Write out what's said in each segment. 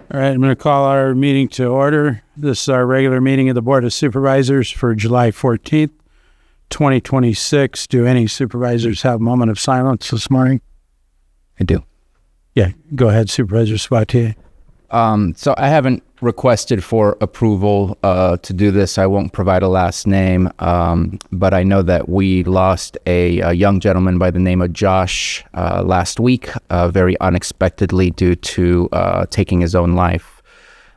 All right, I'm going to call our meeting to order. This is our regular meeting of the Board of Supervisors for July 14th, 2026. Do any supervisors have a moment of silence this morning? I do. Yeah, go ahead, Supervisor Tues. So I haven't requested for approval to do this. I won't provide a last name, but I know that we lost a young gentleman by the name of Josh last week, very unexpectedly due to taking his own life.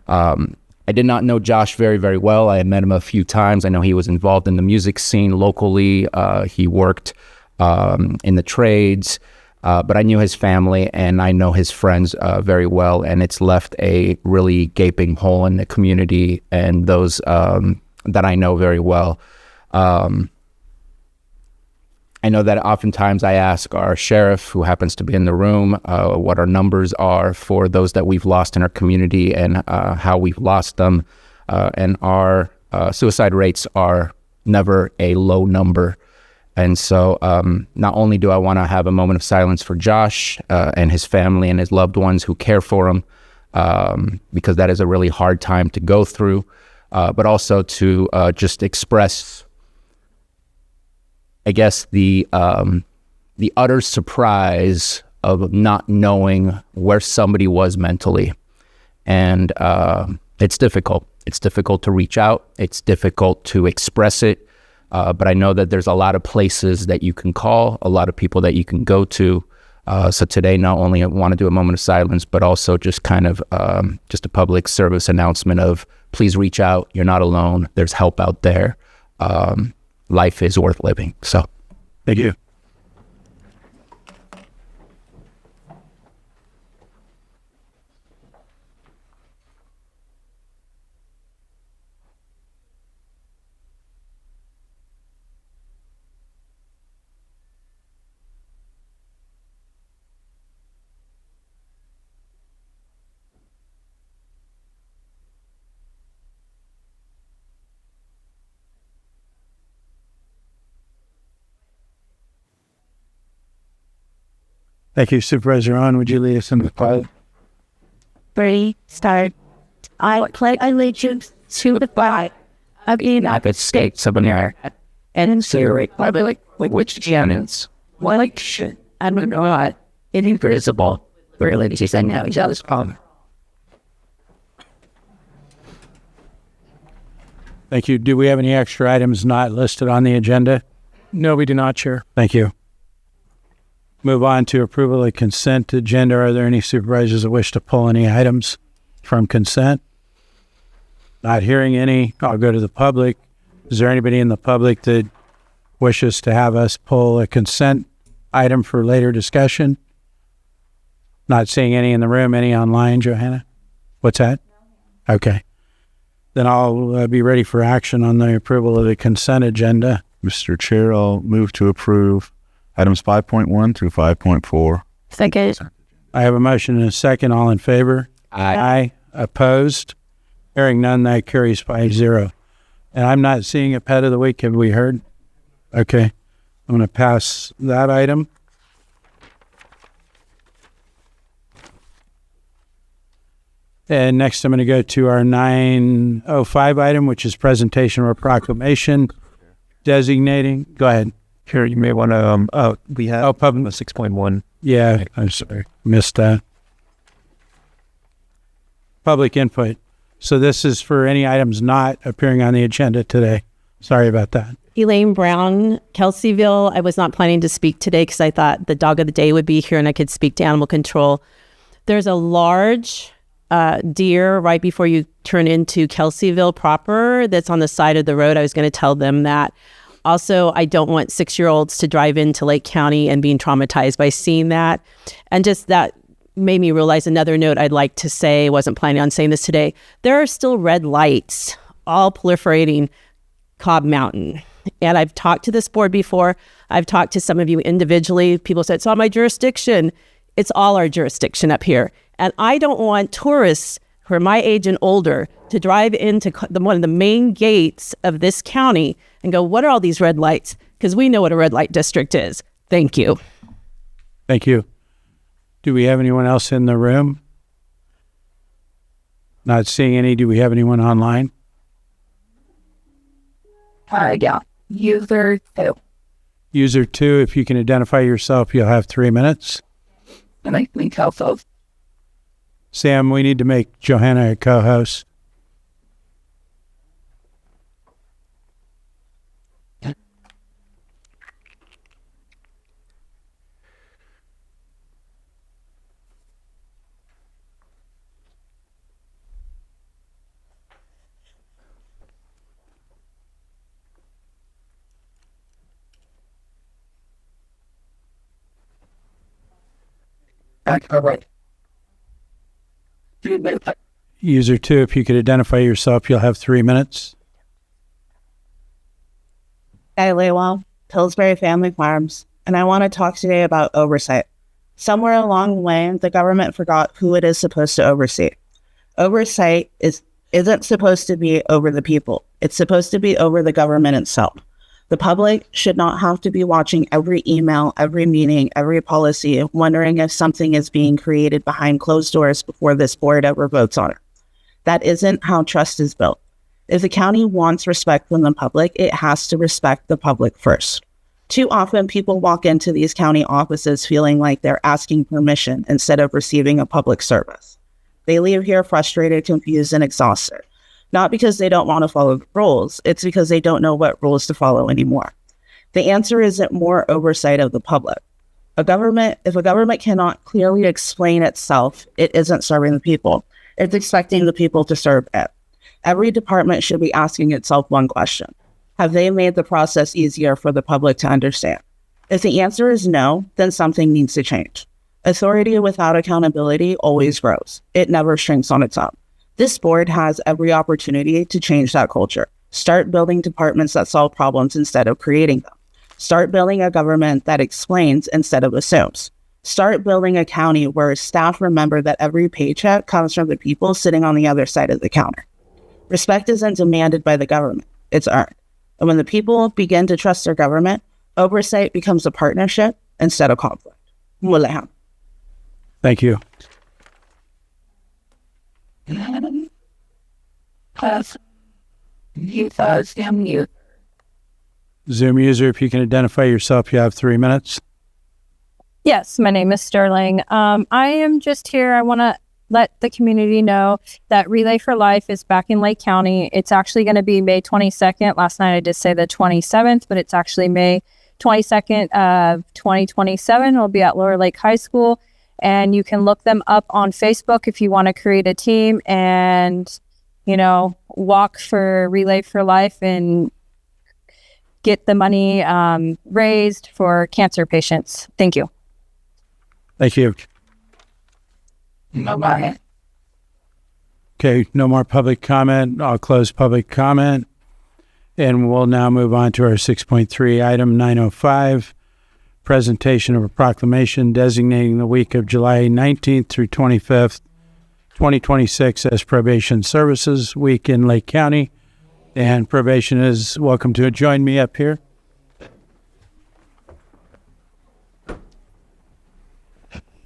I did not know Josh very, very well. I had met him a few times. I know he was involved in the music scene locally. He worked in the trades. But I knew his family and I know his friends very well, and it's left a really gaping hole in the community and those that I know very well. I know that oftentimes I ask our sheriff, who happens to be in the room, what our numbers are for those that we've lost in our community and how we've lost them. And our suicide rates are never a low number. And so not only do I want to have a moment of silence for Josh and his family and his loved ones who care for him, because that is a really hard time to go through, but also to just express, I guess, the utter surprise of not knowing where somebody was mentally. And it's difficult. It's difficult to reach out. It's difficult to express it. But I know that there's a lot of places that you can call, a lot of people that you can go to. So today, not only I want to do a moment of silence, but also just kind of just a public service announcement of please reach out. You're not alone. There's help out there. Life is worth living. So Thank you. Thank you, Supervisor On. Would you lead us in the pledge? Ready, start. I pledge allegiance to the flag of the United States of America and to the republic with which it stands, one nation under God, indivisible, with liberty and justice for all. Thank you. Do we have any extra items not listed on the agenda? No, we do not, Chair. Thank you. Move on to approval of consent agenda. Are there any supervisors that wish to pull any items from consent? Not hearing any. I'll go to the public. Is there anybody in the public that wishes to have us pull a consent item for later discussion? Not seeing any in the room. Any online, Johanna? What's that? Okay. Then I'll be ready for action on the approval of the consent agenda. Mr. Chair, I'll move to approve items 5.1 through 5.4. Second. I have a motion and a second. All in favor? Aye. Opposed? Hearing none, that carries 5-0. And I'm not seeing a pet of the week. Have we heard? Okay. I'm going to pass that item. And next I'm going to go to our 905 item, which is presentation or proclamation designating. Go ahead. Here, you may want to, we have public 6.1. Yeah, I'm sorry. Missed that. Public input. So this is for any items not appearing on the agenda today. Sorry about that. Elaine Brown, Kelseyville. I was not planning to speak today because I thought the dog of the day would be here and I could speak to animal control. There's a large deer right before you turn into Kelseyville proper that's on the side of the road. I was going to tell them that. Also, I don't want 6-year-olds to drive into Lake County and being traumatized by seeing that. And just that made me realize another note I'd like to say. Wasn't planning on saying this today. There are still red lights all proliferating Cobb Mountain. And I've talked to this board before. I've talked to some of you individually. People said, it's on my jurisdiction. It's all our jurisdiction up here. And I don't want tourists who are my age and older to drive into one of the main gates of this county and go, what are all these red lights? Because we know what a red light district is. Thank you. Thank you. Do we have anyone else in the room? Not seeing any. Do we have anyone online? Yeah. User 2. User 2, if you can identify yourself, you'll have 3 minutes. And I think also. Sam, we need to make Johanna a co-host. All right. User 2, if you could identify yourself, you'll have 3 minutes. Guy Laywell, Pillsbury Family Farms, and I want to talk today about oversight. Somewhere along the way, the government forgot who it is supposed to oversee. Oversight isn't supposed to be over the people. It's supposed to be over the government itself. The public should not have to be watching every email, every meeting, every policy, wondering if something is being created behind closed doors before this board ever votes on it. That isn't how trust is built. If the county wants respect from the public, it has to respect the public first. Too often, people walk into these county offices feeling like they're asking permission instead of receiving a public service. They leave here frustrated, confused, and exhausted. Not because they don't want to follow the rules, it's because they don't know what rules to follow anymore. The answer isn't more oversight of the public. If a government cannot clearly explain itself, it isn't serving the people. It's expecting the people to serve it. Every department should be asking itself one question. Have they made the process easier for the public to understand? If the answer is no, then something needs to change. Authority without accountability always grows. It never shrinks on its own. This board has every opportunity to change that culture. Start building departments that solve problems instead of creating them. Start building a government that explains instead of assumes. Start building a county where staff remember that every paycheck comes from the people sitting on the other side of the counter. Respect isn't demanded by the government, it's earned. And when the people begin to trust their government, oversight becomes a partnership instead of conflict. Mullah. Thank you. Zoom user, if you can identify yourself, you have 3 minutes. Yes, my name is Sterling. I am just here. I want to let the community know that Relay for Life is back in Lake County. It's actually going to be May 22nd. Last night I did say the 27th, but it's actually May 22nd of 2027. It'll be at Lower Lake High School. And you can look them up on Facebook if you want to create a team and, walk for Relay for Life and get the money raised for cancer patients. Thank you. Thank you. Bye-bye. Okay, no more public comment. I'll close public comment. And we'll now move on to our 6.3 item 905. Presentation of a proclamation designating the week of July 19th through 25th, 2026 as Probation Services Week in Lake County. And probation is welcome to join me up here.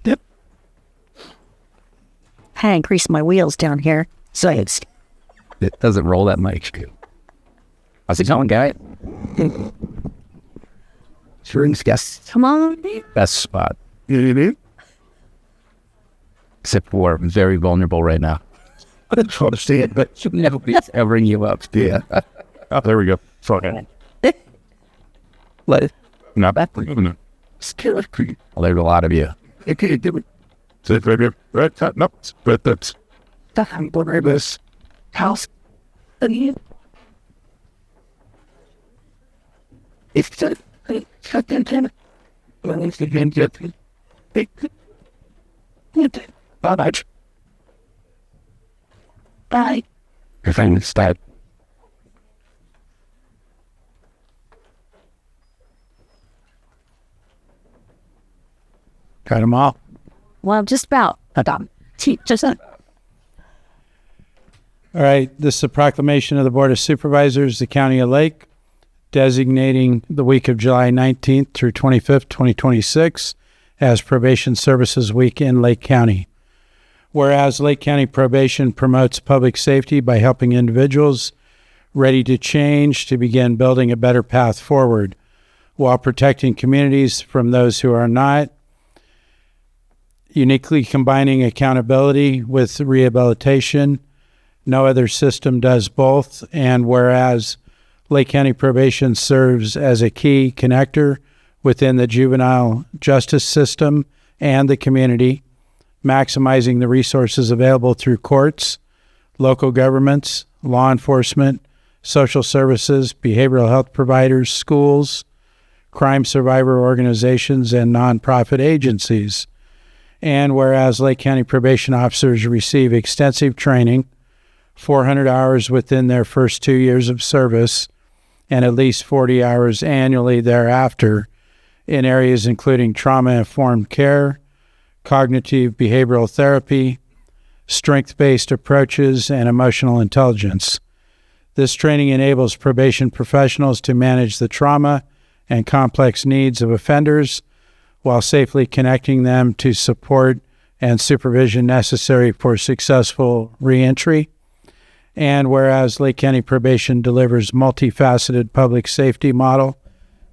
Yep. I increased my wheels down here, so it doesn't roll that much. How's it going, guy? Come on. Best spot. Except we're very vulnerable right now. But nobody's covering you up. Yeah. Oh, there we go. Sorry. What? Not bad. Well, there's a lot of you. House. It's Bye. Your family's dead. Got them all. Well, just about. Just All right. This is a proclamation of the Board of Supervisors, the County of Lake, designating the week of July 19th through 25th, 2026 as Probation Services Week in Lake County. whereas Lake County Probation promotes public safety by helping individuals ready to change to begin building a better path forward while protecting communities from those who are not, uniquely combining accountability with rehabilitation. No other system does both, and whereas Lake County Probation serves as a key connector within the juvenile justice system and the community, maximizing the resources available through courts, local governments, law enforcement, social services, behavioral health providers, schools, crime survivor organizations, and nonprofit agencies. And whereas Lake County Probation officers receive extensive training, 400 hours within their first 2 years of service, and at least 40 hours annually thereafter in areas including trauma-informed care, cognitive behavioral therapy, strength-based approaches, and emotional intelligence. This training enables probation professionals to manage the trauma and complex needs of offenders while safely connecting them to support and supervision necessary for successful reentry. And whereas Lake County Probation delivers multifaceted public safety model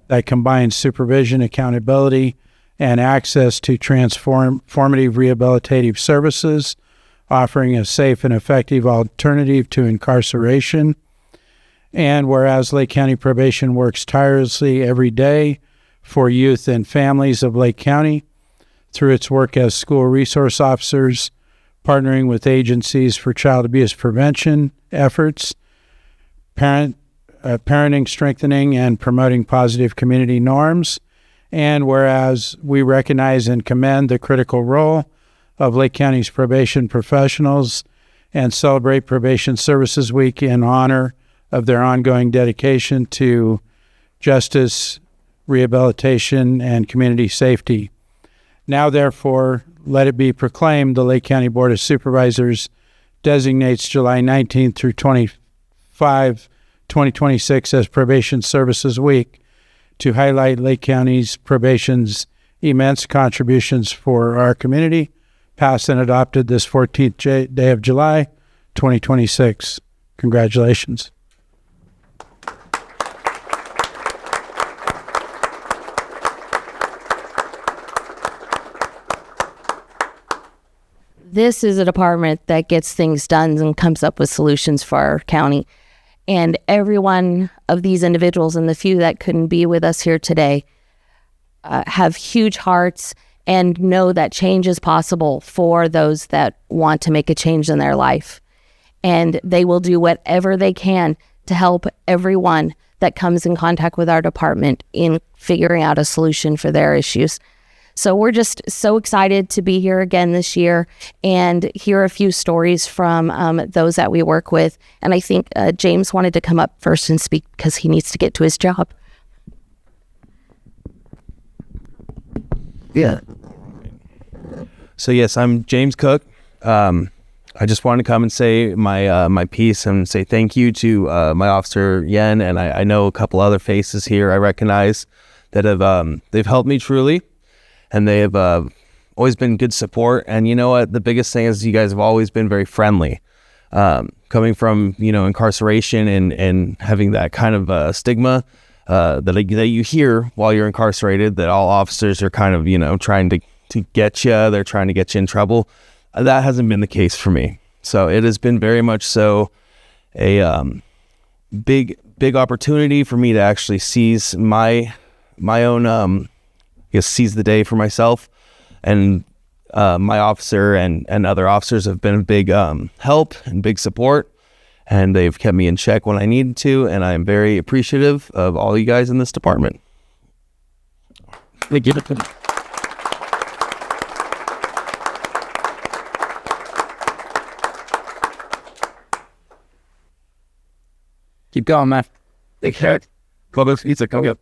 that combines supervision, accountability, and access to transformative rehabilitative services, offering a safe and effective alternative to incarceration. And whereas Lake County Probation works tirelessly every day for youth and families of Lake County through its work as school resource officers, partnering with agencies for child abuse prevention efforts, parenting strengthening, and promoting positive community norms. And whereas we recognize and commend the critical role of Lake County's probation professionals and celebrate Probation Services Week in honor of their ongoing dedication to justice, rehabilitation, and community safety. Now, therefore, let it be proclaimed the Lake County Board of Supervisors designates July 19th through 2026 as Probation Services Week to highlight Lake County's probation's immense contributions for our community, passed and adopted this 14th day of July, 2026. Congratulations. This is a department that gets things done and comes up with solutions for our county. And every one of these individuals, and the few that couldn't be with us here today, have huge hearts and know that change is possible for those that want to make a change in their life. And they will do whatever they can to help everyone that comes in contact with our department in figuring out a solution for their issues. So we're just so excited to be here again this year and hear a few stories from those that we work with. And I think James wanted to come up first and speak because he needs to get to his job. Yeah. So yes, I'm James Cook. I just wanted to come and say my piece and say thank you to my officer Yen, and I know a couple other faces here I recognize that have they've helped me truly. And they have always been good support. And you know what? The biggest thing is you guys have always been very friendly. Coming from, incarceration and having that kind of stigma that you hear while you're incarcerated, that all officers are kind of, trying to get you. They're trying to get you in trouble. That hasn't been the case for me. So it has been very much so a big opportunity for me to actually seize my own seize the day for myself, and my officer and other officers have been a big help and big support, and they've kept me in check when I needed to, and I am very appreciative of all you guys in this department. Thank you. Keep going, man. Take care. Pizza, come up.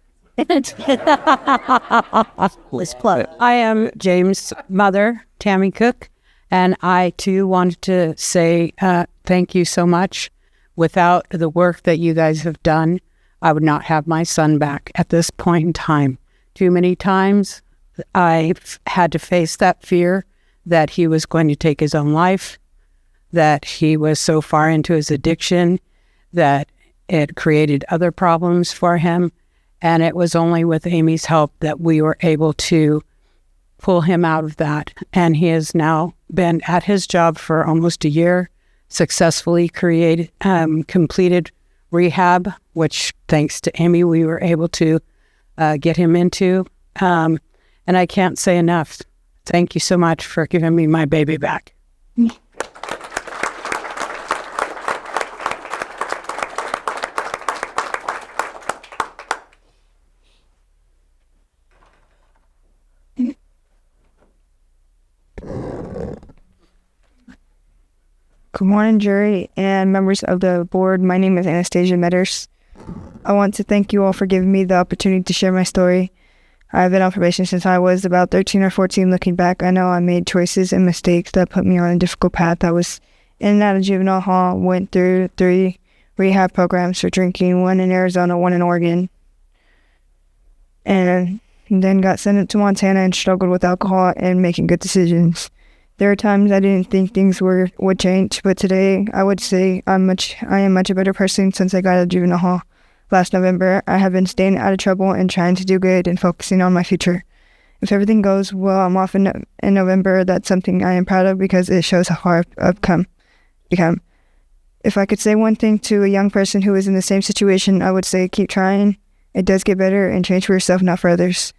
I am James' mother, Tammy Cook, and I too wanted to say thank you so much. Without the work that you guys have done, I would not have my son back at this point in time. Too many times I've had to face that fear that he was going to take his own life, that he was so far into his addiction that it created other problems for him. And it was only with Amy's help that we were able to pull him out of that. And he has now been at his job for almost a year, successfully completed rehab, which thanks to Amy, we were able to get him into. And I can't say enough. Thank you so much for giving me my baby back. Good morning, jury and members of the board. My name is Anastasia Metters. I want to thank you all for giving me the opportunity to share my story. I've been on probation since I was about 13 or 14. Looking back, I know I made choices and mistakes that put me on a difficult path. I was in and out of juvenile hall, went through 3 rehab programs for drinking, 1 in Arizona, 1 in Oregon, and then got sent to Montana and struggled with alcohol and making good decisions. There are times I didn't think things would change, but today I would say I am much a better person since I got out of juvenile hall last November. I have been staying out of trouble and trying to do good and focusing on my future. If everything goes well, I'm off in November. That's something I am proud of because it shows how far I've become. If I could say one thing to a young person who is in the same situation, I would say keep trying. It does get better, and change for yourself, not for others.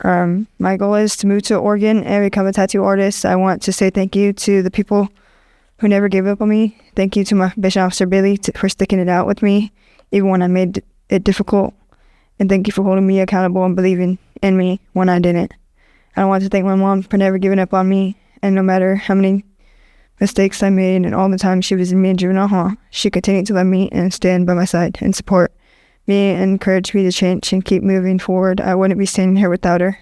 My goal is to move to Oregon and become a tattoo artist. I want to say thank you to the people who never gave up on me. Thank you to my probation officer, Billy, for sticking it out with me, even when I made it difficult. And thank you for holding me accountable and believing in me when I didn't. I want to thank my mom for never giving up on me. And no matter how many mistakes I made and all the time she was in me in juvenile hall, she continued to love me and stand by my side and support me and encourage me to change and keep moving forward. I wouldn't be standing here without her.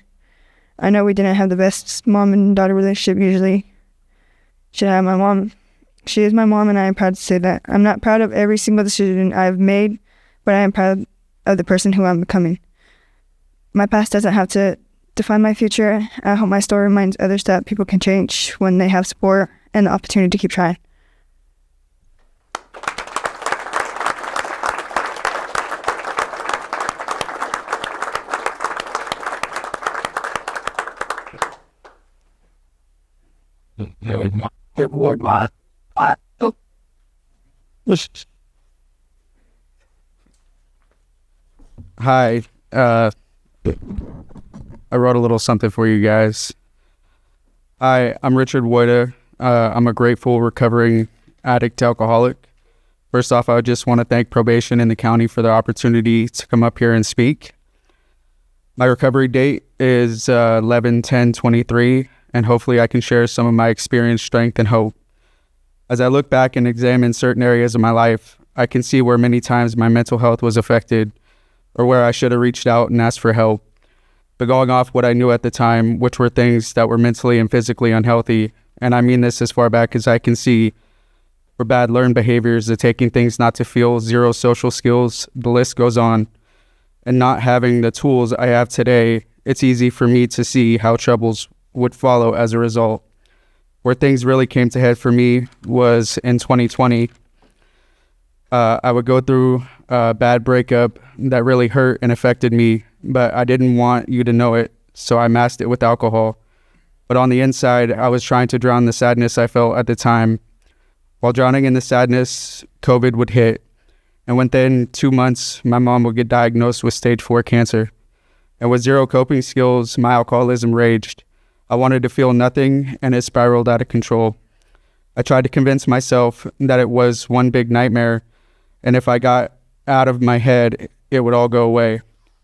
I know we didn't have the best mom and daughter relationship usually. She is my mom, and I am proud to say that. I'm not proud of every single decision I've made, but I am proud of the person who I'm becoming. My past doesn't have to define my future. I hope my story reminds others that people can change when they have support and the opportunity to keep trying. Hi, I wrote a little something for you guys. Hi, I'm Richard Woida. I'm a grateful recovering addict alcoholic. First off, I just want to thank probation and the county for the opportunity to come up here and speak. My recovery date is 11/10/23, and hopefully I can share some of my experience, strength, and hope. As I look back and examine certain areas of my life, I can see where many times my mental health was affected or where I should have reached out and asked for help. But going off what I knew at the time, which were things that were mentally and physically unhealthy, and I mean this as far back as I can see, were bad learned behaviors, the taking things not to feel, 0 social skills, the list goes on. And not having the tools I have today, it's easy for me to see how troubles would follow as a result. Where things really came to head for me was in 2020. I would go through a bad breakup that really hurt and affected me, but I didn't want you to know it, so I masked it with alcohol. But on the inside, I was trying to drown the sadness I felt at the time. While drowning in the sadness, COVID would hit, and within 2 months, my mom would get diagnosed with stage 4 cancer. And with 0 coping skills, my alcoholism raged. I wanted to feel nothing, and it spiraled out of control. I tried to convince myself that it was one big nightmare, and if I got out of my head, it would all go away.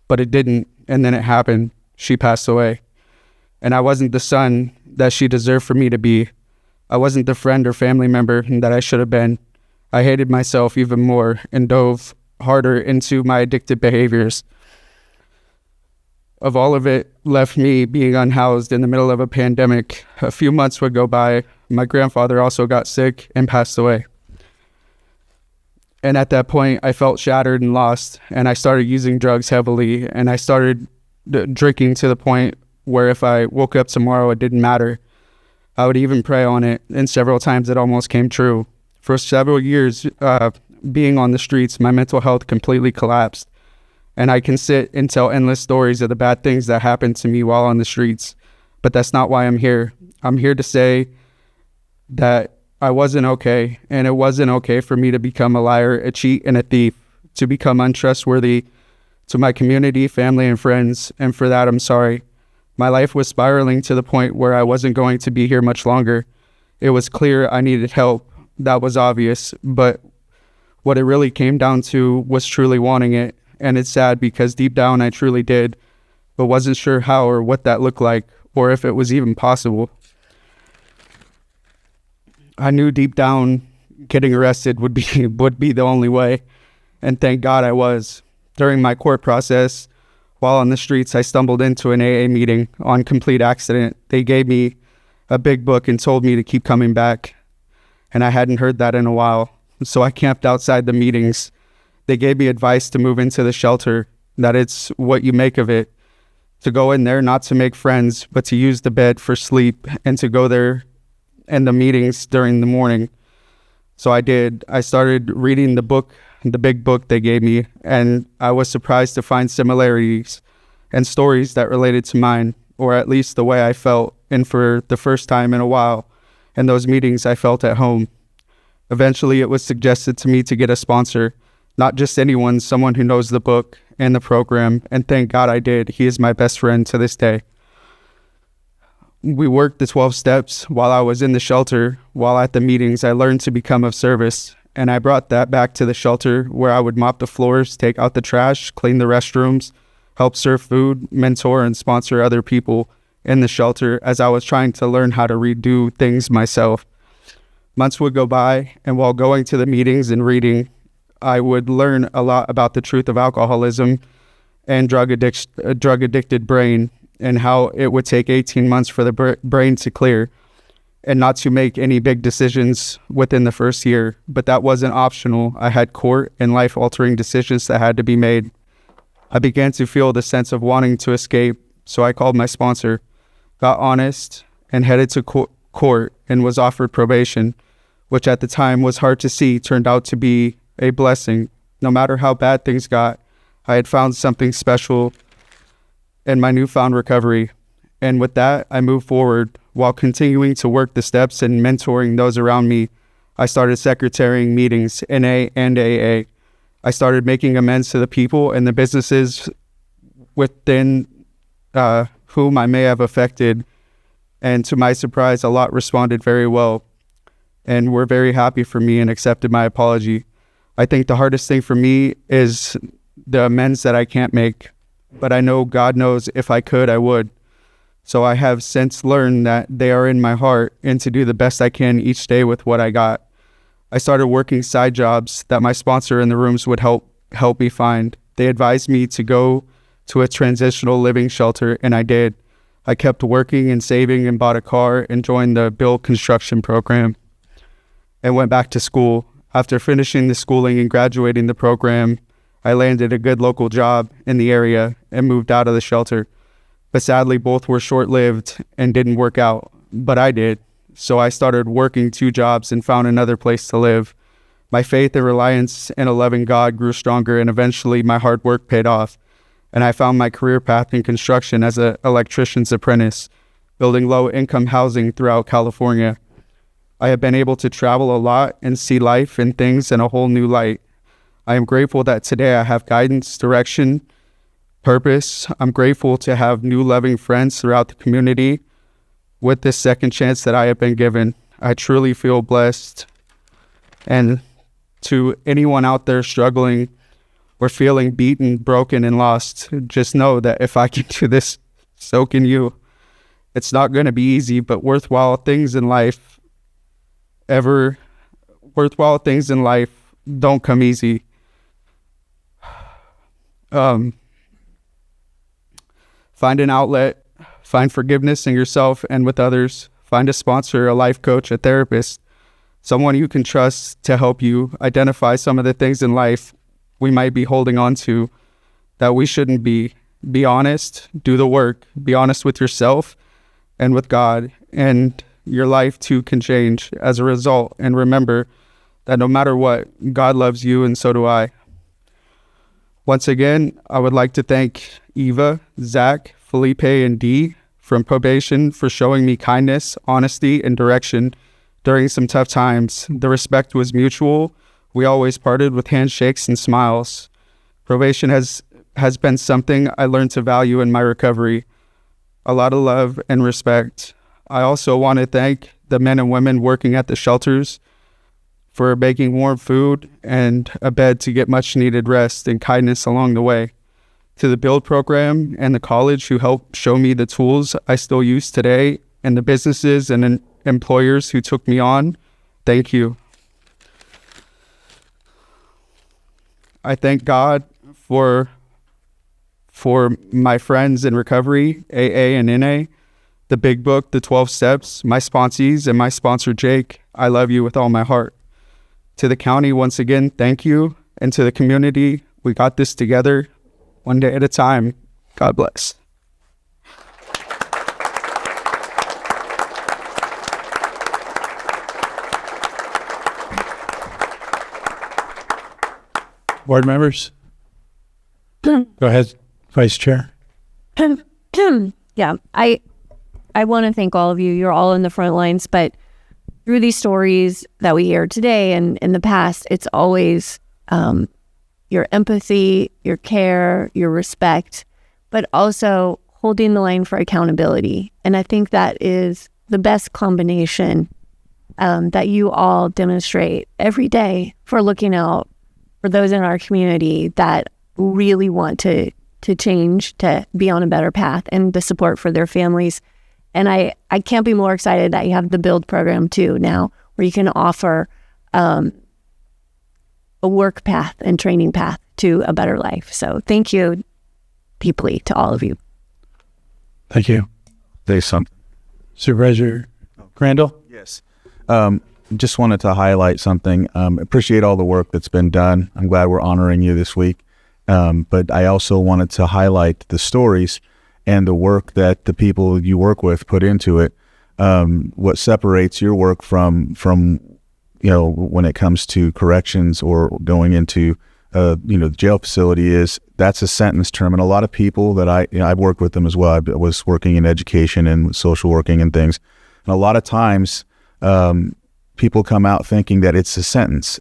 But it didn't, and then it happened. She passed away. And I wasn't the son that she deserved for me to be. I wasn't the friend or family member that I should have been. I hated myself even more and dove harder into my addictive behaviors. Of all of it left me being unhoused in the middle of a pandemic. A few months would go by. My grandfather also got sick and passed away. And at that point, I felt shattered and lost, and I started using drugs heavily, and I started drinking to the point where if I woke up tomorrow, it didn't matter. I would even pray on it, and several times it almost came true. For several years, being on the streets, my mental health completely collapsed. And I can sit and tell endless stories of the bad things that happened to me while on the streets. But that's not why I'm here. I'm here to say that I wasn't okay, and it wasn't okay for me to become a liar, a cheat, and a thief, to become untrustworthy to my community, family, and friends. And for that, I'm sorry. My life was spiraling to the point where I wasn't going to be here much longer. It was clear I needed help. That was obvious. But what it really came down to was truly wanting it. And it's sad because deep down I truly did, but wasn't sure how or what that looked like, or if it was even possible. I knew deep down getting arrested would be the only way. And thank God I was. During my court process, while on the streets, I stumbled into an AA meeting on complete accident. They gave me a big book and told me to keep coming back. And I hadn't heard that in a while. So I camped outside the meetings. They gave me advice to move into the shelter, that it's what you make of it. To go in there, not to make friends, but to use the bed for sleep, and to go there and the meetings during the morning. So I did. I started reading the book, the big book they gave me, and I was surprised to find similarities and stories that related to mine, or at least the way I felt. And for the first time in a while, in those meetings, I felt at home. Eventually, it was suggested to me to get a sponsor, not just anyone, someone who knows the book and the program, and thank God I did. He is my best friend to this day. We worked the 12 steps while I was in the shelter. While at the meetings, I learned to become of service, and I brought that back to the shelter, where I would mop the floors, take out the trash, clean the restrooms, help serve food, mentor and sponsor other people in the shelter as I was trying to learn how to redo things myself. Months would go by, and while going to the meetings and reading, I would learn a lot about the truth of alcoholism and drug-addicted brain, and how it would take 18 months for the brain to clear, and not to make any big decisions within the first year. But that wasn't optional. I had court and life-altering decisions that had to be made. I began to feel the sense of wanting to escape, so I called my sponsor, got honest, and headed to court, and was offered probation, which at the time was hard to see, turned out to be a blessing. No matter how bad things got, I had found something special in my newfound recovery. And with that, I moved forward while continuing to work the steps and mentoring those around me. I started secretarying meetings, NA and AA. I started making amends to the people and the businesses within whom I may have affected. And to my surprise, a lot responded very well and were very happy for me and accepted my apology. I think the hardest thing for me is the amends that I can't make, but I know God knows if I could, I would. So I have since learned that they are in my heart, and to do the best I can each day with what I got. I started working side jobs that my sponsor in the rooms would help me find. They advised me to go to a transitional living shelter, and I did. I kept working and saving and bought a car and joined the build construction program and went back to school. After finishing the schooling and graduating the program, I landed a good local job in the area and moved out of the shelter. But sadly, both were short-lived and didn't work out, but I did. So I started working 2 jobs and found another place to live. My faith and reliance in a loving God grew stronger, and eventually my hard work paid off. And I found my career path in construction as an electrician's apprentice, building low-income housing throughout California. I have been able to travel a lot and see life and things in a whole new light. I am grateful that today I have guidance, direction, purpose. I'm grateful to have new loving friends throughout the community with this second chance that I have been given. I truly feel blessed. And to anyone out there struggling or feeling beaten, broken, and lost, just know that if I can do this, so can you. It's not going to be easy, but worthwhile things in life don't come easy. Find an outlet, find forgiveness in yourself and with others. Find a sponsor, a life coach, a therapist, someone you can trust to help you identify some of the things in life we might be holding on to that we shouldn't be. be honest, do the work, be honest with yourself and with God, and your life too can change as a result. And remember that no matter what, God loves you, and so do I. Once again, I would like to thank Eva, Zach, Felipe, and Dee from probation for showing me kindness, honesty, and direction during some tough times. The respect was mutual. We always parted with handshakes and smiles. Probation has been something I learned to value in my recovery. A lot of love and respect. I also want to thank the men and women working at the shelters for making warm food and a bed to get much needed rest and kindness along the way. To the Build program and the college who helped show me the tools I still use today, and the businesses and employers who took me on, thank you. I thank God for my friends in recovery, AA and NA, the Big Book, the 12 Steps, my sponsees, and my sponsor, Jake. I love you with all my heart. To the county, once again, thank you. And to the community, we got this together, one day at a time. God bless. Board members? Go ahead, Vice Chair. Yeah, I want to thank all of you. You're all in the front lines, but through these stories that we hear today and in the past, it's always your empathy, your care, your respect, but also holding the line for accountability. And I think that is the best combination that you all demonstrate every day for looking out for those in our community that really want to change, to be on a better path, and the support for their families. And I can't be more excited that you have the Build program too now, where you can offer a work path and training path to a better life. So thank you deeply to all of you. Thank you. Say something. Supervisor Crandall? Yes. Just wanted to highlight something. Appreciate all the work that's been done. I'm glad we're honoring you this week. But I also wanted to highlight the stories and the work that the people you work with put into it. What separates your work from when it comes to corrections or going into the jail facility is that's a sentence term. And a lot of people that I've worked with them as well. I was working in education and social working and things. And a lot of times people come out thinking that it's a sentence.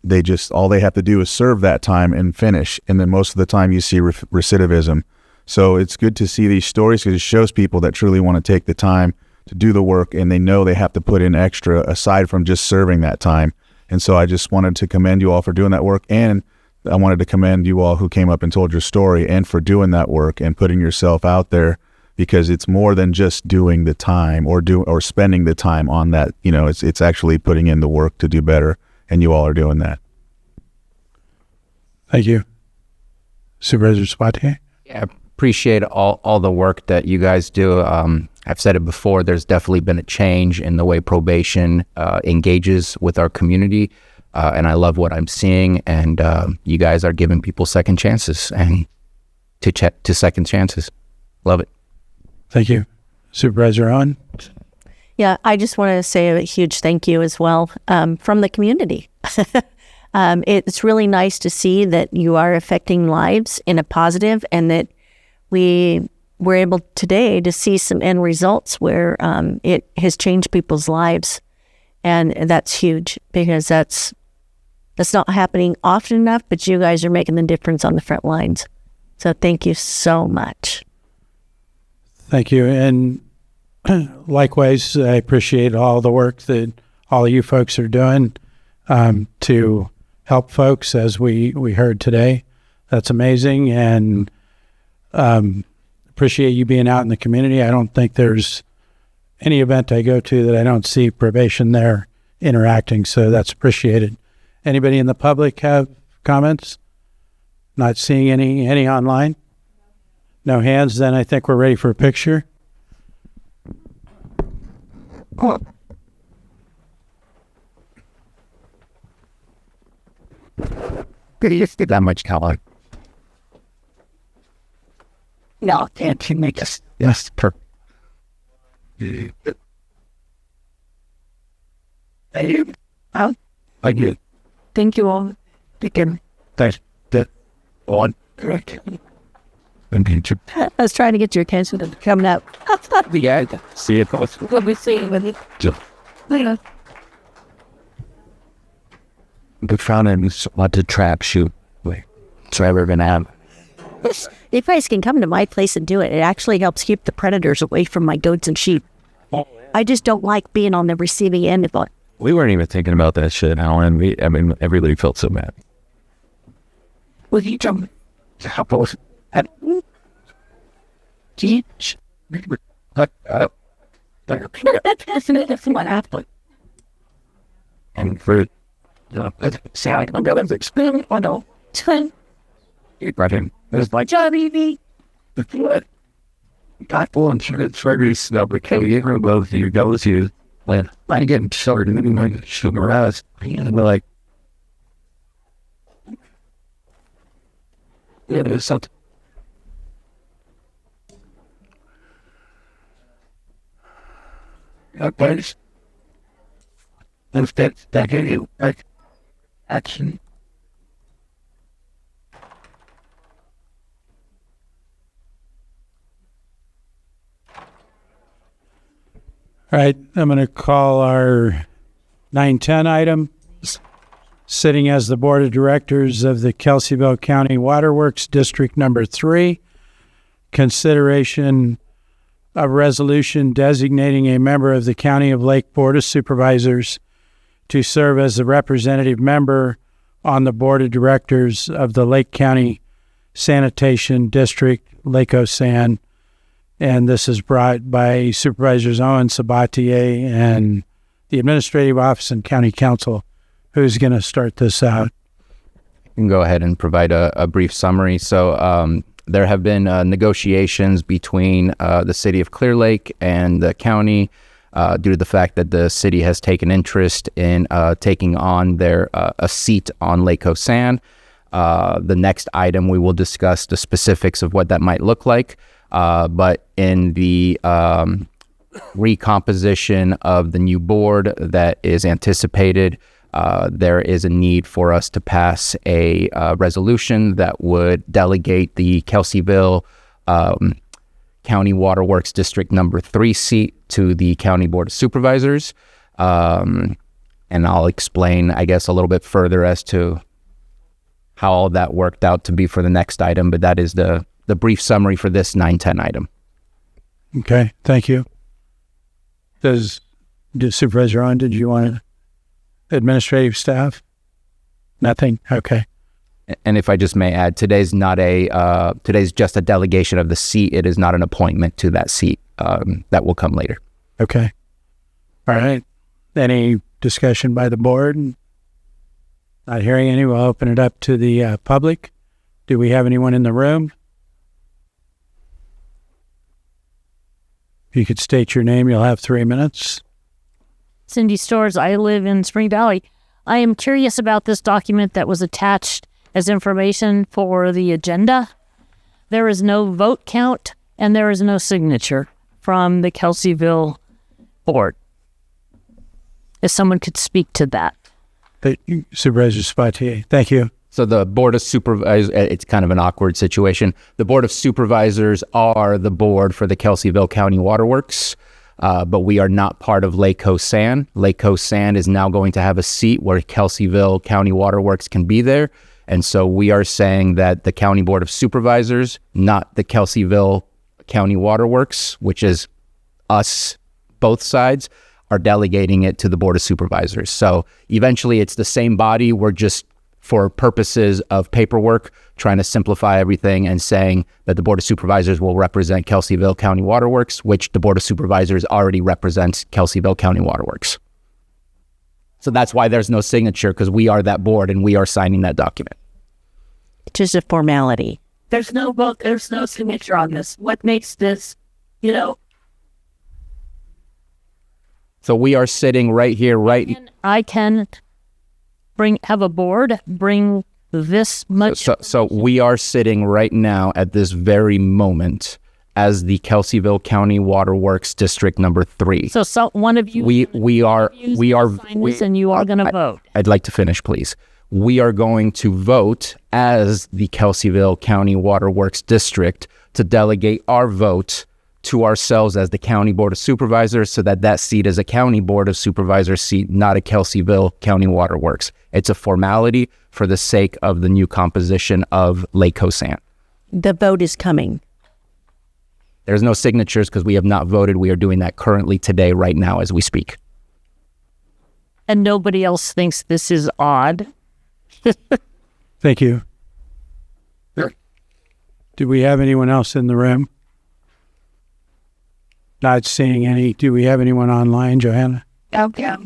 All they have to do is serve that time and finish. And then most of the time you see recidivism. So it's good to see these stories because it shows people that truly want to take the time to do the work, and they know they have to put in extra aside from just serving that time. And so I just wanted to commend you all for doing that work. And I wanted to commend you all who came up and told your story and for doing that work and putting yourself out there, because it's more than just doing the time or spending the time on that. It's actually putting in the work to do better, and you all are doing that. Thank you. Supervisor Spatier? Yeah, appreciate all the work that you guys do. I've said it before, there's definitely been a change in the way probation engages with our community. And I love what I'm seeing. And you guys are giving people second chances and to second chances. Love it. Thank you. Supervisor Owen? Yeah, I just want to say a huge thank you as well from the community. It's really nice to see that you are affecting lives in a positive, and that we were able today to see some end results where it has changed people's lives. And that's huge, because that's not happening often enough, but you guys are making the difference on the front lines. So thank you so much. Thank you. And likewise, I appreciate all the work that all of you folks are doing to help folks, as we heard today. That's amazing. And appreciate you being out in the community. I don't think there's any event I go to that I don't see probation there interacting, so that's appreciated. Anybody in the public have comments? Not seeing any online? No hands, then I think we're ready for a picture. That much color. No, can't you make us? Yes, perfect. I do. Thank you all. Again. Thanks. That on. Correct. I was trying to get your attention to coming up. Yeah. See it. We'll be seeing with you. Later. We found a lot of trap shoot. So we're gonna have. You guys can come to my place and do it. It actually helps keep the predators away from my goats and sheep. I just don't like being on the receiving end of it. We weren't even thinking about that shit, Alan. Everybody felt so mad. Will you jump? Suppose. Teach. What happened? And for Sound I'm going to experiment on all. you brought him. It's like Johnny. what? Got full insurance very snub. Okay, you know, both you go to when I get started and then I sugar ass. And we're like, yeah, there's something. Okay. That's that you like action. All right, I'm going to call our 910 item. Sitting as the Board of Directors of the Kelseyville County Waterworks District Number 3, consideration of resolution designating a member of the County of Lake Board of Supervisors to serve as the representative member on the Board of Directors of the Lake County Sanitation District, Lake Osan. And this is brought by Supervisors Owen, Sabatier, and the Administrative Office and County Council. Who's going to start this out? You can go ahead and provide a brief summary. So there have been negotiations between the city of Clear Lake and the county due to the fact that the city has taken interest in taking on a seat on Lake Osan. The next item we will discuss the specifics of what that might look like. But in the recomposition of the new board that is anticipated, there is a need for us to pass a resolution that would delegate the Kelseyville County Waterworks District Number 3 seat to the County Board of Supervisors. And I'll explain, I guess, a little bit further as to how all that worked out to be for the next item, but that is the brief summary for this 910 item. Okay, thank you. Does Supervisor Owen, did you want administrative staff? Nothing? Okay. And if I just may add, today's just a delegation of the seat. It is not an appointment to that seat. That will come later. Okay. All right. Any discussion by the board? Not hearing any, we'll open it up to the public. Do we have anyone in the room? If you could state your name, you'll have 3 minutes. Cindy Stores. I live in Spring Valley. I am curious about this document that was attached as information for the agenda. There is no vote count and there is no signature from the Kelseyville board. If someone could speak to that. Supervisor Spatier, thank you. So the Board of Supervisors, it's kind of an awkward situation. The Board of Supervisors are the board for the Kelseyville County Waterworks, but we are not part of Lake Osan. Lake Osan is now going to have a seat where Kelseyville County Waterworks can be there. And so we are saying that the County Board of Supervisors, not the Kelseyville County Waterworks, which is us, both sides, are delegating it to the Board of Supervisors. So eventually it's the same body. We're just, for purposes of paperwork, trying to simplify everything and saying that the Board of Supervisors will represent Kelseyville County Waterworks, which the Board of Supervisors already represents Kelseyville County Waterworks. So that's why there's no signature, because we are that board and we are signing that document. It's just a formality. There's no vote, there's no signature on this. What makes this, So we are sitting right here, I can have a board bring this much. So we are sitting right now at this very moment as the Kelseyville County Water Works District number 3. So one of you we are sign this and you are going to vote. I'd like to finish, please. We are going to vote as the Kelseyville County Water Works District to delegate our vote to ourselves as the County Board of Supervisors, so that seat is a County Board of Supervisors seat, not a Kelseyville County Water Works. It's a formality for the sake of the new composition of Lake Cosan. The vote is coming. There's no signatures because we have not voted. We are doing that currently today, right now, as we speak. And nobody else thinks this is odd. Thank you. Do we have anyone else in the room? Not seeing any. Do we have anyone online, Johanna? Okay.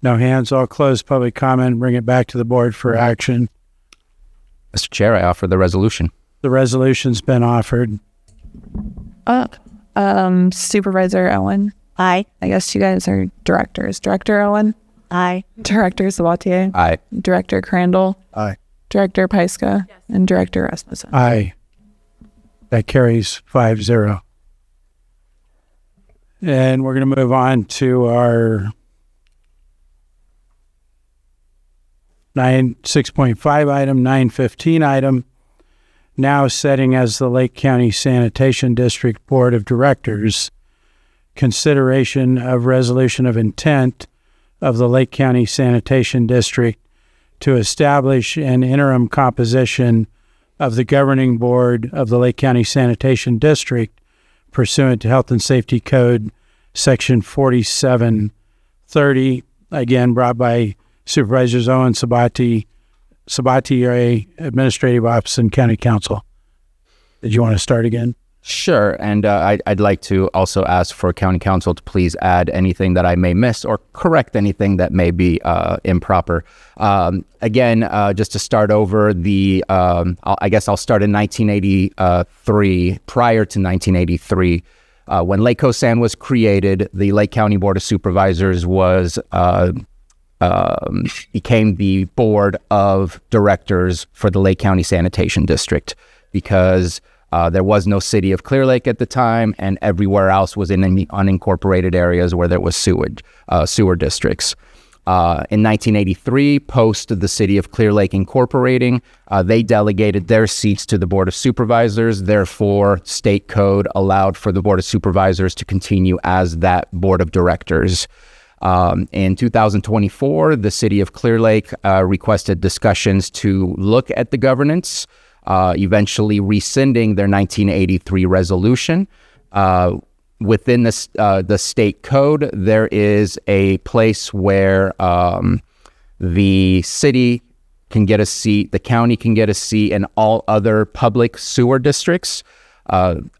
No hands. I'll close public comment and bring it back to the board for action. Mr. Chair, I offer the resolution. The resolution's been offered. Supervisor Owen. Aye. I guess you guys are directors. Director Owen. Aye. Director Sabatier. Aye. Director Crandall. Aye. Director Pyska. Yes. And Director Rasmussen. Aye. That carries 5-0. And we're going to move on to our 6.5 item, 9.15 item, now setting as the Lake County Sanitation District Board of Directors, consideration of resolution of intent of the Lake County Sanitation District to establish an interim composition of the governing board of the Lake County Sanitation District pursuant to Health and Safety Code Section 4730, again brought by Supervisors Owen, Sabatier, Administrative Office, and County Council. Did you want to start again? Sure, and I'd like to also ask for County Council to please add anything that I may miss or correct anything that may be improper. Again, just to start over, I guess I'll start in 1983. Prior to 1983, when Lake Cosan was created, the Lake County Board of Supervisors became the board of directors for the Lake County Sanitation District, because there was no city of Clear Lake at the time, and everywhere else was in the unincorporated areas where there was sewer districts. In 1983, post the city of Clear Lake incorporating, they delegated their seats to the Board of Supervisors. Therefore, state code allowed for the Board of Supervisors to continue as that board of directors. In 2024, the city of Clear Lake requested discussions to look at the governance, eventually rescinding their 1983 resolution. Within the state code, there is a place where the city can get a seat, the county can get a seat, and all other public sewer districts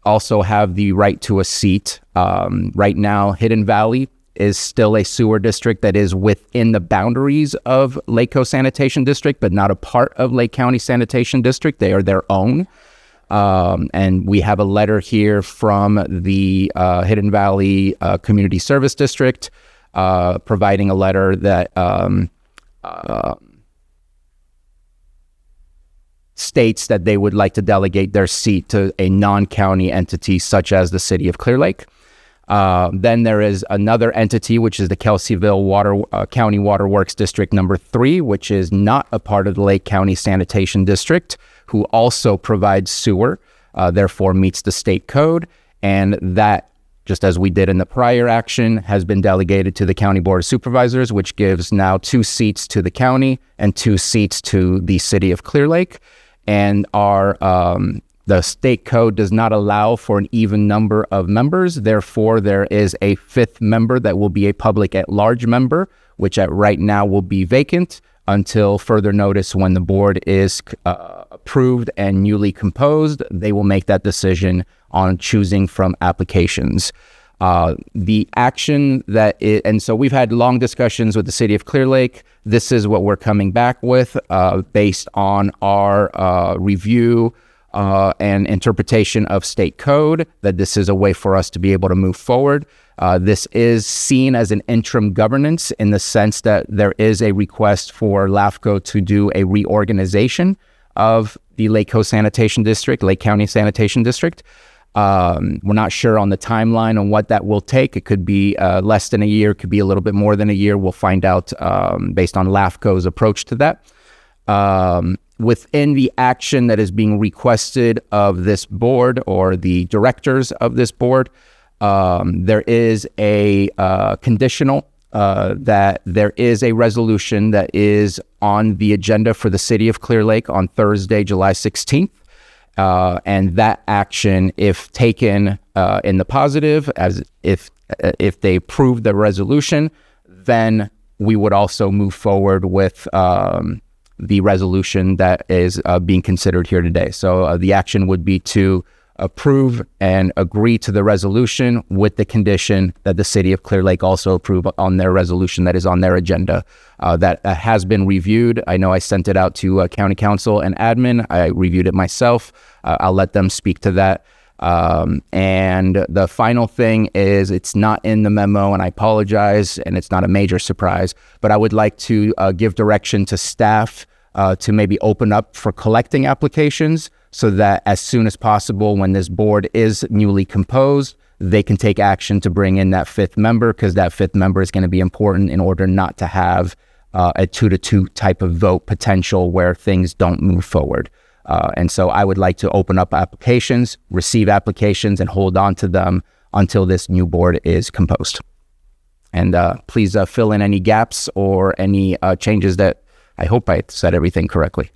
also have the right to a seat. Right now, Hidden Valley is still a sewer district that is within the boundaries of Lake Coast Sanitation District, but not a part of Lake County Sanitation District. They are their own. And we have a letter here from the Hidden Valley Community Service District providing a letter that states that they would like to delegate their seat to a non-county entity such as the city of Clear Lake. Then there is another entity, which is the Kelseyville County Water Works District number 3, which is not a part of the Lake County Sanitation District, who also provides sewer, therefore meets the state code. And that, just as we did in the prior action, has been delegated to the County Board of Supervisors, which gives now 2 seats to the county and 2 seats to the city of Clear Lake. And the state code does not allow for an even number of members. Therefore, there is a 5th member that will be a public at-large member, which right now will be vacant until further notice. When the board is approved and newly composed, they will make that decision on choosing from applications. The action and so we've had long discussions with the city of Clear Lake. This is what we're coming back with based on our review and interpretation of state code, that this is a way for us to be able to move forward. This is seen as an interim governance in the sense that there is a request for LAFCO to do a reorganization of the Lake Coast Sanitation District, Lake County Sanitation District. We're not sure on the timeline on what that will take. It could be less than a year, could be a little bit more than a year. We'll find out based on LAFCO's approach to that. Within the action that is being requested of this board or the directors of this board, there is a conditional that there is a resolution that is on the agenda for the city of Clear Lake on Thursday, July 16th. And that action, if taken in the positive, as if they approve the resolution, then we would also move forward with the resolution that is being considered here today. So the action would be to approve and agree to the resolution with the condition that the city of Clear Lake also approve on their resolution that is on their agenda that has been reviewed. I know I sent it out to county council and admin. I reviewed it myself. I'll let them speak to that. And the final thing is, it's not in the memo, and I apologize, and it's not a major surprise, but I would like to give direction to staff to maybe open up for collecting applications so that as soon as possible, when this board is newly composed, they can take action to bring in that fifth member, because that fifth member is going to be important in order not to have a 2-to-2 type of vote potential where things don't move forward. And so I would like to open up applications, receive applications, and hold on to them until this new board is composed. And please fill in any gaps or any changes that I hope I said everything correctly.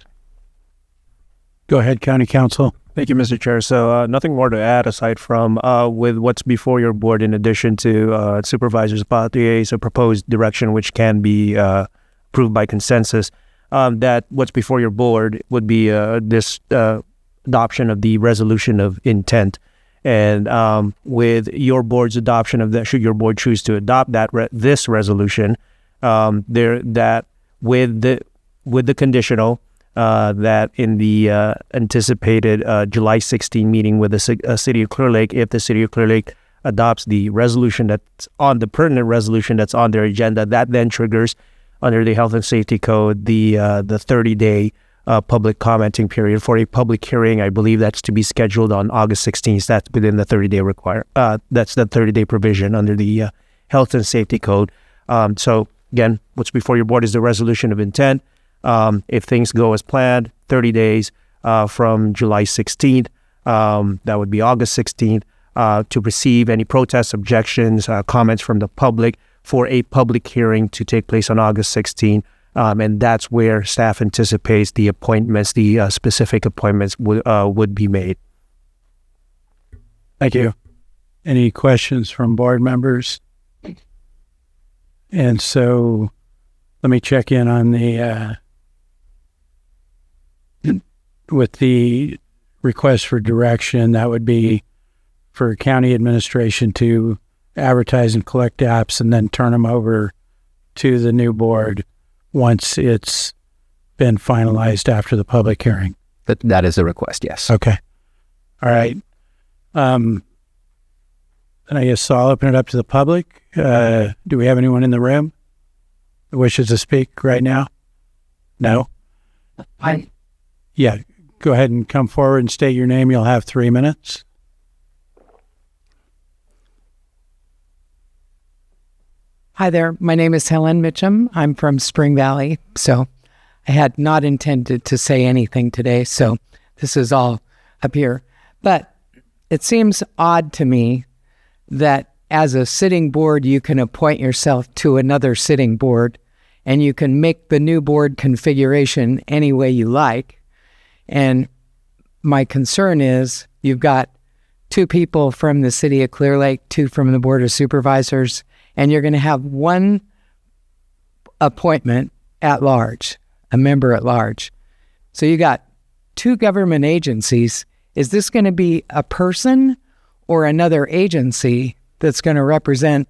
Go ahead, County Council. Thank you, Mr. Chair. So nothing more to add aside from with what's before your board, in addition to Supervisors Tues' proposed direction, which can be approved by consensus, that what's before your board would be this adoption of the resolution of intent. And with your board's adoption of that, should your board choose to adopt that this resolution, that with the conditional, that in the anticipated July 16 meeting with the City of Clear Lake, if the City of Clear Lake adopts the resolution that's on the pertinent resolution that's on their agenda, that then triggers under the Health and Safety Code the 30-day public commenting period for a public hearing. I believe that's to be scheduled on August 16th. That's within the 30-day that's the 30-day provision under the Health and Safety Code. So again, what's before your board is the resolution of intent. If things go as planned, 30 days from July 16th, that would be August 16th, to receive any protests, objections, comments from the public for a public hearing to take place on August 16th. And that's where staff anticipates the appointments, the specific appointments would be made. Thank you. Any questions from board members? And so let me check in on the with the request for direction. That would be for county administration to advertise and collect apps and then turn them over to the new board once it's been finalized after the public hearing. That is a request, yes. Okay. All right. And I guess so I'll open it up to the public. Do we have anyone in the room who wishes to speak right now? No? Yeah. Go ahead and come forward and state your name. You'll have 3 minutes. Hi there. My name is Helen Mitchum. I'm from Spring Valley. So I had not intended to say anything today. So this is all up here. But it seems odd to me that as a sitting board, you can appoint yourself to another sitting board and you can make the new board configuration any way you like. And my concern is you've got 2 people from the City of Clear Lake, 2 from the Board of Supervisors, and you're going to have 1 appointment at large, a member at large. So you got 2 government agencies. Is this going to be a person or another agency that's going to represent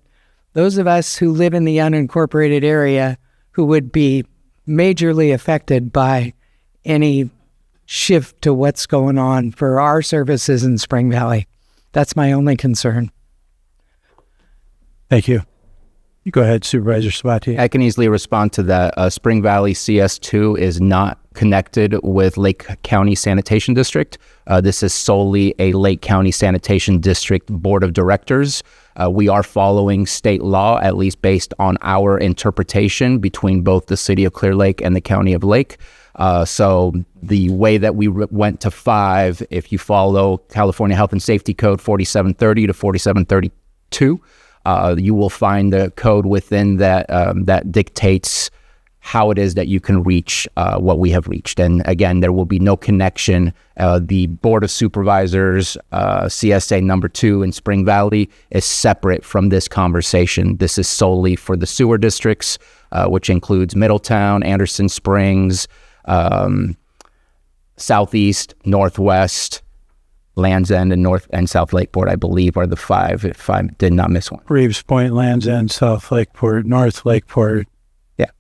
those of us who live in the unincorporated area who would be majorly affected by any shift to what's going on for our services in Spring Valley? That's my only concern. Thank you. Go ahead, Supervisor Sabatier. I can easily respond to that. Spring Valley CS2 is not connected with Lake County Sanitation District. This is solely a Lake County Sanitation District Board of Directors. We are following state law, at least based on our interpretation between both the City of Clear Lake and the County of Lake. So the way that we went to 5, if you follow California Health and Safety Code 4730 to 4732, you will find the code within that that dictates how it is that you can reach what we have reached. And again, there will be no connection. The Board of Supervisors, CSA number 2 in Spring Valley, is separate from this conversation. This is solely for the sewer districts, which includes Middletown, Anderson Springs, Southeast, Northwest, Land's End, and North and South Lakeport, I believe, are the 5, if I did not miss one. Reeves Point, Land's End, South Lakeport, North Lakeport. Yeah.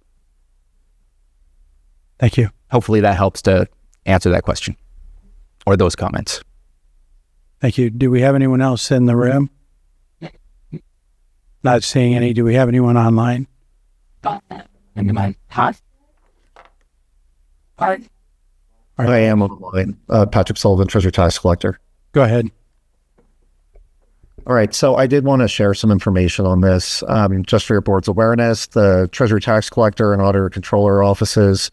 Thank you. Hopefully that helps to answer that question or those comments. Thank you. Do we have anyone else in the room? Not seeing any. Do we have anyone online? I am online. Patrick Sullivan, Treasury Tax Collector. Go ahead. All right. So I did want to share some information on this. Just for your board's awareness, the Treasury Tax Collector and Auditor Controller offices,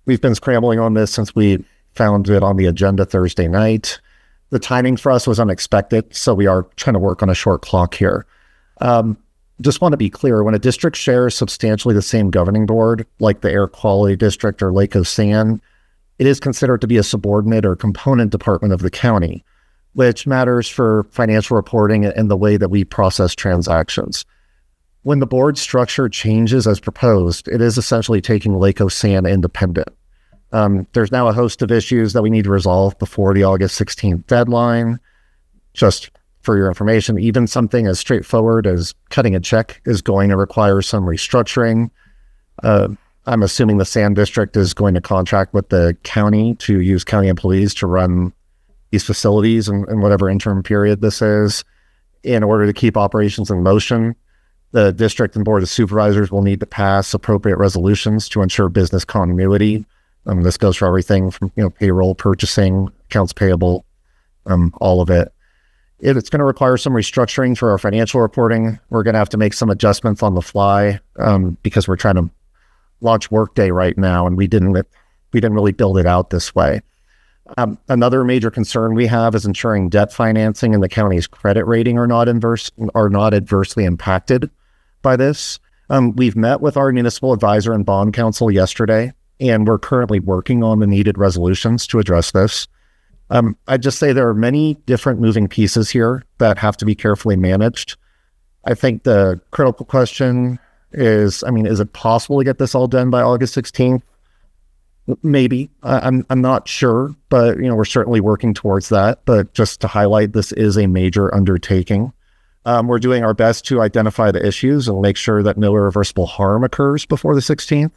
we've been scrambling on this since we found it on the agenda Thursday night. The timing for us was unexpected, so we are trying to work on a short clock here. Just want to be clear, when a district shares substantially the same governing board, like the Air Quality District or Lake San, it is considered to be a subordinate or component department of the county, which matters for financial reporting and the way that we process transactions. When the board structure changes as proposed, it is essentially taking Lake San independent. There's now a host of issues that we need to resolve before the August 16th deadline. Just for your information, even something as straightforward as cutting a check is going to require some restructuring. I'm assuming the Sand District is going to contract with the county to use county employees to run these facilities in whatever interim period this is. In order to keep operations in motion, the district and board of supervisors will need to pass appropriate resolutions to ensure business continuity. This goes for everything from payroll, purchasing, accounts payable, all of it. It's going to require some restructuring for our financial reporting. We're going to have to make some adjustments on the fly because we're trying to launch Workday right now, and we didn't really build it out this way. Another major concern we have is ensuring debt financing and the county's credit rating are not adversely impacted by this. We've met with our municipal advisor and bond counsel yesterday, and we're currently working on the needed resolutions to address this. I'd just say there are many different moving pieces here that have to be carefully managed. I think the critical question is it possible to get this all done by August 16th? Maybe. I'm not sure, but we're certainly working towards that. But just to highlight, this is a major undertaking. We're doing our best to identify the issues and make sure that no irreversible harm occurs before the 16th.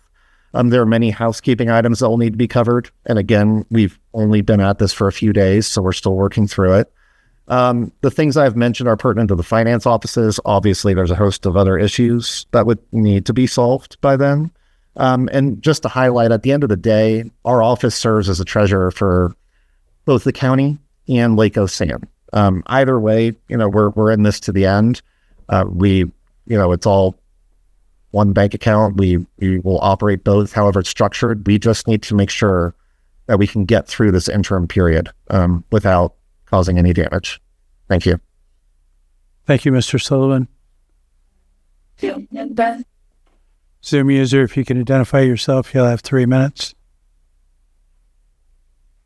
There are many housekeeping items that will need to be covered. And again, we've only been at this for a few days, so we're still working through it. The things I've mentioned are pertinent to the finance offices. Obviously, there's a host of other issues that would need to be solved by then. And just to highlight, at the end of the day, our office serves as a treasurer for both the county and Lake San. Either way, we're in this to the end. It's all one bank account. We will operate both, however it's structured. We just need to make sure that we can get through this interim period without causing any damage. Thank you. Thank you, Mr. Sullivan. Zoom user, if you can identify yourself, you'll have 3 minutes.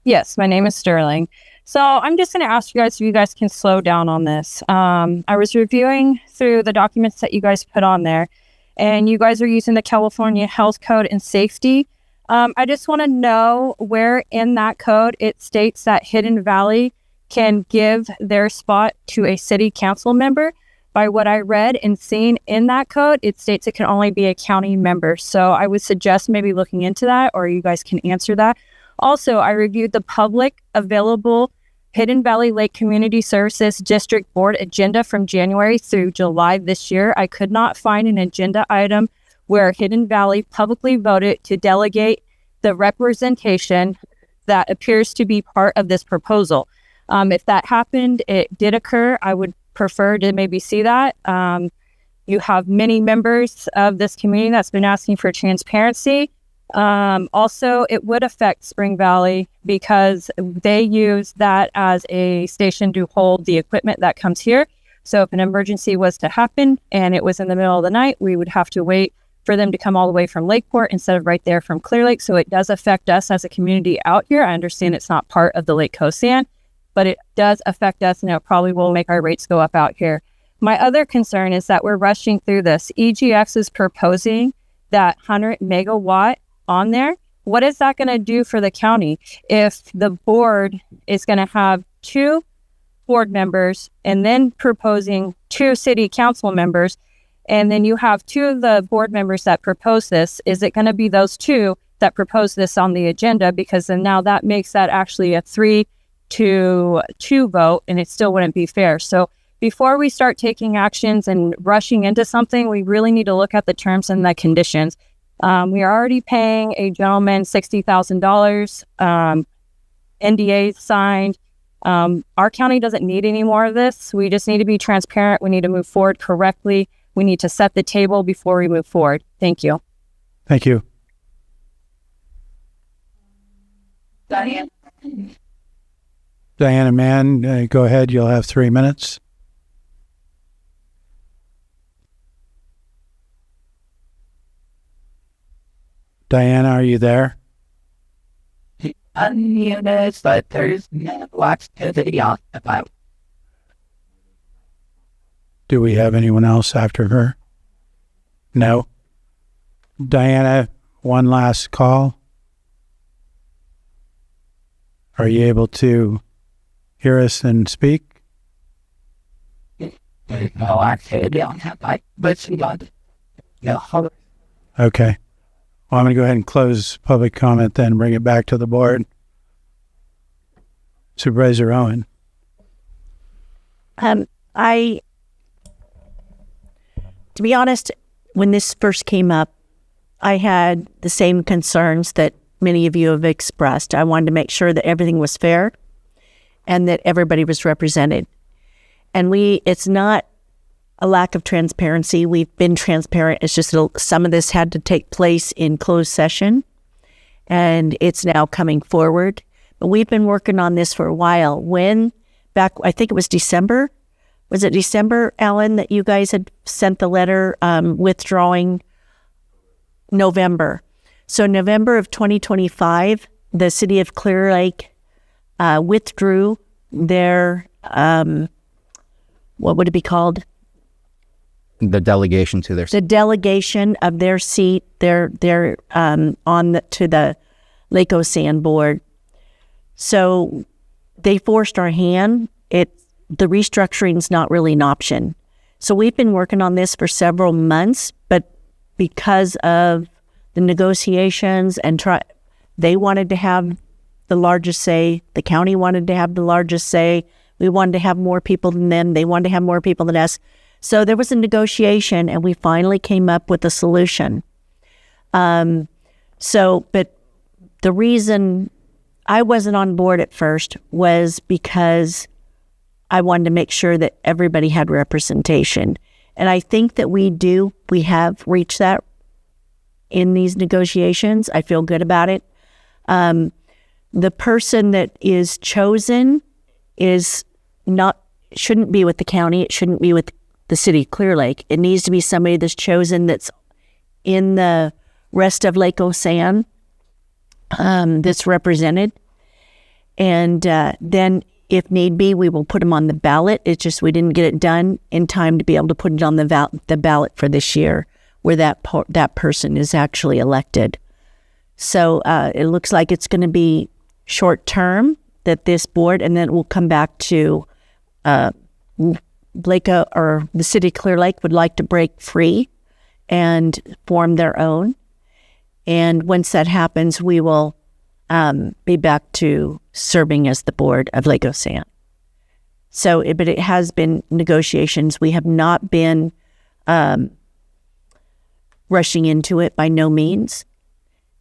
Yes, my name is Sterling. So I'm just going to ask you guys if you guys can slow down on this. I was reviewing through the documents that you guys put on there, and you guys are using the California Health Code and Safety. I just want to know where in that code it states that Hidden Valley can give their spot to a city council member. By what I read and seen in that code, it states it can only be a county member. So I would suggest maybe looking into that, or you guys can answer that. Also, I reviewed the public available Hidden Valley Lake Community Services District Board agenda from January through July this year. I could not find an agenda item where Hidden Valley publicly voted to delegate the representation that appears to be part of this proposal. If that happened, it did occur. I would prefer to maybe see that. You have many members of this community that's been asking for transparency. Also, it would affect Spring Valley because they use that as a station to hold the equipment that comes here. So if an emergency was to happen and it was in the middle of the night, we would have to wait for them to come all the way from Lakeport instead of right there from Clear Lake. So it does affect us as a community out here. I understand it's not part of the Lake Cosan, but it does affect us, and it probably will make our rates go up out here. My other concern is that we're rushing through this. EGX is proposing that 100 megawatt on there. What is that going to do for the county if the board is going to have 2 board members and then proposing 2 city council members, and then you have 2 of the board members that propose this? Is it going to be those 2 that propose this on the agenda? Because then now that makes that actually a 3-2 vote, and it still wouldn't be fair. So before we start taking actions and rushing into something, we really need to look at the terms and the conditions. We are already paying a gentleman $60,000. NDA signed. Our county doesn't need any more of this. We just need to be transparent. We need to move forward correctly. We need to set the table before we move forward. Thank you. Thank you. Diane. Diana Mann, go ahead. You'll have 3 minutes. Diana, are you there? Unmuted, but there's no activity on about. Do we have anyone else after her? No. Diana, one last call. Are you able to hear us and speak? There's no activity on that, but no. Okay. Well, I'm going to go ahead and close public comment then and bring it back to the board. Supervisor Owen. To be honest, when this first came up, I had the same concerns that many of you have expressed. I wanted to make sure that everything was fair and that everybody was represented. And it's not a lack of transparency. We've been transparent. It's just some of this had to take place in closed session, and it's now coming forward. But we've been working on this for a while. I think it was December. Was it December, Alan, that you guys had sent the letter withdrawing? November. So November of 2025, the city of Clear Lake withdrew their, what would it be called? The delegation to their... The delegation of their seat, to the Lake Osan board. So they forced our hand. The restructuring is not really an option. So we've been working on this for several months, but because of the negotiations and they wanted to have the largest say, the county wanted to have the largest say, we wanted to have more people than them, they wanted to have more people than us. So there was a negotiation, and we finally came up with a solution. But the reason I wasn't on board at first was because I wanted to make sure that everybody had representation. And I think that we have reached that in these negotiations. I feel good about it. The person that is chosen shouldn't be with the county. It shouldn't be with the city of Clear Lake. It needs to be somebody that's chosen that's in the rest of Lake Osan, that's represented. And then if need be, we will put them on the ballot. It's just we didn't get it done in time to be able to put it on the ballot for this year, where that person is actually elected. So it looks like it's going to be short term that this board, and then it will come back to the city of Clear Lake would like to break free and form their own. And once that happens, we will be back to serving as the board of Lake Osan. So, but it has been negotiations. We have not been rushing into it by no means.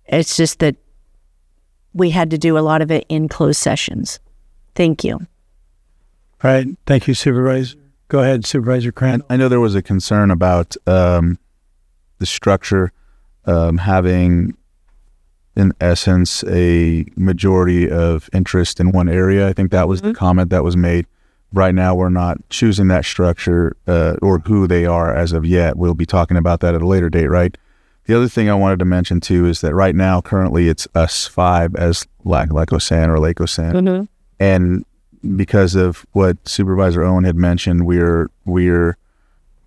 It's just that we had to do a lot of it in closed sessions. Thank you. All right. Thank you, Supervisor. Go ahead, Supervisor Crandall. I know there was a concern about the structure having, in essence, a majority of interest in one area. I think that was the comment that was made. Right now, we're not choosing that structure or who they are as of yet. We'll be talking about that at a later date, right? The other thing I wanted to mention, too, is that right now, currently, it's us five as Lake Osan or Lake Osan. And because of what Supervisor Owen had mentioned, we're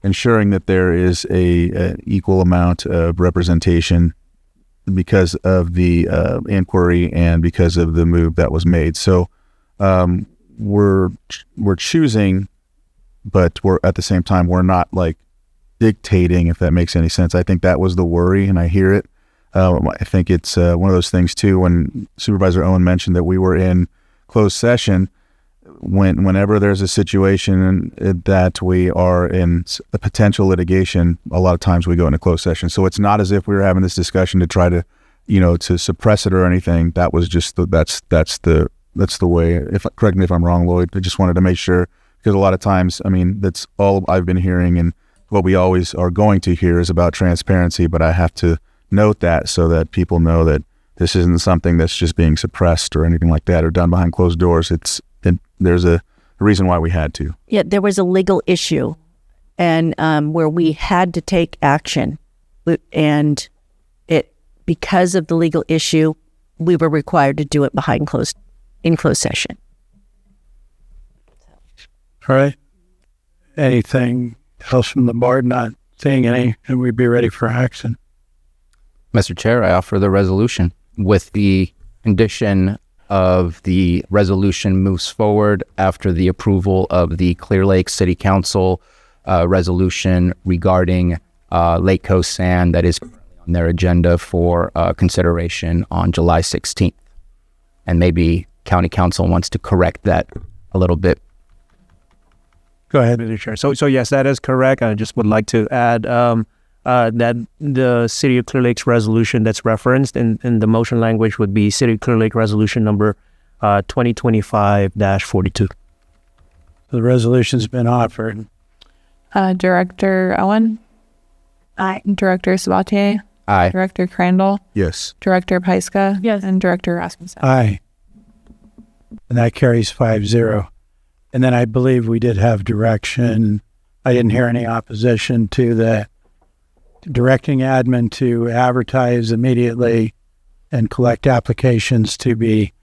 ensuring that there is an equal amount of representation because of the inquiry and because of the move that was made. So we're choosing, but we're at the same time, we're not like dictating, if that makes any sense. I think that was the worry, and I hear it. I think it's one of those things too, when Supervisor Owen mentioned that we were in closed session, whenever there's a situation that we are in a potential litigation, a lot of times we go into closed session. So it's not as if we were having this discussion to try to, to suppress it or anything. That was just that's the way. Correct me if I'm wrong, Lloyd. I just wanted to make sure, because a lot of times, I mean, that's all I've been hearing, and what we always are going to hear is about transparency. But I have to note that so that people know that this isn't something that's just being suppressed or anything like that or done behind closed doors. There's a reason why we had to. Yeah, there was a legal issue, and where we had to take action, and because of the legal issue, we were required to do it in closed session. All right. Anything else from the board? Not seeing any, and we'd be ready for action. Mr. Chair, I offer the resolution with the condition of the resolution moves forward after the approval of the Clear Lake City Council resolution regarding Lake Osan that is on their agenda for consideration on July 16th. And maybe County Council wants to correct that a little bit. Go ahead, Mr. Chair. So yes, that is correct. I just would like to add that the City of Clear Lake's resolution that's referenced in the motion language would be City of Clear Lake Resolution number 2025-42. The resolution's been offered. Director Owen? Aye. Director Sabatier? Aye. Director Crandall? Yes. Director Pyska? Yes. And Director Rasmussen? Aye. And that carries 5-0. And then I believe we did have direction. I didn't hear any opposition to the directing admin to advertise immediately and collect applications to be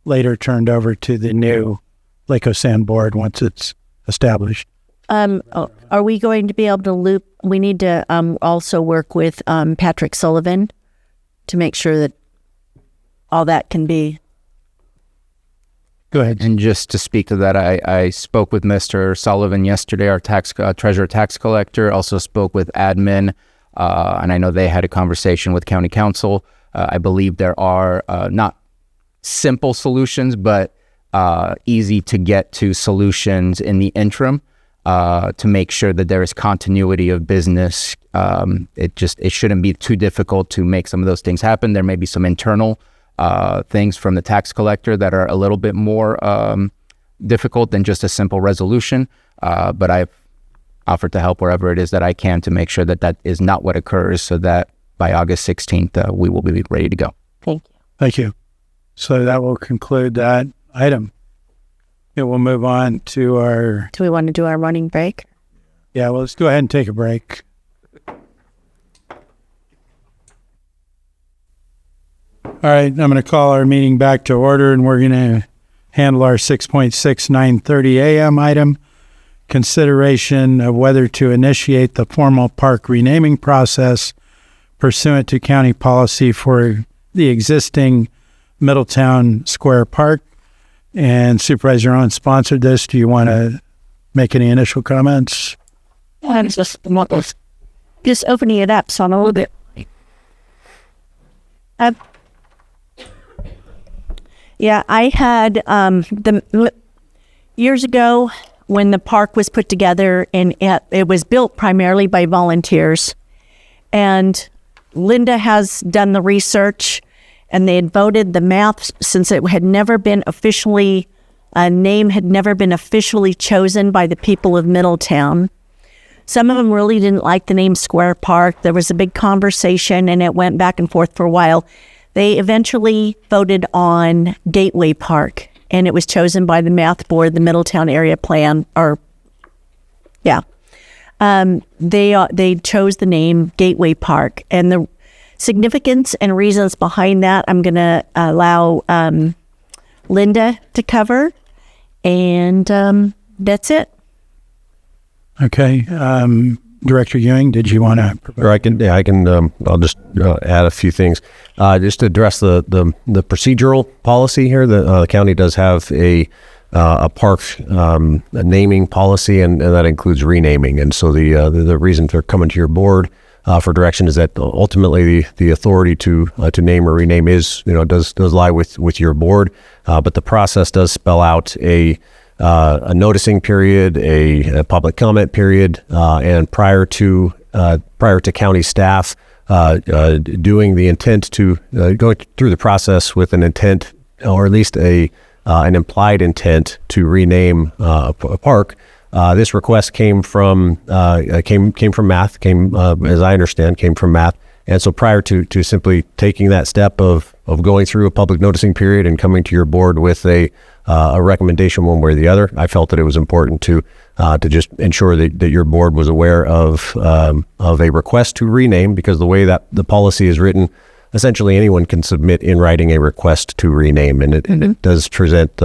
later turned over to the new Lake Osan board once it's established. Are we going to be able to loop? We need to also work with Patrick Sullivan to make sure that all that can be. Go ahead. And just to speak to that, I spoke with Mr. Sullivan yesterday, our treasurer tax collector, also spoke with admin, and I know they had a conversation with county council. I believe there are not simple solutions, but easy to get to solutions in the interim to make sure that there is continuity of business. It shouldn't be too difficult to make some of those things happen. There may be some internal things from the tax collector that are a little bit more difficult than just a simple resolution. But I've offered to help wherever it is that I can to make sure that that is not what occurs, so that by August 16th, we will be ready to go. Thank you. Thank you. So that will conclude that item. It will move on to our... Do we want to do our running break? Yeah, well, let's go ahead and take a break. All right, I'm going to call our meeting back to order, and we're going to handle our 6.6 9:30 a.m. item, consideration of whether to initiate the formal park renaming process pursuant to county policy for the existing Middletown Square Park. And Supervisor Owen sponsored this. Do you want to make any initial comments? I'm just opening it up, so I'm a little bit... Yeah, I had years ago when the park was put together, and it was built primarily by volunteers. And Linda has done the research, and they had voted the math, since it had never been officially, a name had never been officially chosen by the people of Middletown. Some of them really didn't like the name Square Park. There was a big conversation, and it went back and forth for a while. They eventually voted on Gateway Park, and it was chosen by the math board, the Middletown area plan, they chose the name Gateway Park. And the significance and reasons behind that, I'm going to allow Linda to cover. And that's it. Okay. Director Ewing, did you want to? Or I can. I'll just add a few things. Just to address the procedural policy here. The county does have a park naming policy, and that includes renaming. And so the reason for coming to your board for direction is that ultimately the authority to name or rename does lie with your board, but the process does spell out a noticing period, a public comment period, and prior to county staff doing the intent to going through the process with an intent, or at least an implied intent to rename a park. This request came from math. As I understand, came from math. And so prior to simply taking that step of going through a public noticing period and coming to your board with a recommendation one way or the other, I felt that it was important to just ensure that your board was aware of a request to rename, because the way that the policy is written, essentially anyone can submit in writing a request to rename, and it does present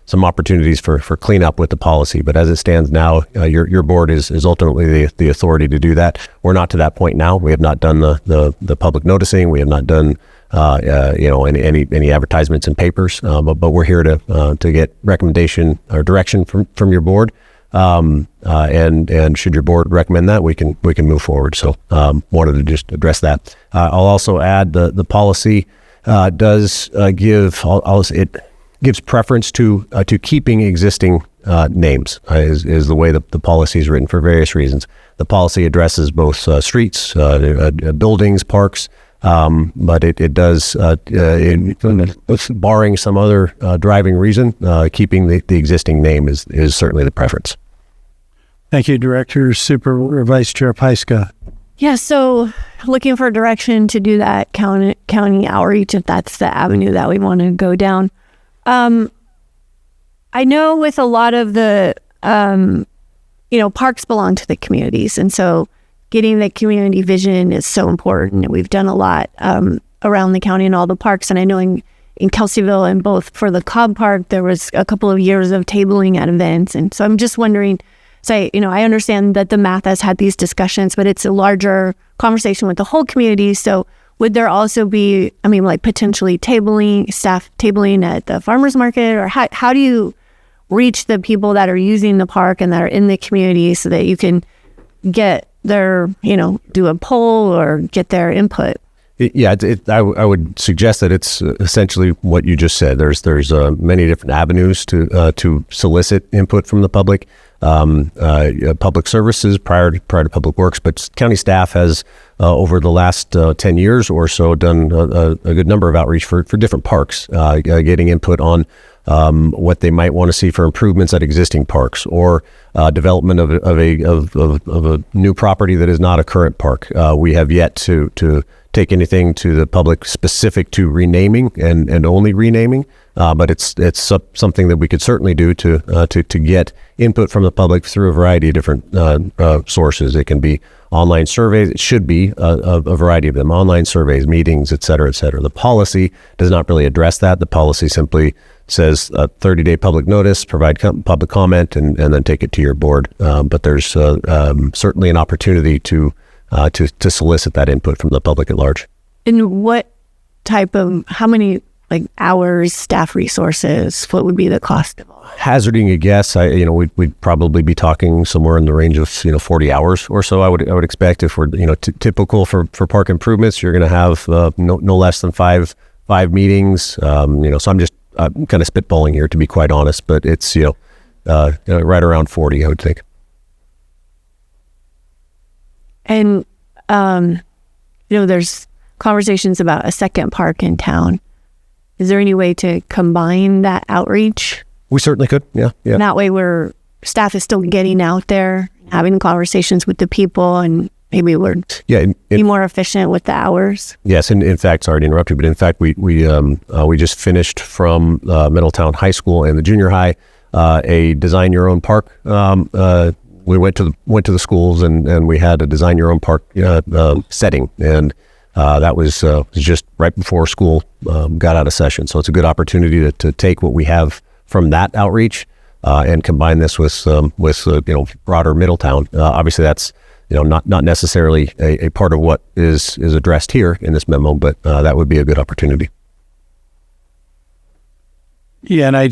some opportunities for cleanup with the policy. But as it stands now, your board is ultimately the authority to do that. We're not to that point now. We have not done the public noticing. We have not done any advertisements in papers. But we're here to get recommendation or direction from your board. And should your board recommend that, we can move forward. So wanted to just address that. I'll also add the policy does it gives preference to keeping existing names, is the way the policy is written for various reasons. The policy addresses both streets, buildings, parks, but it does, barring some other driving reason, keeping the existing name is certainly the preference. Thank you, Director. Vice Chair Pyska. Yeah, so looking for direction to do that county outreach, if that's the avenue that we want to go down. I know with a lot of the, parks belong to the communities. And so getting the community vision is so important. We've done a lot around the county and all the parks. And I know in Kelseyville, and both for the Cobb Park, there was a couple of years of tabling at events. And so I'm just wondering, I understand that the math has had these discussions, but it's a larger conversation with the whole community. So would there also be, potentially staff tabling at the farmers market, or how do you reach the people that are using the park and that are in the community so that you can get their, do a poll or get their input? I would suggest that it's essentially what you just said. There's many different avenues to solicit input from the public. Public services prior to public works, but county staff has over the last 10 years or so done a good number of outreach for different parks, getting input on what they might want to see for improvements at existing parks, or development of a new property that is not a current park. We have yet to take anything to the public specific to renaming and only renaming. But it's something that we could certainly do to get input from the public through a variety of different sources. It can be online surveys. It should be a variety of them: online surveys, meetings, et cetera, et cetera. The policy does not really address that. The policy simply says a 30-day public notice, provide public comment, and then take it to your board. But there's certainly an opportunity to solicit that input from the public at large. And what type of, how many hours, staff resources, what would be the cost of all? Hazarding a guess, we'd probably be talking somewhere in the range of 40 hours or so. I would expect, if we're typical for park improvements, you're going to have no less than 5 5 meetings. So I'm just kind of spitballing here, to be quite honest, but it's right around 40, I would think. And there's conversations about a second park in town. Is there any way to combine that outreach? We certainly could. Yeah. And that way staff is still getting out there, having conversations with the people, and maybe we're be more efficient with the hours. Yes, and in fact, sorry to interrupt you, but in fact, we just finished from Middletown High School and the junior high a design your own park. We went to the schools and we had a design your own park setting, and that was just right before school got out of session. So it's a good opportunity to take what we have from that outreach and combine this with broader Middletown. Obviously, that's not necessarily a part of what is addressed here in this memo, but that would be a good opportunity. Yeah, and I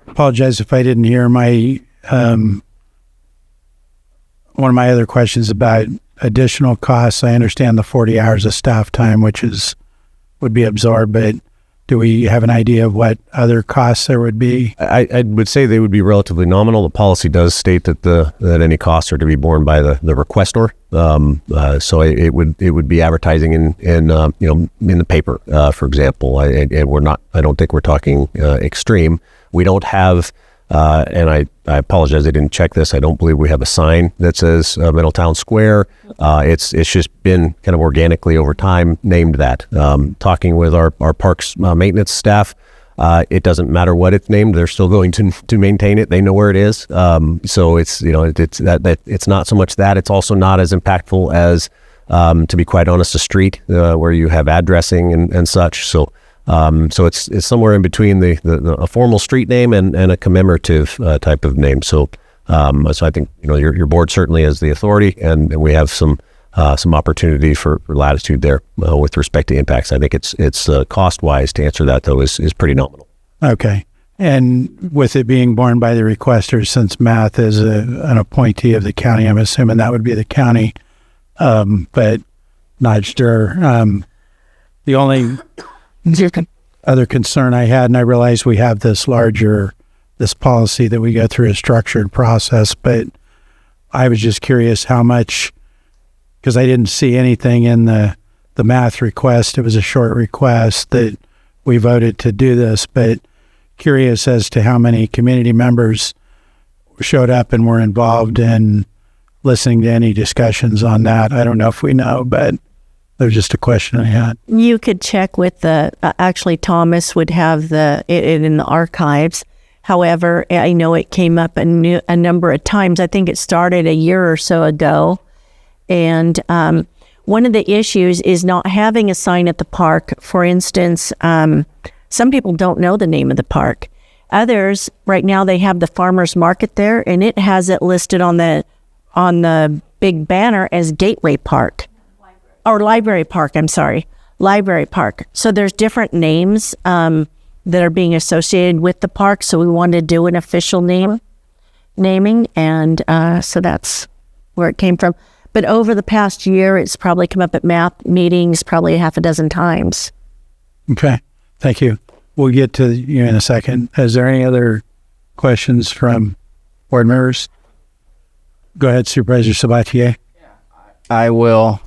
apologize if I didn't hear my one of my other questions about additional costs. I understand the 40 hours of staff time, which would be absorbed, but do we have an idea of what other costs there would be? I would say they would be relatively nominal. The policy does state that any costs are to be borne by the requestor. So it would be advertising in the paper, for example. I don't think we're talking extreme. We don't have. And I apologize, I didn't check this. I don't believe we have a sign that says Middletown Square. It's just been kind of organically over time named that. Talking with our parks maintenance staff, it doesn't matter what it's named. They're still going to maintain it. They know where it is. So it's it's not so much that. It's also not as impactful as, to be quite honest, a street where you have addressing and such. So it's somewhere in between a formal street name and a commemorative type of name. So I think your board certainly has the authority, and we have some opportunity for latitude there with respect to impacts. I think it's cost wise to answer that though is pretty nominal. Okay, and with it being borne by the requester, since Math is an appointee of the county, I'm assuming that would be the county, but not sure. The only other concern I had, and I realize we have this policy that we go through a structured process, but I was just curious how much, because I didn't see anything in the Math request. It was a short request that we voted to do this, but curious as to how many community members showed up and were involved in listening to any discussions on that. I don't know if we know, but that was just a question I had. You could check with actually Thomas would have it in the archives. However, I know it came up a number of times. I think it started a year or so ago. And one of the issues is not having a sign at the park. For instance, some people don't know the name of the park. Others, right now, they have the farmer's market there, and it has it listed on the big banner as Gateway Park. Or Library Park, I'm sorry. Library Park. So there's different names that are being associated with the park, so we wanted to do an official naming, and so that's where it came from. But over the past year, it's probably come up at Math meetings probably 6 times. Okay, thank you. We'll get to you in a second. Is there any other questions from board members? Go ahead, Supervisor Sabatier. I will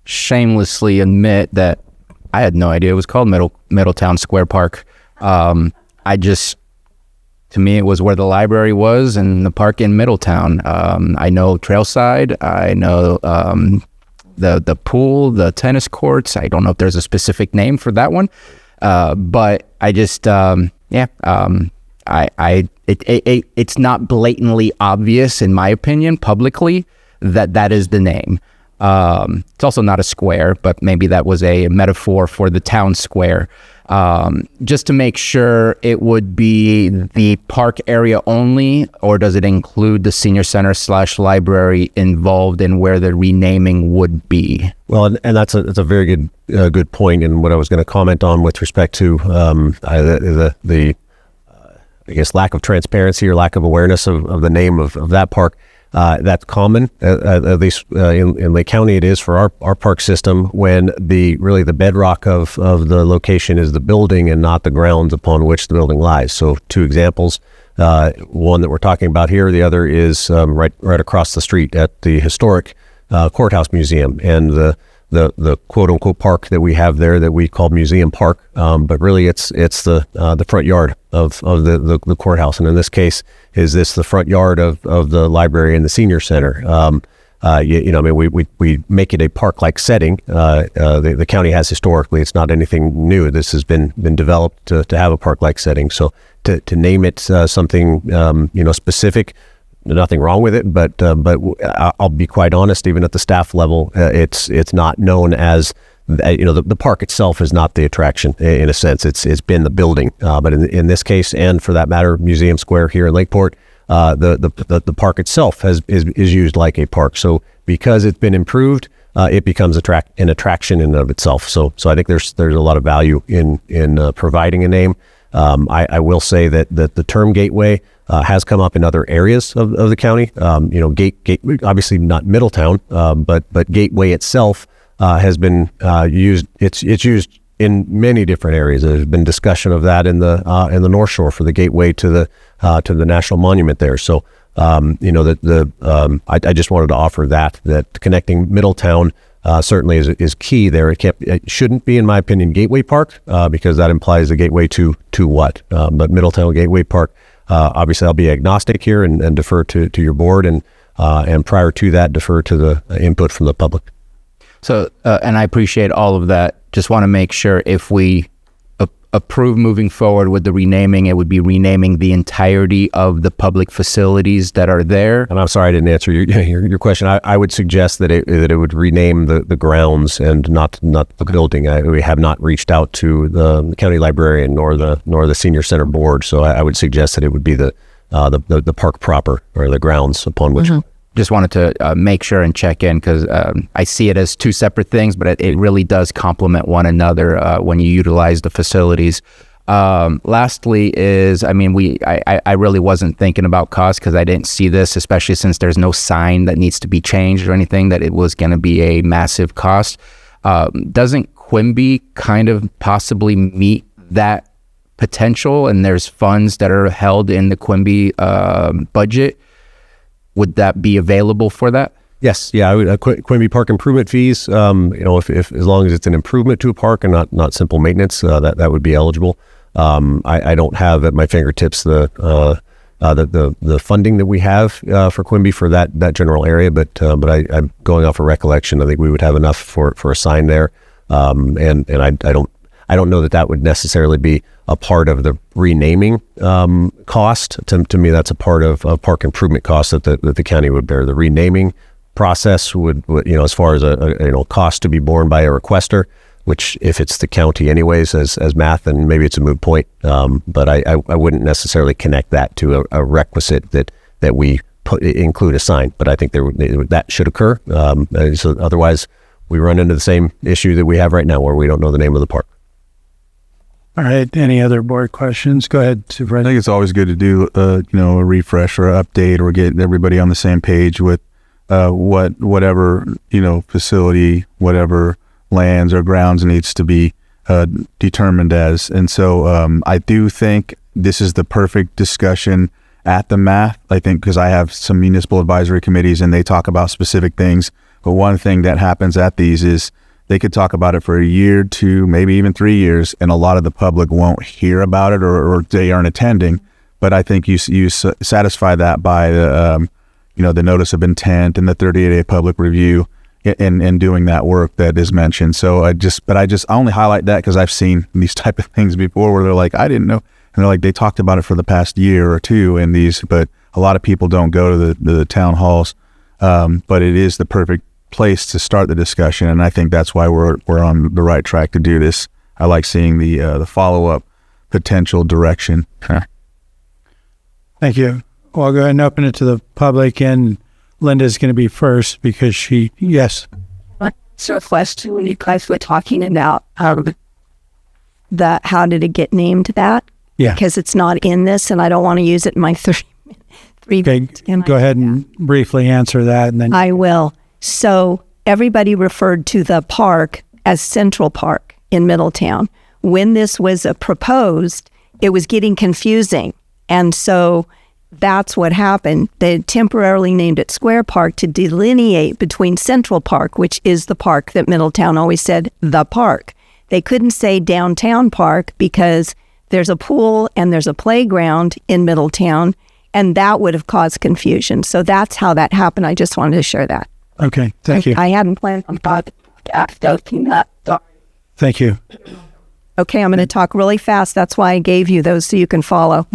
shamelessly admit that I had no idea it was called Middletown Square Park. To me, it was where the library was and the park in Middletown. I know Trailside. I know the pool, the tennis courts. I don't know if there's a specific name for that one, but I just it's not blatantly obvious, in my opinion, publicly that is the name. It's also not a square, but maybe that was a metaphor for the town square. Just to make sure, it would be the park area only, or does it include the senior center / library involved in where the renaming would be? Well, and that's a very good point. And what I was going to comment on with respect to I guess lack of transparency or lack of awareness of the name of that park. That's common, at least in Lake County. It is for our park system when the bedrock of the location is the building and not the grounds upon which the building lies. So 2 examples. One that we're talking about here. The other is right across the street at the historic courthouse museum, and the quote unquote park that we have there that we call Museum Park, but really it's the front yard of the courthouse, and in this case, is this the front yard of the library and the senior center? We make it a park-like setting. The county has historically. It's not anything new. This has been developed to have a park-like setting. So to name it something specific, nothing wrong with it. But I'll be quite honest. Even at the staff level, it's not known as. The park itself is not the attraction in a sense. It's been the building. But in this case, and for that matter, Museum Square here in Lakeport. The park itself is used like a park. So because it's been improved, it becomes an attraction in and of itself. So I think there's a lot of value in providing a name. I will say that the term gateway has come up in other areas of the county. Gate obviously not Middletown, but gateway itself has been used. It's used in many different areas. There's been discussion of that in the North Shore for the gateway to the National Monument there. So I just wanted to offer that connecting Middletown certainly is key there. It shouldn't be, in my opinion, Gateway Park because that implies the gateway to what? But Middletown Gateway Park. Obviously, I'll be agnostic here and defer to your board, and prior to that, defer to the input from the public. So, and I appreciate all of that. Just want to make sure if we approve moving forward with the renaming, it would be renaming the entirety of the public facilities that are there. And I'm sorry I didn't answer your question. I would suggest that it would rename the grounds and not the building. We have not reached out to the county librarian nor the senior center board. So I would suggest that it would be the park proper or the grounds upon which. Mm-hmm. Just wanted to make sure and check in because I see it as 2 separate things, but it really does complement one another when you utilize the facilities. Lastly is, I really wasn't thinking about cost because I didn't see this, especially since there's no sign that needs to be changed or anything, that it was going to be a massive cost. Doesn't Quimby kind of possibly meet that potential? And there's funds that are held in the Quimby budget. Would that be available for that? Yes, yeah. Quimby Park improvement fees. If as long as it's an improvement to a park and not simple maintenance, that would be eligible. I don't have at my fingertips the funding that we have for Quimby for that general area, but I'm going off a recollection. I think we would have enough for a sign there, and I don't know that would necessarily be a part of the renaming cost. To me, that's a part of park improvement costs that the county would bear. The renaming process would as far as a cost to be borne by a requester, which if it's the county anyways as math, then maybe it's a moot point. But I wouldn't necessarily connect that to a requisite that we include a sign. But I think that should occur. So otherwise, we run into the same issue that we have right now, where we don't know the name of the park. All right. Any other board questions? Go ahead, Supervisor. I think it's always good to do, a refresh or update or get everybody on the same page with whatever facility, whatever lands or grounds needs to be determined as. And so I do think this is the perfect discussion at the math. I think because I have some municipal advisory committees and they talk about specific things. But one thing that happens at these is they could talk about it for a year, 2, maybe even 3 years, and a lot of the public won't hear about it or they aren't attending. But I think you satisfy that by the notice of intent and the 30-day public review and doing that work that is mentioned. So I only highlight that because I've seen these type of things before where they're like, I didn't know, and they're like, they talked about it for the past year or 2 in these, but a lot of people don't go to the town halls. But it is the perfect place to start the discussion, and I think that's why we're on the right track to do this. I like seeing the follow-up potential direction. Thank you. Well, I'll go ahead and open it to the public, and Linda's going to be first because yes. So a question when you guys were talking about how did it get named that? Yeah. Because it's not in this, and I don't want to use it in my Okay, go ahead and briefly answer that, and then I will. So everybody referred to the park as Central Park in Middletown. When this was proposed, it was getting confusing. And so that's what happened. They temporarily named it Square Park to delineate between Central Park, which is the park that Middletown always said, the park. They couldn't say Downtown Park because there's a pool and there's a playground in Middletown, and that would have caused confusion. So that's how that happened. I just wanted to share that. Okay, thank you. I hadn't planned on Thank you. Okay, I'm going to talk really fast. That's why I gave you those so you can follow.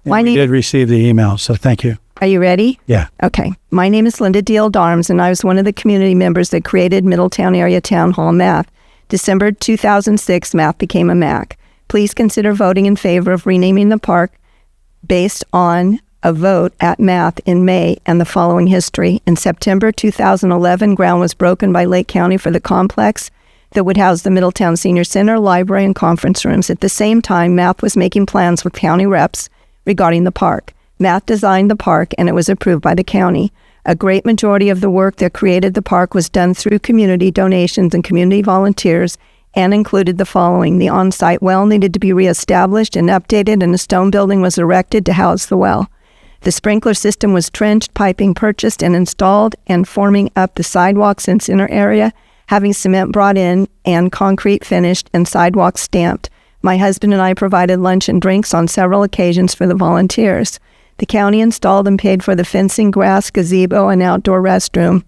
We did receive the email, so thank you. Are you ready? Yeah. Okay. My name is Linda Deal Darms, and I was one of the community members that created Middletown Area Town Hall Math. December 2006, Math became a MAC. Please consider voting in favor of renaming the park based on a vote at Math in May and the following history. In September 2011, ground was broken by Lake County for the complex that would house the Middletown Senior Center, library, and conference rooms. At the same time, Math was making plans with county reps regarding the park. Math designed the park, and it was approved by the county. A great majority of the work that created the park was done through community donations and community volunteers, and included the following. The on-site well needed to be reestablished and updated, and a stone building was erected to house the well. The sprinkler system was trenched, piping purchased and installed, and forming up the sidewalks and center area, having cement brought in and concrete finished and sidewalks stamped. My husband and I provided lunch and drinks on several occasions for the volunteers. The county installed and paid for the fencing, grass, gazebo, and outdoor restroom,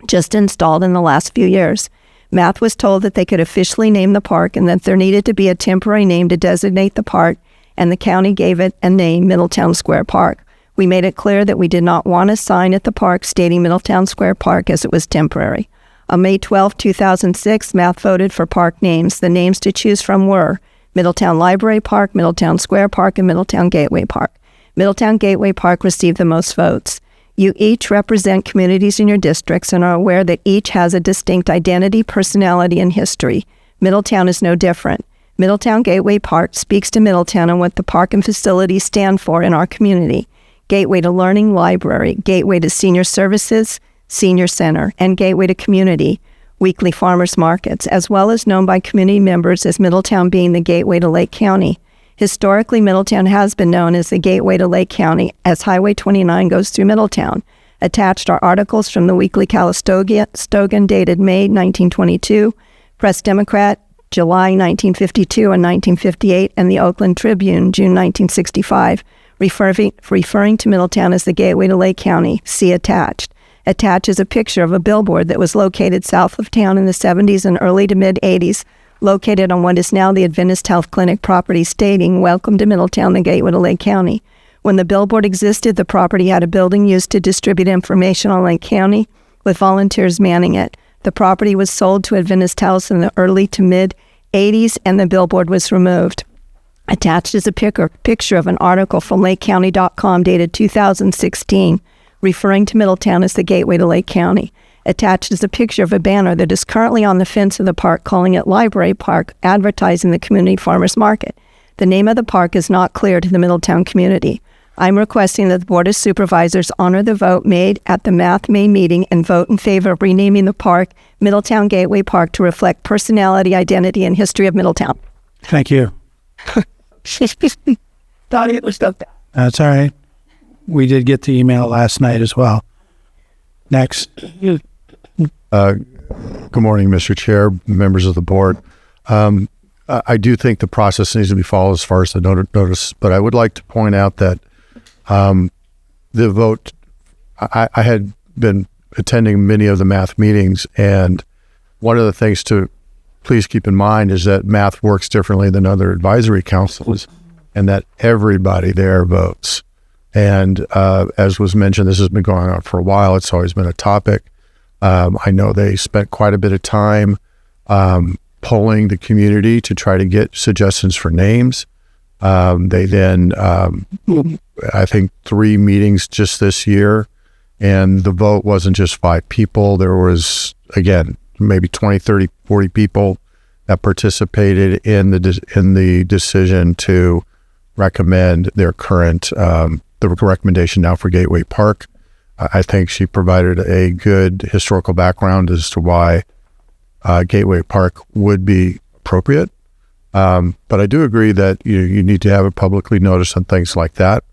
just installed in the last few years. Math was told that they could officially name the park and that there needed to be a temporary name to designate the park, and the county gave it a name, Middletown Square Park. We made it clear that we did not want a sign at the park stating Middletown Square Park as it was temporary. On May 12, 2006, Math voted for park names. The names to choose from were Middletown Library Park, Middletown Square Park, and Middletown Gateway Park. Middletown Gateway Park received the most votes. You each represent communities in your districts and are aware that each has a distinct identity, personality, and history. Middletown is no different. Middletown Gateway Park speaks to Middletown and what the park and facilities stand for in our community. Gateway to Learning Library, Gateway to Senior Services, Senior Center, and Gateway to Community, weekly farmers markets, as well as known by community members as Middletown being the gateway to Lake County. Historically, Middletown has been known as the gateway to Lake County, as Highway 29 goes through Middletown. Attached are articles from the Weekly Calistogan dated May 1922, Press Democrat, July 1952 and 1958, and the Oakland Tribune, June 1965, referring to Middletown as the gateway to Lake County. See attached. Attached is a picture of a billboard that was located south of town in the 70s and early to mid-80s, located on what is now the Adventist Health Clinic property, stating, "Welcome to Middletown, the gateway to Lake County." When the billboard existed, the property had a building used to distribute information on Lake County, with volunteers manning it. The property was sold to Adventist House in the early to mid-80s, and the billboard was removed. Attached is a picture of an article from LakeCounty.com dated 2016, referring to Middletown as the gateway to Lake County. Attached is a picture of a banner that is currently on the fence of the park, calling it Library Park, advertising the community farmers market. The name of the park is not clear to the Middletown community. I'm requesting that the Board of Supervisors honor the vote made at the Math May meeting and vote in favor of renaming the park Middletown Gateway Park to reflect personality, identity, and history of Middletown. Thank you. Thought it was that. That's all right. We did get the email last night as well. Next. Good morning, Mr. Chair, members of the board. I do think the process needs to be followed as far as the notice, but I would like to point out that the vote, I had been attending many of the Math meetings, and one of the things to please keep in mind is that Math works differently than other advisory councils, and that everybody there votes. And as was mentioned, this has been going on for a while. It's always been a topic. I know they spent quite a bit of time polling the community to try to get suggestions for names. They then, I think 3 meetings just this year, and the vote wasn't just 5 people. There was, again, maybe 20, 30, 40 people that participated in the decision to recommend their current, the recommendation now for Gateway Park. I think she provided a good historical background as to why Gateway Park would be appropriate. But I do agree that you need to have it publicly noticed and things like that.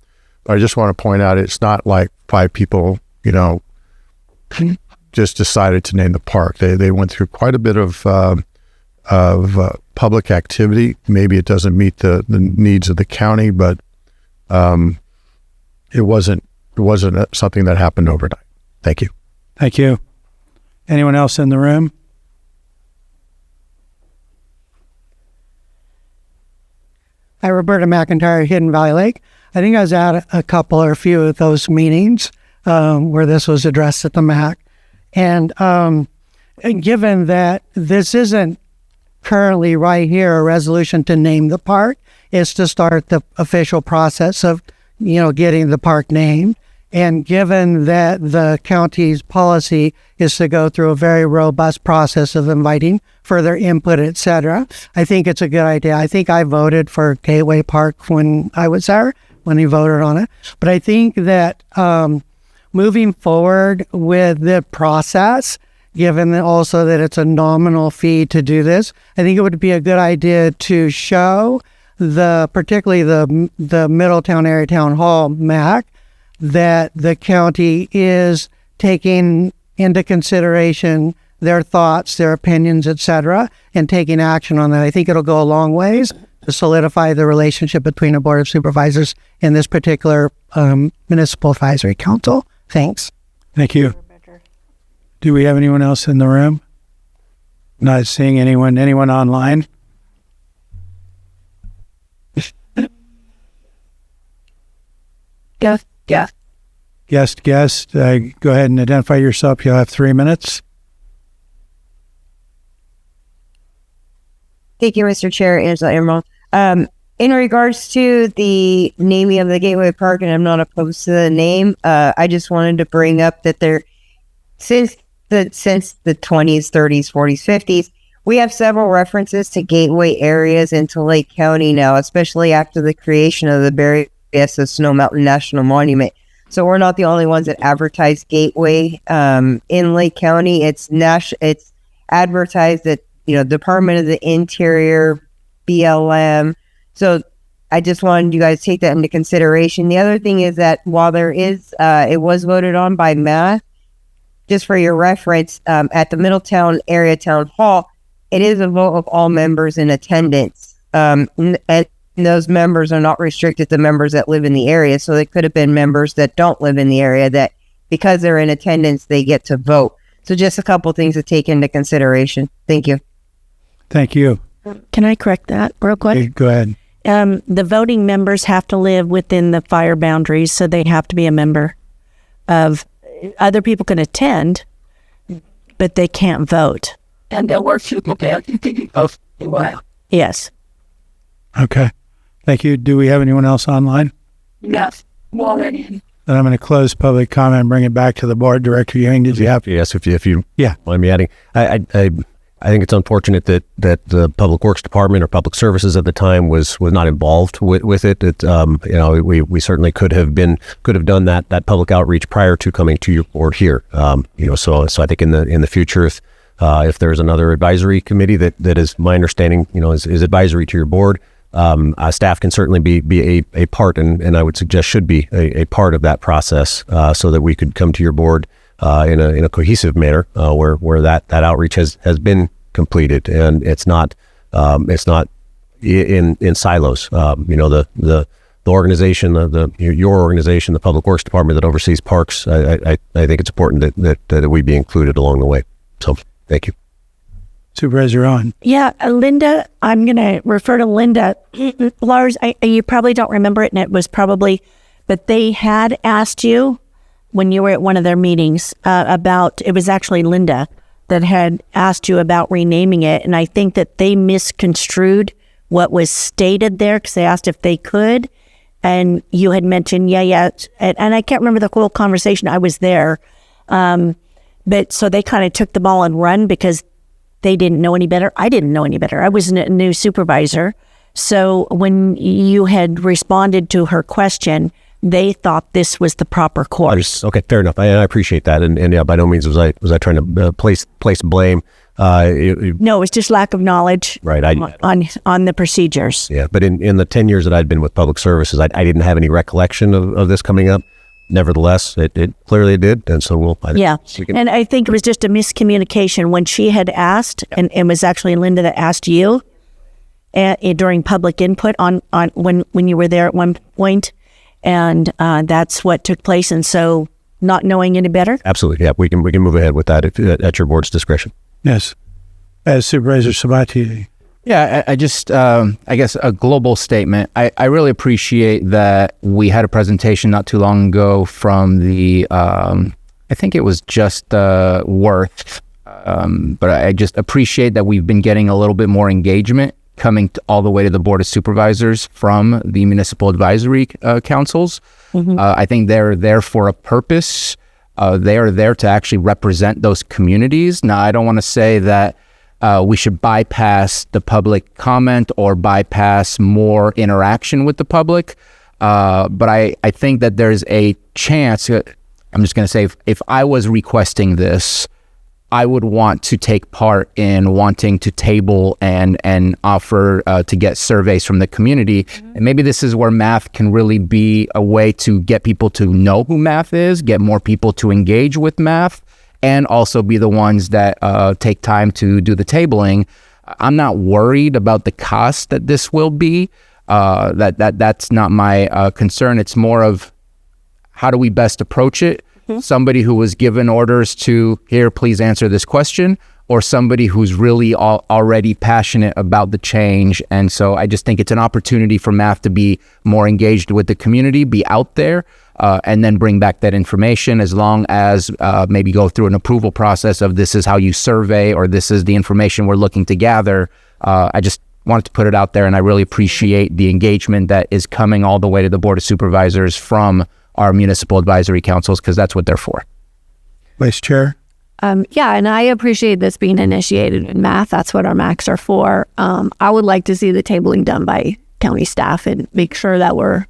But I just want to point out, it's not like 5 people, just decided to name the park. They went through quite a bit of public activity. Maybe it doesn't meet the needs of the county, but it wasn't something that happened overnight. Thank you. Thank you. Anyone else in the room? Hi, Roberta McIntyre, Hidden Valley Lake. I think I was at a couple or a few of those meetings where this was addressed at the MAC. And given that this isn't currently right here a resolution to name the park, it's to start the official process of, getting the park named. And given that the county's policy is to go through a very robust process of inviting further input, et cetera, I think it's a good idea. I think I voted for Gateway Park when I was there, when he voted on it. But I think that moving forward with the process, given that also that it's a nominal fee to do this, I think it would be a good idea to show particularly the Middletown Area Town Hall MAC, that the county is taking into consideration their thoughts, their opinions, et cetera, and taking action on that. I think it'll go a long ways to solidify the relationship between a Board of Supervisors and this particular Municipal Advisory Council. Thanks. Thank you. Do we have anyone else in the room? Not seeing anyone. Anyone online? Guest. Go ahead and identify yourself. You'll have 3 minutes. Thank you, Mr. Chair, Angela Emerald. In regards to the naming of the Gateway Park, and I'm not opposed to the name, I just wanted to bring up that since the 20s, 30s, 40s, 50s, we have several references to gateway areas into Lake County now, especially after the creation of the Barry S. Snow Mountain National Monument. So we're not the only ones that advertise gateway in Lake County. It's advertised at Department of the Interior, BLM. So I just wanted you guys to take that into consideration. The other thing is that while there is, it was voted on by MAC, just for your reference, at the Middletown Area Town Hall, it is a vote of all members in attendance. And those members are not restricted to members that live in the area. So they could have been members that don't live in the area that because they're in attendance, they get to vote. So just a couple things to take into consideration. Thank you. Thank you. Can I correct that real quick? Okay, go ahead. The voting members have to live within the fire boundaries, so they have to be a member of. Other people can attend, but they can't vote. And they'll work through of a while. Yes. Okay. Thank you. Do we have anyone else online? Yes. Already. Then I'm going to close public comment and bring it back to the board. Director Ewing, did you have? Yes, if you yeah. mind me adding. I think it's unfortunate that the Public Works Department or Public Services at the time was not involved with it. We certainly could have done that public outreach prior to coming to your board here. So I think in the future, if there's another advisory committee that is my understanding, is advisory to your board, staff can certainly be a part, and I would suggest should be a part of that process, so that we could come to your board in a cohesive manner, where that outreach has been completed, and it's not in silos. The organization, your organization, the Public Works Department that oversees parks. I think it's important that we be included along the way. So thank you. Supervisor Owen. Yeah, Linda, I'm going to refer to Linda. Lars, you probably don't remember it, and it was probably, but they had asked you when you were at one of their meetings it was actually Linda that had asked you about renaming it. And I think that they misconstrued what was stated there because they asked if they could. And you had mentioned, yeah. And I can't remember the whole conversation. I was there. But so they kind of took the ball and run because they didn't know any better. I didn't know any better. I was a new supervisor. So when you had responded to her question, they thought this was the proper course. Okay, fair enough. I appreciate that, and yeah, by no means was I trying to place blame. No, it's just lack of knowledge, right? On the procedures. Yeah, but in the 10 years that I'd been with public services, I didn't have any recollection of this coming up. Nevertheless, it clearly did, and so and I think it was just a miscommunication when she had asked, and it was actually Linda that asked you during public input on when you were there at one point, and that's what took place. And so, not knowing any better, absolutely, yeah, we can move ahead with that at your board's discretion. Yes, as Supervisor Sabatier. Yeah, I just, I guess a global statement. I really appreciate that we had a presentation not too long ago from the, I think it was just Worth, but I just appreciate that we've been getting a little bit more engagement coming all the way to the Board of Supervisors from the municipal advisory councils. I think they're there for a purpose. They are there to actually represent those communities. Now, I don't want to say that we should bypass the public comment or bypass more interaction with the public. But I think that there's a chance, I'm just going to say, if I was requesting this, I would want to take part in wanting to table and offer to get surveys from the community. And maybe this is where math can really be a way to get people to know who math is, get more people to engage with math, and also be the ones that take time to do the tabling. I'm not worried about the cost that this will be. That's not my concern. It's more of how do we best approach it? Somebody who was given orders to, here, please answer this question, or somebody who's really already passionate about the change. And so I just think it's an opportunity for math to be more engaged with the community, be out there, and then bring back that information, as long as maybe go through an approval process of this is how you survey, or this is the information we're looking to gather. I just wanted to put it out there, and I really appreciate the engagement that is coming all the way to the Board of Supervisors from our municipal advisory councils, because that's what they're for. Vice Chair? Yeah, and I appreciate this being initiated in math. That's what our MACs are for. I would like to see the tabling done by county staff and make sure that we're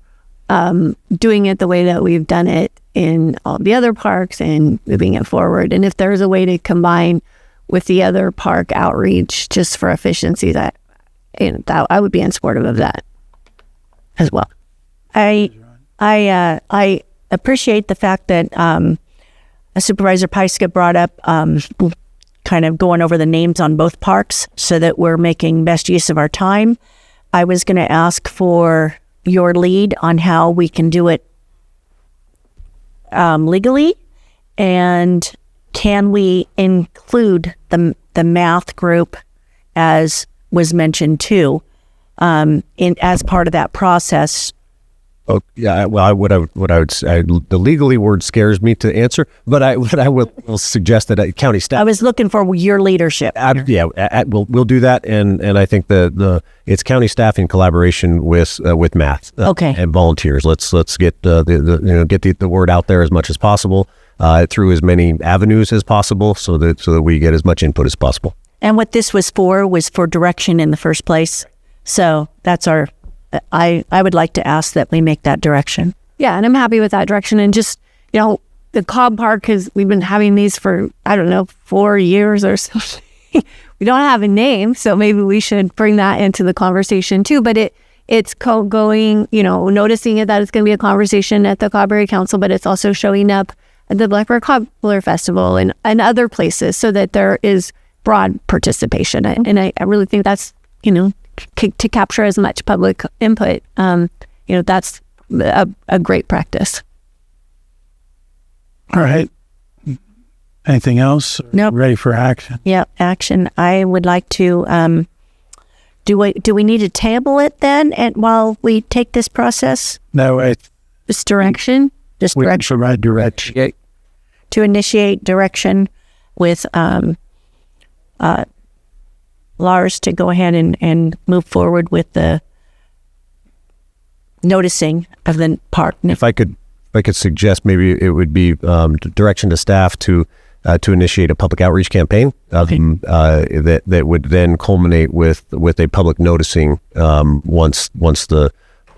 doing it the way that we've done it in all the other parks and moving it forward. And if there's a way to combine with the other park outreach just for efficiency, that I would be in support of that as well. I appreciate the fact that Supervisor Pyska brought up kind of going over the names on both parks so that we're making best use of our time. I was going to ask for your lead on how we can do it legally, and can we include the math group, as was mentioned too, as part of that process. Oh yeah, well, what I would say, the legally word scares me to answer, but I will suggest that county staff. I was looking for your leadership. We'll do that, and I think it's county staff in collaboration with math, and volunteers. Let's get get the word out there as much as possible through as many avenues as possible, so that we get as much input as possible. And what this was for direction in the first place. So that's our. I would like to ask that we make that direction. Yeah, and I'm happy with that direction. And just, the Cobb Park, we've been having these for, 4 years or something. We don't have a name, so maybe we should bring that into the conversation too. But it's going, noticing that it's going to be a conversation at the Cobb Area Council, but it's also showing up at the Black Bear Cobbler Festival and other places, so that there is broad participation. And I really think that's, to capture as much public input, that's a great practice. All right. Anything else? Nope. Ready for action? Yeah, action. I would like to. Do we need to table it then, and while we take this process? No, just direction. Just we direction. can provide direction to initiate direction with Lars to go ahead and move forward with the noticing of the park. If I could suggest, maybe it would be direction to staff to to initiate a public outreach campaign that would then culminate with a public noticing once the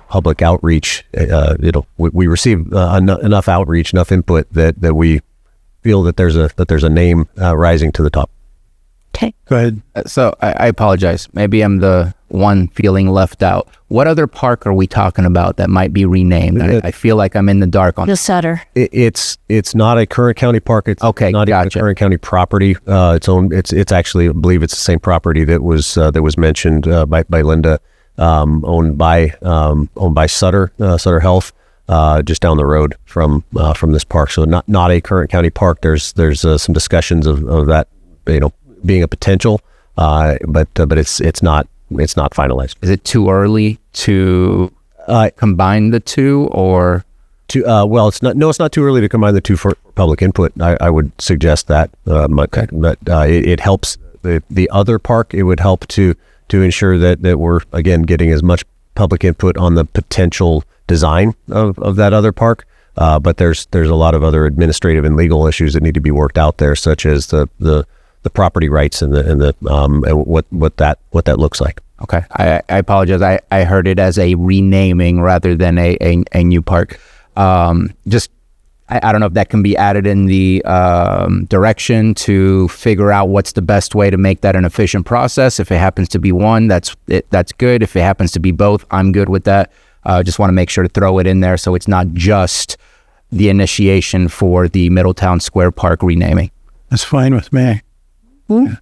public outreach, we receive enough outreach, enough input that we feel that there's a name rising to the top. Okay. Go ahead. So I apologize. Maybe I'm the one feeling left out. What other park are we talking about that might be renamed? I feel like I'm in the dark on The Sutter. It's not a current county park. It's not even a current county property. It's actually, I believe it's the same property that was mentioned by Linda, owned by Sutter Health, just down the road from this park. So not a current county park. There's some discussions of that, being a potential, but it's not finalized. Is it too early to combine the two, or well, it's not too early to combine the two for public input. I would suggest that, but it helps the other park. It would help to ensure that we're again getting as much public input on the potential design of that other park. But there's a lot of other administrative and legal issues that need to be worked out there, such as the property rights and what that looks like. Okay, I apologize. I heard it as a renaming rather than a new park. I don't know if that can be added in the direction to figure out what's the best way to make that an efficient process. If it happens to be one, that's good. If it happens to be both, I'm good with that. Just want to make sure to throw it in there so it's not just the initiation for the Middletown Square Park renaming. That's fine with me. Yeah.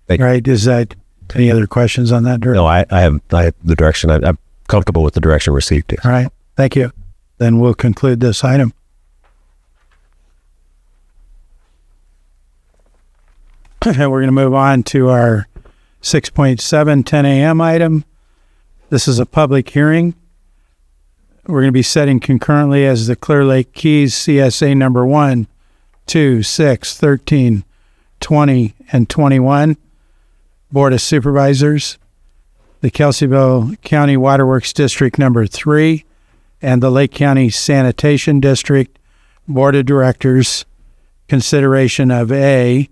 Right. Is that any other questions on that? No, I have the direction. I'm comfortable with the direction received. All right. Thank you. Then we'll conclude this item. We're going to move on to our 6.7 10 a.m. item. This is a public hearing. We're going to be setting concurrently as the Clear Lake Keys CSA number 1, 2, 6, 13, 20, and 21. Board of Supervisors, the Kelseyville County Waterworks District number 3, and the Lake County Sanitation District Board of Directors. Consideration of A,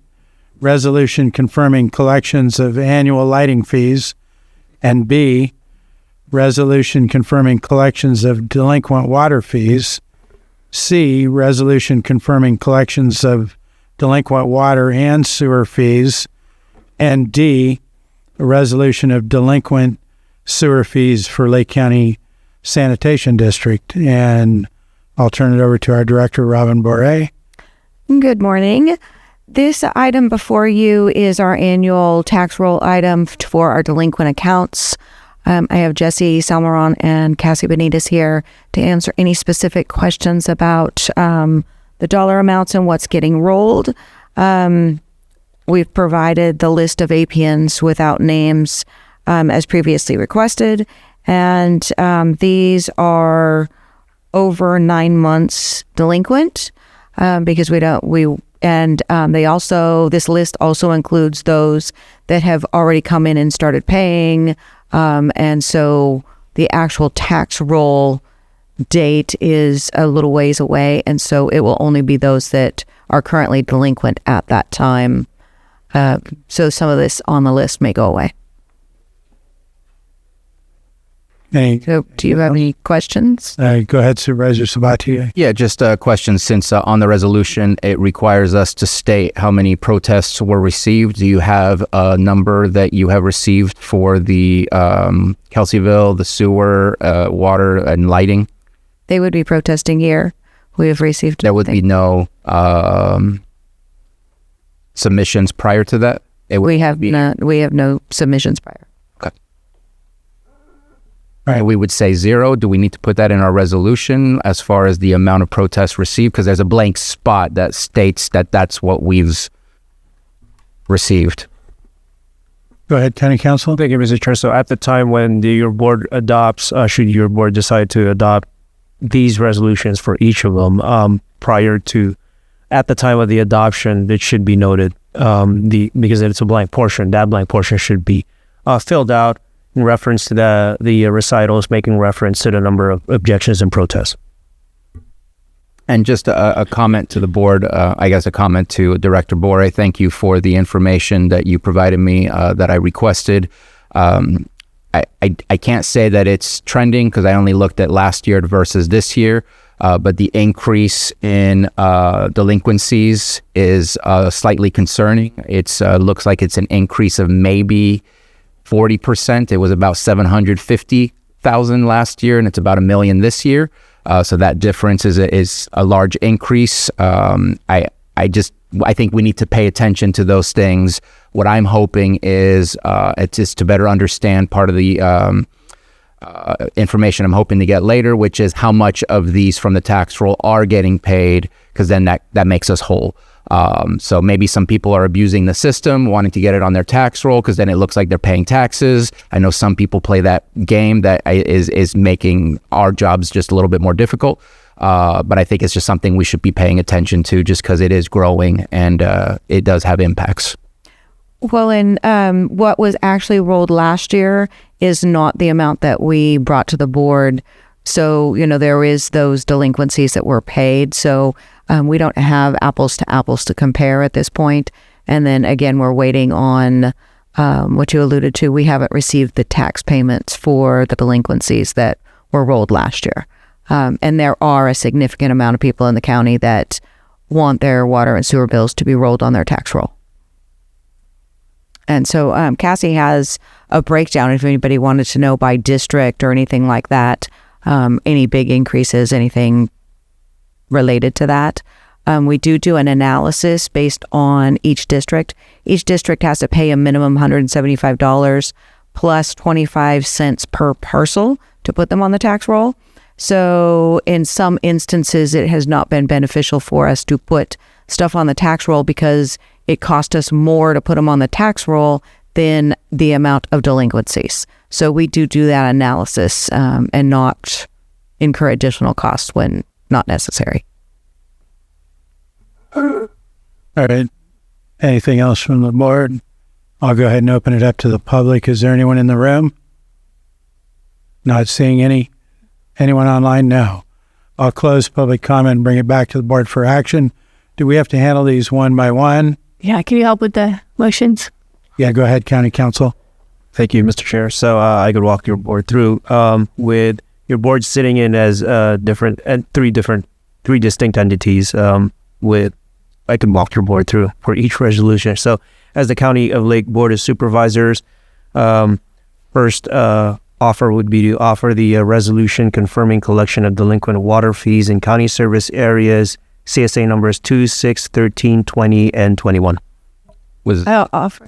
resolution confirming collections of annual lighting fees, and B, resolution confirming collections of delinquent water fees. C, resolution confirming collections of delinquent water and sewer fees. And D, a resolution of delinquent sewer fees for Lake County Sanitation District. And I'll turn it over to our director, Robin Boré. Good morning. This item before you is our annual tax roll item for our delinquent accounts. I have Jesse Salmeron and Cassie Benitez here to answer any specific questions about the dollar amounts and what's getting rolled. We've provided the list of APNs without names as previously requested, and these are over 9 months delinquent because this list also includes those that have already come in and started paying. And so the actual tax roll date is a little ways away. And so it will only be those that are currently delinquent at that time. So some of this on the list may go away. So do you have any questions? Go ahead, Supervisor Sabatier. Yeah, just a question. Since on the resolution, it requires us to state how many protests were received. Do you have a number that you have received for the Kelseyville, the sewer, water, and lighting? They would be protesting here. We have received. There would be no submissions prior to that? We have no submissions prior. Right. We would say 0. Do we need to put that in our resolution as far as the amount of protests received? Because there's a blank spot that states that that's what we've received. Go ahead, County Council. Thank you, Mr. Chair. So at the time when your board adopts, should your board decide to adopt these resolutions for each of them, at the time of the adoption, it should be noted, because it's a blank portion, that blank portion should be filled out in reference to the recitals, making reference to the number of objections and protests. And just a comment to the board, I guess a comment to Director Bore. I thank you for the information that you provided me that I requested. I can't say that it's trending because I only looked at last year versus this year, but the increase in delinquencies is slightly concerning. It looks like it's an increase of maybe 40%. It was about 750,000 last year, and it's about 1 million this year. So that difference is a large increase. I think we need to pay attention to those things. What I'm hoping is it's just to better understand part of the information I'm hoping to get later, which is how much of these from the tax roll are getting paid, because then that makes us whole. So maybe some people are abusing the system, wanting to get it on their tax roll because then it looks like they're paying taxes. I know some people play that game that is making our jobs just a little bit more difficult. But I think it's just something we should be paying attention to just because it is growing and it does have impacts. Well, and what was actually rolled last year is not the amount that we brought to the board. So, there is those delinquencies that were paid. So we don't have apples to apples to compare at this point. And then again, we're waiting on what you alluded to. We haven't received the tax payments for the delinquencies that were rolled last year. And there are a significant amount of people in the county that want their water and sewer bills to be rolled on their tax roll. And so Cassie has a breakdown if anybody wanted to know by district or anything like that, any big increases, anything related to that. We do an analysis based on each district. Each district has to pay a minimum $175 plus 25 cents per parcel to put them on the tax roll. So in some instances, it has not been beneficial for us to put stuff on the tax roll because it cost us more to put them on the tax roll than the amount of delinquencies. So we do that analysis and not incur additional costs when not necessary. All right. Anything else from the board? I'll go ahead and open it up to the public. Is there anyone in the room? Not seeing anyone online? No. I'll close public comment and bring it back to the board for action. Do we have to handle these one by one? Yeah, can you help with the motions? Yeah, go ahead, County Council. Thank you, Mr. Chair. So I could walk your board through with your board sitting in as three distinct entities. I can walk your board through for each resolution. So as the County of Lake Board of Supervisors, first offer would be to offer the resolution confirming collection of delinquent water fees in county service areas, CSA numbers 2, 6, 13, 20, and 21. Was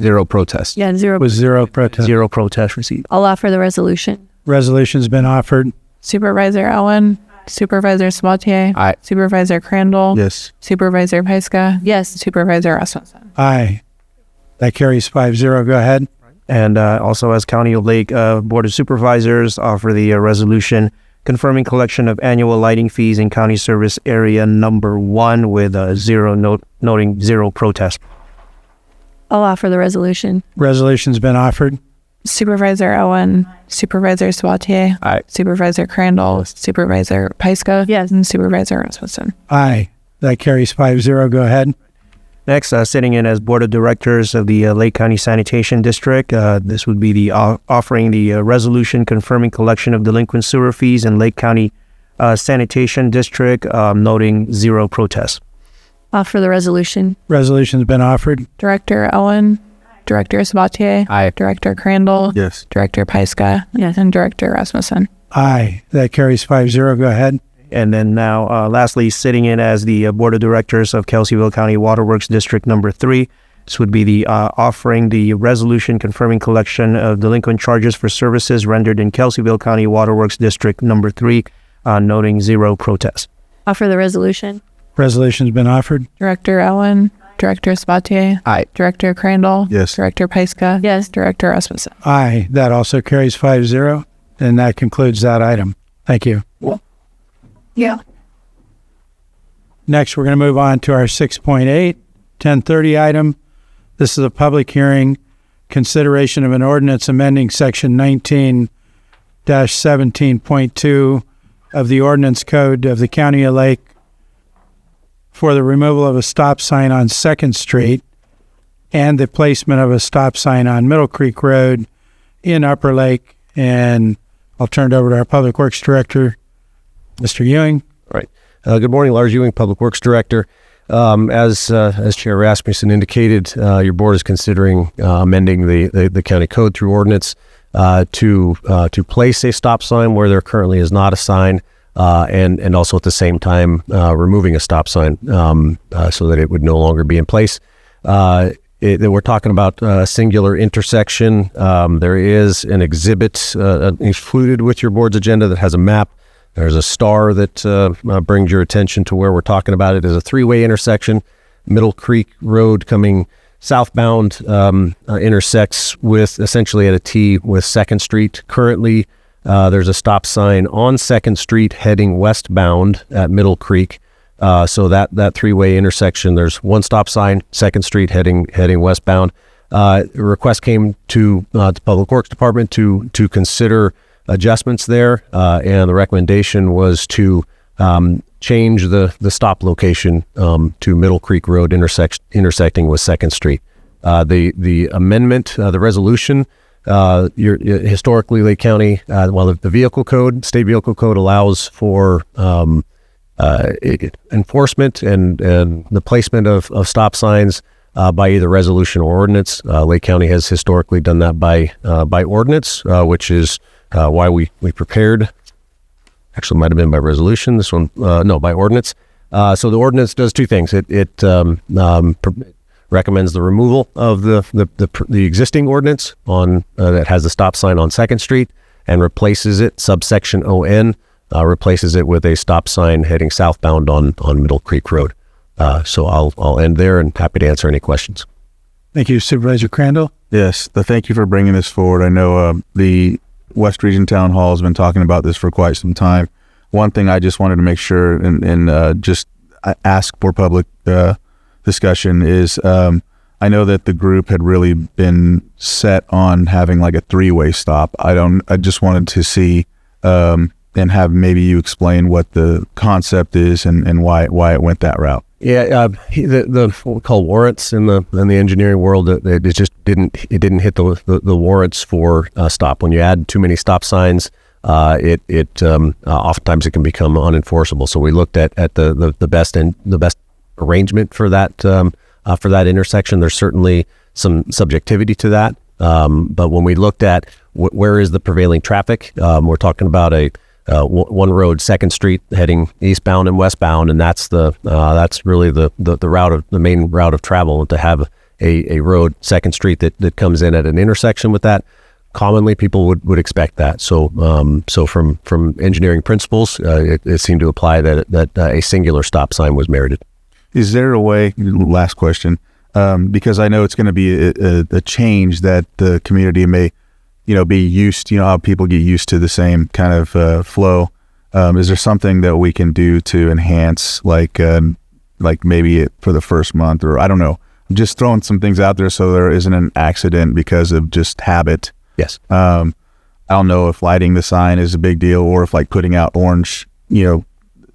zero protest. Yeah, zero. Was zero protest. Zero protest received. I'll offer the resolution. Resolution's been offered. Supervisor Owen, Supervisor Sabatier, Aye. Supervisor Crandall, Yes. Supervisor Pyska, Yes. Supervisor Rasmussen. Aye. That carries 5-0. Go ahead. And also as County of Lake Board of Supervisors, offer the resolution confirming collection of annual lighting fees in county service area number 1 with noting zero protest. I'll offer the resolution. Resolution's been offered. Supervisor Owen, Supervisor Sabatier, Aye. Supervisor Crandall, Supervisor Pyska, Yes. and Supervisor Rasmussen. Aye. That carries 5-0. Go ahead. Next, sitting in as Board of Directors of the Lake County Sanitation District, this would be the offering the resolution confirming collection of delinquent sewer fees in Lake County Sanitation District, noting zero protest. Offer the resolution. Resolution's been offered. Director Owen, Director Sabatier, Aye. Director Crandall, Yes. Director Pyska, Yes. and Director Rasmussen. Aye. That carries 5-0. Go ahead. And then now, lastly, sitting in as the Board of Directors of Kelseyville County Waterworks District number 3, this would be the offering the resolution confirming collection of delinquent charges for services rendered in Kelseyville County Waterworks District number 3, noting zero protest. Offer the resolution. Resolution's been offered. Director Owen, Director Sabatier, Aye. Director Crandall, Yes. Director Pyska, Yes. Director Rasmussen. Aye. That also carries 5-0. And that concludes that item. Thank you. Yeah. Next, we're going to move on to our 6.8, 1030 item. This is a public hearing, consideration of an ordinance amending section 19-17.2 of the ordinance code of the County of Lake for the removal of a stop sign on 2nd Street and the placement of a stop sign on Middle Creek Road in Upper Lake. And I'll turn it over to our Public Works Director, Mr. Ewing. All right. Good morning, Lars Ewing, Public Works Director. As Chair Rasmussen indicated, your board is considering amending the county code through ordinance to place a stop sign where there currently is not a sign, and also at the same time removing a stop sign so that it would no longer be in place. We're talking about a singular intersection. There is an exhibit included with your board's agenda that has a map. There's a star that brings your attention to where we're talking about. It is a 3-way intersection. Middle Creek Road coming southbound intersects with essentially at a T with 2nd Street. Currently, there's a stop sign on 2nd Street heading westbound at Middle Creek. So that 3-way intersection, there's one stop sign, 2nd Street heading westbound. A request came to the Public Works Department to consider adjustments there, and the recommendation was to change the stop location to Middle Creek Road intersecting with 2nd Street. The amendment, the resolution, historically Lake County, the vehicle code, state vehicle code allows for enforcement and the placement of stop signs by either resolution or ordinance. Lake County has historically done that by ordinance, which is why we prepared. Actually, might have been by resolution. This one, no, by ordinance. So the ordinance does two things. It recommends the removal of the existing ordinance on that has the stop sign on 2nd Street and replaces it, subsection ON, replaces it with a stop sign heading southbound on Middle Creek Road. So I'll end there and happy to answer any questions. Thank you, Supervisor Crandall. Yes, thank you for bringing this forward. I know the West Region Town Hall has been talking about this for quite some time. One thing I just wanted to make sure and just ask for public discussion is I know that the group had really been set on having like a 3-way stop. I just wanted to see and have maybe you explain what the concept is and why it went that route. Yeah, the what we call warrants in the engineering world, it just didn't hit the warrants for stop. When you add too many stop signs, oftentimes it can become unenforceable. So we looked at the best arrangement for that intersection. There's certainly some subjectivity to that, but when we looked at where is the prevailing traffic, we're talking about a one road, 2nd Street heading eastbound and westbound, and that's really the route of the main route of travel. To have a road, 2nd Street that comes in at an intersection with that, commonly people would expect that. So from engineering principles, it seemed to apply that a singular stop sign was merited. Is there a way? Last question, because I know it's going to be a change that the community may be used, how people get used to the same kind of flow. Is there something that we can do to enhance, like maybe for the first month, or I don't know, I'm just throwing some things out there so there isn't an accident because of just habit. Yes. I don't know if lighting the sign is a big deal or if like putting out orange,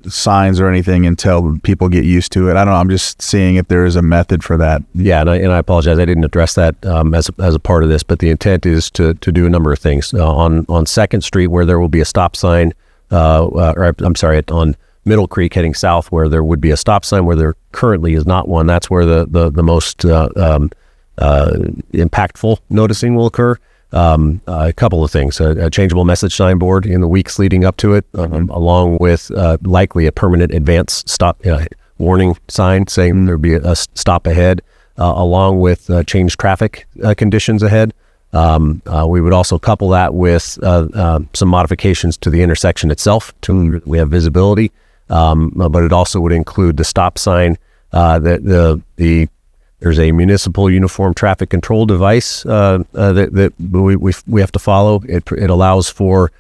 signs or anything until people get used to it. I don't know. I'm just seeing if there is a method for that. Yeah, and I apologize. I didn't address that as a part of this, but the intent is to do a number of things. On 2nd Street, where there will be a stop sign, on Middle Creek heading south, where there would be a stop sign where there currently is not one. That's where the most impactful noticing will occur. A couple of things: a changeable message signboard in the weeks leading up to it, along with likely a permanent advance stop warning sign saying there'd be a stop ahead, along with changed traffic conditions ahead. We would also couple that with some modifications to the intersection itself to we have visibility, but it also would include the stop sign. There's a municipal uniform traffic control device that we have to follow. It allows for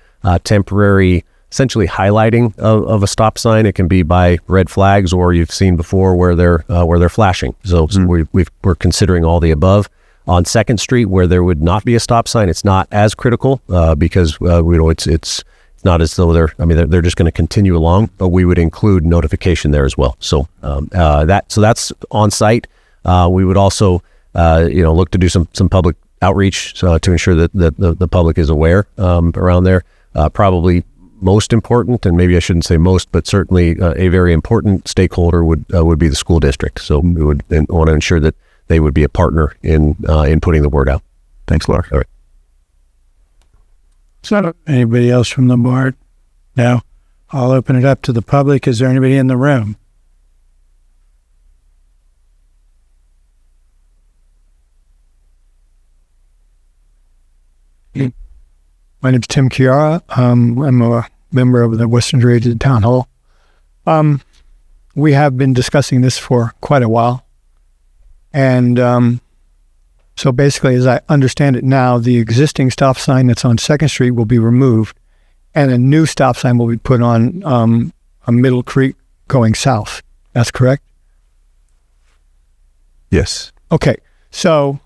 temporary, essentially highlighting of a stop sign. It can be by red flags, or you've seen before where they're flashing. So we're considering all the above. On 2nd Street, where there would not be a stop sign, it's not as critical because it's It's not as though they're just going to continue along, but we would include notification there as well. So that's on site. We would also look to do some public outreach to ensure that the public is aware around there. Probably most important, and maybe I shouldn't say most, but certainly a very important stakeholder would be the school district. So we would want to ensure that they would be a partner in putting the word out. Thanks, Laura. All right. So, anybody else from the board? No. I'll open it up to the public. Is there anybody in the room? My name's Tim Chiara. I'm a member of the Western Region Town Hall. We have been discussing this for quite a while. And so basically, as I understand it now, the existing stop sign that's on 2nd Street will be removed, and a new stop sign will be put on a Middle Creek going south. That's correct? Yes. Okay. So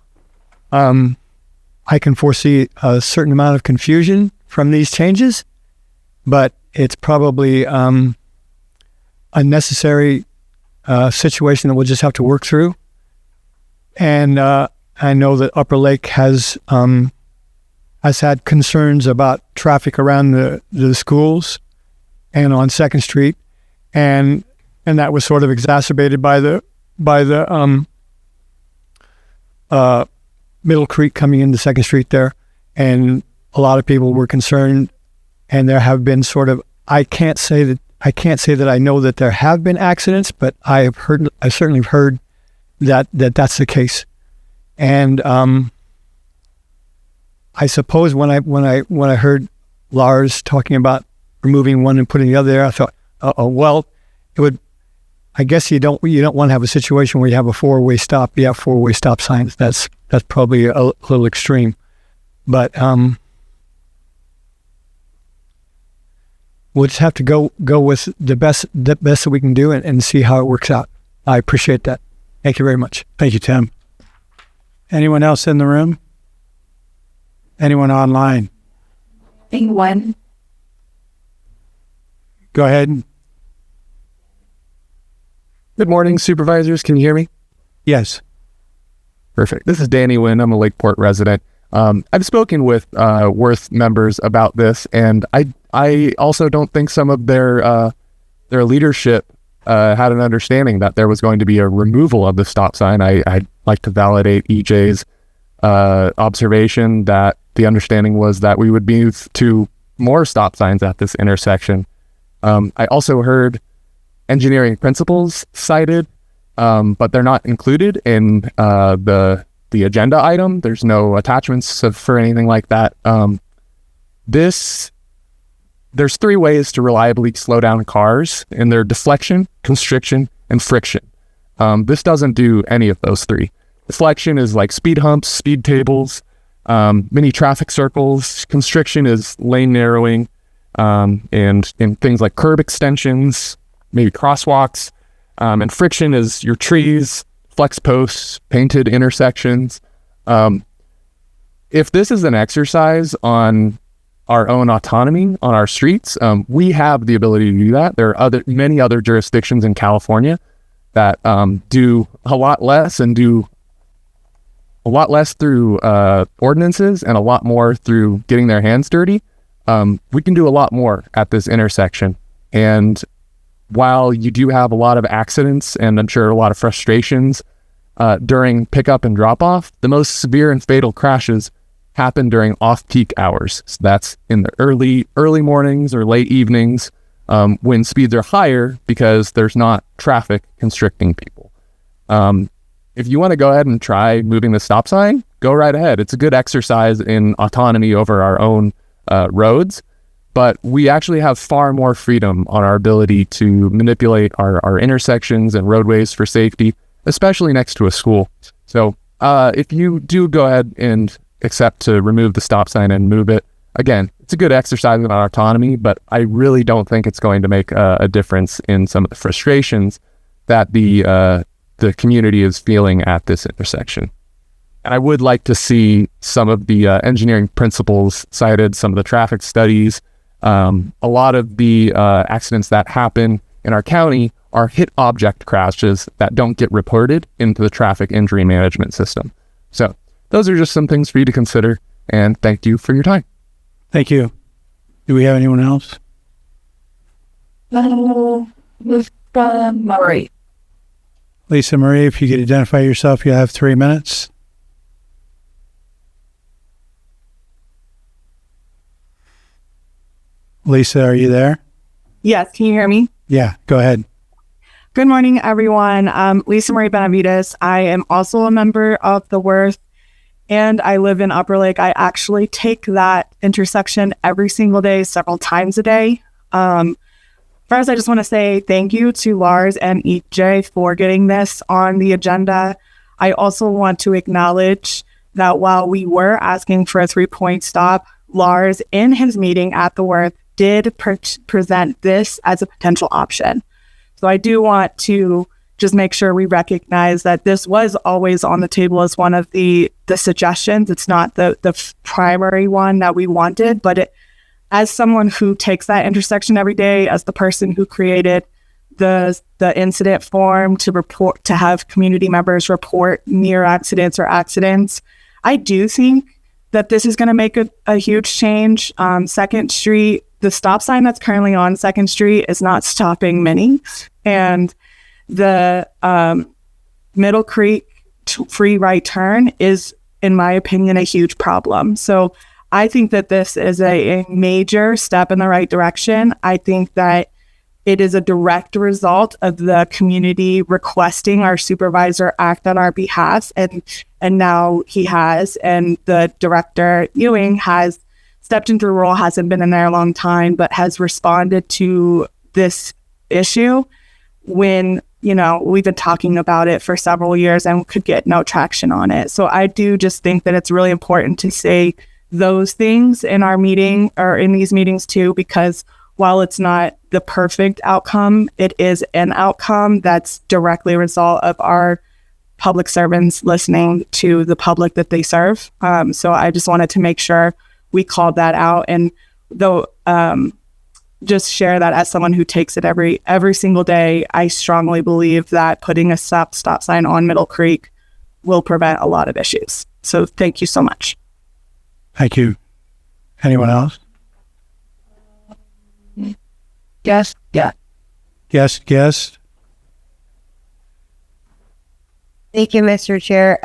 I can foresee a certain amount of confusion from these changes, but it's probably a necessary situation that we'll just have to work through. And I know that Upper Lake has had concerns about traffic around the schools and on 2nd Street, and that was sort of exacerbated by the Middle Creek coming into 2nd Street there, and a lot of people were concerned, and there have been I can't say that I know that there have been accidents, but I certainly have heard that that's the case. And I suppose when I heard Lars talking about removing one and putting the other there, I thought, I guess you don't want to have a situation where you have a four-way stop. You have four-way stop signs. That's probably a little extreme, but we'll just have to go with the best that we can do and see how it works out. I appreciate that. Thank you very much. Thank you, Tim. Anyone else in the room? Anyone online? Anyone? Go ahead. Good morning, supervisors. Can you hear me? Yes. Perfect. This is Danny Wynn. I'm a Lakeport resident. I've spoken with Worth members about this, and I also don't think some of their leadership had an understanding that there was going to be a removal of the stop sign. I'd like to validate EJ's observation that the understanding was that we would move to more stop signs at this intersection. I also heard engineering principles cited, but they're not included in the agenda item. There's no attachments for anything like that. There's 3 ways to reliably slow down cars in their deflection, constriction, and friction. This doesn't do any of those 3. Deflection is like speed humps, speed tables, mini traffic circles. Constriction is lane narrowing, and things like curb extensions, maybe crosswalks, and friction is your trees, flex posts, painted intersections. If this is an exercise on our own autonomy on our streets, we have the ability to do that. There are many other jurisdictions in California that do a lot less and do a lot less through ordinances and a lot more through getting their hands dirty. We can do a lot more at this intersection. And while you do have a lot of accidents and I'm sure a lot of frustrations during pickup and drop off, the most severe and fatal crashes happen during off-peak hours. So that's in the early mornings or late evenings when speeds are higher because there's not traffic constricting people. If you want to go ahead and try moving the stop sign, go right ahead. It's a good exercise in autonomy over our own roads, but we actually have far more freedom on our ability to manipulate our intersections and roadways for safety, especially next to a school. So if you do go ahead and accept to remove the stop sign and move it, again, it's a good exercise in our autonomy, but I really don't think it's going to make a difference in some of the frustrations that the community is feeling at this intersection. And I would like to see some of the engineering principles cited, some of the traffic studies, A lot of the accidents that happen in our county are hit object crashes that don't get reported into the traffic injury management system. So those are just some things for you to consider, and thank you for your time. Thank you. Do we have anyone else? Marie. Lisa Marie, if you could identify yourself, you have 3 minutes. Lisa, are you there? Yes, can you hear me? Yeah, go ahead. Good morning, everyone. Lisa Marie Benavides. I am also a member of the Worth, and I live in Upper Lake. I actually take that intersection every single day, several times a day. First, I just want to say thank you to Lars and EJ for getting this on the agenda. I also want to acknowledge that while we were asking for a 3-point stop, Lars, in his meeting at the Worth, did present this as a potential option. So I do want to just make sure we recognize that this was always on the table as one of the suggestions. It's not the primary one that we wanted, but as someone who takes that intersection every day, as the person who created the incident form to have community members report near accidents or accidents, I do think that this is going to make a huge change. 2nd Street, the stop sign that's currently on 2nd Street is not stopping many. And the Middle Creek free right turn is, in my opinion, a huge problem. So I think that this is a major step in the right direction. I think that it is a direct result of the community requesting our supervisor act on our behalf. And now he has, and the director, Ewing, has stepped into the role, hasn't been in there a long time, but has responded to this issue when, we've been talking about it for several years and could get no traction on it. So I do just think that it's really important to say those things in our meeting or in these meetings too, because while it's not the perfect outcome, it is an outcome that's directly a result of our public servants listening to the public that they serve. So I just wanted to make sure we called that out, and though just share that as someone who takes it every single day. I strongly believe that putting a stop sign on Middle Creek will prevent a lot of issues. So thank you so much. Thank you. Anyone else? Yes. Yeah. Guest. Thank you, Mr. Chair.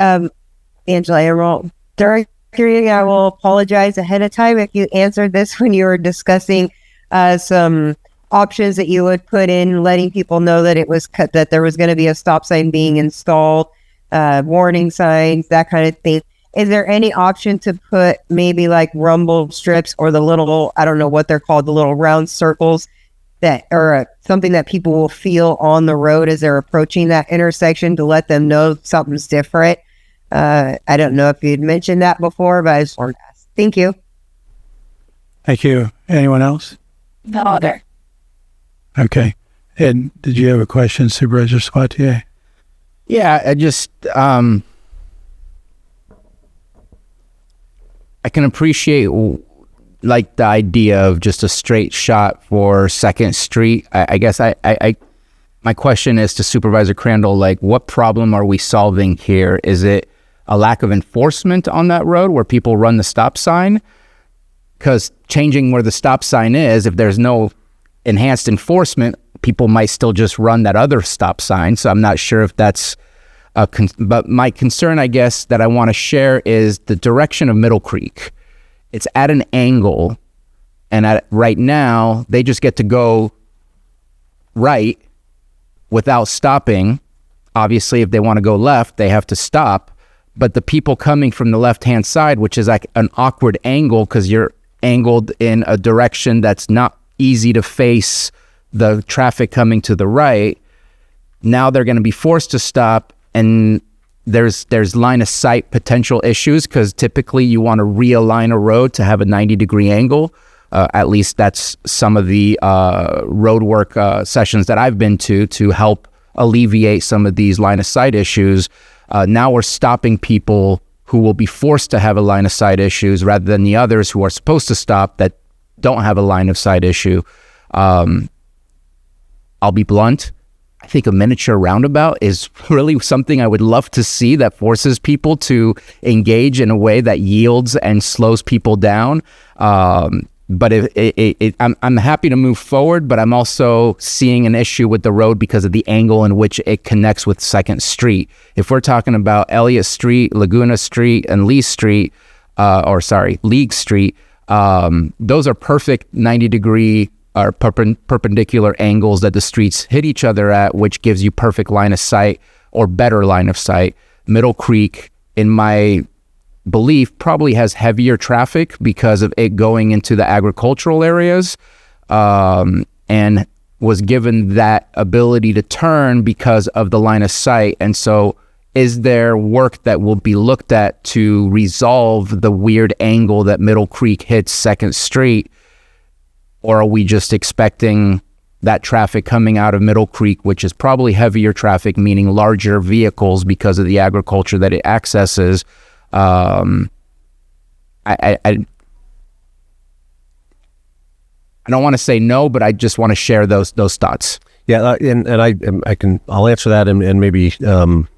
Angela Emerald. During I will apologize ahead of time if you answered this when you were discussing some options that you would put in, letting people know that that there was going to be a stop sign being installed, warning signs, that kind of thing. Is there any option to put maybe like rumble strips or the little, I don't know what they're called, the little round circles that are something that people will feel on the road as they're approaching that intersection to let them know something's different? I don't know if you'd mentioned that before, but I just wanted to ask. Thank you. Thank you. Anyone else? No other. Okay. And did you have a question, Supervisor Spatier? Yeah, I just, I can appreciate like the idea of just a straight shot for 2nd Street. I guess my question is to Supervisor Crandall, like, what problem are we solving here? Is it a lack of enforcement on that road where people run the stop sign? Because changing where the stop sign is, if there's no enhanced enforcement, people might still just run that other stop sign. So I'm not sure if that's but my concern, I guess, that I want to share is the direction of Middle Creek. It's at an angle, and right now, they just get to go right without stopping. Obviously, if they want to go left, they have to stop. But the people coming from the left-hand side, which is like an awkward angle because you're angled in a direction that's not easy to face the traffic coming to the right, now they're going to be forced to stop, and there's line of sight potential issues because typically you want to realign a road to have a 90-degree angle. At least that's some of the road work sessions that I've been to help alleviate some of these line of sight issues. Now we're stopping people who will be forced to have a line of sight issues rather than the others who are supposed to stop that don't have a line of sight issue. I'll be blunt. I think a miniature roundabout is really something I would love to see that forces people to engage in a way that yields and slows people down. But I'm happy to move forward, but I'm also seeing an issue with the road because of the angle in which it connects with 2nd Street. If we're talking about Elliott Street, Laguna Street, and League Street, League Street, those are perfect 90-degree or perpendicular angles that the streets hit each other at, which gives you perfect line of sight or better line of sight. Middle Creek, in my belief, probably has heavier traffic because of it going into the agricultural areas, and was given that ability to turn because of the line of sight. And so is there work that will be looked at to resolve the weird angle that Middle Creek hits 2nd Street? Or are we just expecting that traffic coming out of Middle Creek, which is probably heavier traffic, meaning larger vehicles because of the agriculture that it accesses? I don't want to say no, but I just want to share those thoughts. Yeah, I'll answer that and maybe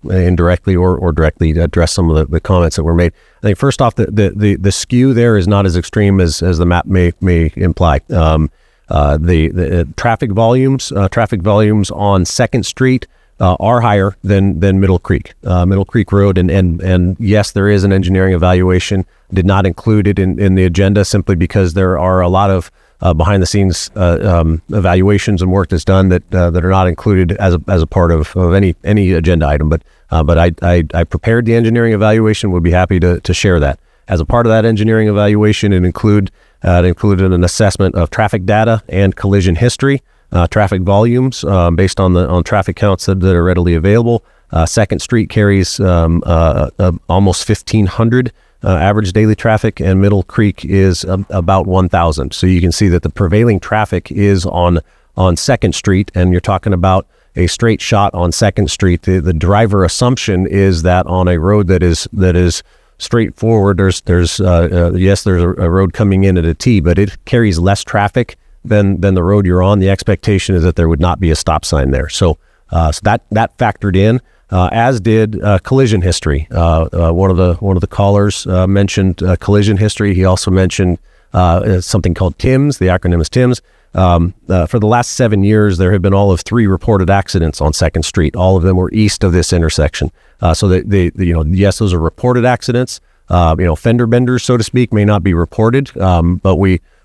indirectly or directly address some of the comments that were made. I think first off, the skew there is not as extreme as the map may imply. The traffic volumes on 2nd Street are higher than Middle Creek. Middle Creek Road, and yes, there is an engineering evaluation. Did not include it in the agenda simply because there are a lot of behind the scenes evaluations and work that's done that are not included as a part of any agenda item. But I prepared the engineering evaluation. Would be happy to share that. As a part of that engineering evaluation, it included an assessment of traffic data and collision history, traffic volumes based on traffic counts that are readily available. 2nd Street carries almost 1,500 average daily traffic, and Middle Creek is about 1,000. So you can see that the prevailing traffic is on 2nd Street, and you're talking about a straight shot on 2nd Street. The driver assumption is that on a road that is straightforward, there's a road coming in at a T, but it carries less traffic than the road you're on. The expectation is that there would not be a stop sign there. So that factored in. As did collision history. One of the callers mentioned collision history. He also mentioned something called TIMS. The acronym is TIMS. For the last 7 years, there have been all of 3 reported accidents on 2nd Street. All of them were east of this intersection. So yes, those are reported accidents. Fender benders, so to speak, may not be reported. But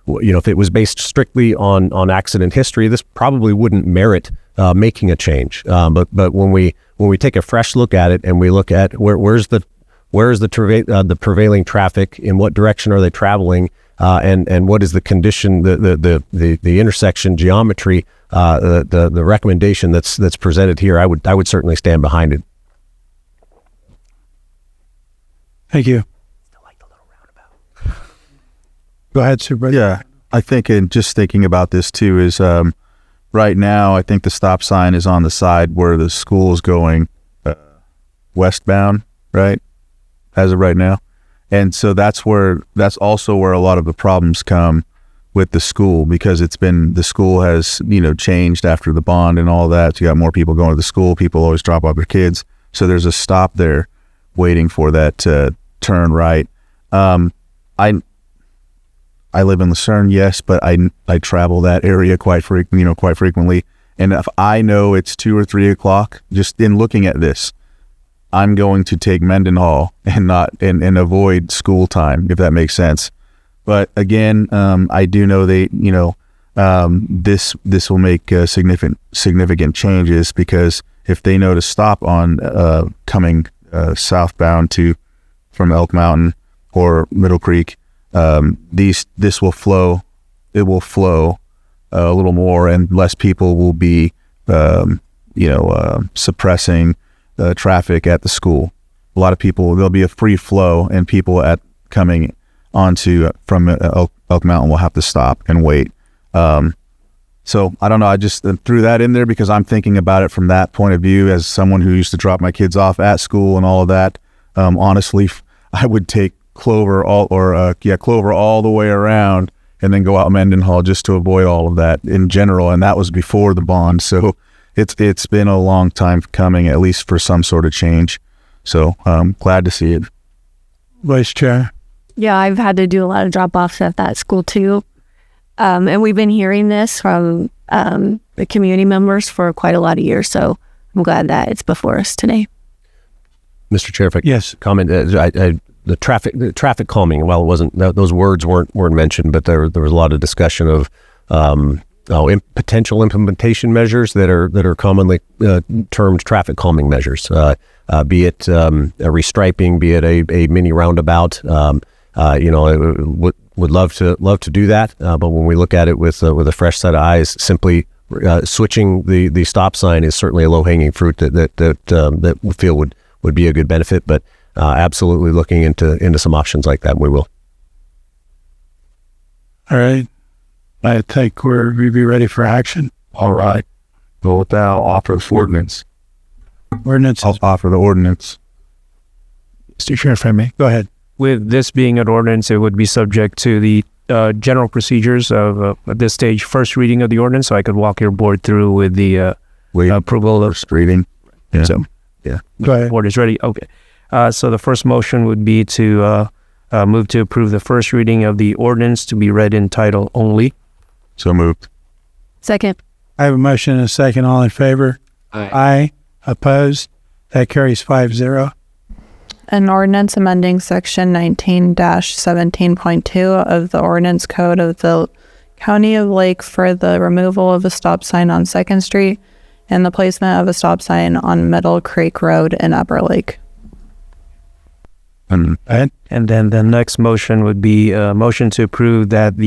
if it was based strictly on accident history, this probably wouldn't merit making a change. But when we take a fresh look at it and we look at where's the prevailing traffic, in what direction are they traveling, and what is the condition, the intersection geometry, the recommendation that's presented here, I would certainly stand behind it. Thank you. Go ahead, Supervisor. Yeah, I think, and just thinking about this too, is right now I think the stop sign is on the side where the school is going westbound, right? As of right now. And so that's also where a lot of the problems come with the school, because the school has, changed after the bond and all that. So you got more people going to the school. People always drop off their kids. So there's a stop there waiting for that turn right. I live in Lucerne, yes, but I travel that area quite frequently. And if I know it's 2 or 3 o'clock, just in looking at this, I'm going to take Mendenhall and avoid school time, if that makes sense. But again, I do know this will make significant changes, because if they know to stop on coming southbound from Elk Mountain or Middle Creek, this will flow. It will flow a little more, and less people will be, suppressing traffic at the school. A lot of people, there'll be a free flow, and people coming onto from Elk Mountain will have to stop and wait. So I don't know. I just threw that in there because I'm thinking about it from that point of view as someone who used to drop my kids off at school and all of that. Honestly, I would take Clover all the way around and then go out Mendenhall just to avoid all of that in general. And that was before the bond. So it's been a long time coming, at least for some sort of change. So glad to see it. Vice Chair. Yeah, I've had to do a lot of drop-offs at that school too. And we've been hearing this from the community members for quite a lot of years. So I'm glad that it's before us today. Mr. Chair, if I yes, comment, the traffic calming. Well, it wasn't; those words weren't mentioned, but there was a lot of discussion of potential implementation measures that are commonly termed traffic calming measures. Be it a restriping, be it a mini roundabout. Would love to do that, but when we look at it with a fresh set of eyes, simply switching the stop sign is certainly a low hanging fruit that we feel would be a good benefit. But absolutely looking into some options like that, we will. All right, I think we'd be ready for action. All right, go with that. I'll offer the ordinance. I'll offer the ordinance. Mr. Chair, if I may, go ahead. With this being an ordinance, it would be subject to the general procedures of, at this stage, first reading of the ordinance, so I could walk your board through with the approval of... First reading. Yeah. So, yeah. Go ahead. Board is ready? Okay. So the first motion would be to move to approve the first reading of the ordinance to be read in title only. So moved. Second. I have a motion and a second. All in favor? Aye. Opposed? That carries 5-0. An ordinance amending section 19-17.2 of the ordinance code of the County of Lake for the removal of a stop sign on 2nd Street and the placement of a stop sign on Middle Creek Road in Upper Lake. And then the next motion would be a motion to approve that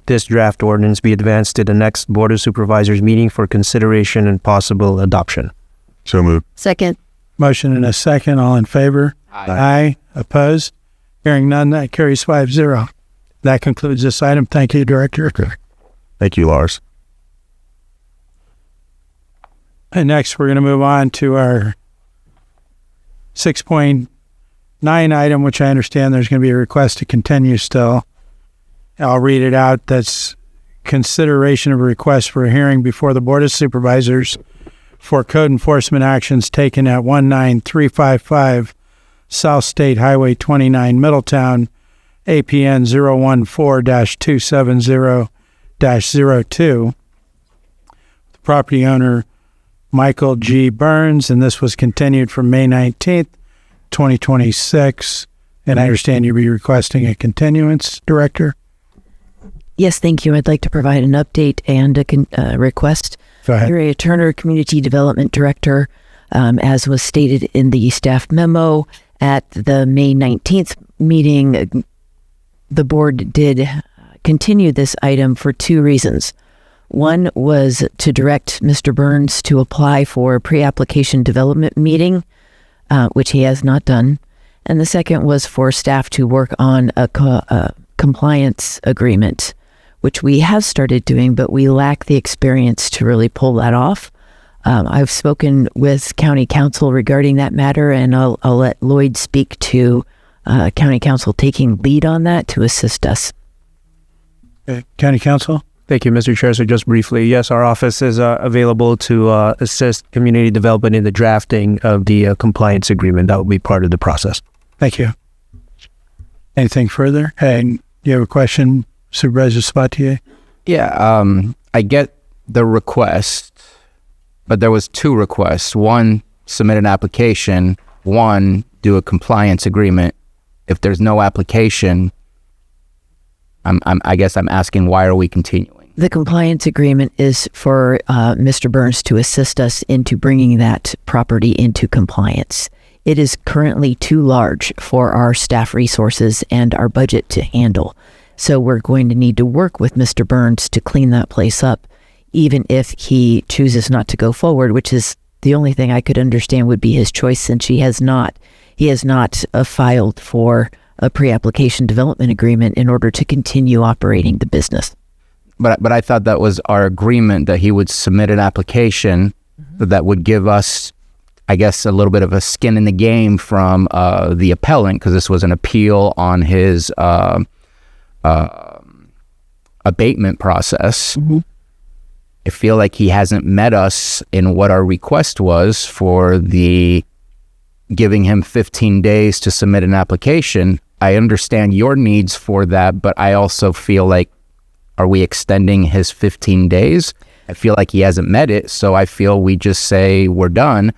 this draft ordinance be advanced to the next Board of Supervisors meeting for consideration and possible adoption. So moved. Second. Motion and a second. All in favor? Aye. Opposed? Hearing none, that carries 5-0. That concludes this item. Thank you, Director. Thank you, Lars. And next, we're going to move on to our 6.9 item, which I understand there's going to be a request to continue still. I'll read it out. That's consideration of a request for a hearing before the Board of Supervisors for code enforcement actions taken at 19355 South State Highway 29, Middletown, APN 014-270-02. The property owner, Michael G. Burns, and this was continued from May 19th, 2026. And I understand you'll be requesting a continuance, Director? Yes, thank you. I'd like to provide an update and a request. Go ahead. Area Turner, Community Development Director, as was stated in the staff memo at the May 19th meeting, the board did continue this item for two reasons. One was to direct Mr. Burns to apply for a pre-application development meeting, which he has not done. And the second was for staff to work on a compliance agreement, which we have started doing, but we lack the experience to really pull that off. I've spoken with County Council regarding that matter, and I'll let Lloyd speak to County Council taking lead on that to assist us. Okay. County Council? Thank you, Mr. Chair. So just briefly, yes, our office is available to assist community development in the drafting of the compliance agreement. That will be part of the process. Thank you. Anything further? Hey, you have a question, Supervisor Spatier? Yeah, I get the request, but there was two requests. One, submit an application. One, do a compliance agreement. If there's no application, I guess I'm asking, why are we continuing? The compliance agreement is for Mr. Burns to assist us into bringing that property into compliance. It is currently too large for our staff resources and our budget to handle. So we're going to need to work with Mr. Burns to clean that place up, even if he chooses not to go forward, which is the only thing I could understand would be his choice, since he has not filed for a pre-application development agreement in order to continue operating the business. But I thought that was our agreement, that he would submit an application that would give us, I guess, a little bit of a skin in the game from the appellant, because this was an appeal on his abatement process. I feel like he hasn't met us in what our request was for the giving him 15 days to submit an application. I understand your needs for that, but I also feel like, are we extending his 15 days? I feel like he hasn't met it, so I feel we just say we're done.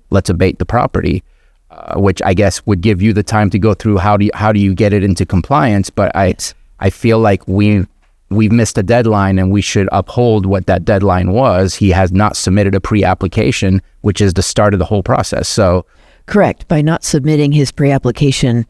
Let's abate the property, which I guess would give you the time to go through how do you get it into compliance. But I feel like we've missed a deadline and we should uphold what that deadline was. He has not submitted a pre-application, which is the start of the whole process. So, correct. By not submitting his pre-application,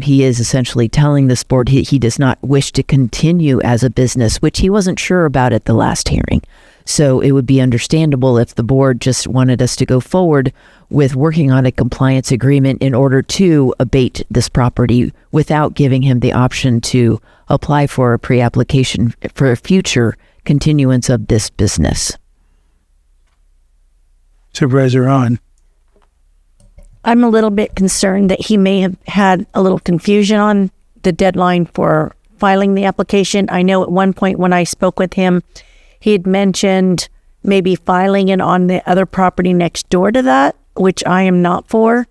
he is essentially telling this board he does not wish to continue as a business, which he wasn't sure about at the last hearing. So it would be understandable if the board just wanted us to go forward with working on a compliance agreement in order to abate this property without giving him the option to apply for a pre-application for a future continuance of this business. Supervisor on. I'm a little bit concerned that he may have had a little confusion on the deadline for filing the application. I know at one point when I spoke with him, he had mentioned maybe filing it on the other property next door to that, which I am not for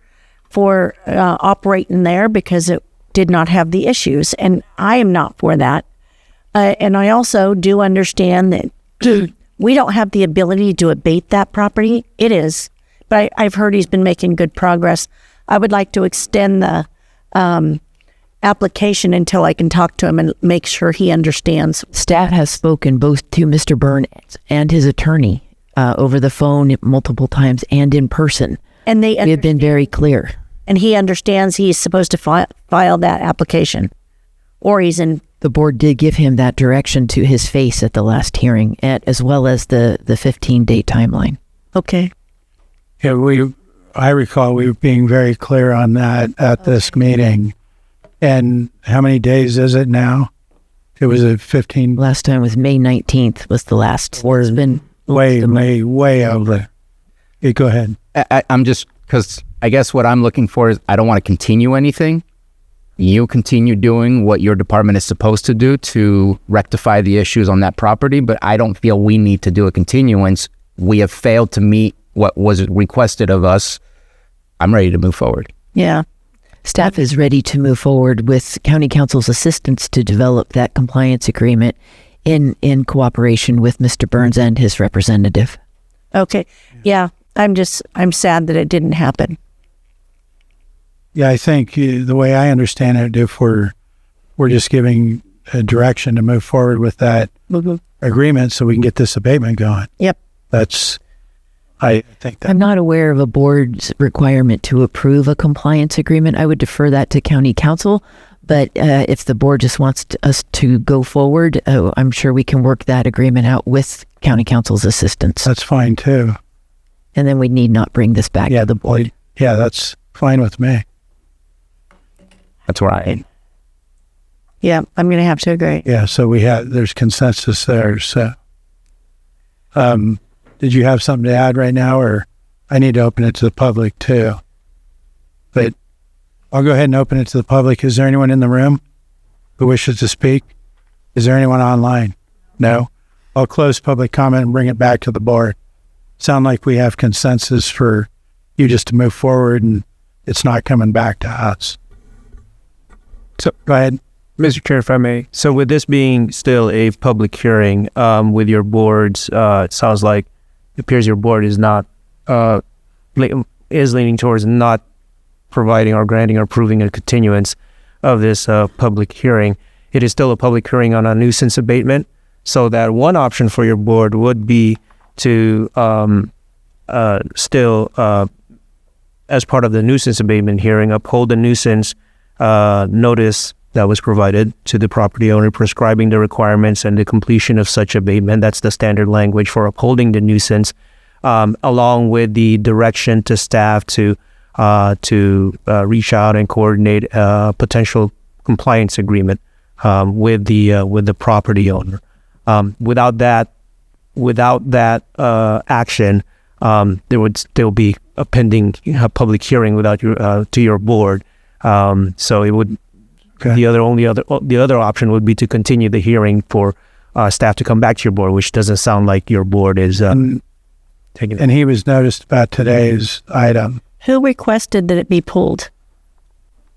operating there because it did not have the issues, and I am not for that. And I also do understand that we don't have the ability to abate that property. It is. But I've heard he's been making good progress. I would like to extend the application until I can talk to him and make sure he understands. Staff has spoken both to Mr. Byrne and his attorney over the phone multiple times and in person. And we have been very clear. And he understands he's supposed to file that application. Or he's in... The board did give him that direction to his face at the last hearing, as well as the 15-day timeline. Okay. Yeah, I recall we were being very clear on that at this meeting. And how many days is it now? It was a 15. Last time was May 19th was the last. Or has been way over. Yeah, go ahead. I'm just, because I guess what I'm looking for is I don't want to continue anything. You continue doing what your department is supposed to do to rectify the issues on that property, but I don't feel we need to do a continuance. We have failed to meet what was requested of us. I'm ready to move forward. Yeah. Staff is ready to move forward with County Council's assistance to develop that compliance agreement in cooperation with Mr. Burns and his representative. Okay. Yeah. I'm sad that it didn't happen. Yeah, I think the way I understand it, if we're just giving a direction to move forward with that agreement so we can get this abatement going. Yep. I think that. I'm not aware of a board's requirement to approve a compliance agreement. I would defer that to County Council, but if the board just wants us to go forward, I'm sure we can work that agreement out with County Council's assistance. That's fine too. And then we need not bring this back to the board. Yeah, that's fine with me. That's right. Yeah, I'm going to have to agree. Yeah, so there's consensus there. So, did you have something to add right now, or I need to open it to the public too? But I'll go ahead and open it to the public. Is there anyone in the room who wishes to speak? Is there anyone online? No? I'll close public comment and bring it back to the board. Sound like we have consensus for you just to move forward and it's not coming back to us. So go ahead. Mr. Chair, if I may. So with this being still a public hearing, with your boards, it sounds like it appears your board is not is leaning towards not providing or granting or approving a continuance of this public hearing. It is still a public hearing on a nuisance abatement, so that one option for your board would be to still, as part of the nuisance abatement hearing, uphold the nuisance notice that was provided to the property owner prescribing the requirements and the completion of such abatement. That's the standard language for upholding the nuisance, along with the direction to staff to reach out and coordinate a potential compliance agreement with the property owner. Without that action, there would still be a pending public hearing without to your board. So it would. Okay. The other option would be to continue the hearing for staff to come back to your board, which doesn't sound like your board is taking it. And he was noticed about today's item. Who requested that it be pulled?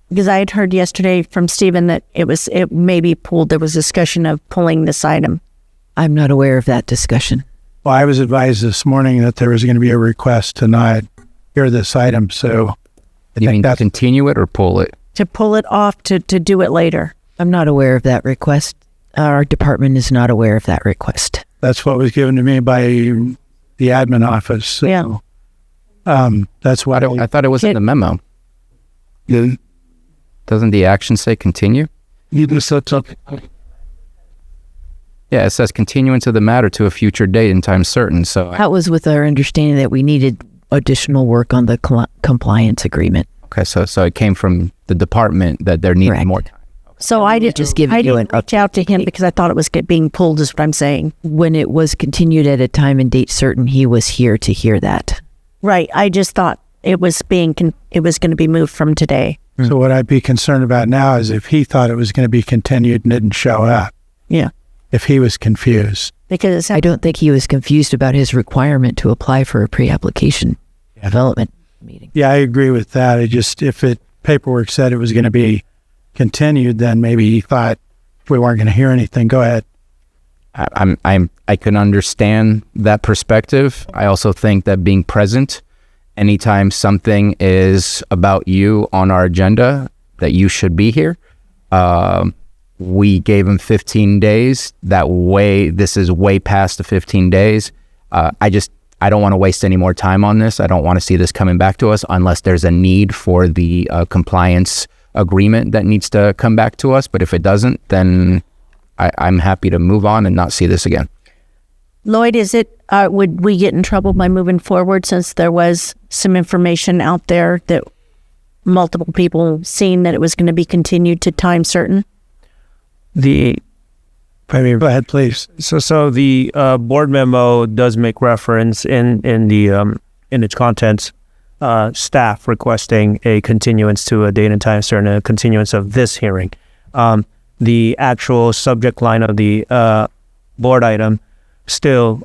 Because I had heard yesterday from Stephen that it may be pulled. There was discussion of pulling this item. I'm not aware of that discussion. Well, I was advised this morning that there was going to be a request to not hear this item, so You mean to continue it or pull it? To pull it off to do it later. I'm not aware of that request. Our department is not aware of that request. That's what was given to me by the admin office. So, Yeah. That's why I thought it was in the memo. Doesn't the action say continue? You do something. Yeah, it says continuance of the matter to a future date and time certain. So That was with our understanding that we needed additional work on the compliance agreement. okay, so it came from the department that there needed more time. So I didn't reach out to him because I thought it was being pulled, is what I'm saying. When it was continued at a time and date certain, he was here to hear that. Right. I just thought it was going to be moved from today. So what I'd be concerned about now is if he thought it was going to be continued and didn't show up. Yeah. If he was confused. Because I don't think he was confused about his requirement to apply for a pre-application development meeting. Yeah, I agree with that. If paperwork said it was going to be continued, then maybe he thought we weren't going to hear anything. Go ahead. I can understand that perspective. I also think that being present anytime something is about you on our agenda, that you should be here. We gave him 15 days. This is way past the 15 days. I don't want to waste any more time on this. I don't want to see this coming back to us unless there's a need for the compliance agreement that needs to come back to us. But if it doesn't, then I'm happy to move on and not see this again. Lloyd, would we get in trouble by moving forward since there was some information out there that multiple people seen that it was going to be continued to time certain? Go ahead, please. So the board memo does make reference in its contents, staff requesting a continuance to a date and time certain, a continuance of this hearing. The actual subject line of the board item still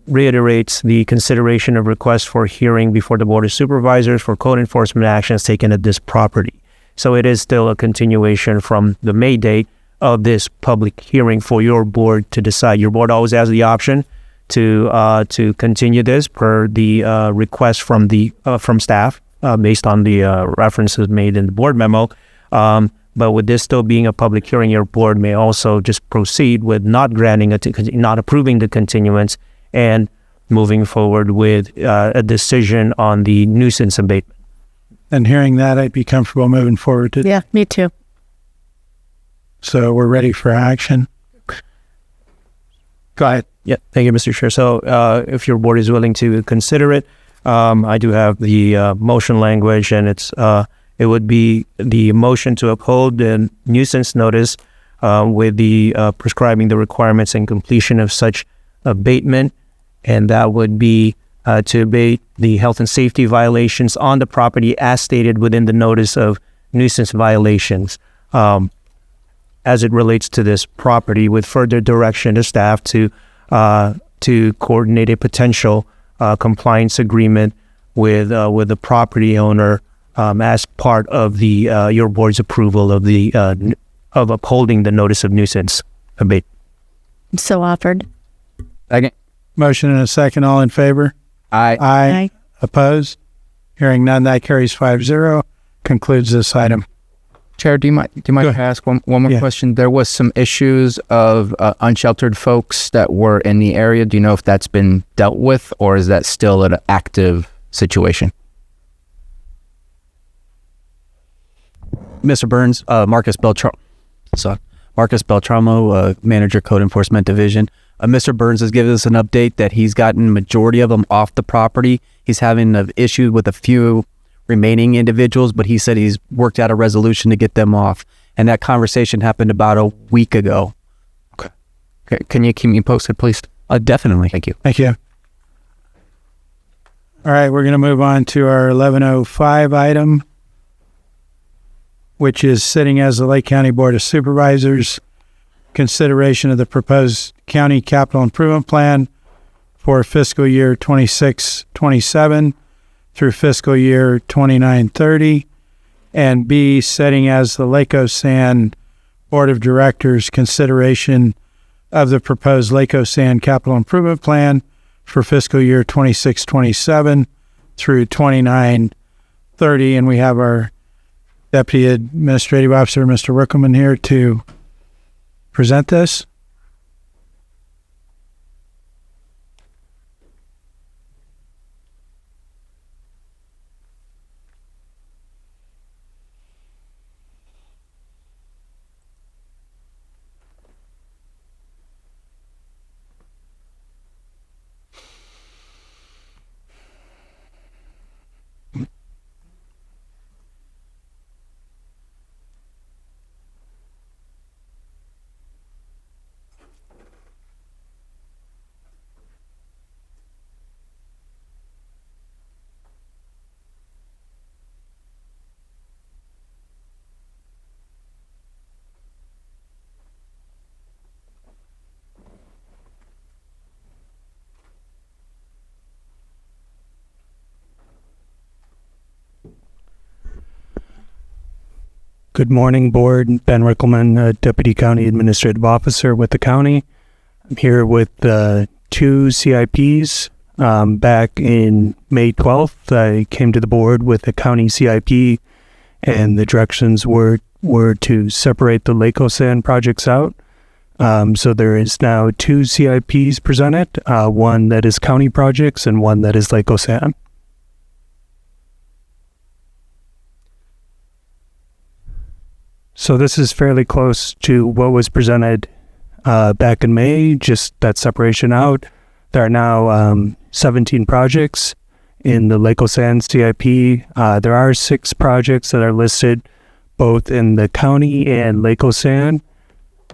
reiterates the consideration of requests for hearing before the Board of Supervisors for code enforcement actions taken at this property. So it is still a continuation from the May date of this public hearing for your board to decide. Your board always has the option to continue this per the request from staff based on the references made in the board memo. But with this still being a public hearing, your board may also just proceed with not approving the continuance and moving forward with a decision on the nuisance abatement. And hearing that, I'd be comfortable moving forward to. Yeah, me too. So we're ready for action. Go ahead. Yeah, thank you, Mr. Chair. So if your board is willing to consider it, I do have the motion language, and it would be the motion to uphold the nuisance notice with the prescribing the requirements and completion of such abatement, and that would be to abate the health and safety violations on the property as stated within the notice of nuisance violations as it relates to this property, with further direction to staff to coordinate a potential compliance agreement with the property owner as part of the your board's approval of the of upholding the notice of nuisance abate. So offered. Second. Motion and a second. All in favor? Aye. Aye. Opposed? Hearing none, that carries 5-0. Concludes this item. Chair, do you mind if I ask one more question? There was some issues of unsheltered folks that were in the area. Do you know if that's been dealt with, or is that still an active situation? Mr. Burns, Marcus Beltramo, Manager Code Enforcement Division. Mr. Burns has given us an update that he's gotten majority of them off the property. He's having an issue with a few remaining individuals, but he said he's worked out a resolution to get them off. And that conversation happened about a week ago. Okay. Can you keep me posted, please? Definitely. Thank you. Thank you. All right, we're going to move on to our 1105 item, which is sitting as the Lake County Board of Supervisors. consideration of the proposed county capital improvement plan for fiscal year 26-27 through fiscal year 29-30, and B, setting as the Lake Osan Board of Directors consideration of the proposed Lake Osan capital improvement plan for fiscal year 26-27 through 29-30. And we have our Deputy Administrative Officer, Mr. Rickelman, here to present this. Good morning, Board. Ben Rickelman, Deputy County Administrative Officer with the county. I'm here with two CIPs. Back in May 12th, I came to the board with a county CIP, and the directions were to separate the Lake Osan projects out. So there is now two CIPs presented, one that is county projects and one that is Lake Osan. So this is fairly close to what was presented back in May, just that separation out. There are now 17 projects in the Lake Osan CIP. There are 6 projects that are listed both in the county and Lake Osan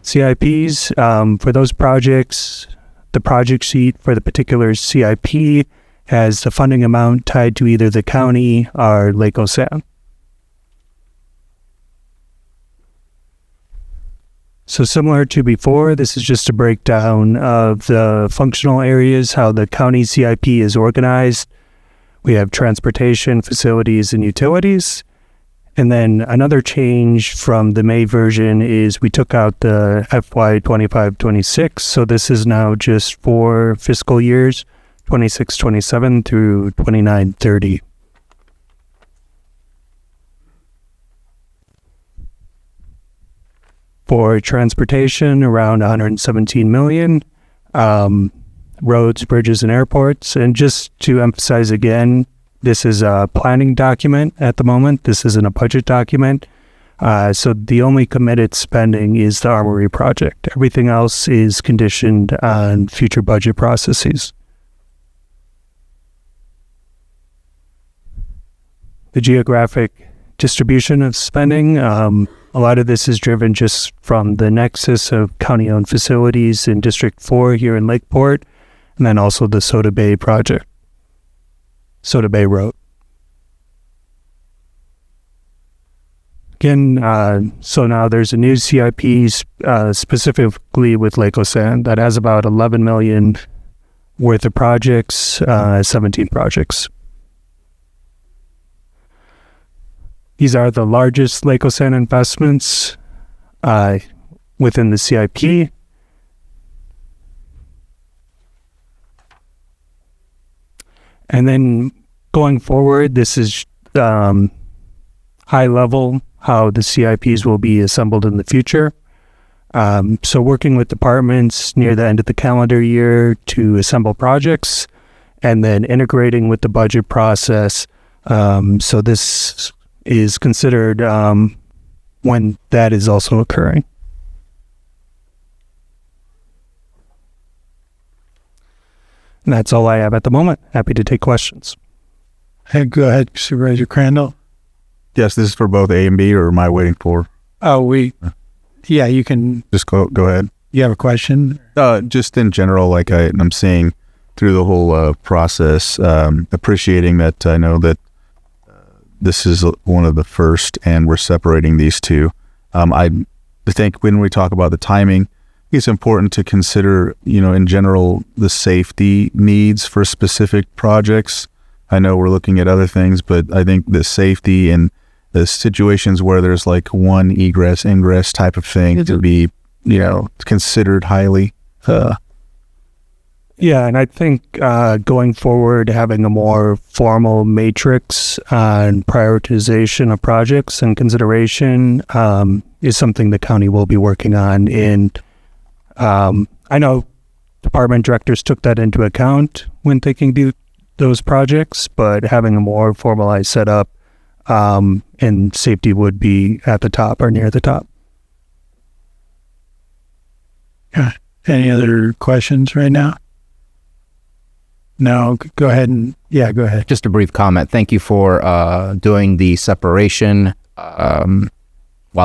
CIPs. For those projects, the project sheet for the particular CIP has the funding amount tied to either the county or Lake Osan. So similar to before, this is just a breakdown of the functional areas, how the county CIP is organized. We have transportation, facilities, and utilities. And then another change from the May version is we took out the FY 25-26. So this is now just for fiscal years 26-27 through 29-30. For transportation, around 117 million, roads, bridges, and airports. And just to emphasize again, this is a planning document at the moment. This isn't a budget document. So the only committed spending is the Armory project. Everything else is conditioned on future budget processes. The geographic distribution of spending, a lot of this is driven just from the nexus of county-owned facilities in District 4 here in Lakeport, and then also the Soda Bay project, Soda Bay Road. Again, so now there's a new CIP specifically with Lake Osan that has about 11 million worth of projects, 17 projects. These are the largest Lake Osan investments within the CIP. And then going forward, this is high level how the CIPs will be assembled in the future. So working with departments near the end of the calendar year to assemble projects, and then integrating with the budget process. So this is considered when that is also occurring. And that's all I have at the moment. Happy to take questions. Hey, go ahead, Supervisor Crandall. Yes, this is for both A and B, or am I waiting for? Oh, yeah, you can. Just go ahead. You have a question? Just in general, like I'm seeing through the whole process, appreciating that I know that this is one of the first, and we're separating these two. I think when we talk about the timing, it's important to consider, in general, the safety needs for specific projects. I know we're looking at other things, but I think the safety and the situations where there's like one egress, ingress type of thing to be, considered highly. Yeah, and I think going forward, having a more formal matrix on prioritization of projects and consideration is something the county will be working on. And I know department directors took that into account when thinking those projects, but having a more formalized setup and safety would be at the top or near the top. Yeah. Any other questions right now? No, go ahead go ahead. Just a brief comment. Thank you for doing the separation. While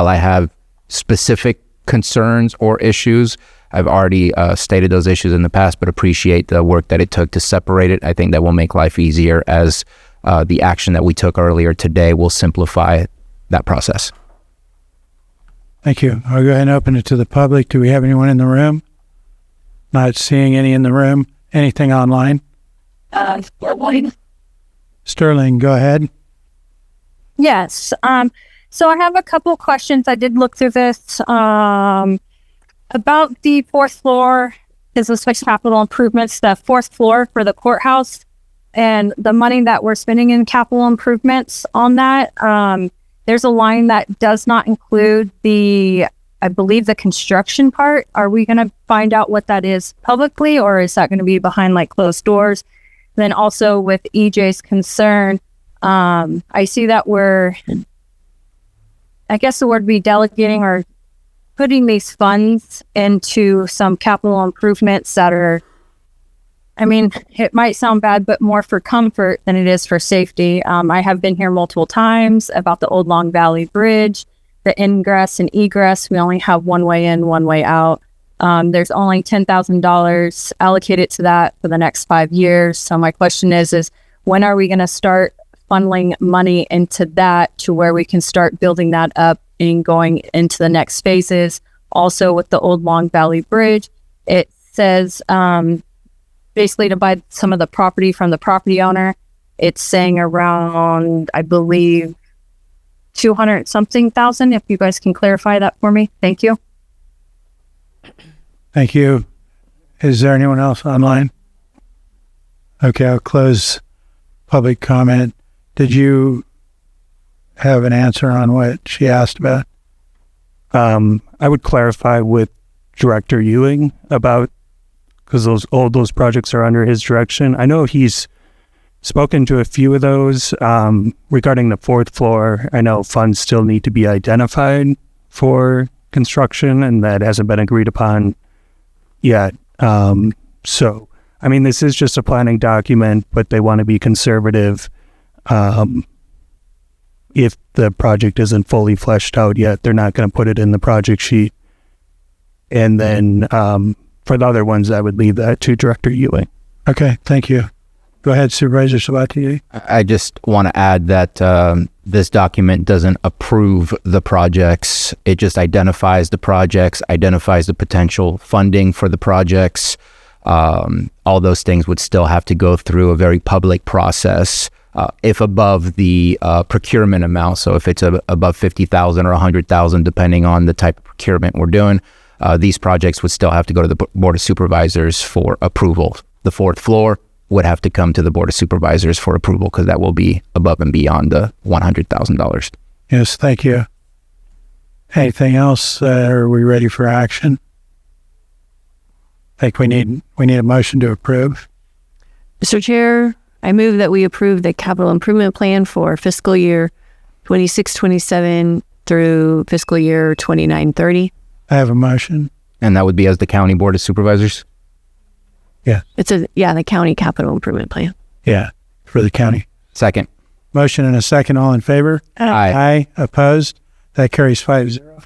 I have specific concerns or issues, I've already stated those issues in the past, but appreciate the work that it took to separate it. I think that will make life easier, as the action that we took earlier today will simplify that process. Thank you. I'll go ahead and open it to the public. Do we have anyone in the room? Not seeing any in the room. Anything online? Sterling, go ahead. Yes. So I have a couple questions. I did look through this about the fourth floor. This was fixed capital improvements, the fourth floor for the courthouse, and the money that we're spending in capital improvements on that. There's a line that does not include I believe the construction part. Are we going to find out what that is publicly, or is that going to be behind like closed doors? Then also with EJ's concern, I see that I guess the word would be delegating or putting these funds into some capital improvements that are, it might sound bad, but more for comfort than it is for safety. I have been here multiple times about the old Long Valley Bridge, the ingress and egress. We only have one way in, one way out. There's only $10,000 allocated to that for the next 5 years. So my question is when are we going to start funneling money into that to where we can start building that up and going into the next phases? Also with the old Long Valley Bridge, it says basically to buy some of the property from the property owner. It's saying around, I believe, 200 something thousand. If you guys can clarify that for me. Thank you. Thank you. Is there anyone else online? Okay, I'll close public comment. Did you have an answer on what she asked about? I would clarify with Director Ewing about, because those projects are under his direction. I know he's spoken to a few of those. Regarding the fourth floor, I know funds still need to be identified for construction, and that hasn't been agreed upon yet. So, this is just a planning document, but they want to be conservative. If the project isn't fully fleshed out yet, they're not going to put it in the project sheet. And then for the other ones, I would leave that to Director Ewing. Okay, thank you. Go ahead, Supervisor Sabatier. I just want to add that this document doesn't approve the projects. It just identifies the projects, identifies the potential funding for the projects. All those things would still have to go through a very public process if above the procurement amount. So if it's above 50,000 or 100,000, depending on the type of procurement we're doing, these projects would still have to go to the Board of Supervisors for approval. The fourth floor would have to come to the Board of Supervisors for approval, because that will be above and beyond the $100,000. Yes, thank you. Anything else? Are we ready for action? I think we need a motion to approve. Mr. Chair, I move that we approve the capital improvement plan for fiscal year 26-27 through fiscal year 29-30. I have a motion. And that would be as the County Board of Supervisors? Yeah. The county capital improvement plan. Yeah, for the county. Second. Motion and a second. All in favor? Aye. Aye. Opposed? That carries 5-0.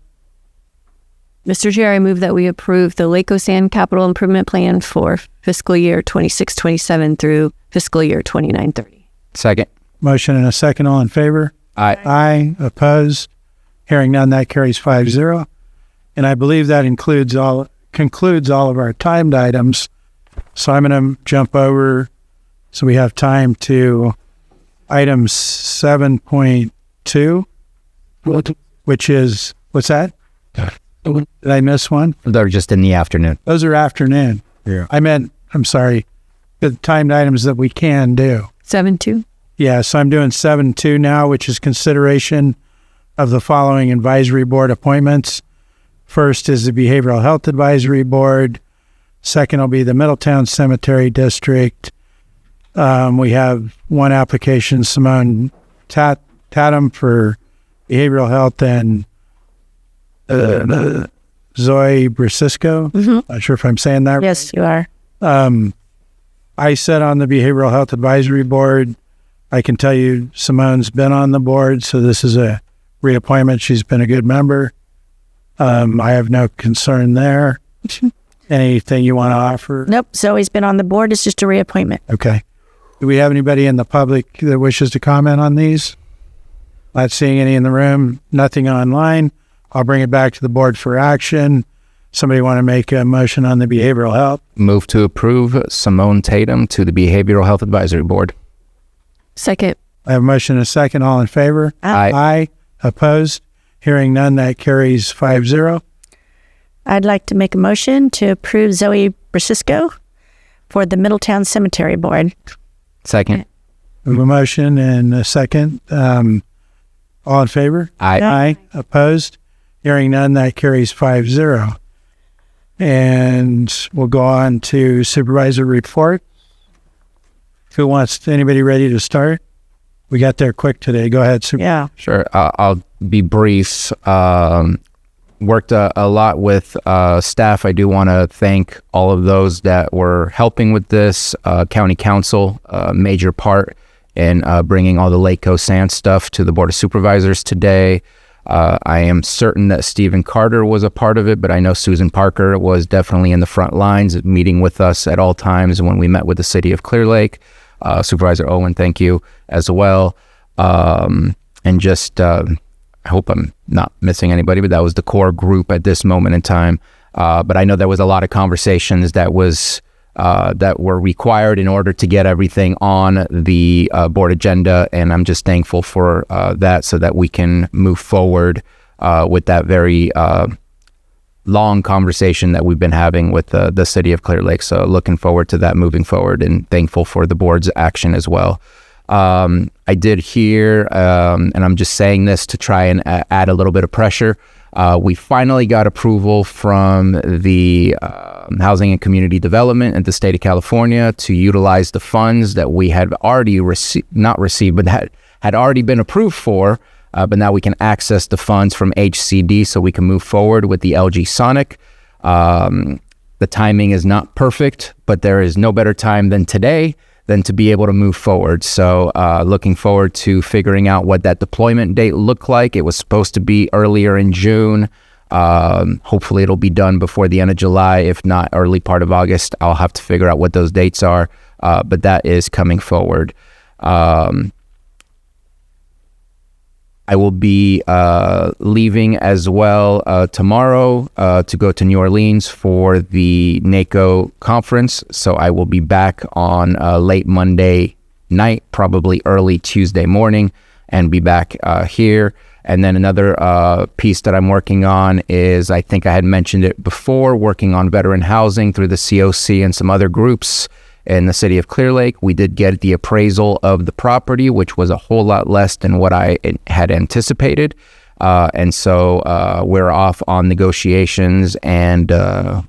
Mr. Chair, I move that we approve the Lake Osan capital improvement plan for fiscal year 26-27 through fiscal year 29-30. Second. Motion and a second. All in favor? Aye. Aye. Opposed? Hearing none, that carries 5-0. And I believe that includes all concludes all of our timed items. So I'm going to jump over so we have time to item 7.2, which is, what's that? Did I miss one? They're just in the afternoon. Those are afternoon. Yeah. I'm sorry, the timed items that we can do. 7-2. Yeah, so I'm doing 7.2 now, which is consideration of the following advisory board appointments. First is the Behavioral Health Advisory Board. Second will be the Middletown Cemetery District. We have one application, Simone Tatum for Behavioral Health, and Zoe Brasisco. Not sure if I'm saying that. Yes, you are. I sat on the Behavioral Health Advisory Board. I can tell you Simone's been on the board, so this is a reappointment. She's been a good member. I have no concern there. Anything you want to offer? Nope. Zoe's been on the board. It's just a reappointment. Okay. Do we have anybody in the public that wishes to comment on these? Not seeing any in the room. Nothing online. I'll bring it back to the board for action. Somebody want to make a motion on the behavioral health? Move to approve Simone Tatum to the Behavioral Health Advisory Board. Second. I have a motion and a second. All in favor? Aye. Aye. Opposed? Hearing none, that carries 5-0. I'd like to make a motion to approve Zoe Brasisco for the Middletown Cemetery Board. Second. We have a motion and a second. All in favor? Aye. Aye. Opposed? Hearing none, that carries 5-0. And we'll go on to supervisor report. Anybody ready to start? We got there quick today. Go ahead, Super. Yeah. Sure. I'll be brief. Worked a lot with staff. I do want to thank all of those that were helping with this. County Council, major part in bringing all the Lake Coast Sand stuff to the Board of Supervisors today. I am certain that Stephen Carter was a part of it, but I know Susan Parker was definitely in the front lines, meeting with us at all times when we met with the city of Clear Lake. Supervisor Owen, thank you as well. And just, I hope I'm not missing anybody, but that was the core group at this moment in time. But I know there was a lot of conversations that were required in order to get everything on the board agenda, and I'm just thankful for that, so that we can move forward with that very long conversation that we've been having with the city of Clear Lake. So looking forward to that moving forward, and thankful for the board's action as well. I did hear, and I'm just saying this to try and add a little bit of pressure. We finally got approval from the Housing and Community Development at the state of California to utilize the funds that we had already had already been approved for, but now we can access the funds from HCD so we can move forward with the LG Sonic. The timing is not perfect, but there is no better time than today than to be able to move forward. So looking forward to figuring out what that deployment date looked like. It was supposed to be earlier in June. Hopefully it'll be done before the end of July. If not, early part of August. I'll have to figure out what those dates are, but that is coming forward. I will be leaving as well tomorrow to go to New Orleans for the NACO conference. So I will be back on late Monday night, probably early Tuesday morning, and be back here. And then another piece that I'm working on is, I think I had mentioned it before, working on veteran housing through the COC and some other groups in the city of Clear Lake. We did get the appraisal of the property, which was a whole lot less than what I had anticipated. And so we're off on negotiations, and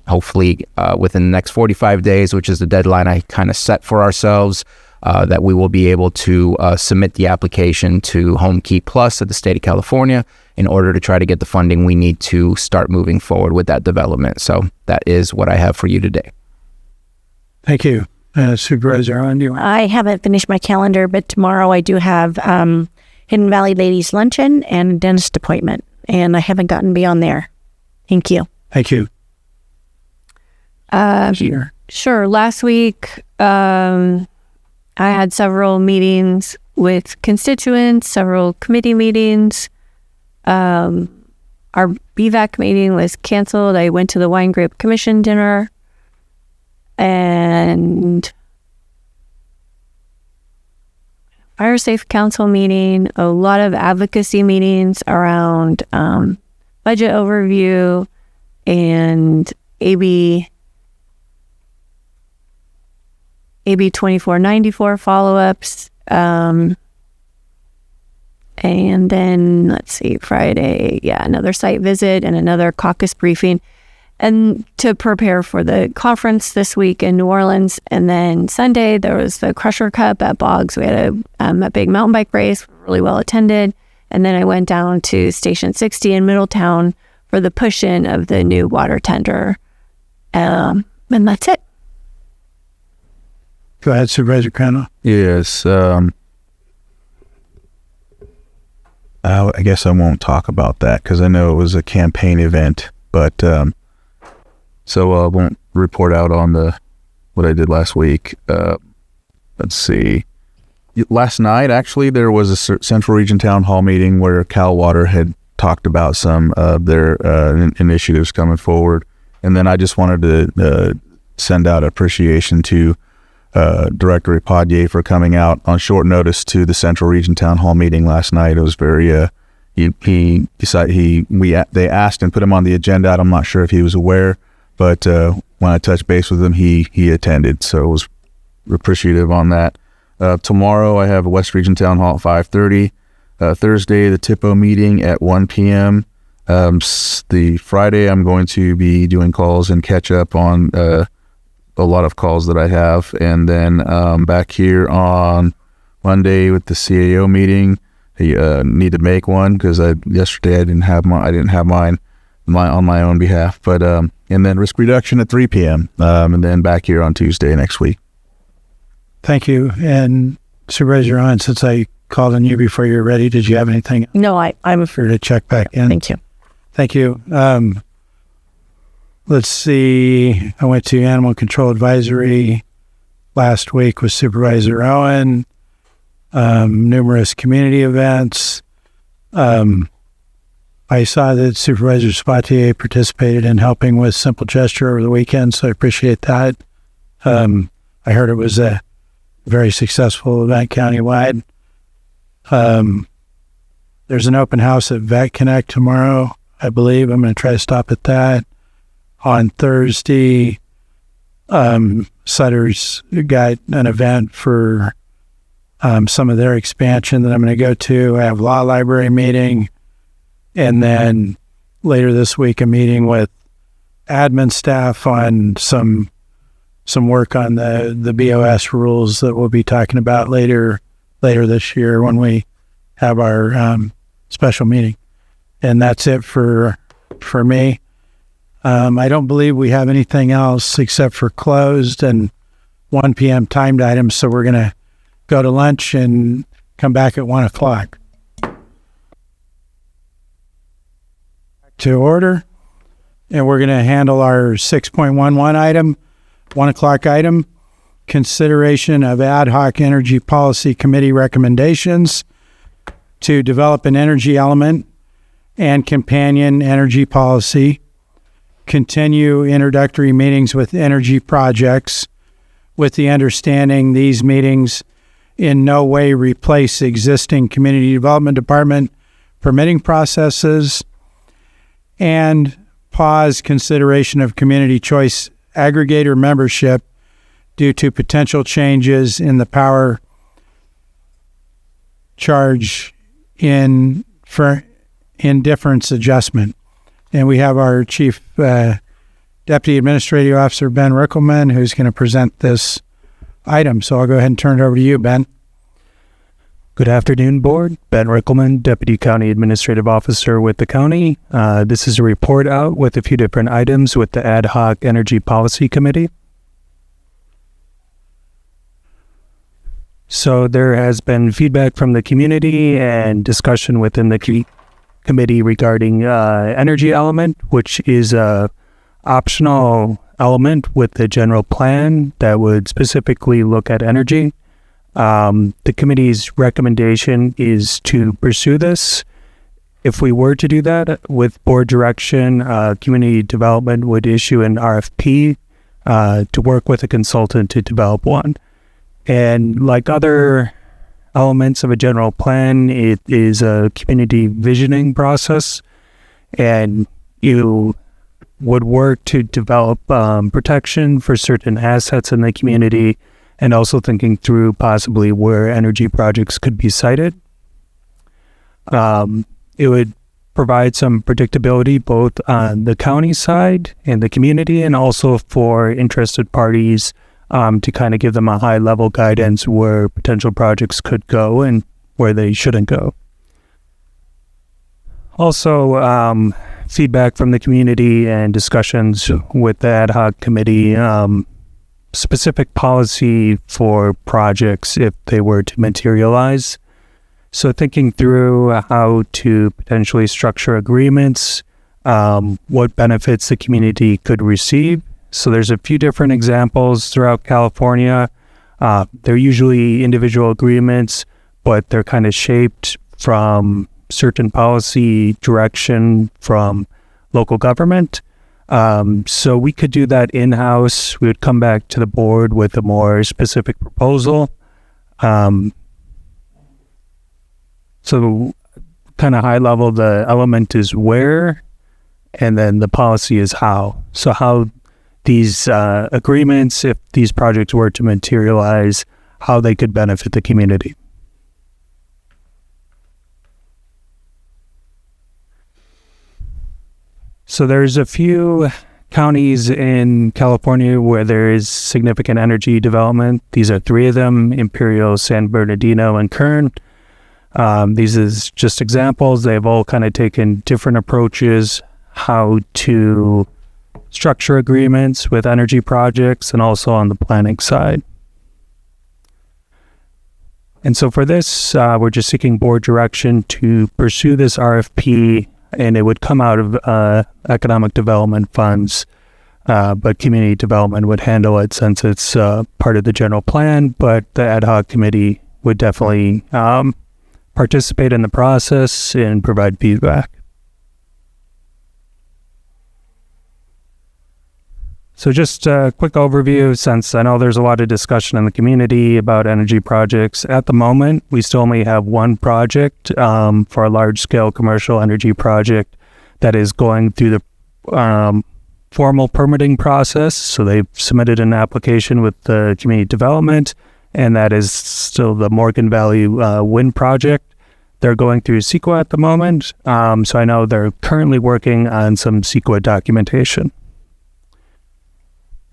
hopefully within the next 45 days, which is the deadline I kind of set for ourselves, that we will be able to submit the application to Home Key Plus at the state of California in order to try to get the funding we need to start moving forward with that development. So that is what I have for you today. Thank you. Supervisor Owen, do you want? I haven't finished my calendar, but tomorrow I do have Hidden Valley Ladies Luncheon and a dentist appointment, and I haven't gotten beyond there. Thank you. Thank you. Sure. Last week, I had several meetings with constituents, several committee meetings. I our BVAC meeting was canceled. I went to the wine group commission dinner and fire safe council meeting, a lot of advocacy meetings around budget overview and AB 2494 follow-ups. And then, let's see, Friday, another site visit and another caucus briefing. And to prepare for the conference this week in New Orleans. And then Sunday, there was the Crusher Cup at Boggs. We had a big mountain bike race, really well attended. And then I went down to Station 60 in Middletown for the push-in of the new water tender. And that's it. Go ahead, Supervisor Crandall. Yes. I guess I won't talk about that because I know it was a campaign event, but so I won't report out on what I did last week. Let's see. Last night, actually, there was a Central Region Town Hall meeting where Cal Water had talked about some of their initiatives coming forward, and then I just wanted to send out appreciation to Director Ipadier for coming out on short notice to the Central Region Town Hall meeting last night. It was very they asked and put him on the agenda. I'm not sure if he was aware, but when I touched base with him, he attended, so I was appreciative on that. Tomorrow I have a West Region Town Hall at 5:30. Thursday the TIPO meeting at 1 p.m. The Friday I'm going to be doing calls and catch up on a lot of calls that I have, and then back here on Monday with the CAO meeting. I need to make one because yesterday I didn't have mine on my own behalf. But and then risk reduction at 3 p.m. And then back here on Tuesday next week. Thank you. And Supervisor Owen, since I called on you before you're ready, did you have anything? No, I'm here to check back in. Thank you. Thank you. Let's see. I went to Animal Control Advisory last week with Supervisor Owen. Numerous community events. I saw that Supervisor Spatier participated in helping with Simple Gesture over the weekend, so I appreciate that. I heard it was a very successful event countywide. There's an open house at Vet Connect tomorrow, I believe. I'm going to try to stop at that. On Thursday, Sutter's got an event for some of their expansion that I'm going to go to. I have law library meeting, and then later this week a meeting with admin staff on some work on the BOS rules that we'll be talking about later this year when we have our special meeting. And that's it for me. I don't believe we have anything else except for closed and 1 p.m. timed items, so we're going to go to lunch and come back at 1 o'clock. To order, and we're going to handle our 6.11 item, 1 o'clock item, consideration of ad hoc energy policy committee recommendations to develop an energy element and companion energy policy, continue introductory meetings with energy projects with the understanding these meetings in no way replace existing community development department permitting processes, and pause consideration of community choice aggregator membership due to potential changes in the power charge indifference adjustment. And we have our Chief Deputy Administrative Officer, Ben Rickelman, who's going to present this item. So I'll go ahead and turn it over to you, Ben. Good afternoon, Board. Ben Rickelman, Deputy County Administrative Officer with the county. This is a report out with a few different items with the Ad Hoc Energy Policy Committee. So there has been feedback from the community and discussion within the committee regarding energy element, which is a optional element with the general plan that would specifically look at energy. The committee's recommendation is to pursue this. If we were to do that with board direction, community development would issue an RFP to work with a consultant to develop one. And like other elements of a general plan, it is a community visioning process, and you would work to develop protection for certain assets in the community, and also thinking through possibly where energy projects could be sited. It would provide some predictability both on the county side and the community, and also for interested parties to kind of give them a high level guidance where potential projects could go and where they shouldn't go. Also, feedback from the community and discussions with the ad hoc committee, specific policy for projects if they were to materialize. So thinking through how to potentially structure agreements, what benefits the community could receive. So there's a few different examples throughout California. They're usually individual agreements, but they're kind of shaped from certain policy direction from local government. So we could do that in-house. We would come back to the board with a more specific proposal. So kind of high level, the element is where, and then the policy is how. So how these agreements, if these projects were to materialize, how they could benefit the community. So there's a few counties in California where there is significant energy development. These are three of them: Imperial, San Bernardino, and Kern. These is just examples. They've all kind of taken different approaches how to structure agreements with energy projects, and also on the planning side. And so for this, we're just seeking board direction to pursue this RFP, and it would come out of economic development funds, but community development would handle it since it's part of the general plan, but the ad hoc committee would definitely participate in the process and provide feedback. So just a quick overview, since I know there's a lot of discussion in the community about energy projects. At the moment, we still only have one project for a large-scale commercial energy project that is going through the formal permitting process. So they've submitted an application with the community development, and that is still the Morgan Valley wind project. They're going through CEQA at the moment, so I know they're currently working on some CEQA documentation.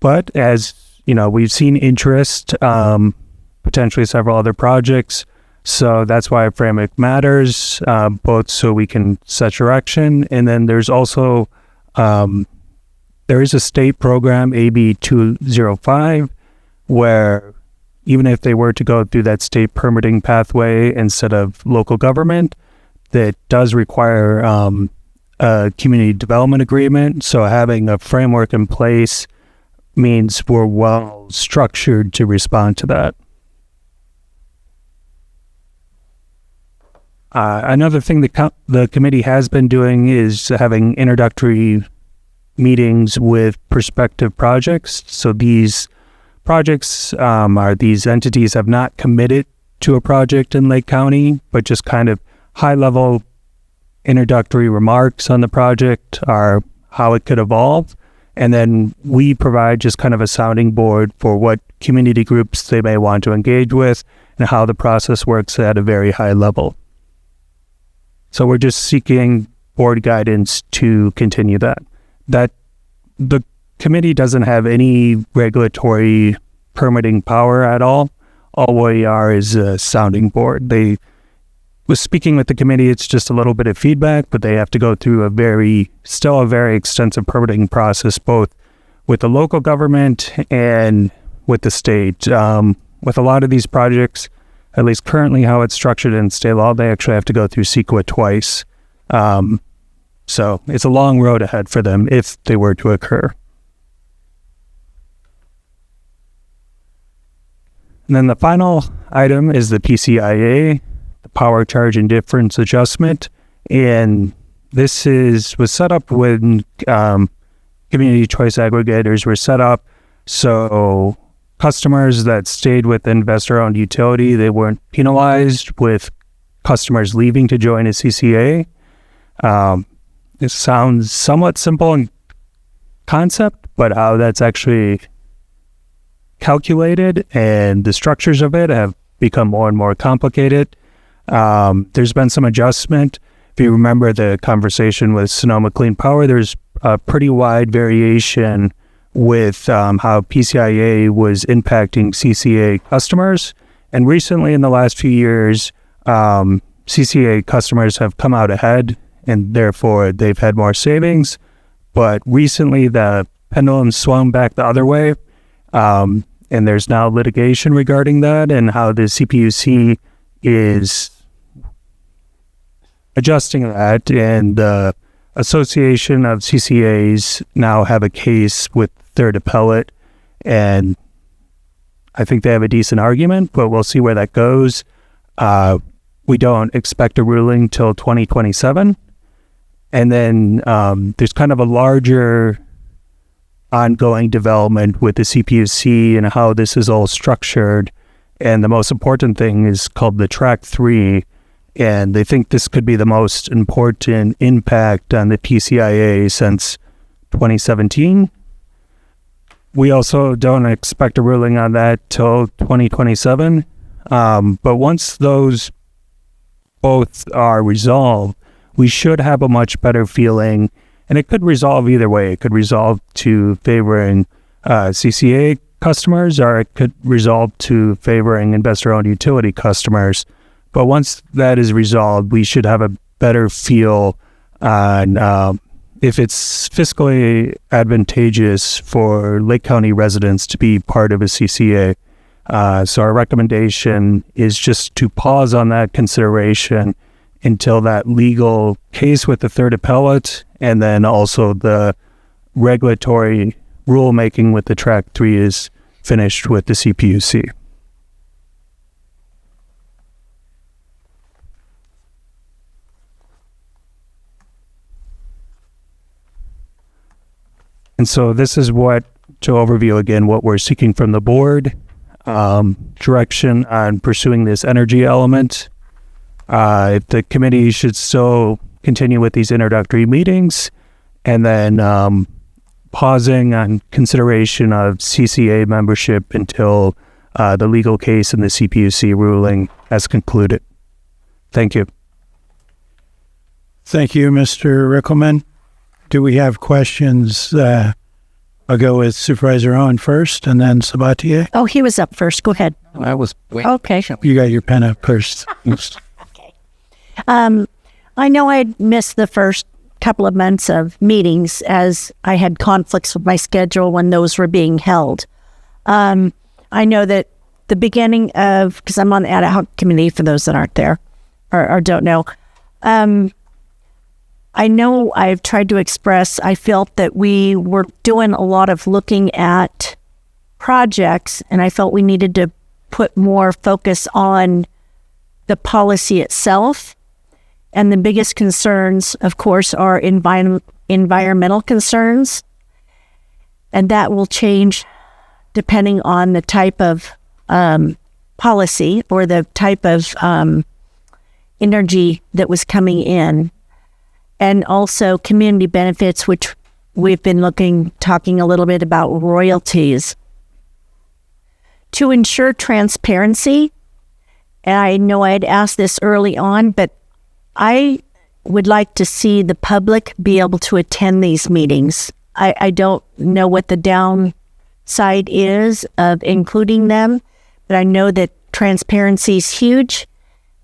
But as you know, we've seen interest, potentially several other projects, so that's why framework matters, both so we can set direction, and then there's also there is a state program, AB 205, where even if they were to go through that state permitting pathway instead of local government, that does require a community development agreement. So having a framework in place means we're well structured to respond to that. Another thing the committee has been doing is having introductory meetings with prospective projects. So these projects these entities have not committed to a project in Lake County, but just kind of high-level introductory remarks on the project or how it could evolve. And then we provide just kind of a sounding board for what community groups they may want to engage with and how the process works at a very high level. So we're just seeking board guidance to continue that. That the committee doesn't have any regulatory permitting power at all. All we are is a sounding board. They was speaking with the committee, it's just a little bit of feedback, but they have to go through a very extensive permitting process, both with the local government and with the state. With a lot of these projects, at least currently how it's structured in state law, they actually have to go through CEQA twice. So it's a long road ahead for them if they were to occur. And then the final item is the PCIA, the Power Charge Indifference Adjustment. And this was set up when community choice aggregators were set up. So customers that stayed with investor-owned utility, they weren't penalized with customers leaving to join a CCA. It sounds somewhat simple in concept, but how that's actually calculated and the structures of it have become more and more complicated. There's been some adjustment. If you remember the conversation with Sonoma Clean Power, there's a pretty wide variation with how PCIA was impacting CCA customers. And recently, in the last few years, CCA customers have come out ahead, and therefore they've had more savings. But recently, the pendulum swung back the other way, and there's now litigation regarding that and how the CPUC is adjusting that. And the Association of CCAs now have a case with Third Appellate, and I think they have a decent argument, but we'll see where that goes. We don't expect a ruling till 2027. And then there's kind of a larger ongoing development with the CPUC and how this is all structured. And the most important thing is called the Track 3. And they think this could be the most important impact on the PCIA since 2017. We also don't expect a ruling on that till 2027. But once those both are resolved, we should have a much better feeling, and it could resolve either way. It could resolve to favoring CCA customers, or it could resolve to favoring investor-owned utility customers. But once that is resolved, we should have a better feel on if it's fiscally advantageous for Lake County residents to be part of a CCA. So our recommendation is just to pause on that consideration until that legal case with the Third Appellate, and then also the regulatory rulemaking with the Track 3 is finished with the CPUC. And so this is what, to overview again, what we're seeking from the board. Direction on pursuing this energy element. If the committee should still continue with these introductory meetings, and then pausing on consideration of CCA membership until the legal case and the CPUC ruling has concluded. Thank you. Thank you, Mr. Rickelman. Do we have questions? I'll go with Supervisor Owen first, and then Sabatier. Oh, he was up first. Go ahead. I was waiting. Okay. You got your pen up first. I know I'd missed the first couple of months of meetings as I had conflicts with my schedule when those were being held. I know that the beginning of, because I'm on the ad hoc committee for those that aren't there or don't know, I know I've tried to express, I felt that we were doing a lot of looking at projects, and I felt we needed to put more focus on the policy itself. And the biggest concerns, of course, are environmental concerns. And that will change depending on the type of policy or the type of energy that was coming in. And also community benefits, which we've been talking a little bit about royalties. To ensure transparency, and I know I had asked this early on, but I would like to see the public be able to attend these meetings. I don't know what the downside is of including them, but I know that transparency is huge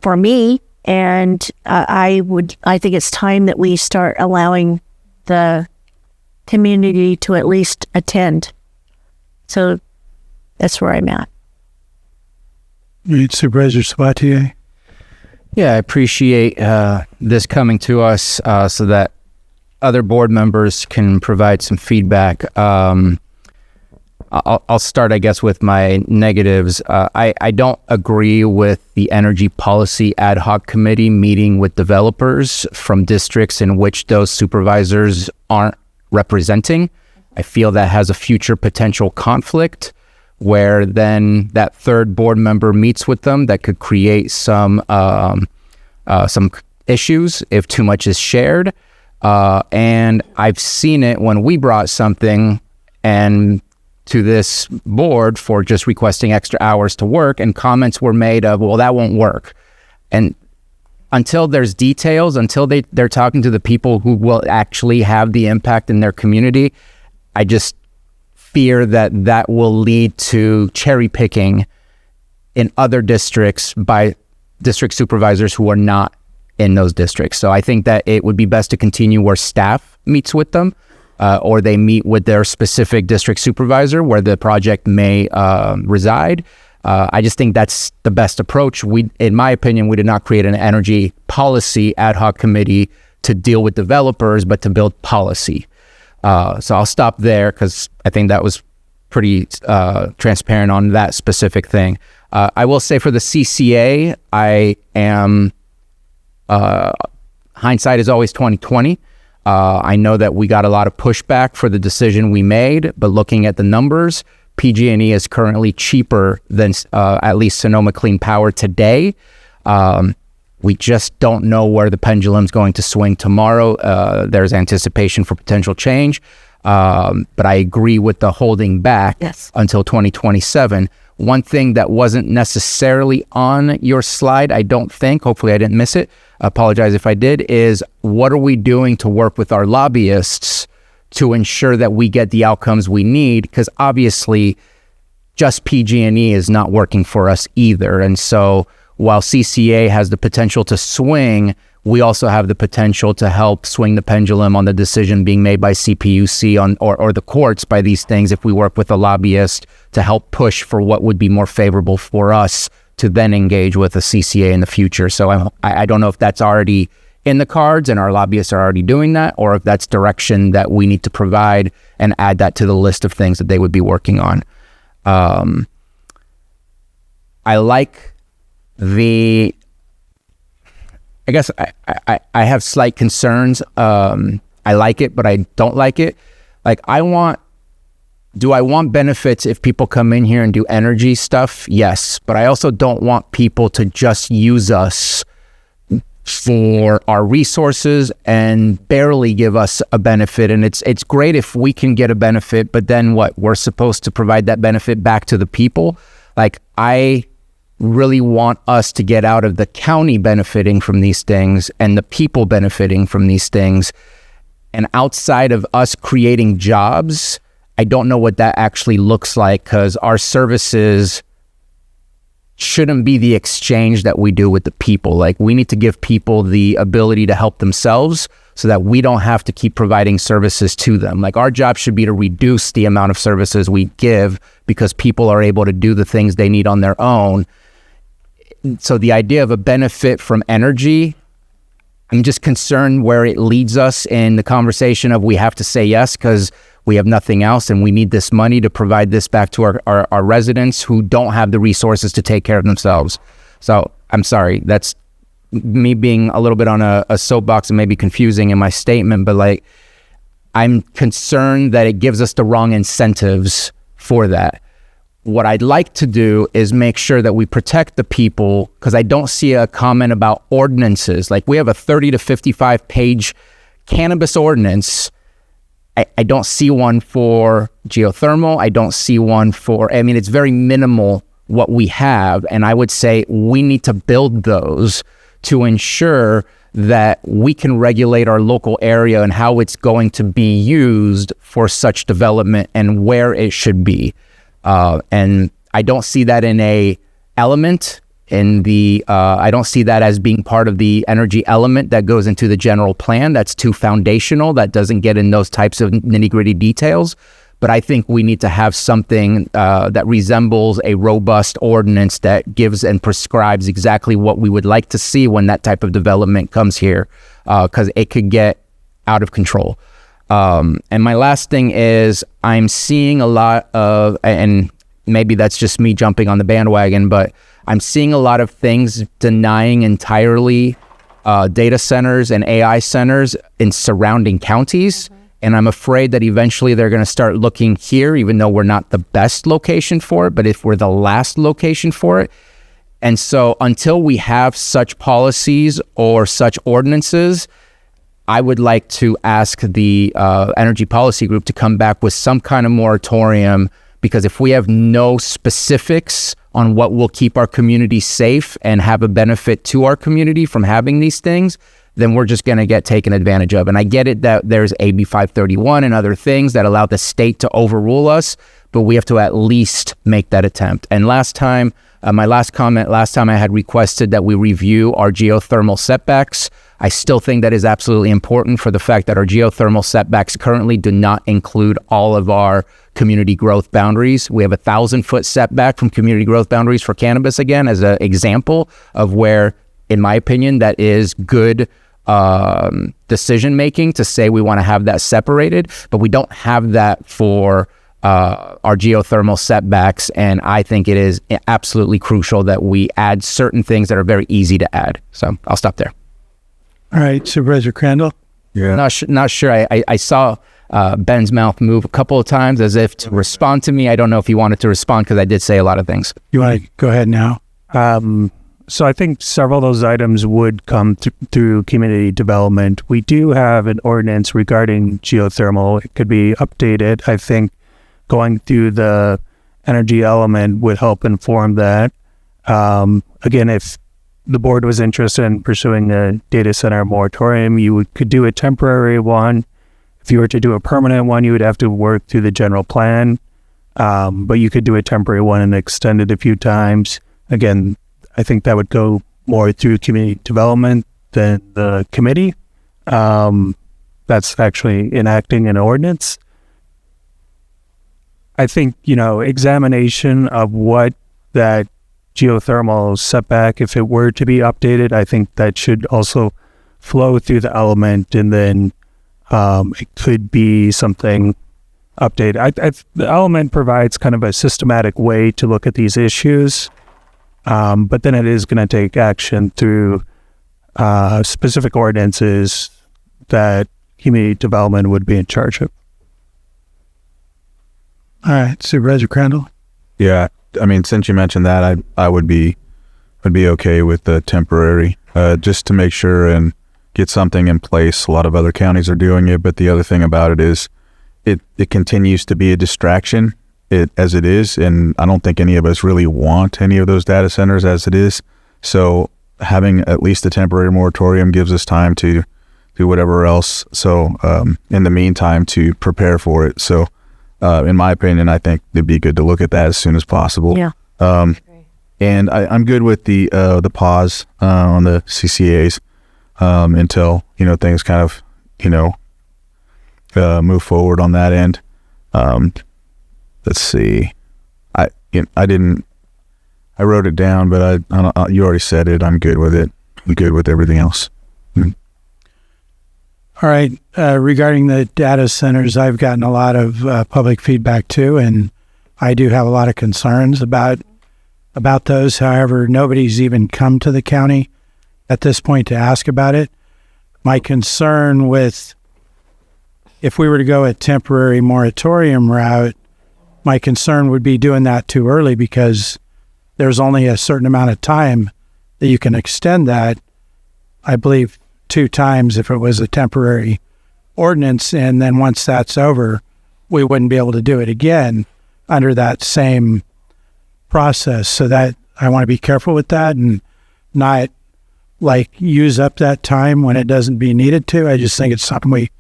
for me. And I think it's time that we start allowing the community to at least attend. So that's where I'm at. Supervisor Sabatier. Yeah, I appreciate this coming to us so that other board members can provide some feedback. I'll start, I guess, with my negatives. I don't agree with the energy policy ad hoc committee meeting with developers from districts in which those supervisors aren't representing. I feel that has a future potential conflict where then that third board member meets with them that could create some issues if too much is shared. And I've seen it when we brought something and to this board for just requesting extra hours to work, and comments were made of, well, that won't work. And until there's details, until they're talking to the people who will actually have the impact in their community, I just fear that will lead to cherry picking in other districts by district supervisors who are not in those districts. So I think that it would be best to continue where staff meets with them, or they meet with their specific district supervisor where the project may reside. I just think that's the best approach. In my opinion, we did not create an energy policy ad hoc committee to deal with developers, but to build policy. So I'll stop there because I think that was pretty transparent on that specific thing. I will say for the CCA, I am, hindsight is always 2020. I know that we got a lot of pushback for the decision we made, but looking at the numbers, PG&E is currently cheaper than at least Sonoma Clean Power today. We just don't know where the pendulum's going to swing tomorrow. There's anticipation for potential change, but I agree with the holding back until 2027. One thing that wasn't necessarily on your slide, I don't think, hopefully I didn't miss it, apologize if I did, is what are we doing to work with our lobbyists to ensure that we get the outcomes we need? Because obviously just PG&E is not working for us either. And so while CCA has the potential to swing, we also have the potential to help swing the pendulum on the decision being made by CPUC or the courts by these things if we work with a lobbyist to help push for what would be more favorable for us to then engage with a CCA in the future. So I don't know if that's already in the cards and our lobbyists are already doing that, or if that's direction that we need to provide and add that to the list of things that they would be working on. I like I guess I have slight concerns. I like it, but I don't like it. Like do I want benefits if people come in here and do energy stuff? Yes, but I also don't want people to just use us for our resources and barely give us a benefit. And it's great if we can get a benefit, but then what? We're supposed to provide that benefit back to the people. Like I really want us to get out of the county benefiting from these things and the people benefiting from these things. And outside of us creating jobs, I don't know what that actually looks like, because our services shouldn't be the exchange that we do with the people. Like we need to give people the ability to help themselves so that we don't have to keep providing services to them. Like our job should be to reduce the amount of services we give because people are able to do the things they need on their own. So the idea of a benefit from energy, I'm just concerned where it leads us in the conversation of we have to say yes because we have nothing else and we need this money to provide this back to our residents who don't have the resources to take care of themselves. So I'm sorry, that's me being a little bit on a soapbox and maybe confusing in my statement, but like I'm concerned that it gives us the wrong incentives for that. What I'd like to do is make sure that we protect the people, because I don't see a comment about ordinances. Like we have a 30 to 55 page cannabis ordinance. I don't see one for geothermal. I don't see one for, I mean, it's very minimal what we have. And I would say we need to build those to ensure that we can regulate our local area and how it's going to be used for such development and where it should be. And I don't see that in a element in the, I don't see that as being part of the energy element that goes into the general plan. That's too foundational. That doesn't get in those types of nitty-gritty details. But I think we need to have something that resembles a robust ordinance that gives and prescribes exactly what we would like to see when that type of development comes here, because it could get out of control. And my last thing is I'm seeing a lot of, and maybe that's just me jumping on the bandwagon, but I'm seeing a lot of things denying entirely data centers and AI centers in surrounding counties. And I'm afraid that eventually they're going to start looking here, even though we're not the best location for it, but if we're the last location for it. And so until we have such policies or such ordinances, I would like to ask the Energy Policy Group to come back with some kind of moratorium, because if we have no specifics on what will keep our community safe and have a benefit to our community from having these things, then we're just going to get taken advantage of. And I get it that there's AB 531 and other things that allow the state to overrule us, but we have to at least make that attempt. And last time, my last comment, last time I had requested that we review our geothermal setbacks. I still think that is absolutely important for the fact that our geothermal setbacks currently do not include all of our community growth boundaries. We have 1,000-foot setback from community growth boundaries for cannabis, again, as an example of where, in my opinion, that is good decision-making to say we want to have that separated, but we don't have that for our geothermal setbacks, and I think it is absolutely crucial that we add certain things that are very easy to add. So I'll stop there. All right, Supervisor Crandall? Yeah. Not sure. I saw Ben's mouth move a couple of times as if to respond to me. I don't know if he wanted to respond because I did say a lot of things. You want to go ahead now? So I think several of those items would come through community development. We do have an ordinance regarding geothermal. It could be updated. I think going through the energy element would help inform that. Again, if the board was interested in pursuing a data center moratorium, could do a temporary one. If you were to do a permanent one, you would have to work through the general plan. But you could do a temporary one and extend it a few times. Again, I think that would go more through community development than the committee. That's actually enacting an ordinance. I think, examination of what that geothermal setback, if it were to be updated, I think that should also flow through the element, and then it could be something updated. The element provides kind of a systematic way to look at these issues, but then it is going to take action through specific ordinances that community development would be in charge of. All right, Supervisor Crandall? Yeah, I mean, since you mentioned that, I would be okay with the temporary, just to make sure and get something in place. A lot of other counties are doing it, but the other thing about it is it continues to be a distraction as it is, and I don't think any of us really want any of those data centers as it is. So having at least a temporary moratorium gives us time to do whatever else. So in the meantime, to prepare for it. So in my opinion, I think it'd be good to look at that as soon as possible. Yeah. And I'm good with the pause on the CCAs until things kind of move forward on that end. Let's see. I wrote it down, but you already said it. I'm good with it. I'm good with everything else. Mm-hmm. All right. Regarding the data centers, I've gotten a lot of public feedback too, and I do have a lot of concerns about those. However, nobody's even come to the county at this point to ask about it. My concern with, if we were to go a temporary moratorium route, my concern would be doing that too early, because there's only a certain amount of time that you can extend that. I believe 2 times if it was a temporary ordinance, and then once that's over, we wouldn't be able to do it again under that same process. So that I want to be careful with that and not use up that time when it doesn't be needed to. I just think it's something we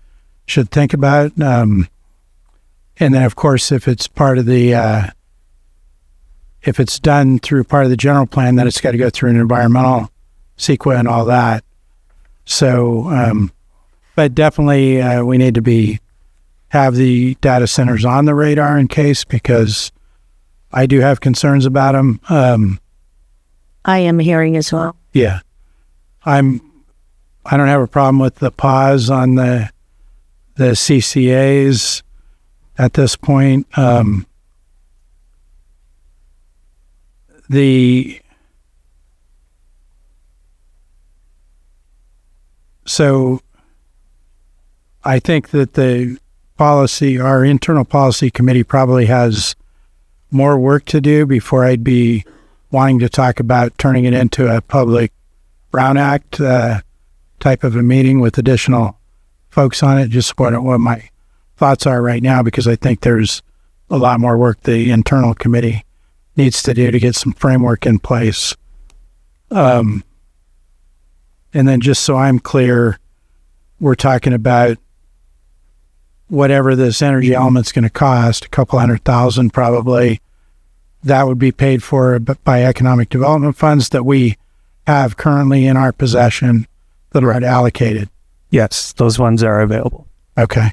should think about. And then of course, if it's part of the if it's done through part of the general plan, then it's got to go through an environmental CEQA and all that. So, but definitely we need to have the data centers on the radar in case, because I do have concerns about them. I am hearing as well. Yeah. I don't have a problem with the pause on the the CCAs at this point. So I think that our internal policy committee probably has more work to do before I'd be wanting to talk about turning it into a public Brown Act type of a meeting with additional folks on it. Just what my thoughts are right now, because I think there's a lot more work the internal committee needs to do to get some framework in place. And then just so I'm clear, we're talking about whatever this energy element's going to cost, $200,000 probably, that would be paid for by economic development funds that we have currently in our possession that are allocated. Yes, those funds are available. Okay.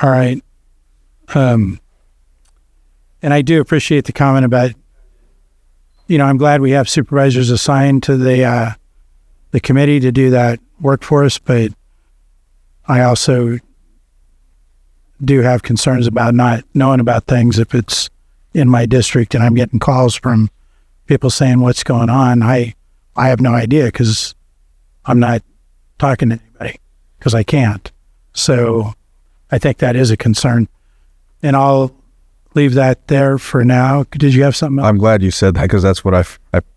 All right. And I do appreciate the comment about, I'm glad we have supervisors assigned to the committee to do that work for us, but I also do have concerns about not knowing about things if it's in my district and I'm getting calls from people saying what's going on. I have no idea because I'm not talking to anybody because I can't. So I think that is a concern. And I'll leave that there for now. Did you have something else? I'm glad you said that because that's what I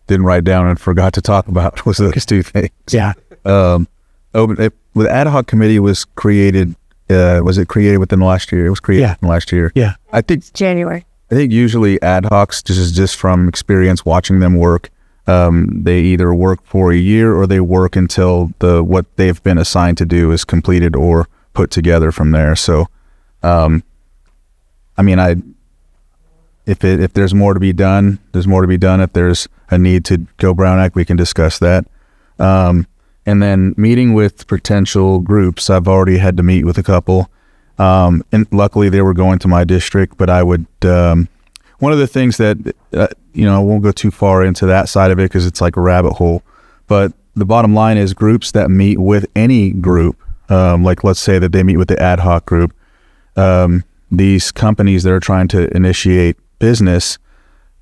didn't write down and forgot to talk about was those two things. Yeah. The ad hoc committee was created. Was it created within the last year? It was created in the last year. Yeah. I think January. I think usually ad hocs, just from experience watching them work, they either work for a year or they work until what they've been assigned to do is completed or put together from there. So, if there's more to be done, there's more to be done. If there's a need to go Brown Act, we can discuss that. And then meeting with potential groups, I've already had to meet with a couple. And luckily they were going to my district, but I would, one of the things that, I won't go too far into that side of it because it's like a rabbit hole, but the bottom line is groups that meet with any group, like let's say that they meet with the ad hoc group, these companies that are trying to initiate business,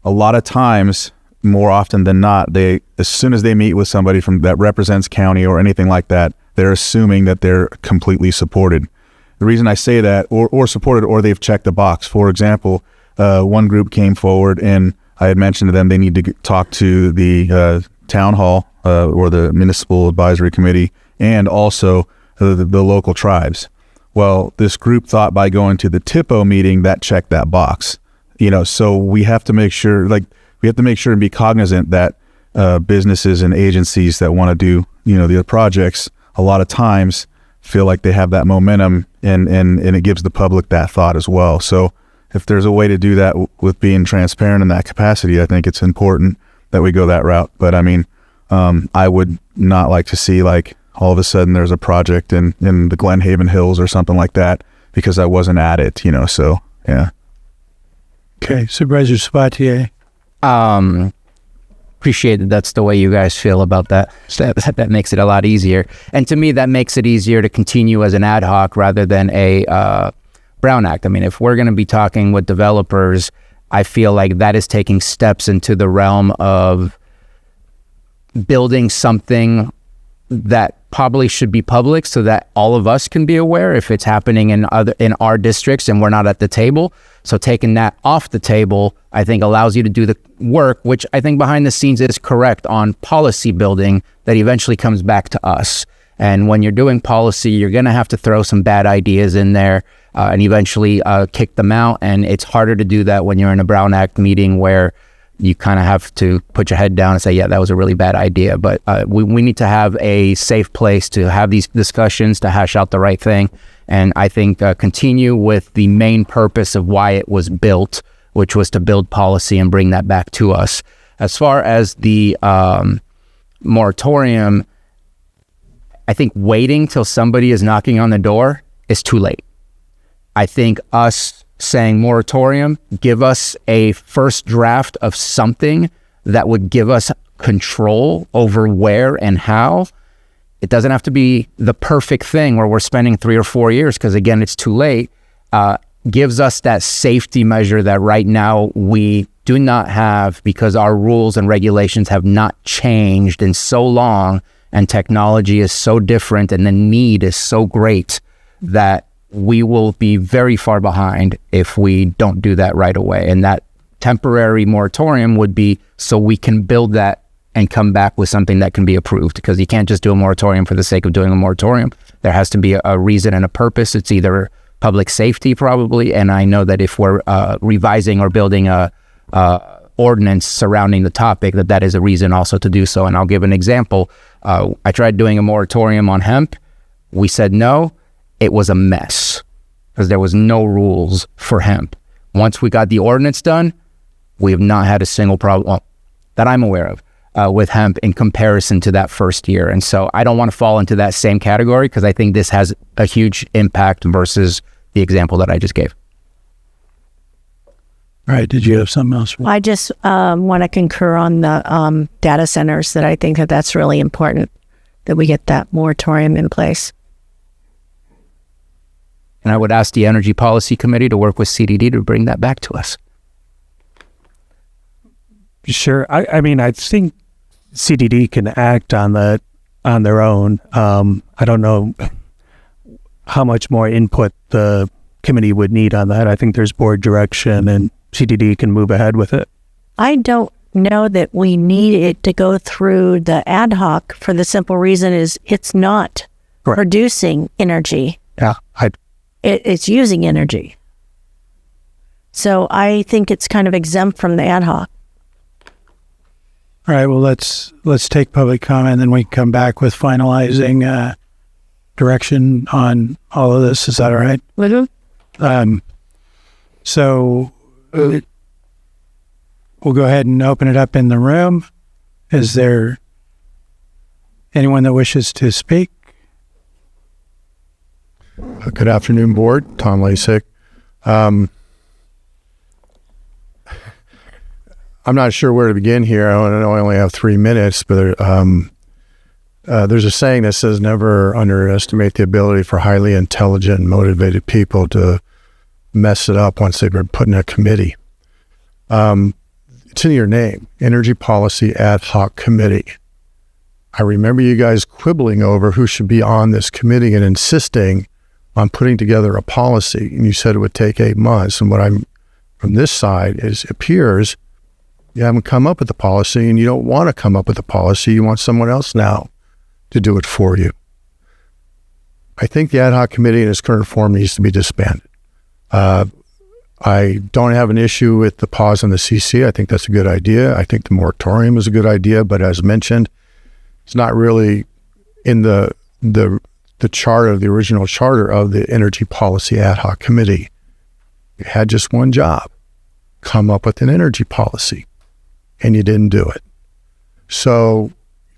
a lot of times, more often than not, as soon as they meet with somebody that represents county or anything like that, they're assuming that they're completely supported. The reason I say that, or supported, or they've checked the box. For example, one group came forward and I had mentioned to them they need to talk to the town hall or the municipal advisory committee and also the local tribes. Well, this group thought by going to the TIPO meeting that checked that box. So we have to make sure, and be cognizant that businesses and agencies that want to do, the projects, a lot of times feel like they have that momentum and it gives the public that thought as well. So if there's a way to do that with being transparent in that capacity, I think it's important that we go that route. But I would not like to see like all of a sudden there's a project in the Glen Haven Hills or something like that because I wasn't at it, so yeah. Okay, Supervisor Sabatier. Appreciate that that's the way you guys feel about that. That makes it a lot easier. And to me, that makes it easier to continue as an ad hoc rather than a Brown Act. If we're going to be talking with developers, I feel like that is taking steps into the realm of building something that probably should be public so that all of us can be aware if it's happening in our districts and we're not at the table. So taking that off the table, I think allows you to do the work, which I think behind the scenes is correct on policy building that eventually comes back to us. And when you're doing policy, you're going to have to throw some bad ideas in there and eventually kick them out. And it's harder to do that when you're in a Brown Act meeting where you kind of have to put your head down and say, yeah, that was a really bad idea. But we need to have a safe place to have these discussions, to hash out the right thing. And I think continue with the main purpose of why it was built, which was to build policy and bring that back to us. As far as the moratorium, I think waiting till somebody is knocking on the door is too late. I think us saying moratorium, give us a first draft of something that would give us control over where and how It doesn't have to be the perfect thing where we're spending 3 or 4 years, because again, it's too late. Gives us that safety measure that right now we do not have, because our rules and regulations have not changed in so long, and technology is so different, and the need is so great that we will be very far behind if we don't do that right away. And that temporary moratorium would be so we can build that and come back with something that can be approved, because you can't just do a moratorium for the sake of doing a moratorium. There has to be a reason and a purpose. It's either public safety probably, and I know that if we're revising or building a ordinance surrounding the topic, that is a reason also to do so. And I'll give an example. I tried doing a moratorium on hemp. We said no. It was a mess because there was no rules for hemp. Once we got the ordinance done, we have not had a single problem that I'm aware of with hemp in comparison to that first year. And so I don't want to fall into that same category, because I think this has a huge impact versus the example that I just gave. All right. Did you have something else? I just want to concur on the data centers, that I think that that's really important, that we get that moratorium in place. And I would ask the Energy Policy Committee to work with CDD to bring that back to us. Sure. I mean, I think CDD can act on that on their own. I don't know how much more input the committee would need on that. I think there's board direction, and CDD can move ahead with it. I don't know that we need it to go through the ad hoc, for the simple reason is it's not producing energy. Yeah, it's using energy. So I think it's kind of exempt from the ad hoc. All right. Well, let's take public comment, and then we can come back with finalizing direction on all of this. Is that all right? So we'll go ahead and open it up in the room. Is there anyone that wishes to speak? Good afternoon, board. Tom Lasik. I'm not sure where to begin here. I know I only have 3 minutes, but there's a saying that says never underestimate the ability for highly intelligent and motivated people to mess it up once they've been put in a committee. It's in your name, Energy Policy Ad Hoc Committee. I remember you guys quibbling over who should be on this committee and insisting on putting together a policy. And you said it would take 8 months. And what I'm from this side is, it appears you haven't come up with the policy, and you don't want to come up with a policy. You want someone else now to do it for you. I think the ad hoc committee in its current form needs to be disbanded. I don't have an issue with the pause on the CC. I think that's a good idea. I think the moratorium is a good idea, but as mentioned, it's not really in the charter, the original charter of the Energy Policy Ad Hoc Committee. You had just one job: come up with an energy policy, and you didn't do it. So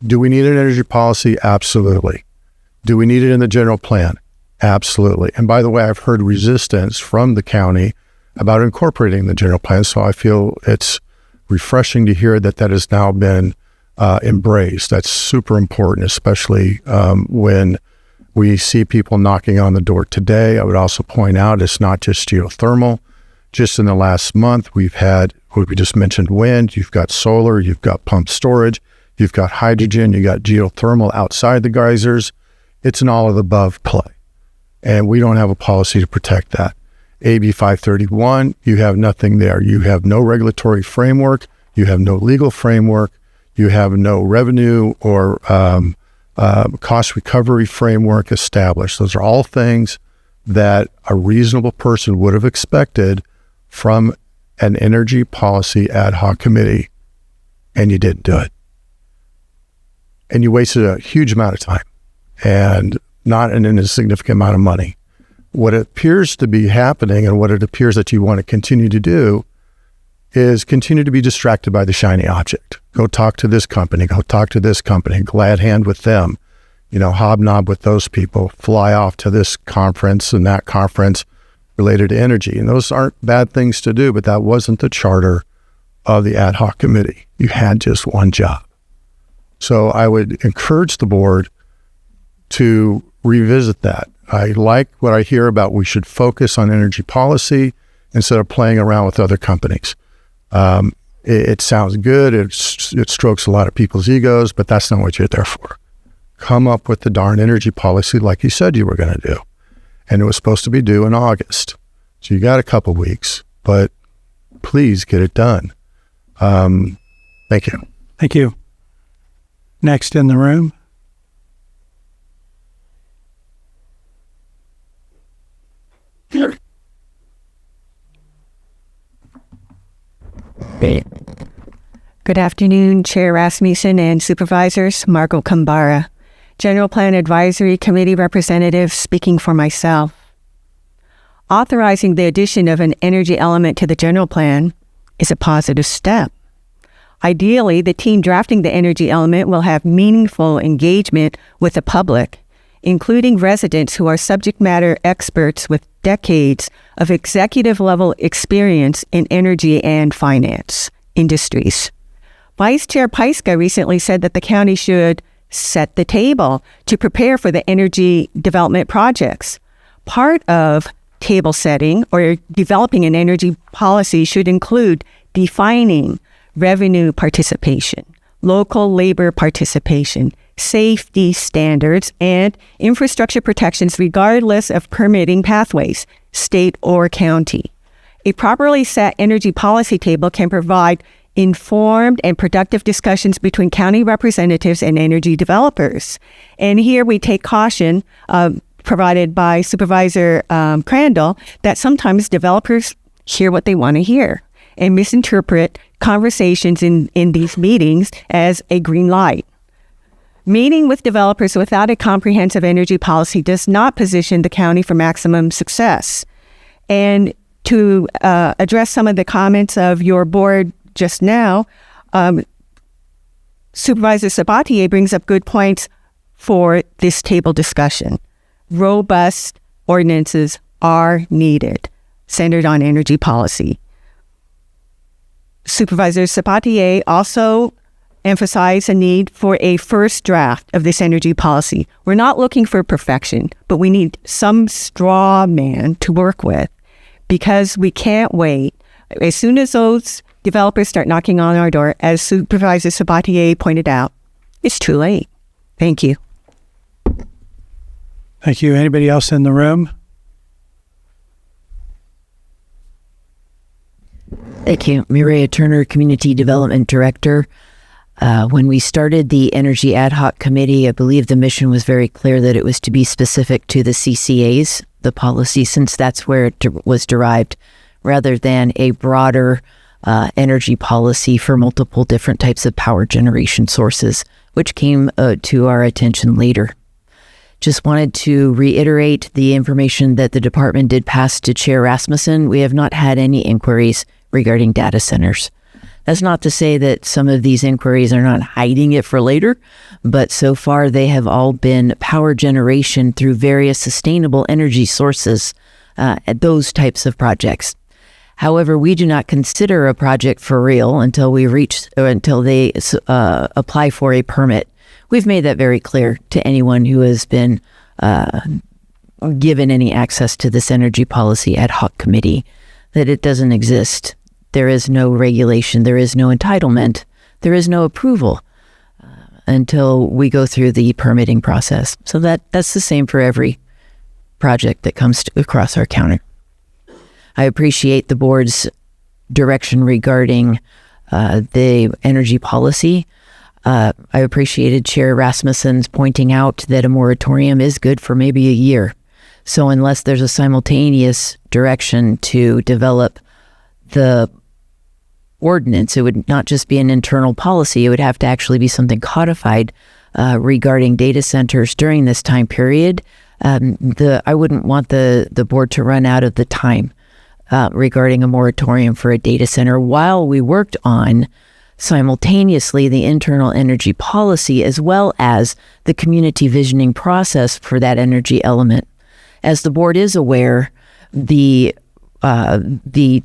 do we need an energy policy? Absolutely. Do we need it in the general plan? Absolutely. And by the way, I've heard resistance from the county about incorporating the general plan, so I feel it's refreshing to hear that that has now been embraced. That's super important, especially when we see people knocking on the door today. I would also point out it's not just geothermal. Just in the last month, we've had, what we just mentioned, wind, you've got solar, you've got pumped storage, you've got hydrogen, you got geothermal outside the geysers. It's an all of the above play. And we don't have a policy to protect that. AB 531, you have nothing there. You have no regulatory framework. You have no legal framework. You have no revenue or cost recovery framework established. Those are all things that a reasonable person would have expected from an energy policy ad hoc committee, and you didn't do it. And you wasted a huge amount of time and not an insignificant amount of money. What appears to be happening, and what it appears that you want to continue to do, is continue to be distracted by the shiny object. Go talk to this company, go talk to this company, glad hand with them, hobnob with those people, fly off to this conference and that conference related to energy. And those aren't bad things to do, but that wasn't the charter of the ad hoc committee. You had just one job. So I would encourage the board to revisit that. I like what I hear about we should focus on energy policy instead of playing around with other companies. It sounds good. It strokes a lot of people's egos, but that's not what you're there for. Come up with the darn energy policy like you said you were going to do. And it was supposed to be due in August. So you got a couple weeks, but please get it done. Thank you. Thank you. Next in the room. Good afternoon, Chair Rasmussen and Supervisors. Margot Kambara, General Plan Advisory Committee Representative, speaking for myself. Authorizing the addition of an energy element to the general plan is a positive step. Ideally, the team drafting the energy element will have meaningful engagement with the public, including residents who are subject matter experts with decades of executive-level experience in energy and finance industries. Vice Chair Peiska recently said that the county should set the table to prepare for the energy development projects. Part of table setting or developing an energy policy should include defining revenue participation, local labor participation, safety standards, and infrastructure protections regardless of permitting pathways, state or county. A properly set energy policy table can provide informed and productive discussions between county representatives and energy developers. And here we take caution provided by Supervisor Crandall that sometimes developers hear what they want to hear and misinterpret conversations in these meetings as a green light. Meeting with developers without a comprehensive energy policy does not position the county for maximum success. And to address some of the comments of your board just now, Supervisor Sabatier brings up good points for this table discussion. Robust ordinances are needed, centered on energy policy. Supervisor Sabatier also emphasized a need for a first draft of this energy policy. We're not looking for perfection, but we need some straw man to work with because we can't wait. As soon as those developers start knocking on our door, as Supervisor Sabatier pointed out, it's too late. Thank you. Thank you. Anybody else in the room? Thank you. Mireya Turner, Community Development Director. When we started the Energy Ad Hoc Committee, I believe the mission was very clear that it was to be specific to the CCAs, the policy, since that's where it was derived, rather than a broader energy policy for multiple different types of power generation sources, which came to our attention later. Just wanted to reiterate the information that the department did pass to Chair Rasmussen. We have not had any inquiries regarding data centers. That's not to say that some of these inquiries are not hiding it for later, but so far they have all been power generation through various sustainable energy sources, those types of projects. However, we do not consider a project for real until they apply for a permit. We've made that very clear to anyone who has been given any access to this energy policy ad hoc committee, that it doesn't exist. There is no regulation, there is no entitlement, there is no approval until we go through the permitting process. So that's the same for every project that comes across our counter. I appreciate the board's direction regarding the energy policy. I appreciated Chair Rasmussen's pointing out that a moratorium is good for maybe a year. So unless there's a simultaneous direction to develop the ordinance, it would not just be an internal policy, it would have to actually be something codified regarding data centers during this time period. I wouldn't want the board to run out of the time regarding a moratorium for a data center while we worked on simultaneously the internal energy policy as well as the community visioning process for that energy element. As the board is aware, the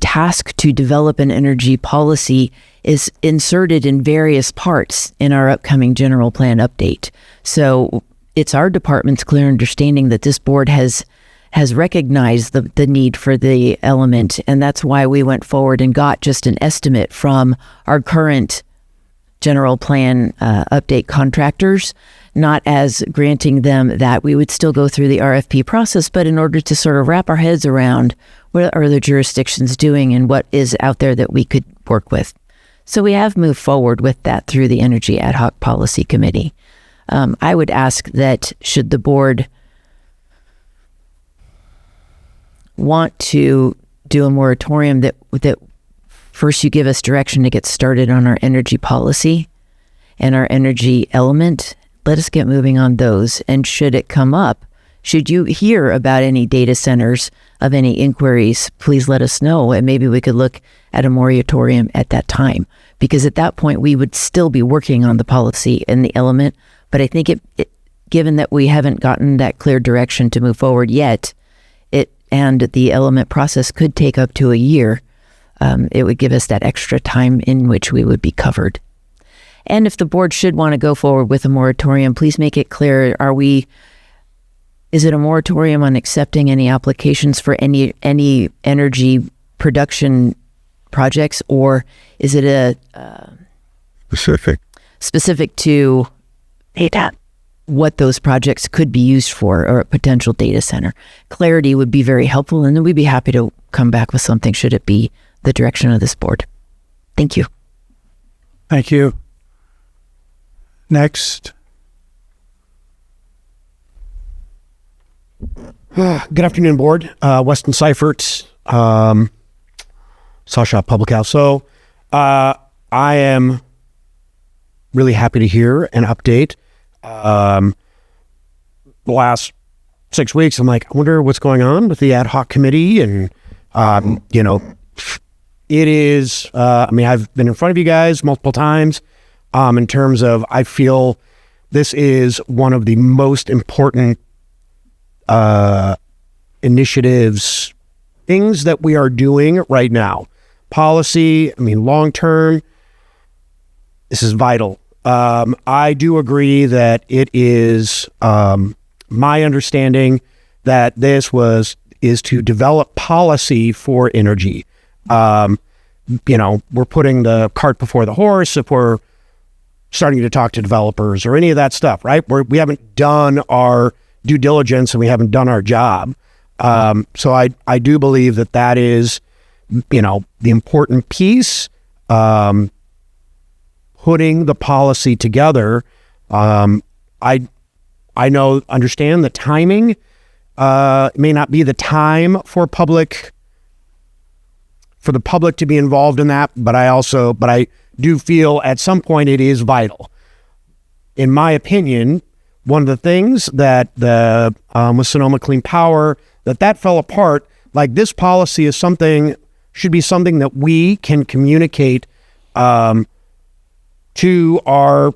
task to develop an energy policy is inserted in various parts in our upcoming general plan update. So it's our department's clear understanding that this board has recognized the need for the element, and that's why we went forward and got just an estimate from our current general plan update contractors, not as granting them that. We would still go through the RFP process, but in order to sort of wrap our heads around what are the jurisdictions doing and what is out there that we could work with. So we have moved forward with that through the Energy Ad Hoc Policy Committee. I would ask that should the board want to do a moratorium, that first you give us direction to get started on our energy policy and our energy element. Let us get moving on those. And should it come up, should you hear about any data centers of any inquiries, please let us know, and maybe we could look at a moratorium at that time. Because at that point, we would still be working on the policy and the element. But I think given that we haven't gotten that clear direction to move forward yet, and the element process could take up to a year, it would give us that extra time in which we would be covered. And if the board should want to go forward with a moratorium, please make it clear, is it a moratorium on accepting any applications for any energy production projects, or is it a specific to data, what those projects could be used for, or a potential data center? Clarity would be very helpful, and then we'd be happy to come back with something should it be the direction of this board. Thank you. Thank you. Next. Good afternoon, board. Weston Seifert, Sawshop Public House. So I am really happy to hear an update. The last 6 weeks, I'm like, I wonder what's going on with the ad hoc committee. And, it is, I've been in front of you guys multiple times in terms of, I feel this is one of the most important initiatives, things that we are doing right now. Policy, long term, this is vital. I do agree that it is my understanding that this is to develop policy for energy. We're putting the cart before the horse if we're starting to talk to developers or any of that stuff, right? We haven't done our due diligence and we haven't done our job. So I do believe that is, the important piece. Putting the policy together, I understand the timing may not be the time for the public to be involved in that, but I do feel at some point it is vital. In my opinion, one of the things that with Sonoma Clean Power, that fell apart, like this policy should be something that we can communicate to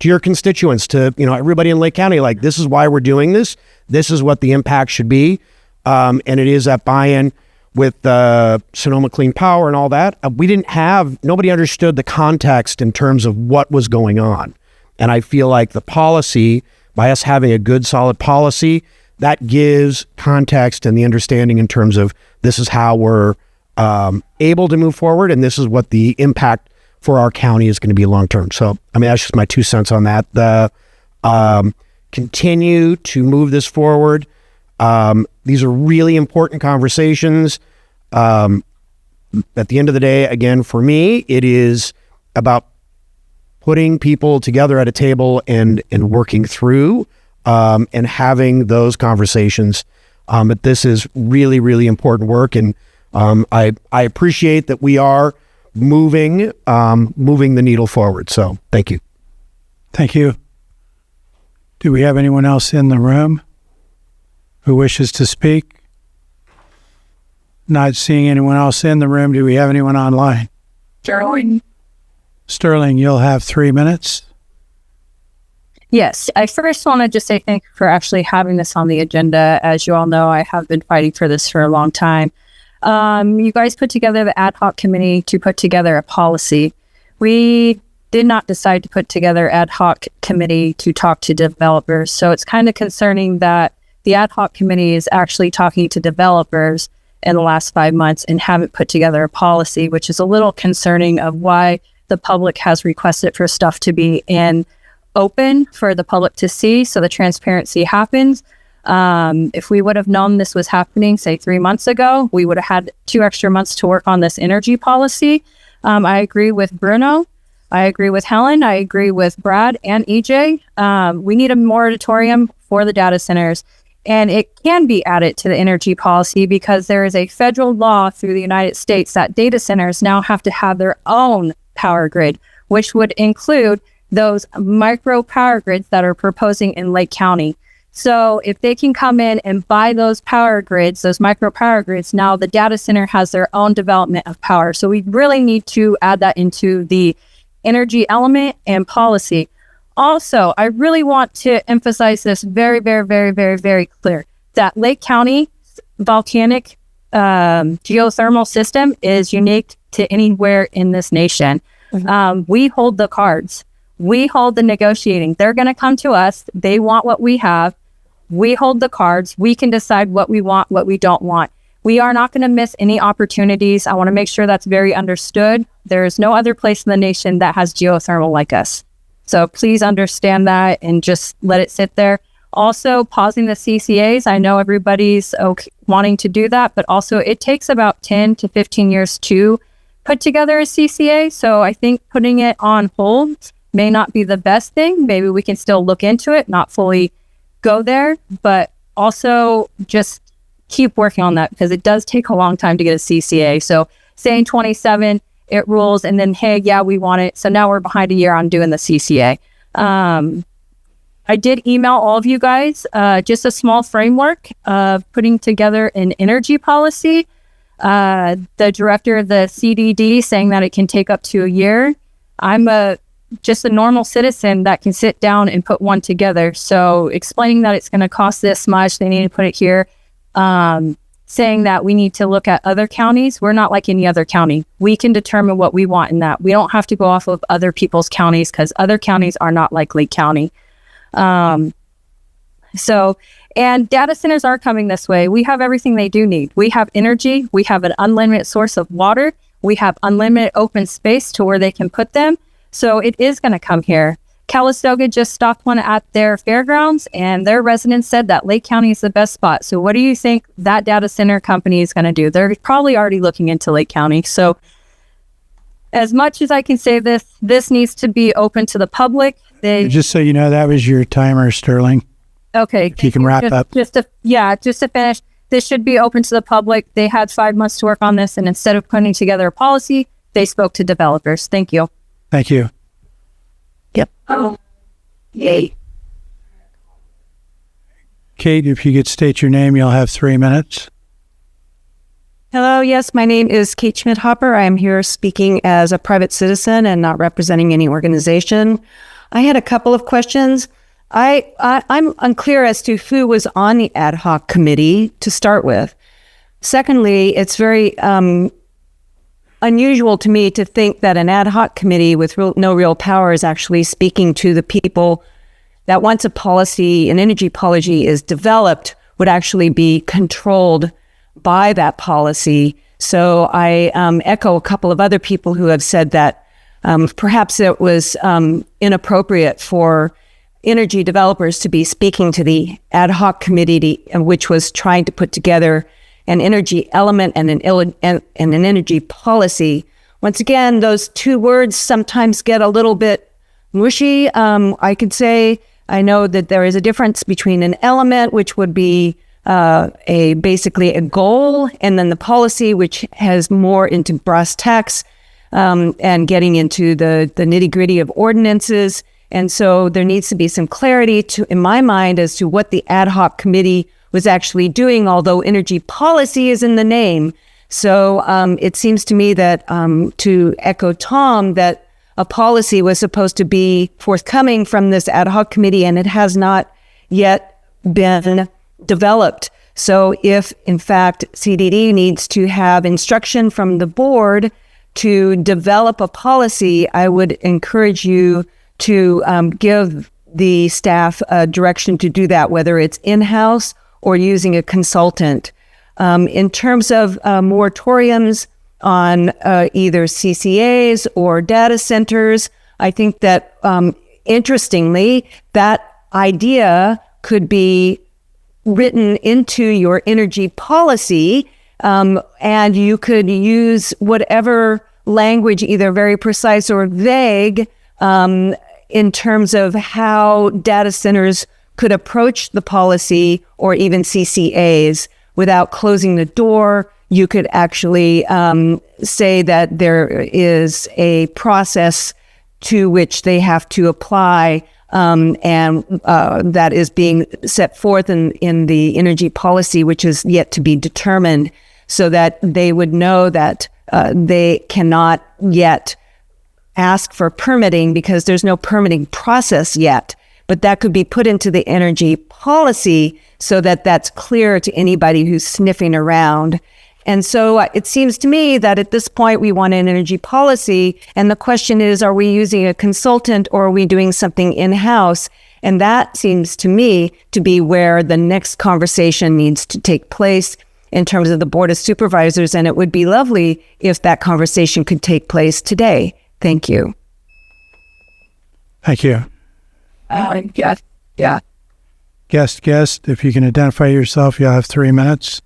your constituents, to everybody in Lake County, like this is why we're doing this. This is what the impact should be, and it is that buy-in with Sonoma Clean Power and all that. Nobody understood the context in terms of what was going on, and I feel like the policy, by us having a good solid policy, that gives context and the understanding in terms of this is how we're able to move forward, and this is what the impact for our county is going to be long term. So, that's just my 2 cents on that. Continue to move this forward. These are really important conversations. At the end of the day, again, for me, it is about putting people together at a table and working through and having those conversations. But this is really, really important work, and I appreciate that we are moving the needle forward. So thank you. Thank you. Do we have anyone else in the room who wishes to speak? Not seeing anyone else in the room. Do we have anyone online? Sterling, you'll have 3 minutes. Yes, I first want to just say thank you for actually having this on the agenda. As you all know, I have been fighting for this for a long time. You guys put together the ad hoc committee to put together a policy. We did not decide to put together ad hoc committee to talk to developers. So it's kind of concerning that the ad hoc committee is actually talking to developers in the last 5 months and haven't put together a policy, which is a little concerning of why the public has requested for stuff to be in open for the public to see, so the transparency happens. If we would have known this was happening, say 3 months ago, we would have had 2 extra months to work on this energy policy. I agree with Bruno. I agree with Helen. I agree with Brad and EJ. We need a moratorium for the data centers, and it can be added to the energy policy because there is a federal law through the United States that data centers now have to have their own power grid, which would include those micro power grids that are proposing in Lake County. So if they can come in and buy those power grids, those micro power grids, now the data center has their own development of power. So we really need to add that into the energy element and policy. Also, I really want to emphasize this very, very, very, very, very clear, that Lake County volcanic geothermal system is unique to anywhere in this nation. We hold the cards. We hold the negotiating. They're going to come to us. They want what we have. We hold the cards. We can decide what we want, what we don't want. We are not going to miss any opportunities. I want to make sure that's very understood. There is no other place in the nation that has geothermal like us. So please understand that and just let it sit there. Also, pausing the CCAs. I know everybody's wanting to do that, but also it takes about 10 to 15 years to put together a CCA. So I think putting it on hold may not be the best thing. Maybe we can still look into it, not fully go there, but also just keep working on that because it does take a long time to get a CCA. So saying 27, it rules, and then, hey, yeah, we want it. So now we're behind a year on doing the CCA. I did email all of you guys just a small framework of putting together an energy policy. The director of the CDD saying that it can take up to a year. I'm just a normal citizen that can sit down and put one together. So explaining that it's going to cost this much, they need to put it here. Saying that we need to look at other counties. We're not like any other county. We can determine what we want in that. We don't have to go off of other people's counties because other counties are not like Lake County. And data centers are coming this way. We have everything they do need. We have energy. We have an unlimited source of water. We have unlimited open space to where they can put them. So it is going to come here. Calistoga just stopped one at their fairgrounds, and their residents said that Lake County is the best spot. So what do you think that data center company is going to do? They're probably already looking into Lake County. So as much as I can say this needs to be open to the public. Just so you know, that was your timer, Sterling. Okay. If you can wrap up. Just to finish, this should be open to the public. They had 5 months to work on this, and instead of putting together a policy, they spoke to developers. Thank you. Thank you. Yep. Oh, yay. Kate, if you could state your name, you'll have 3 minutes. Hello, yes, my name is Kate Schmidt-Hopper. I am here speaking as a private citizen and not representing any organization. I had a couple of questions. I'm unclear as to who was on the ad hoc committee to start with. Secondly, it's very unusual to me to think that an ad hoc committee with no real power is actually speaking to the people that once a policy, an energy policy is developed, would actually be controlled by that policy. So I echo a couple of other people who have said that perhaps it was inappropriate for energy developers to be speaking to the ad hoc committee, which was trying to put together an energy element and an energy policy. Once again, those two words sometimes get a little bit mushy. I could say I know that there is a difference between an element, which would be basically a goal, and then the policy, which has more into brass tacks and getting into the nitty-gritty of ordinances. And so there needs to be some clarity in my mind as to what the ad hoc committee was actually doing, although energy policy is in the name. So it seems to me that, to echo Tom, that a policy was supposed to be forthcoming from this ad hoc committee, and it has not yet been developed. So if, in fact, CDD needs to have instruction from the board to develop a policy, I would encourage you to give the staff direction to do that, whether it's in-house or using a consultant. In terms of moratoriums on either CCAs or data centers, I think that, interestingly, that idea could be written into your energy policy, and you could use whatever language, either very precise or vague, in terms of how data centers could approach the policy, or even CCAs, without closing the door. You could actually say that there is a process to which they have to apply, and that is being set forth in the energy policy, which is yet to be determined, so that they would know that they cannot yet ask for permitting because there's no permitting process yet. But that could be put into the energy policy so that that's clear to anybody who's sniffing around. And so it seems to me that at this point we want an energy policy, and the question is, are we using a consultant or are we doing something in-house? And that seems to me to be where the next conversation needs to take place in terms of the Board of Supervisors, and it would be lovely if that conversation could take place today. Thank you. Thank you. Yes. Yeah. Guest, if you can identify yourself, you'll have 3 minutes.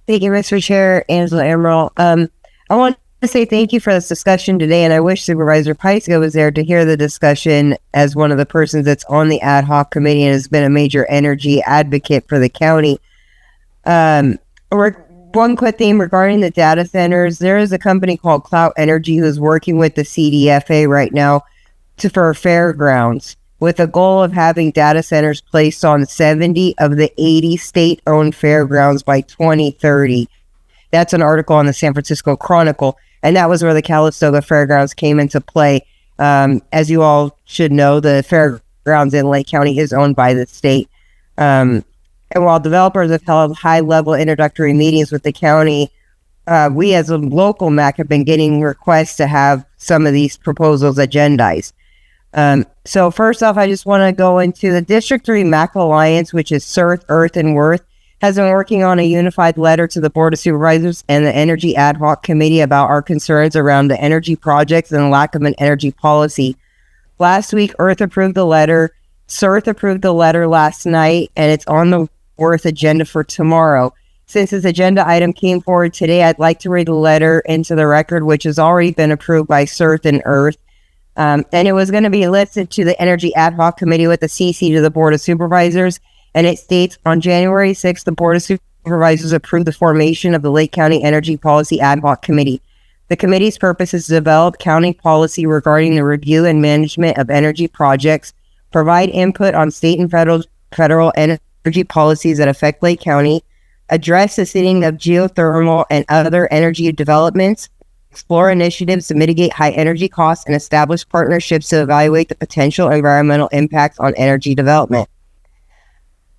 Thank you, Mr. Chair, Angela Emerald. I want to say thank you for this discussion today, and I wish Supervisor Pyska was there to hear the discussion as one of the persons that's on the ad hoc committee and has been a major energy advocate for the county. One quick thing regarding the data centers, there is a company called Cloud Energy who's working with the CDFA right now for fairgrounds, with a goal of having data centers placed on 70 of the 80 state-owned fairgrounds by 2030. That's an article on the San Francisco Chronicle, and that was where the Calistoga Fairgrounds came into play. As you all should know, the fairgrounds in Lake County is owned by the state. And while developers have held high-level introductory meetings with the county, we as a local MAC have been getting requests to have some of these proposals agendized. So first off, I just want to go into the District 3 MAC Alliance, which is CERT, Earth, and Worth, has been working on a unified letter to the Board of Supervisors and the Energy Ad Hoc Committee about our concerns around the energy projects and the lack of an energy policy. Last week, Earth approved the letter, CERT approved the letter last night, and it's on the Worth agenda for tomorrow. Since this agenda item came forward today, I'd like to read the letter into the record, which has already been approved by CERT and Earth. And it was going to be listed to the Energy Ad Hoc Committee with the CC to the Board of Supervisors. And it states, on January 6th, the Board of Supervisors approved the formation of the Lake County Energy Policy Ad Hoc Committee. The committee's purpose is to develop county policy regarding the review and management of energy projects, provide input on state and federal energy policies that affect Lake County, address the setting of geothermal and other energy developments, explore initiatives to mitigate high energy costs, and establish partnerships to evaluate the potential environmental impacts on energy development.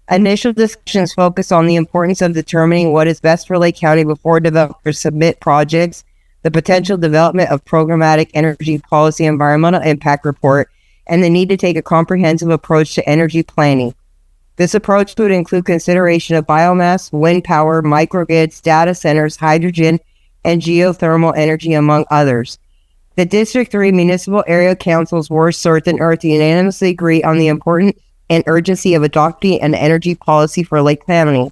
Initial discussions focus on the importance of determining what is best for Lake County before developers submit projects, the potential development of programmatic energy policy environmental impact report, and the need to take a comprehensive approach to energy planning. This approach would include consideration of biomass, wind power, microgrids, data centers, hydrogen, and geothermal energy, among others. The District 3 Municipal Area Councils, Worth, CERT, and Earth unanimously agree on the importance and urgency of adopting an energy policy for Lake County.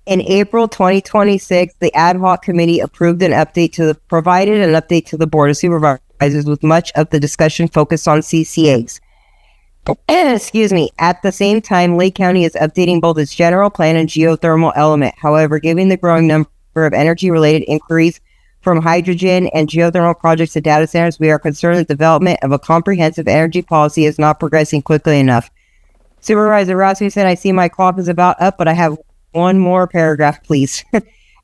In April 2026, the Ad Hoc Committee provided an update to the Board of Supervisors, with much of the discussion focused on CCAs. At the same time, Lake County is updating both its general plan and geothermal element. However, given the growing number of energy-related inquiries from hydrogen and geothermal projects to data centers, we are concerned that development of a comprehensive energy policy is not progressing quickly enough. Supervisor Rasmussen, I see my clock is about up, but I have one more paragraph, please.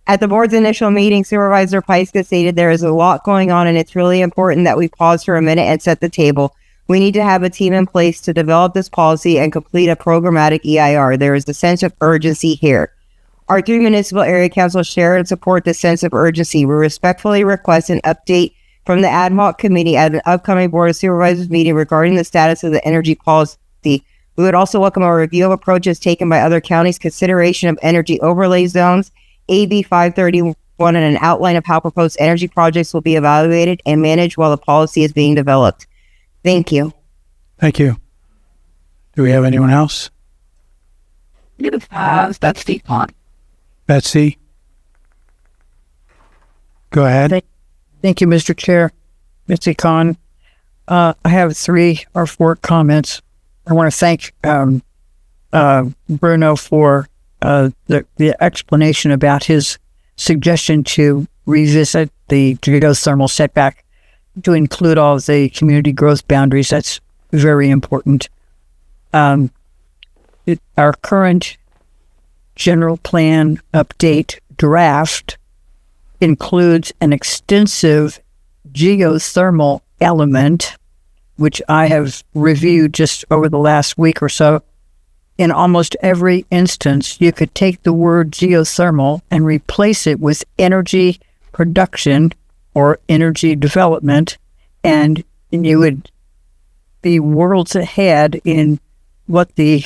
At the board's initial meeting, Supervisor Pyska stated there is a lot going on, and it's really important that we pause for a minute and set the table. We need to have a team in place to develop this policy and complete a programmatic EIR. There is a sense of urgency here. Our three municipal area councils share and support this sense of urgency. We respectfully request an update from the ad hoc committee at an upcoming Board of Supervisors meeting regarding the status of the energy policy. We would also welcome a review of approaches taken by other counties, consideration of energy overlay zones, AB 531, and an outline of how proposed energy projects will be evaluated and managed while the policy is being developed. Thank you. Thank you. Do we have anyone else? That's the on. Betsy? Go ahead. Thank you, Mr. Chair. Betsy Kahn. I have 3 or 4 comments. I want to thank Bruno for the explanation about his suggestion to revisit the geothermal setback to include all of the community growth boundaries. That's very important. Our current general plan update draft includes an extensive geothermal element, which I have reviewed just over the last week or so. In almost every instance, you could take the word geothermal and replace it with energy production or energy development, and you would be worlds ahead in what the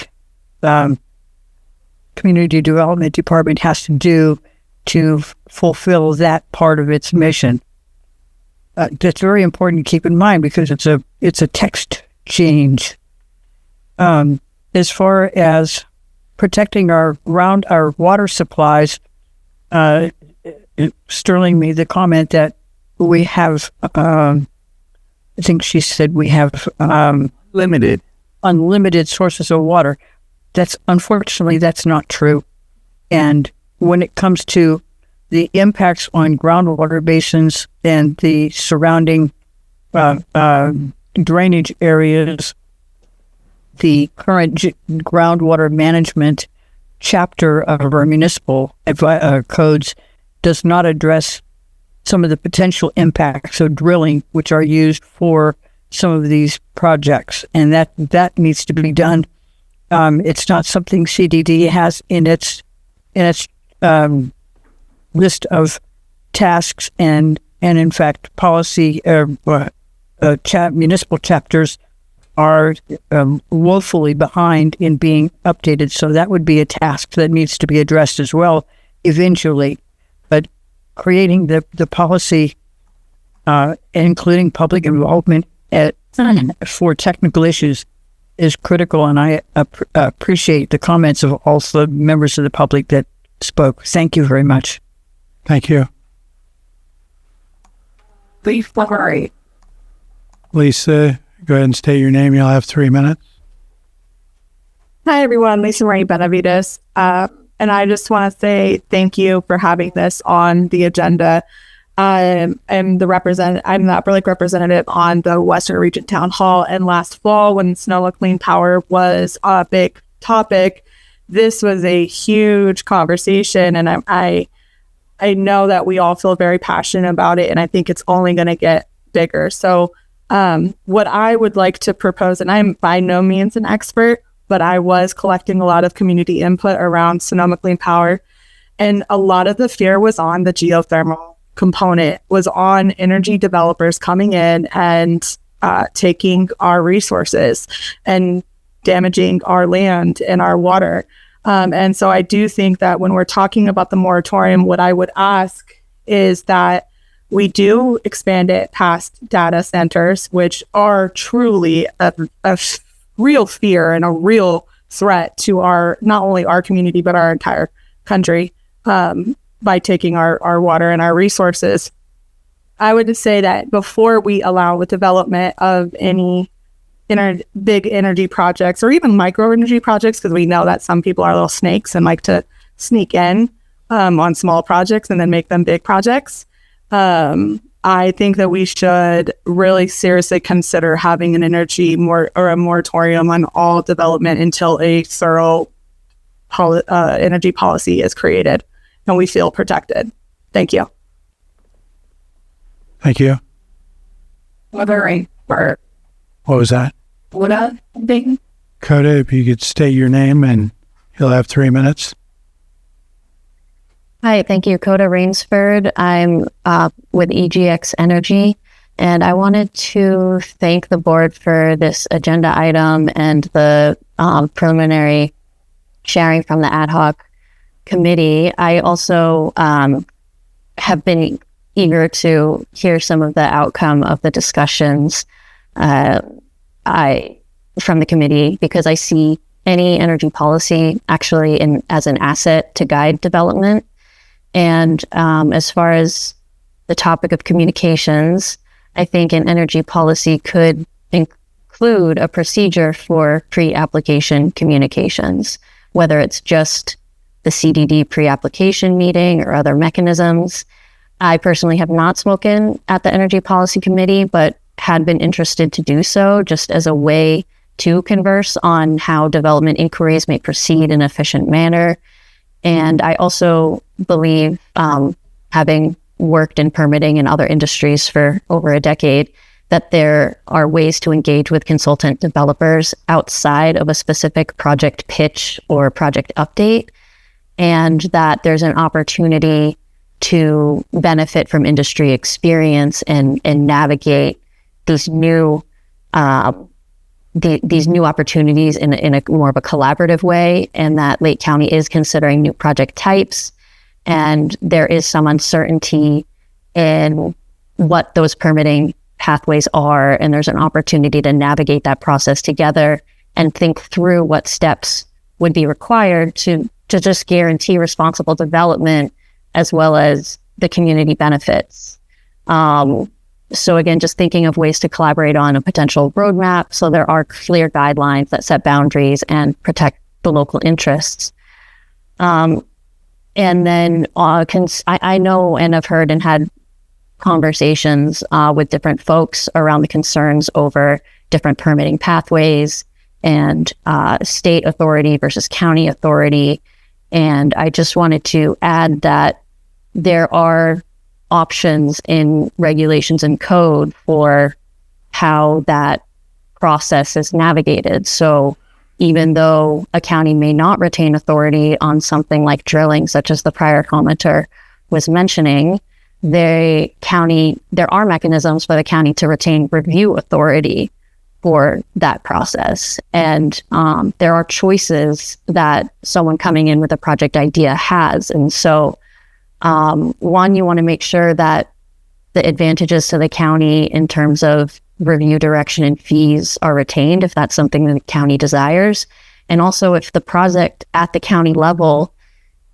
Community Development Department has to do to fulfill that part of its mission. That's very important to keep in mind because it's a text change. As far as protecting our water supplies, Sterling made the comment that we have, I think she said we have unlimited sources of water. Unfortunately, that's not true. And when it comes to the impacts on groundwater basins and the surrounding drainage areas, the current groundwater management chapter of our municipal codes does not address some of the potential impacts of drilling, which are used for some of these projects. And that needs to be done. It's not something CDD has in its list of tasks, and in fact, policy municipal chapters are woefully behind in being updated. So that would be a task that needs to be addressed as well eventually. But creating the policy, including public involvement for technical issues, is critical, and I appreciate the comments of all the members of the public that spoke. Thank you very much. Thank you. Lisa, go ahead and state your name. You'll have 3 minutes. Hi, everyone. Lisa Marie Benavides. And I just want to say thank you for having this on the agenda. I'm the Upper Lake representative on the Western Region Town Hall. And last fall, when Sonoma Clean Power was a big topic, this was a huge conversation. And I know that we all feel very passionate about it. And I think it's only going to get bigger. So what I would like to propose, and I'm by no means an expert, but I was collecting a lot of community input around Sonoma Clean Power. And a lot of the fear was on the geothermal component, was on energy developers coming in and taking our resources and damaging our land and our water. And so I do think that when we're talking about the moratorium, what I would ask is that we do expand it past data centers, which are truly a real fear and a real threat to not only our community, but our entire country. By taking our water and our resources. I would just say that before we allow the development of any big energy projects or even micro energy projects, because we know that some people are little snakes and like to sneak in on small projects and then make them big projects. I think that we should really seriously consider having an a moratorium on all development until a thorough energy policy is created and we feel protected. Thank you. Thank you. What was that? Coda, if you could state your name and you'll have 3 minutes. Hi, thank you. Coda Rainsford. I'm with EGX Energy, and I wanted to thank the board for this agenda item and the preliminary sharing from the ad hoc committee. I also have been eager to hear some of the outcome of the discussions from the committee, because I see any energy policy actually as an asset to guide development. And as far as the topic of communications, I think an energy policy could include a procedure for pre-application communications, whether it's just the CDD pre-application meeting or other mechanisms. I personally have not spoken at the Energy Policy Committee, but had been interested to do so just as a way to converse on how development inquiries may proceed in an efficient manner. And I also believe, having worked in permitting in other industries for over a decade, that there are ways to engage with consultant developers outside of a specific project pitch or project update, and that there's an opportunity to benefit from industry experience and navigate these new these new opportunities in a more of a collaborative way, and that Lake County is considering new project types, and there is some uncertainty in what those permitting pathways are, and there's an opportunity to navigate that process together and think through what steps would be required to just guarantee responsible development as well as the community benefits. So again, just thinking of ways to collaborate on a potential roadmap so there are clear guidelines that set boundaries and protect the local interests. And then I know and have heard and had conversations with different folks around the concerns over different permitting pathways and state authority versus county authority. And I just wanted to add that there are options in regulations and code for how that process is navigated. So even though a county may not retain authority on something like drilling, such as the prior commenter was mentioning, there are mechanisms for the county to retain review authority for that process. And there are choices that someone coming in with a project idea has. And so one, you want to make sure that the advantages to the county in terms of review direction and fees are retained if that's something that the county desires. And also if the project at the county level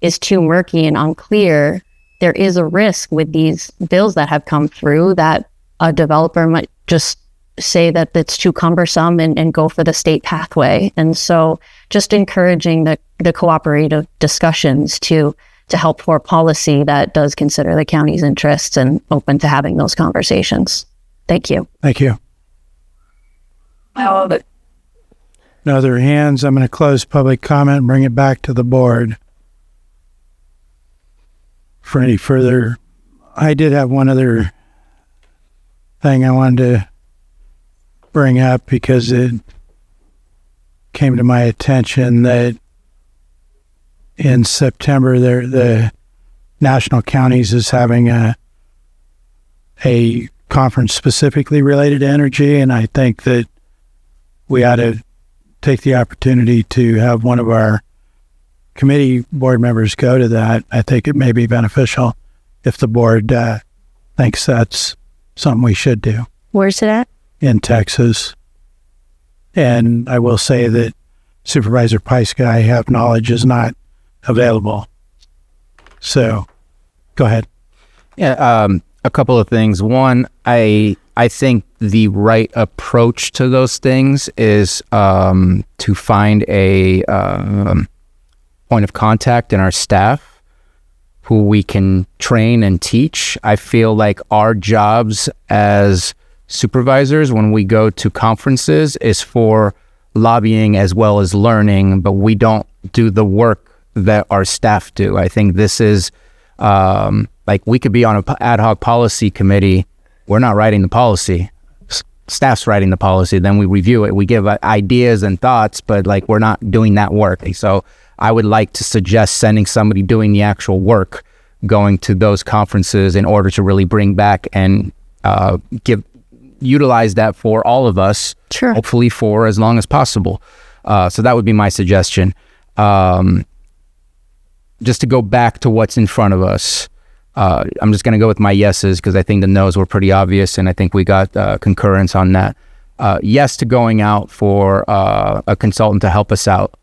is too murky and unclear, there is a risk with these bills that have come through that a developer might just say that it's too cumbersome and go for the state pathway. And so just encouraging the cooperative discussions to help for policy that does consider the county's interests and open to having those conversations. Thank you. Thank you. No other hands. I'm going to close public comment and bring it back to the board for any further. I did have one other thing I wanted to bring up because it came to my attention that in September, the National Counties is having a conference specifically related to energy, and I think that we ought to take the opportunity to have one of our committee board members go to that. I think it may be beneficial if the board thinks that's something we should do. Where's it at? In Texas. And I will say that Supervisor Pyska, I have knowledge, is not available. So go ahead. Yeah, a couple of things. One, I think the right approach to those things is to find a point of contact in our staff who we can train and teach. I feel like our jobs as supervisors when we go to conferences is for lobbying as well as learning, but we don't do the work that our staff do. I think this is like we could be on an ad hoc policy committee. We're not writing the policy. Staff's writing the policy. Then we review it. We give ideas and thoughts, but like we're not doing that work. So I would like to suggest sending somebody doing the actual work going to those conferences in order to really bring back and utilize that for all of us, hopefully for as long as possible. So that would be my suggestion. Just to go back to what's in front of us, I'm just going to go with my yeses because I think the no's were pretty obvious, and I think we got concurrence on that. Yes to going out for a consultant to help us out.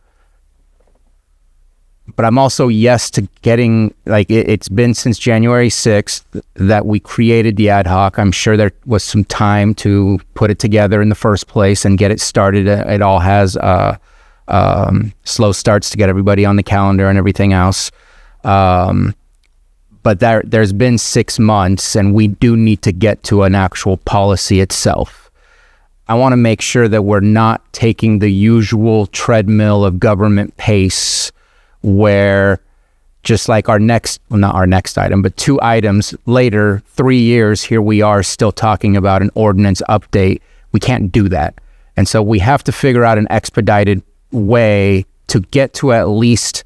But I'm also yes to getting, it's been since January 6th that we created the ad hoc. I'm sure there was some time to put it together in the first place and get it started. It all has slow starts to get everybody on the calendar and everything else. But there's been 6 months, and we do need to get to an actual policy itself. I want to make sure that we're not taking the usual treadmill of government pace where just like not our next item, but 2 items later, 3 years, here we are still talking about an ordinance update. We can't do that. And so we have to figure out an expedited way to get to at least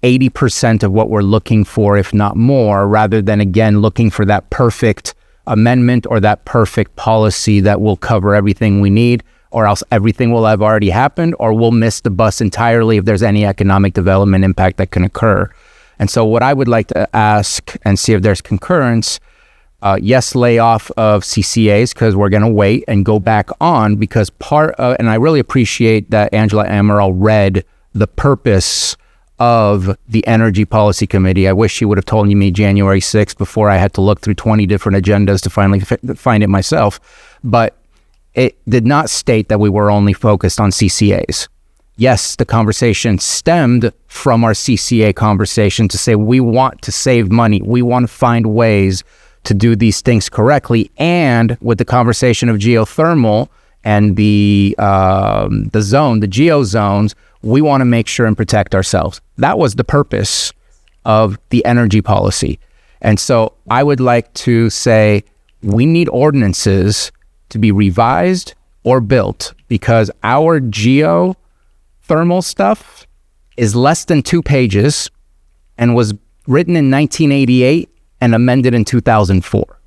80% of what we're looking for, if not more, rather than, again, looking for that perfect amendment or that perfect policy that will cover everything we need, or else everything will have already happened, or we'll miss the bus entirely if there's any economic development impact that can occur. And so what I would like to ask and see if there's concurrence, yes, layoff of CCAs, because we're going to wait and go back on, because and I really appreciate that Angela Amaral read the purpose of the Energy Policy Committee. I wish she would have told me January 6th before I had to look through 20 different agendas to finally find it myself. But it did not state that we were only focused on CCAs. Yes, the conversation stemmed from our CCA conversation to say we want to save money. We want to find ways to do these things correctly. And with the conversation of geothermal and the geo zones, we want to make sure and protect ourselves. That was the purpose of the energy policy. And so I would like to say we need ordinances to be revised or built, because our geothermal stuff is less than 2 pages and was written in 1988 and amended in 2004.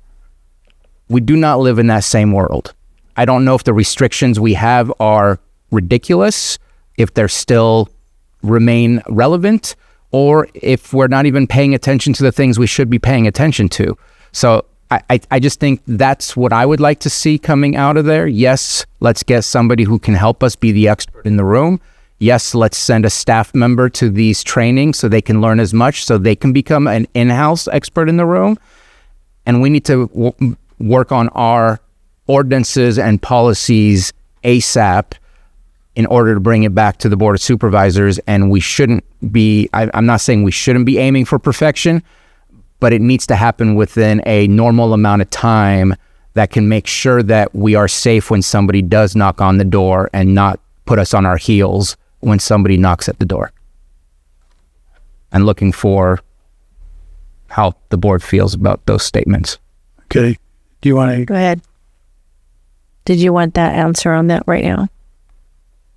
We do not live in that same world. I don't know if the restrictions we have are ridiculous, if they're still remain relevant, or if we're not even paying attention to the things we should be paying attention to. So I just think that's what I would like to see coming out of there. Yes, let's get somebody who can help us be the expert in the room. Yes, let's send a staff member to these trainings so they can learn as much, so they can become an in-house expert in the room. And we need to work on our ordinances and policies ASAP in order to bring it back to the Board of Supervisors. And we shouldn't be, I'm not saying we shouldn't be aiming for perfection, but it needs to happen within a normal amount of time that can make sure that we are safe when somebody does knock on the door, and not put us on our heels when somebody knocks at the door. And looking for how the board feels about those statements. Okay. Do you want to go ahead? Did you want that answer on that right now?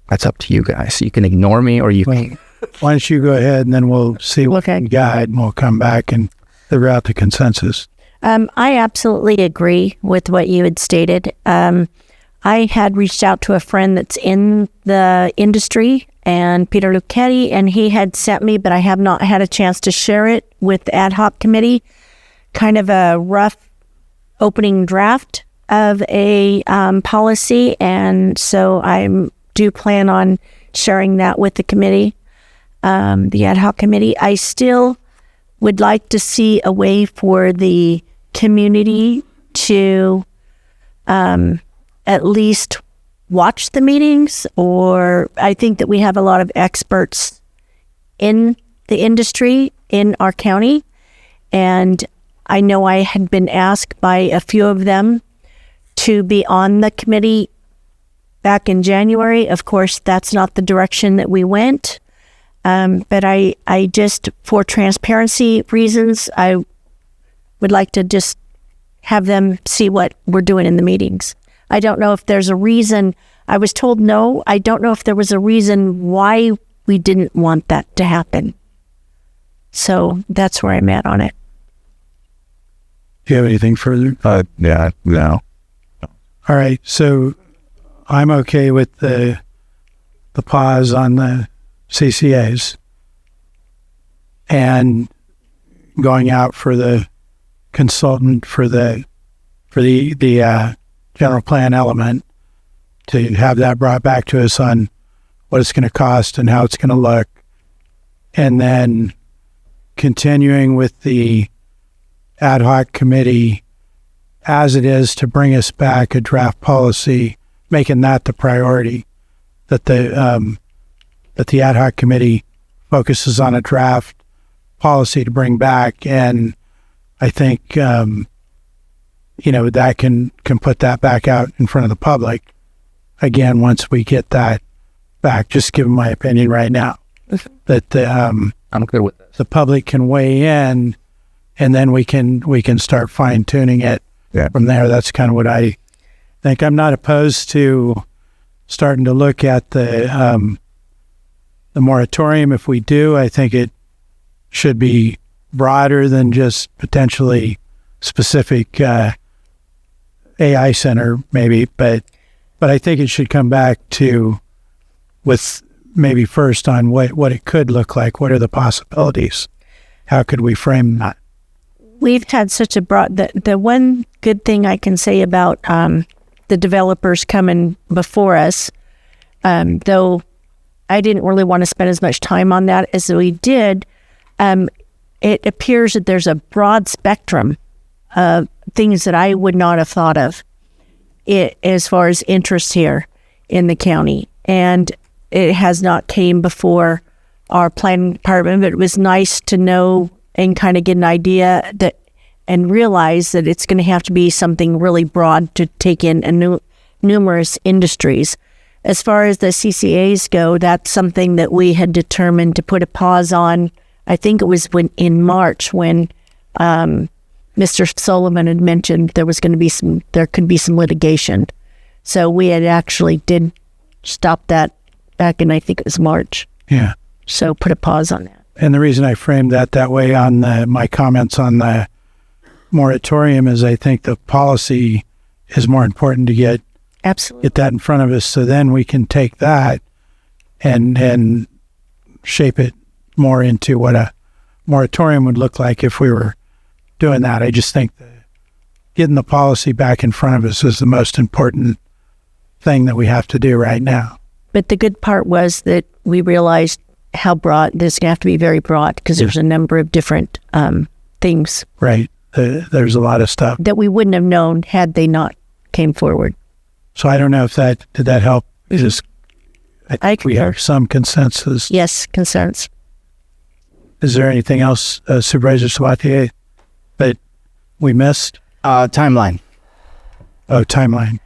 That's up to you guys. You can ignore me, or you can. Why don't you go ahead, and then we'll see what we can guide, and we'll come back and figure out the consensus. I absolutely agree with what you had stated. I had reached out to a friend that's in the industry, and Peter Lucchetti, and he had sent me, but I have not had a chance to share it with the ad hoc committee, kind of a rough opening draft of a policy. And so I do plan on sharing that with the committee, the ad hoc committee. I still would like to see a way for the community to at least watch the meetings, or I think that we have a lot of experts in the industry in our county, and I know I had been asked by a few of them to be on the committee back in January. Of course, that's not the direction that we went. But I just, for transparency reasons, I would like to just have them see what we're doing in the meetings. I don't know if there's a reason. I was told no. I don't know if there was a reason why we didn't want that to happen. So that's where I'm at on it. Do you have anything further? Yeah, no. All right, so I'm okay with the pause on the CCAs and going out for the consultant for the general plan element to have that brought back to us on what it's going to cost and how it's going to look, and then continuing with the ad hoc committee as it is to bring us back a draft policy, making that the priority, that the ad hoc committee focuses on a draft policy to bring back. And I think, that can put that back out in front of the public again, once we get that back, just giving my opinion right now, that I'm good with this. The public can weigh in, and then we can start fine tuning it from there. That's kind of what I think. I'm not opposed to starting to look at the moratorium. If we do, I think it should be broader than just potentially specific AI center, maybe, but I think it should come back to with maybe first on what it could look like. What are the possibilities? How could we frame that? We've had such a broad, the one good thing I can say about the developers coming before us, though I didn't really want to spend as much time on that as we did, it appears that there's a broad spectrum of things that I would not have thought of as far as interest here in the county. And it has not came before our planning department, but it was nice to know and kind of get an idea that and realize that it's going to have to be something really broad to take in numerous industries. As far as the CCAs go, that's something that we had determined to put a pause on. I think it was in March when Mr. Sullivan had mentioned there could be some litigation. So we had actually did stop that back in, I think it was March. Yeah. So put a pause on that. And the reason I framed that way on my comments on the moratorium is I think the policy is more important to get that in front of us, so then we can take that and shape it more into what a moratorium would look like if we were doing that. I just think getting the policy back in front of us is the most important thing that we have to do right now. But the good part was that we realized how broad this going to have to be, very broad, because there's a number of different things. Right. There's a lot of stuff that we wouldn't have known had they not came forward. So I don't know if did that help? I think we have some consensus. Yes, concerns. Is there anything else, Supervisor Sabatier, that we missed? Timeline. Oh, timeline.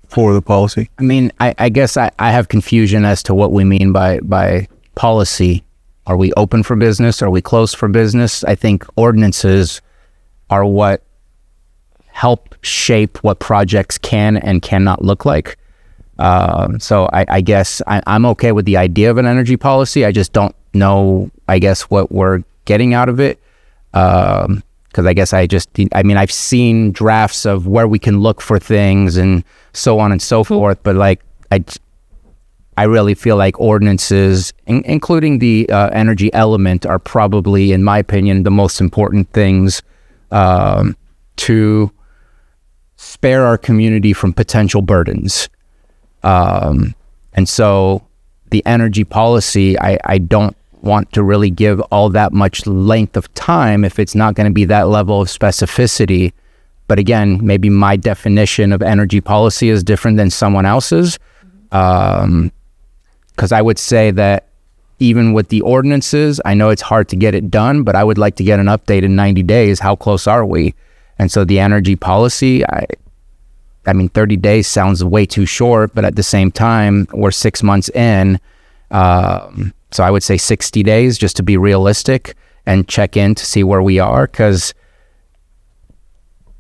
For the policy? I mean, I guess I have confusion as to what we mean by policy. Are we open for business? Are we closed for business? I think ordinances are what help shape what projects can and cannot look like. So I guess I'm okay with the idea of an energy policy. I just don't know, I guess, what we're getting out of it. Because I guess I've seen drafts of where we can look for things and so on and so forth. But I really feel like ordinances, including the energy element, are probably, in my opinion, the most important things to spare our community from potential burdens. And so the energy policy, I don't want to really give all that much length of time if it's not going to be that level of specificity. But again, maybe my definition of energy policy is different than someone else's. Because I would say that even with the ordinances, I know it's hard to get it done, but I would like to get an update in 90 days. How close are we? And so the energy policy, I mean, 30 days sounds way too short, but at the same time, we're 6 months in. So I would say 60 days just to be realistic and check in to see where we are. Because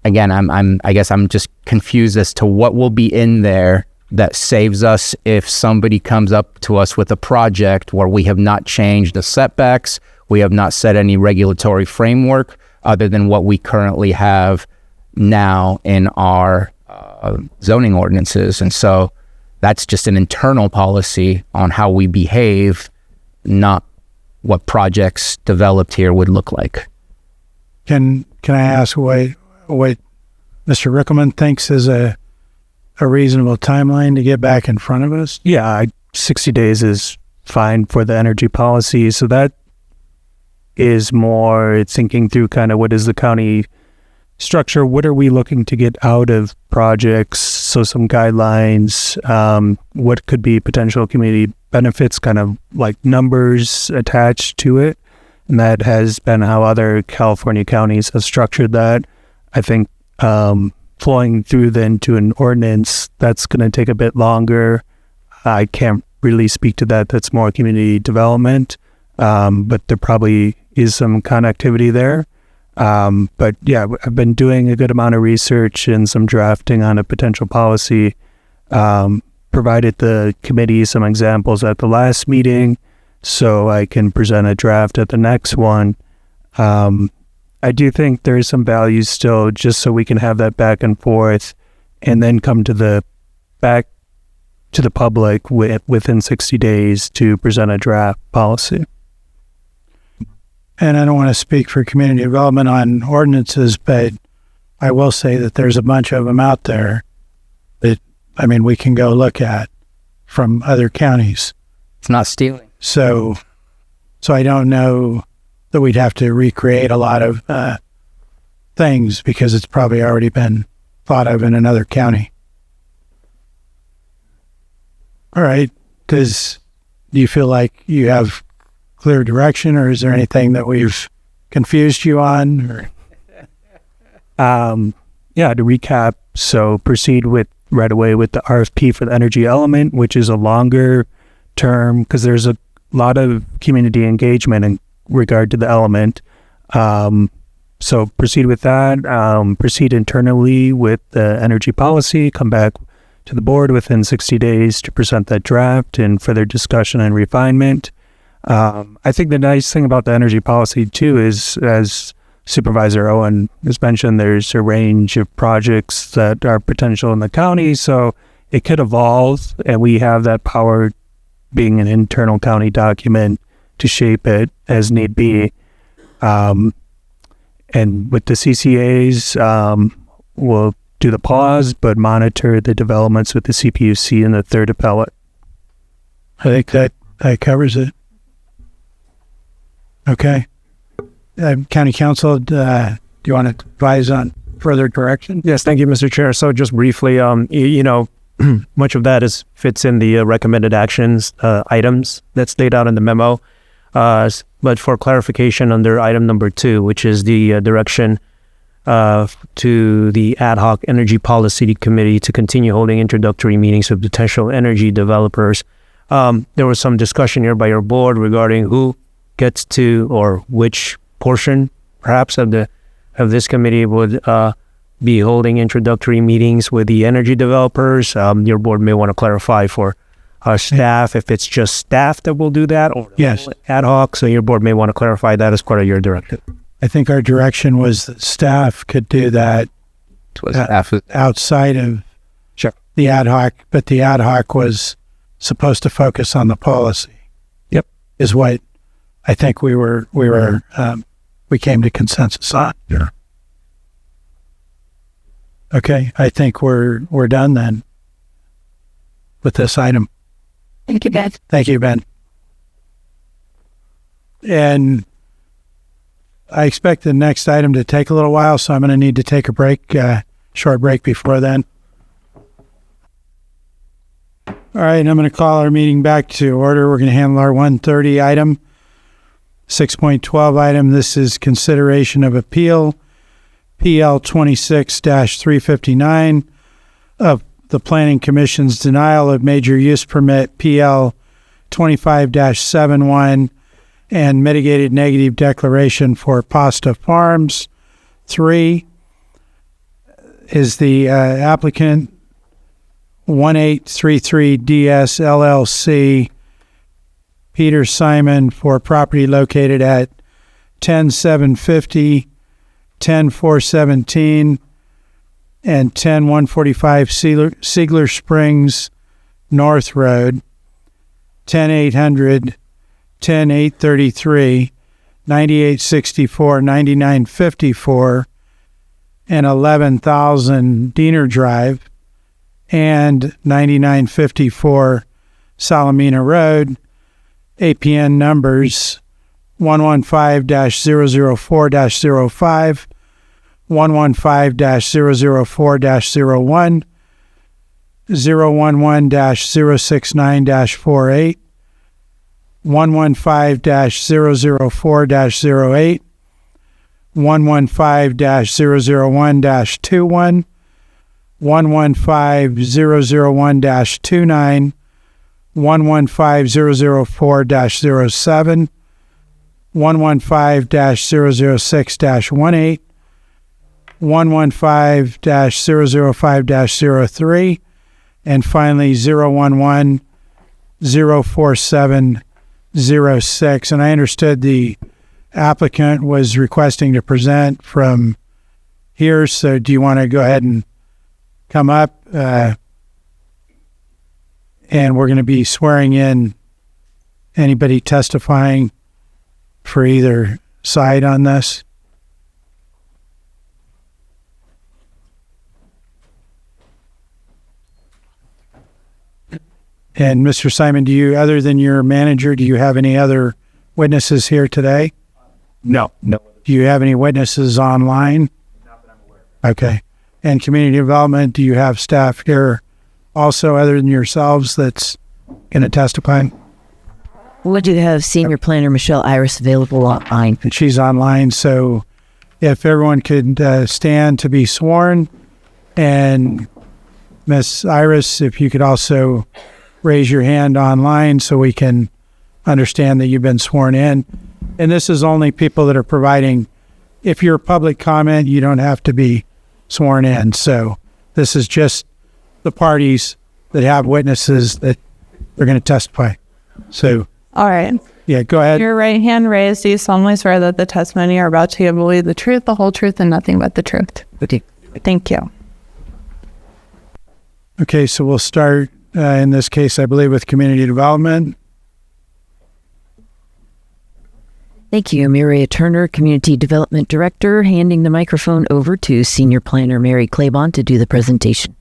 again, I guess I'm just confused as to what will be in there that saves us if somebody comes up to us with a project where we have not changed the setbacks, We have not set any regulatory framework other than what we currently have now in our zoning ordinances. And so that's just an internal policy on how we behave, not what projects developed here would look like. Can I ask what Mr. Rickelman thinks is a reasonable timeline to get back in front of us? Yeah, 60 days is fine for the energy policy. So that is more thinking through kind of what is the county structure, what are we looking to get out of projects, so some guidelines, what could be potential community benefits, kind of like numbers attached to it. And that has been how other California counties have structured that. I think flowing through then to an ordinance, that's going to take a bit longer. I can't really speak to that. That's more community development, but there probably is some connectivity there. But yeah, I've been doing a good amount of research and some drafting on a potential policy. Provided the committee some examples at the last meeting, so I can present a draft at the next one. I do think there is some value still, just so we can have that back and forth, and then come to back to the public within 60 days to present a draft policy. And I don't want to speak for community development on ordinances, but I will say that there's a bunch of them out there that, I mean, we can go look at from other counties. It's not stealing. So I don't know that we'd have to recreate a lot of things, because it's probably already been thought of in another county. All right. Do you feel like you have clear direction, or is there anything that we've confused you on? Or? Yeah, to recap, so proceed right away with the RFP for the energy element, which is a longer term, because there's a lot of community engagement in regard to the element. So proceed with that. Proceed internally with the energy policy. Come back to the board within 60 days to present that draft and further discussion and refinement. I think the nice thing about the energy policy too is, as Supervisor Owen has mentioned, there's a range of projects that are potential in the county, so it could evolve, and we have that power, being an internal county document, to shape it as need be. And with the CCAs, we'll do the pause, but monitor the developments with the CPUC and the third appellate. I think that covers it. Okay. County Council, do you want to advise on further direction? Yes, thank you, Mr. Chair. So just briefly, much of that fits in the recommended actions items that's laid out in the memo. But for clarification, under item number 2, which is the direction to the Ad Hoc Energy Policy Committee to continue holding introductory meetings with potential energy developers, there was some discussion here by your board regarding who gets to, or which portion perhaps of this committee would be holding introductory meetings with the energy developers. Your board may want to clarify for staff if it's just staff that will do that, or yes, ad hoc. So your board may want to clarify that as part of your directive. I think our direction was that staff could do that outside of the ad hoc, but the ad hoc was supposed to focus on the policy. Yep, is what I think we came to consensus on. Yeah. Okay, I think we're done then with this item. Thank you, Ben. Thank you, Ben. And I expect the next item to take a little while, so I'm going to need to take a break, short break before then. All right, I'm going to call our meeting back to order. We're going to handle our 1:30 item. 6.12 item, this is consideration of appeal PL 26-359 of the Planning Commission's denial of major use permit PL 25-71 and mitigated negative declaration for Pasta Farms. 3 is the applicant 1833DS LLC, Peter Simon, for property located at 10-750, 10-417, and 10-145 Siegler Springs North Road, 10-800, 10-833, 9864, 9954, and 11,000 Diener Drive, and 9954 Salamina Road. APN numbers 115-004-05, 115-004-01, 011-069-48, 115-004-08, 115-001-21, 115-001-29, 115-004-07, 115-006-18, 115-005-03, and finally 011-047-06. And I understood the applicant was requesting to present from here, so do you want to go ahead and come up? And we're going to be swearing in anybody testifying for either side on this. And Mr. Simon, do you, other than your manager, do you have any other witnesses here today? No. Do you have any witnesses online? Not that I'm aware of. Okay. And community development, do you have staff here also other than yourselves that's going to testify? Would you have Senior Planner Michelle Iris available online? And she's online, so if everyone could stand to be sworn, and Miss Iris, if you could also raise your hand online so we can understand that you've been sworn in. And this is only people that are providing, if you're public comment, you don't have to be sworn in. So this is just the parties that have witnesses that are going to testify. So, all right. Yeah, go ahead. Your right hand raised. Do you solemnly swear that the testimony you're about to give will be the truth, the whole truth, and nothing but the truth? Thank you. Okay, so we'll start in this case, I believe, with community development. Thank you, Maria Turner, Community Development Director, handing the microphone over to Senior Planner Mary Claiborne to do the presentation.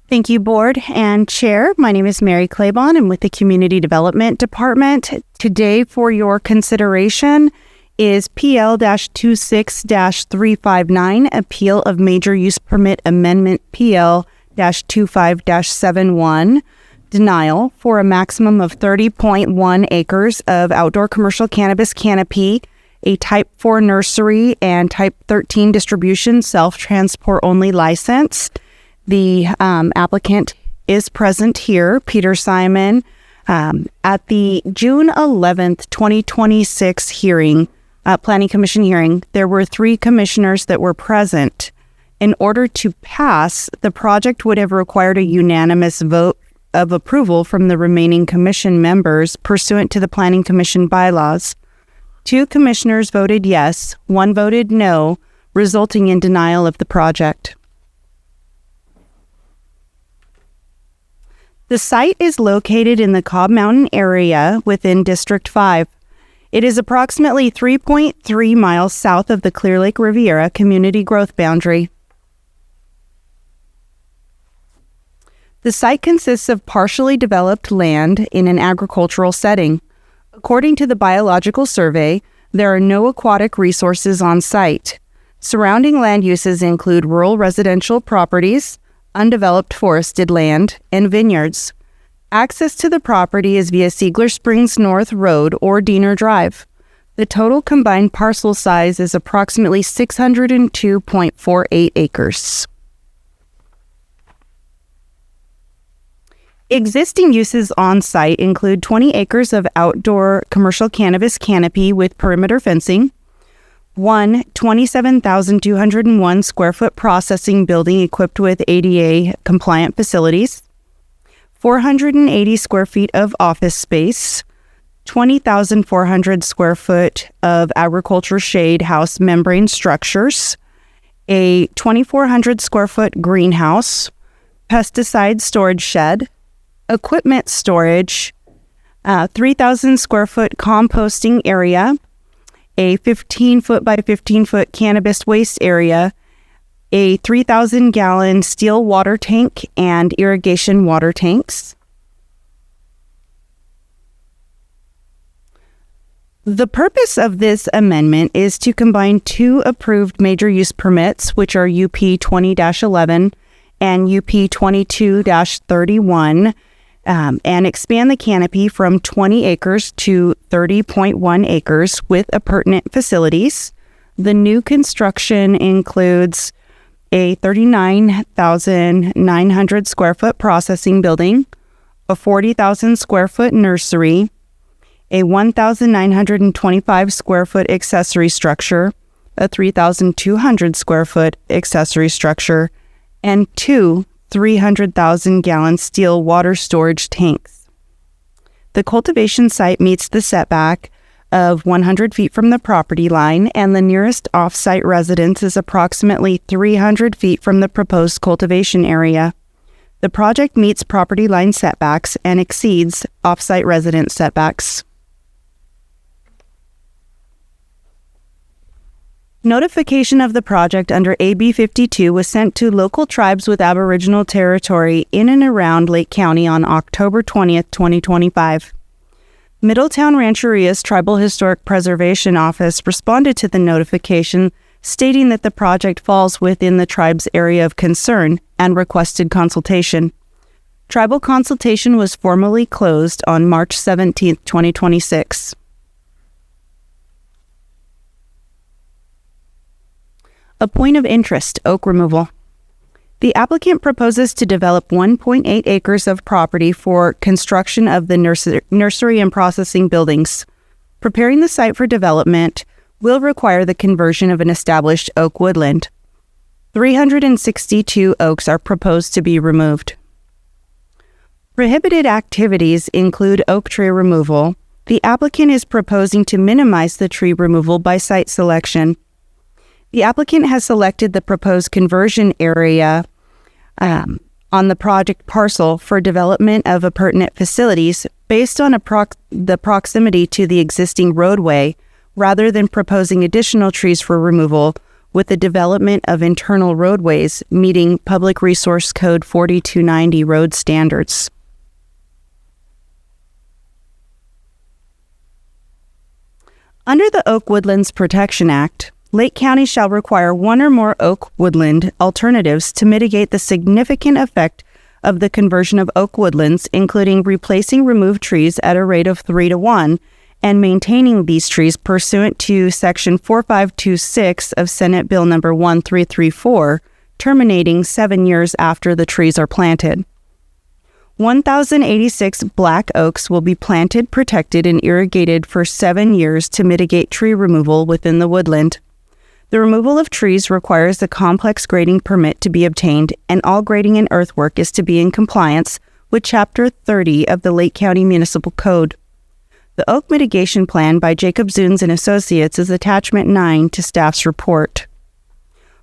Thank you, Board and Chair. My name is Mary Claiborne. I'm with the Community Development Department. Today, for your consideration, is PL-26-359, Appeal of Major Use Permit Amendment PL-25-71, denial for a maximum of 30.1 acres of outdoor commercial cannabis canopy, a Type 4 nursery, and Type 13 distribution self-transport only license. The applicant is present here, Peter Simon. At the June 11th, 2026 hearing, Planning Commission hearing, there were 3 commissioners that were present. In order to pass, the project would have required a unanimous vote of approval from the remaining commission members pursuant to the Planning Commission bylaws. 2 commissioners voted yes, 1 voted no, resulting in denial of the project. The site is located in the Cobb Mountain area within District 5. It is approximately 3.3 miles south of the Clear Lake Riviera community growth boundary. The site consists of partially developed land in an agricultural setting. According to the Biological Survey, there are no aquatic resources on site. Surrounding land uses include rural residential properties, undeveloped forested land, and vineyards. Access to the property is via Siegler Springs North Road or Diener Drive. The total combined parcel size is approximately 602.48 acres. Existing uses on site include 20 acres of outdoor commercial cannabis canopy with perimeter fencing, 27,201 square foot processing building equipped with ADA compliant facilities, 480 square feet of office space, 20,400 square foot of agriculture shade house membrane structures, a 2,400 square foot greenhouse, pesticide storage shed, equipment storage, 3,000 square foot composting area, a 15 foot by 15 foot cannabis waste area, a 3,000 gallon steel water tank and irrigation water tanks. The purpose of this amendment is to combine two approved major use permits, which are UP 20-11 and UP 22-31, and expand the canopy from 20 acres to 30.1 acres with appurtenant facilities. The new construction includes a 39,900 square foot processing building, a 40,000 square foot nursery, a 1,925 square foot accessory structure, a 3,200 square foot accessory structure, and two 300,000 gallon steel water storage tanks. The cultivation site meets the setback of 100 feet from the property line, and the nearest off-site residence is approximately 300 feet from the proposed cultivation area. The project meets property line setbacks and exceeds off-site residence setbacks. Notification of the project under AB 52 was sent to local tribes with Aboriginal territory in and around Lake County on October 20th, 2025. Middletown Rancheria's Tribal Historic Preservation Office responded to the notification, stating that the project falls within the tribe's area of concern and requested consultation. Tribal consultation was formally closed on March 17th, 2026. A point of interest, oak removal. The applicant proposes to develop 1.8 acres of property for construction of the nursery and processing buildings. Preparing the site for development will require the conversion of an established oak woodland. 362 oaks are proposed to be removed. Prohibited activities include oak tree removal. The applicant is proposing to minimize the tree removal by site selection. The applicant has selected the proposed conversion area on the project parcel for development of appurtenant facilities based on the proximity to the existing roadway, rather than proposing additional trees for removal with the development of internal roadways meeting Public Resource Code 4290 road standards. Under the Oak Woodlands Protection Act, Lake County shall require one or more oak woodland alternatives to mitigate the significant effect of the conversion of oak woodlands, including replacing removed trees at a rate of 3-to-1 and maintaining these trees pursuant to Section 4526 of Senate Bill Number 1334, terminating 7 years after the trees are planted. 1,086 black oaks will be planted, protected, and irrigated for 7 years to mitigate tree removal within the woodland. The removal of trees requires a complex grading permit to be obtained, and all grading and earthwork is to be in compliance with Chapter 30 of the Lake County Municipal Code. The Oak Mitigation Plan by Jacob Zunes and Associates is Attachment 9 to staff's report.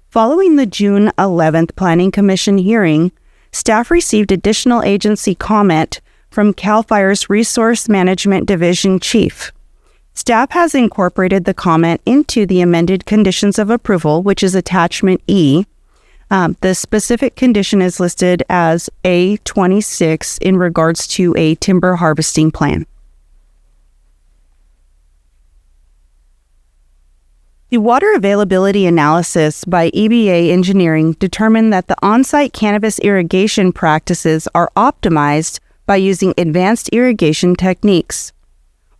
Following the June 11th Planning Commission hearing, staff received additional agency comment from CAL FIRE's Resource Management Division Chief. Staff has incorporated the comment into the amended conditions of approval, which is Attachment E. The specific condition is listed as A26 in regards to a timber harvesting plan. The water availability analysis by EBA Engineering determined that the on-site cannabis irrigation practices are optimized by using advanced irrigation techniques.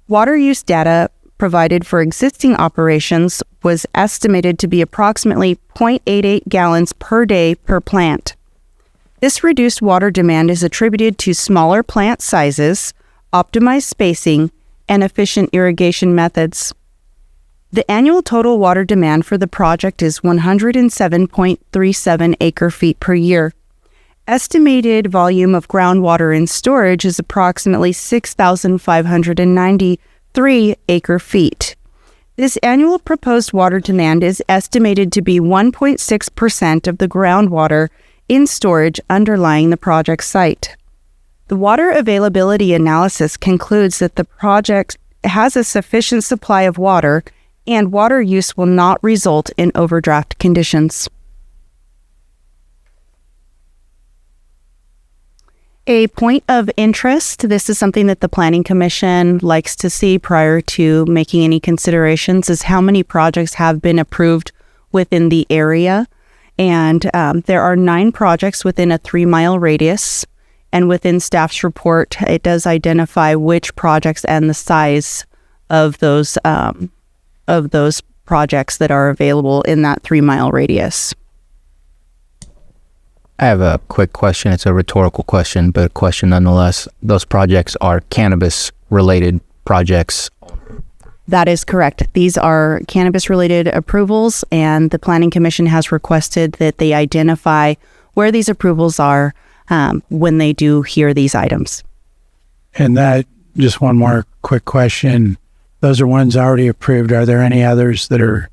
Water use data provided for existing operations was estimated to be approximately 0.88 gallons per day per plant. This reduced water demand is attributed to smaller plant sizes, optimized spacing, and efficient irrigation methods. The annual total water demand for the project is 107.37 acre-feet per year. estimated volume of groundwater in storage is approximately 6,593 acre feet. This annual proposed water demand is estimated to be 1.6% of the groundwater in storage underlying the project site. The water availability analysis concludes that the project has a sufficient supply of water and water use will not result in overdraft conditions. A point of interest, this is something that the Planning Commission likes to see prior to making any considerations, is how many projects have been approved within the area. And there are 9 projects within a 3-mile radius. And within staff's report, it does identify which projects and the size of those projects that are available in that 3-mile radius. I have a quick question. It's a rhetorical question, but a question nonetheless. Those projects are cannabis-related projects. That is correct. These are cannabis-related approvals, and the Planning Commission has requested that they identify where these approvals are when they do hear these items. And that, just one more quick question. Those are ones already approved. Are there any others that are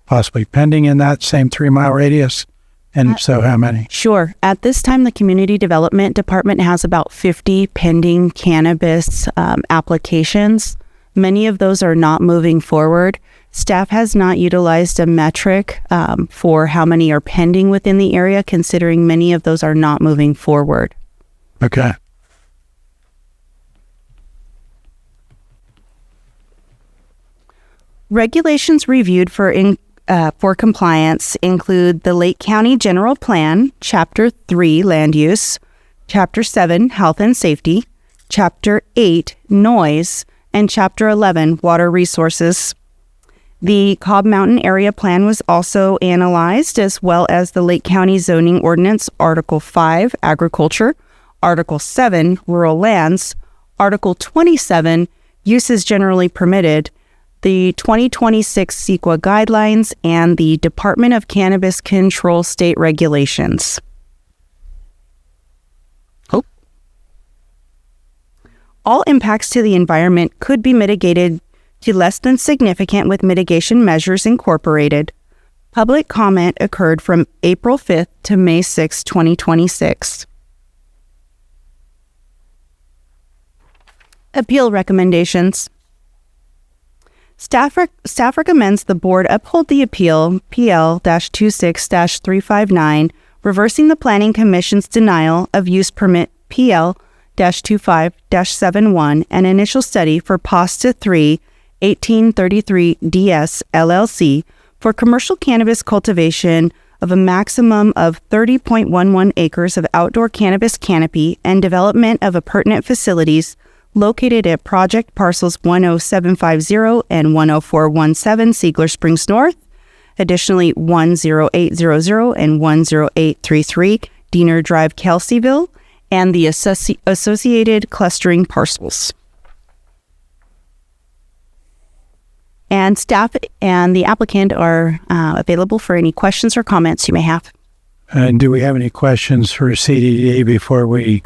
possibly pending in that same 3-mile radius? And if so, how many? Sure. At this time, the Community Development Department has about 50 pending cannabis applications. Many of those are not moving forward. Staff has not utilized a metric for how many are pending within the area, considering many of those are not moving forward. Okay. Regulations reviewed for compliance include the Lake County General Plan, Chapter 3, Land Use, Chapter 7, Health and Safety, Chapter 8, Noise, and Chapter 11, Water Resources. The Cobb Mountain Area Plan was also analyzed, as well as the Lake County Zoning Ordinance, Article 5, Agriculture, Article 7, Rural Lands, Article 27, Uses Generally Permitted, the 2026 CEQA guidelines, and the Department of Cannabis Control state regulations. All impacts to the environment could be mitigated to less than significant with mitigation measures incorporated. Public comment occurred from April 5th to May 6, 2026. Appeal recommendations. Staff recommends the board uphold the appeal PL-26-359, reversing the Planning Commission's denial of use permit PL-25-71, an initial study for PASTA 3 1833 DS LLC for commercial cannabis cultivation of a maximum of 30.11 acres of outdoor cannabis canopy and development of appurtenant facilities located at project parcels 10750 and 10417 Siegler Springs North, additionally 10800 and 10833 Diener Drive, Kelseyville, and the associated clustering parcels. And staff and the applicant are available for any questions or comments you may have. And do we have any questions for CDD before we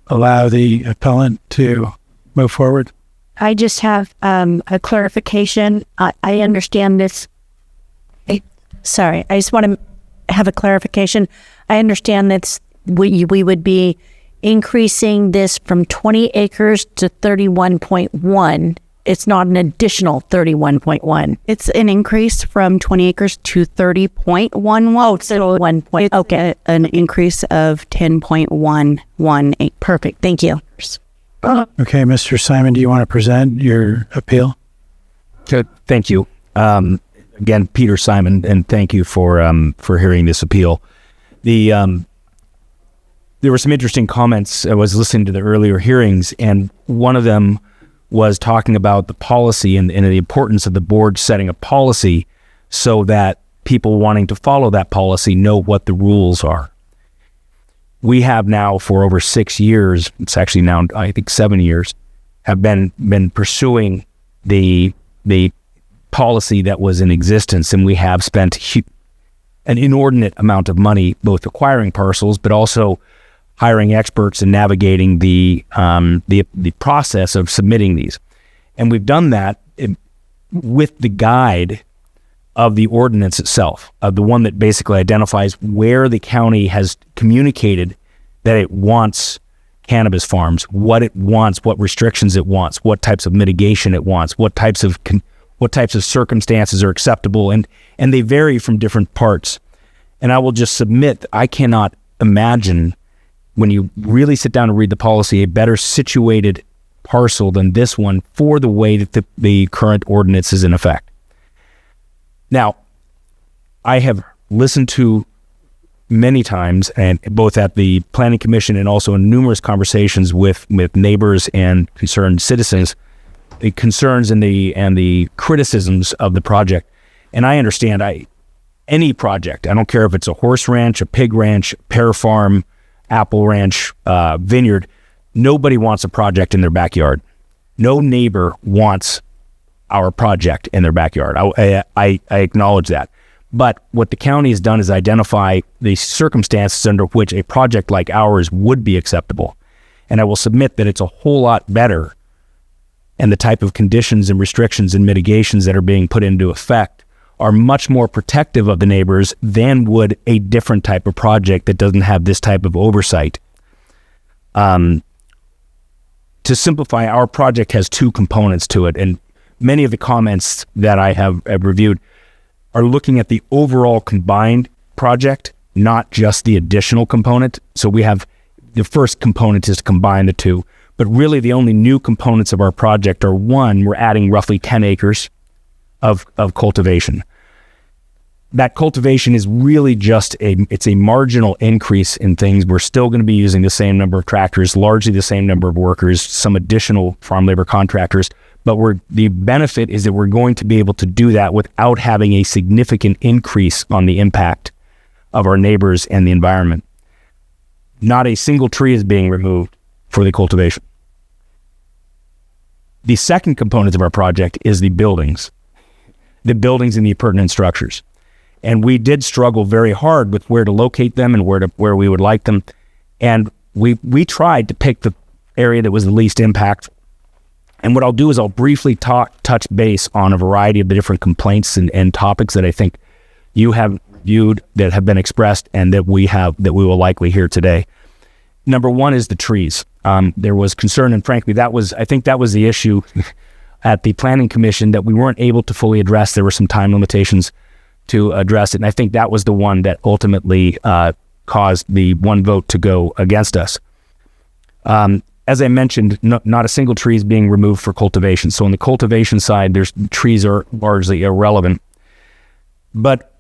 allow the appellant to move forward? I just have a clarification. I understand this. Sorry, I just want to have a clarification. I understand that we would be increasing this from 20 acres to 31.1. It's not an additional 31.1. It's an increase from 20 acres to 30.11. Oh, so 1 point. Okay. An increase of 10.118. Perfect. Thank you. Okay, Mr. Simon, do you want to present your appeal? Good. Thank you. Again, Peter Simon, and thank you for hearing this appeal. There were some interesting comments. I was listening to the earlier hearings, and one of them was talking about the policy and the importance of the board setting a policy so that people wanting to follow that policy know what the rules are. We have now for over 6 years, it's actually now I think 7 years, have been pursuing the policy that was in existence, and we have spent an inordinate amount of money, both acquiring parcels, but also hiring experts and navigating the process of submitting these. And we've done that with the guide of the ordinance itself, of the one that basically identifies where the county has communicated that it wants cannabis farms, what it wants, what restrictions it wants, what types of mitigation it wants, what types of circumstances are acceptable, and they vary from different parts. And I will just submit, I cannot imagine, when you really sit down and read the policy, a better situated parcel than this one for the way that the current ordinance is in effect. Now, I have listened to many times, and both at the Planning Commission and also in numerous conversations with neighbors and concerned citizens, the concerns and the criticisms of the project. And I understand any project, I don't care if it's a horse ranch, a pig ranch, pear farm, apple ranch, vineyard, nobody wants a project in their backyard. No neighbor wants our project in their backyard. I acknowledge that. But what the county has done is identify the circumstances under which a project like ours would be acceptable. And I will submit that it's a whole lot better, and the type of conditions and restrictions and mitigations that are being put into effect are much more protective of the neighbors than would a different type of project that doesn't have this type of oversight. To simplify, our project has two components to it, and many of the comments that I have reviewed are looking at the overall combined project, not just the additional component. So we have the first component is to combine the two, but really the only new components of our project are, one, we're adding roughly 10 acres of cultivation. That cultivation is really just it's a marginal increase in things. We're still going to be using the same number of tractors, largely the same number of workers, some additional farm labor contractors, but the benefit is that we're going to be able to do that without having a significant increase on the impact of our neighbors and the environment. Not a single tree is being removed for the cultivation. The second component of our project is the buildings and the appurtenant structures. And we did struggle very hard with where to locate them and where we would like them. And we tried to pick the area that was the least impactful. And what I'll do is I'll briefly touch base on a variety of the different complaints and topics that I think you have viewed, that have been expressed, and that we will likely hear today. Number one is the trees. There was concern, and frankly, I think that was the issue at the Planning Commission that we weren't able to fully address. There were some time limitations to address it, and I think that was the one that ultimately caused the one vote to go against us. As I mentioned, not a single tree is being removed for cultivation. So on the cultivation side, trees are largely irrelevant. But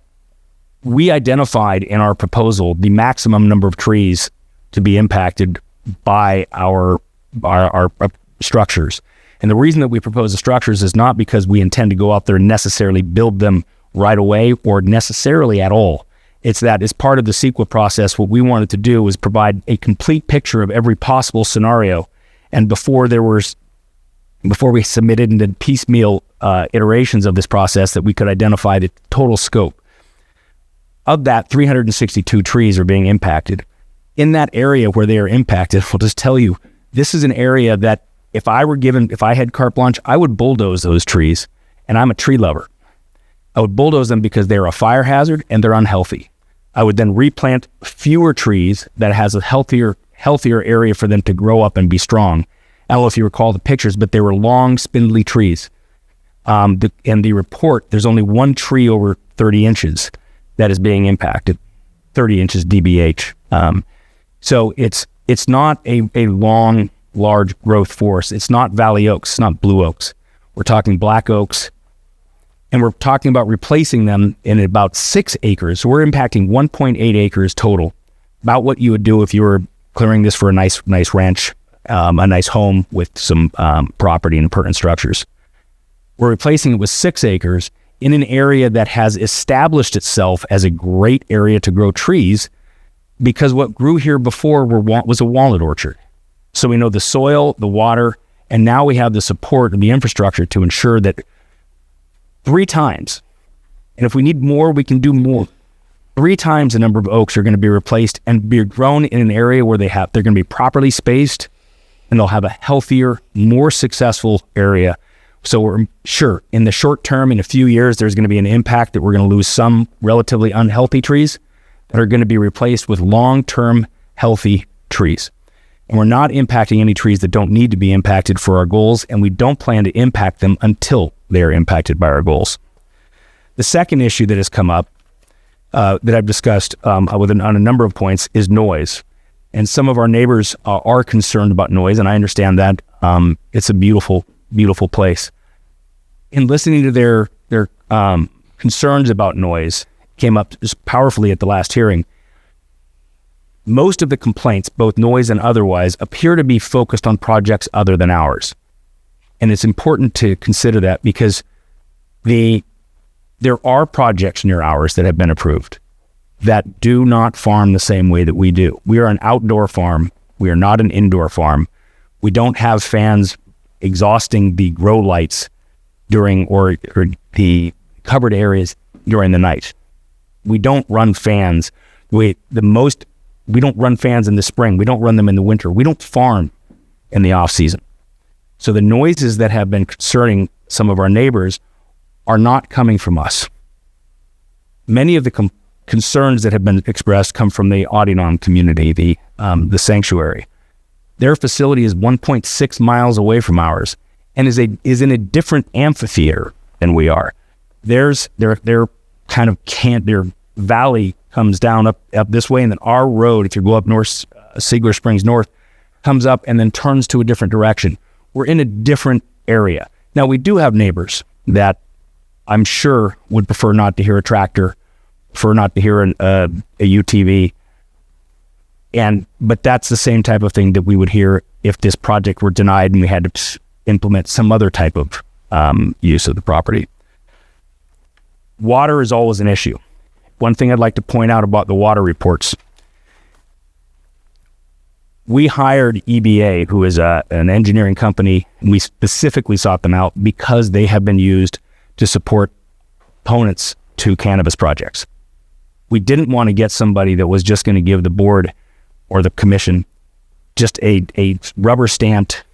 we identified in our proposal the maximum number of trees to be impacted by our structures. And the reason that we propose the structures is not because we intend to go out there and necessarily build them right away or necessarily at all. It's that as part of the CEQA process, what we wanted to do was provide a complete picture of every possible scenario. And before we submitted into piecemeal iterations of this process, that we could identify the total scope. Of that, 362 trees are being impacted. In that area where they are impacted, I'll just tell you, this is an area that if I had carte blanche, I would bulldoze those trees. And I'm a tree lover. I would bulldoze them because they're a fire hazard and they're unhealthy. I would then replant fewer trees that has a healthier area for them to grow up and be strong. I don't know if you recall the pictures, but they were long, spindly trees. In the report, there's only one tree over 30 inches that is being impacted, 30 inches DBH. So it's not a long, large growth forest. It's not valley oaks, it's not blue oaks. We're talking black oaks, and we're talking about replacing them in about 6 acres. So we're impacting 1.8 acres total, about what you would do if you were clearing this for a nice ranch, a nice home with some property and appurtenant structures. We're replacing it with 6 acres in an area that has established itself as a great area to grow trees, because what grew here before was a walnut orchard. So we know the soil, the water, and now we have the support and the infrastructure to ensure that 3 times, and if we need more, we can do more, 3 times the number of oaks are going to be replaced and be grown in an area where they're going to be properly spaced, and they'll have a healthier, more successful area. So we're sure in the short term, in a few years, there's going to be an impact that we're going to lose some relatively unhealthy trees that are going to be replaced with long-term healthy trees. And we're not impacting any trees that don't need to be impacted for our goals, and we don't plan to impact them until they're impacted by our goals. The second issue that has come up that I've discussed on a number of points is noise. And some of our neighbors are concerned about noise, and I understand that. It's a beautiful, beautiful place. In listening to their concerns about noise, came up just powerfully at the last hearing. Most of the complaints, both noise and otherwise, appear to be focused on projects other than ours. And it's important to consider that because there are projects near ours that have been approved that do not farm the same way that we do. We are an outdoor farm. We are not an indoor farm. We don't have fans exhausting the grow lights during or the covered areas during the night. We don't run fans. We don't run fans in the spring. We don't run them in the winter. We don't farm in the off season. So the noises that have been concerning some of our neighbors are not coming from us. Many of the concerns that have been expressed come from the Audubon community, the sanctuary. Their facility is 1.6 miles away from ours and is in a different amphitheater than we are. Their valley comes down up this way, and then our road, if you go up north, Siegler Springs North, comes up and then turns to a different direction. We're in a different area. Now, we do have neighbors that I'm sure would prefer not to hear a tractor, prefer not to hear a UTV, but that's the same type of thing that we would hear if this project were denied and we had to implement some other type of use of the property. Water is always an issue. One thing I'd like to point out about the water reports. We hired EBA, who is an engineering company, and we specifically sought them out because they have been used to support opponents to cannabis projects. We didn't want to get somebody that was just going to give the board or the commission just a rubber stamped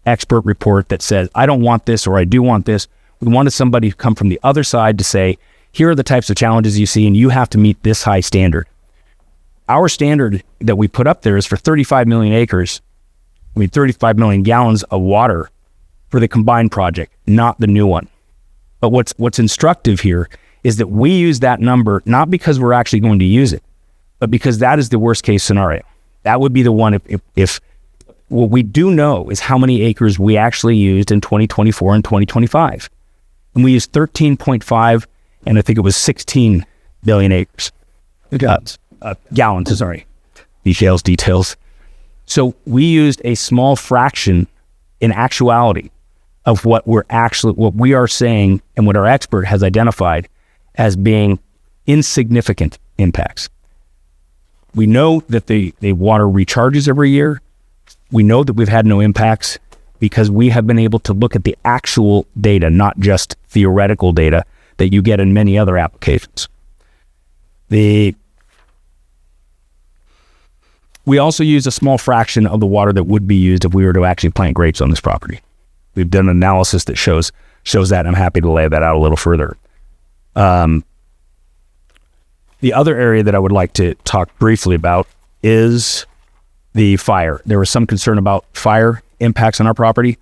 expert report that says, I don't want this or I do want this. We wanted somebody to come from the other side to say, here are the types of challenges you see and you have to meet this high standard. Our standard that we put up there is for 35 million acres, 35 million gallons of water for the combined project, not the new one. But what's instructive here is that we use that number not because we're actually going to use it, but because that is the worst case scenario. That would be the one if what we do know is how many acres we actually used in 2024 and 2025. And we used 13.5 and I think it was 16 billion acres. Gallons, sorry. Details. So we used a small fraction in actuality of what we are saying and what our expert has identified as being insignificant impacts. We know that the water recharges every year. We know that we've had no impacts because we have been able to look at the actual data, not just theoretical data that you get in many other applications. We also use a small fraction of the water that would be used if we were to actually plant grapes on this property. We've done an analysis that shows that, and I'm happy to lay that out a little further. The other area that I would like to talk briefly about is the fire. There was some concern about fire impacts on our property.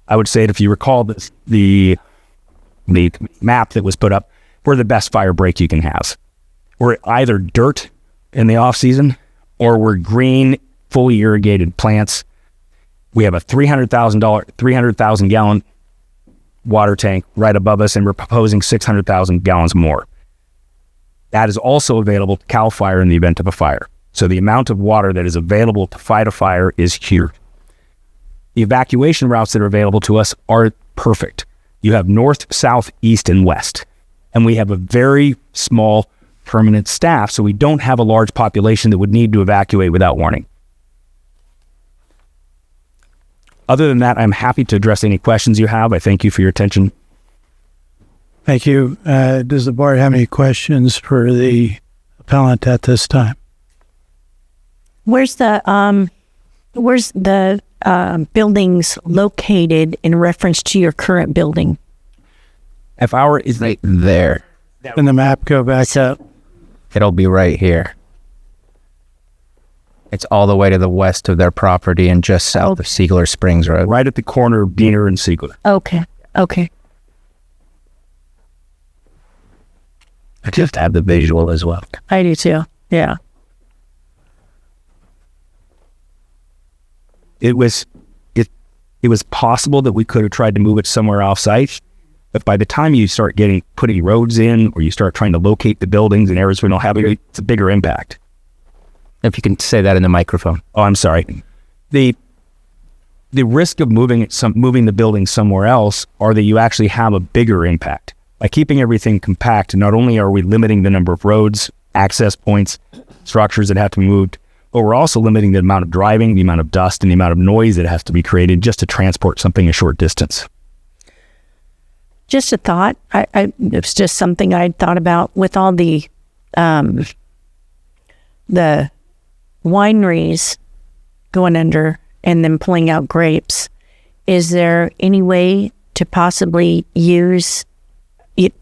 I would say that if you recall the map that was put up, we're the best fire break you can have. We're either dirt in the off season or we're green, fully irrigated plants. We have a 300,000 gallon water tank right above us, and we're proposing 600,000 gallons more. That is also available to CAL FIRE in the event of a fire. So the amount of water that is available to fight a fire is here. The evacuation routes that are available to us are perfect. You have north, south, east, and west. And we have a very small permanent staff, so we don't have a large population that would need to evacuate without warning. Other than that, I'm happy to address any questions you have. I thank you for your attention. Thank you. Does the board have any questions for the appellant at this time. Where's the buildings located in reference to your current building? If our is right there, Can the map go back up? it'll be right here. It's all the way to the west of their property and just south of Siegler Springs Road. Right at the corner of Diener and Siegler. Okay. Okay. I just have the visual as well. I do too. Yeah. It was possible that we could have tried to move it somewhere off site, but by the time you start putting roads in, or you start trying to locate the buildings in areas we don't have, it's a bigger impact. If you can say that in the microphone. Oh, I'm sorry. The risk of moving the building somewhere else are that you actually have a bigger impact. By keeping everything compact, not only are we limiting the number of roads, access points, structures that have to be moved, but we're also limiting the amount of driving, the amount of dust, and the amount of noise that has to be created just to transport something a short distance. Just a thought. It's just something I'd thought about with all the wineries going under and then pulling out grapes. Is there any way to possibly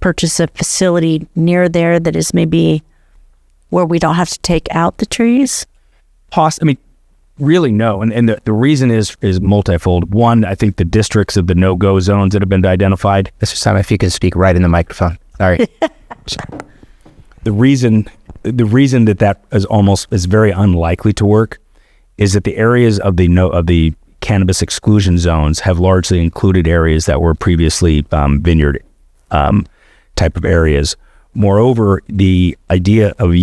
purchase a facility near there that is maybe where we don't have to take out the trees? Really no. And the reason is multifold. One, I think the districts of the no-go zones that have been identified. Mr. Simon, if you can speak right in the microphone. Sorry. The reason that is very unlikely to work is that the areas of the cannabis exclusion zones have largely included areas that were previously vineyard type of areas. Moreover, the idea of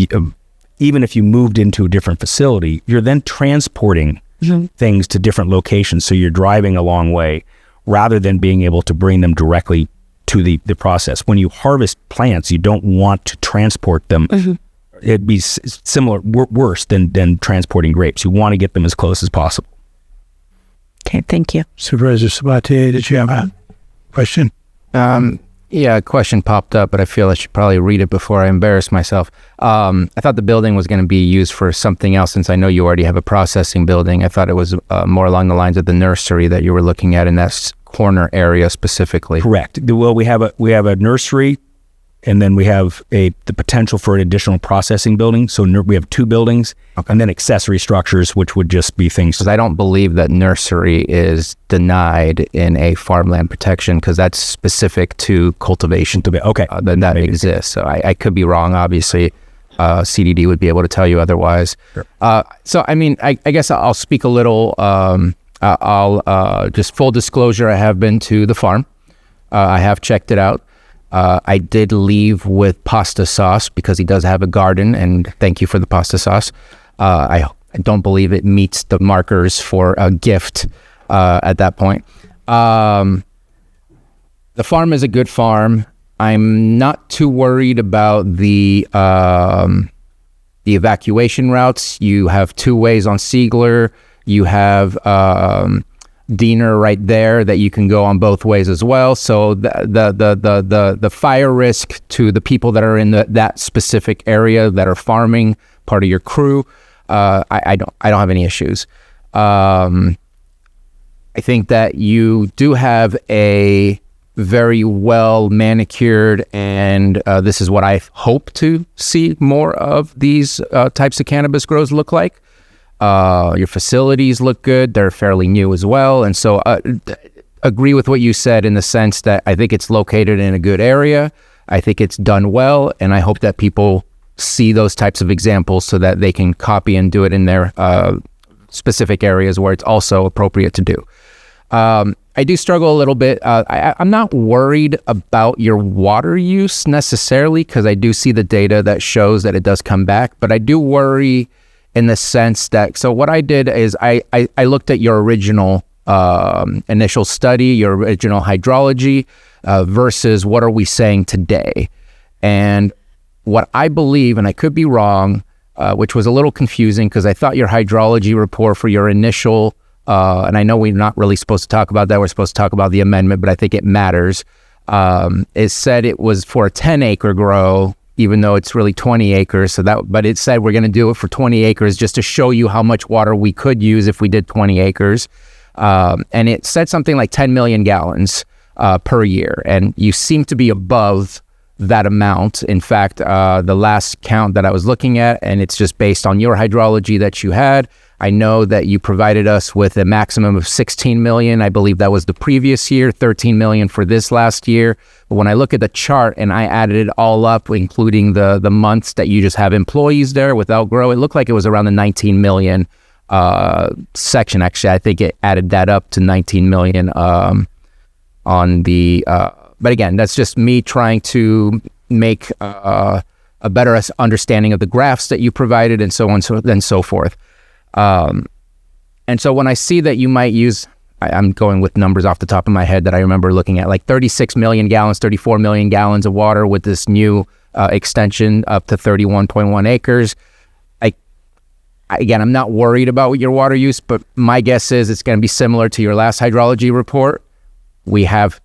even if you moved into a different facility, you're then transporting things to different locations. So you're driving a long way rather than being able to bring them directly to the process. When you harvest plants, you don't want to transport them. It'd be worse than transporting grapes. You want to get them as close as possible. Okay, thank you. Supervisor Sabatier, did you have a question? Yeah, a question popped up, but I feel I should probably read it before I embarrass myself. I thought the building was going to be used for something else, since I know you already have a processing building. I thought it was more along the lines of the nursery that you were looking at in that corner area specifically. Correct. Well, we have a nursery, and then we have the potential for an additional processing building. So we have two buildings, and then accessory structures, which would just be things. Because I don't believe that nursery is denied in a farmland protection, because that's specific to cultivation. That exists. So I could be wrong. Obviously, CDD would be able to tell you otherwise. Sure. So I mean, I guess I'll speak a little. I'll just full disclosure. I have been to the farm. I have checked it out. I did leave with pasta sauce because he does have a garden, and thank you for the pasta sauce. I don't believe it meets the markers for a gift at that point. The farm is a good farm. I'm not too worried about the evacuation routes. You have two ways on Siegler. You have Diener right there that you can go on both ways as well. So the fire risk to the people that are in that specific area that are farming, part of your crew, I don't have any issues. I think that you do have a very well manicured, and this is what I hope to see more of these types of cannabis grows look like. Your facilities look good. They're fairly new as well. And so agree with what you said in the sense that I think it's located in a good area. I think it's done well. And I hope that people see those types of examples so that they can copy and do it in their specific areas where it's also appropriate to do. I do struggle a little bit. I'm not worried about your water use necessarily, because I do see the data that shows that it does come back. But I do worry in the sense that, so what I did is I looked at your original initial study, your original hydrology versus what are we saying today. And what I believe, and I could be wrong, which was a little confusing because I thought your hydrology report for your initial, and I know we're not really supposed to talk about that, we're supposed to talk about the amendment, but I think it matters. It said it was for a 10-acre grow, even though it's really 20 acres. But it said we're going to do it for 20 acres just to show you how much water we could use if we did 20 acres. And it said something like 10 million gallons per year. And you seem to be above that amount. In fact, the last count that I was looking at, and it's just based on your hydrology that you had, I know that you provided us with a maximum of 16 million. I believe that was the previous year, 13 million for this last year. But when I look at the chart and I added it all up, including the months that you just have employees there without grow, it looked like it was around the 19 million section. Actually, I think it added that up to 19 million on the... but again, that's just me trying to make a better understanding of the graphs that you provided and so on and so forth. And so when I see that you might use, I'm going with numbers off the top of my head that I remember looking at, like 36 million gallons, 34 million gallons of water with this new extension up to 31.1 acres. Again, I'm not worried about your water use, but my guess is it's going to be similar to your last hydrology report. We have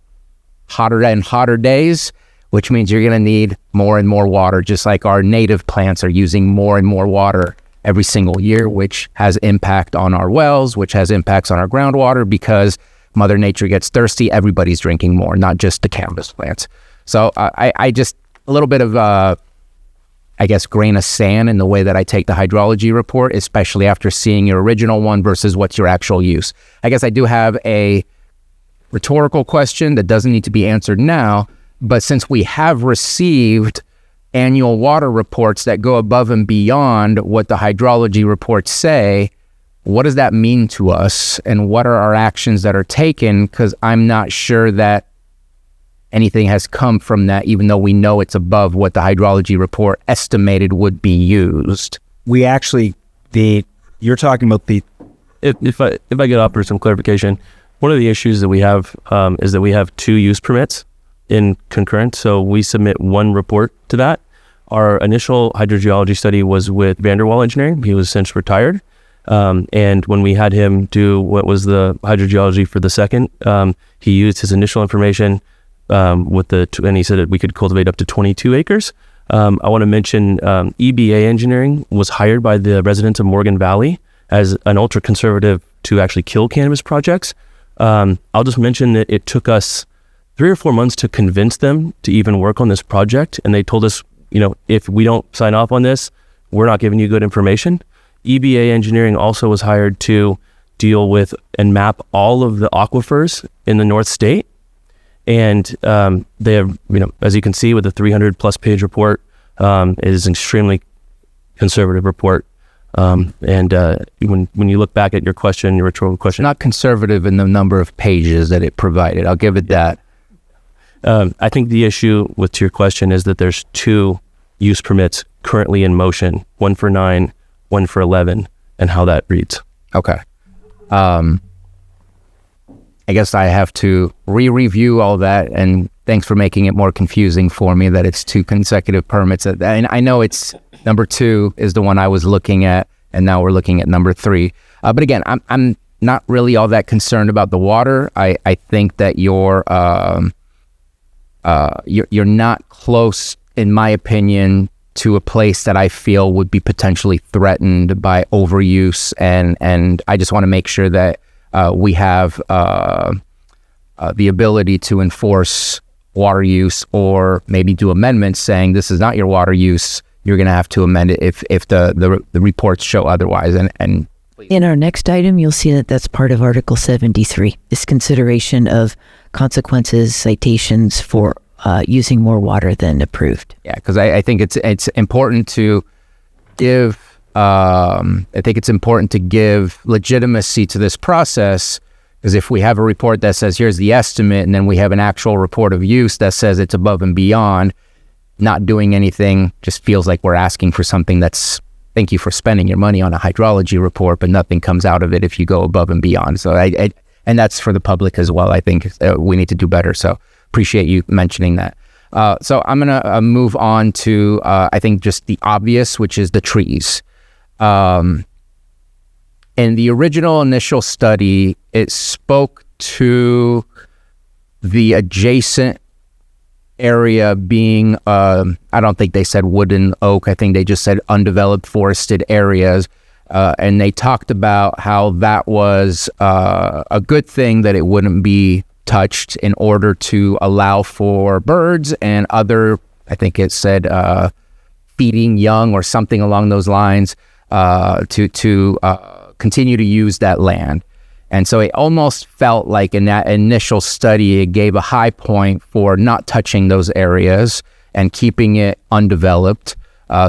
hotter and hotter days, which means you're going to need more and more water, just like our native plants are using more and more water every single year, which has impact on our wells, which has impacts on our groundwater because Mother Nature gets thirsty. Everybody's drinking more, not just the cannabis plants. So I just, a little bit of, I guess, grain of sand in the way that I take the hydrology report, especially after seeing your original one versus what's your actual use. I guess I do have a rhetorical question that doesn't need to be answered now, but since we have received annual water reports that go above and beyond what the hydrology reports say, what does that mean to us and what are our actions that are taken? Because I'm not sure that anything has come from that, even though we know it's above what the hydrology report estimated would be used. We actually, you're talking about if I could offer some clarification, one of the issues that we have is that we have 2 use permits in concurrent. So we submit one report to that. Our initial hydrogeology study was with Vanderwall Engineering. He was since retired. And when we had him do what was the hydrogeology for the second, he used his initial information and he said that we could cultivate up to 22 acres. I want to mention EBA Engineering was hired by the residents of Morgan Valley as an ultra conservative to actually kill cannabis projects. I'll just mention that it took us 3 or 4 months to convince them to even work on this project. And they told us, if we don't sign off on this, we're not giving you good information. EBA Engineering also was hired to deal with and map all of the aquifers in the North State. And they have, as you can see with the 300 plus page report, it is an extremely conservative report. And when you look back at your rhetorical question, not conservative in the number of pages that it provided. I'll give it that. I think the issue with your question is that there's 2 use permits currently in motion, one for 9, one for 11, and how that reads. Okay. I guess I have to re-review all that, and thanks for making it more confusing for me that it's 2 consecutive permits. And I know it's number 2 is the one I was looking at, and now we're looking at number 3. But again, I'm not really all that concerned about the water. I think that you're not close, in my opinion, to a place that I feel would be potentially threatened by overuse, and I just want to make sure that we have the ability to enforce water use, or maybe do amendments saying this is not your water use. You're going to have to amend it if the reports show otherwise. And in our next item, you'll see that that's part of Article 73, this consideration of consequences, citations for using more water than approved. Yeah, because I think it's important to give legitimacy to this process, because if we have a report that says here's the estimate, and then we have an actual report of use that says it's above and beyond, not doing anything just feels like we're asking for something that's, thank you for spending your money on a hydrology report, but nothing comes out of it if you go above and beyond. So and that's for the public as well. I think we need to do better. So appreciate you mentioning that. So I'm going to move on to, I think, just the obvious, which is the trees. In the original initial study, it spoke to the adjacent area being, I don't think they said wooden oak. I think they just said undeveloped forested areas. And they talked about how that was a good thing that it wouldn't be touched in order to allow for birds and other, I think it said, feeding young or something along those lines, to continue to use that land. And so it almost felt like in that initial study, it gave a high point for not touching those areas and keeping it undeveloped,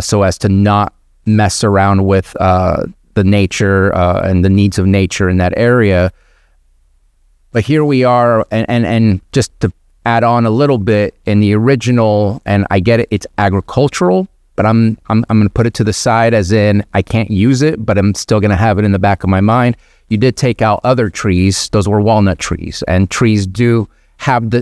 so as to not mess around with the nature and the needs of nature in that area. But here we are, and just to add on a little bit, in the original, and I get it, it's agricultural, but I'm going to put it to the side, as in I can't use it, but I'm still going to have it in the back of my mind. You did take out other trees. Those were walnut trees, and trees do have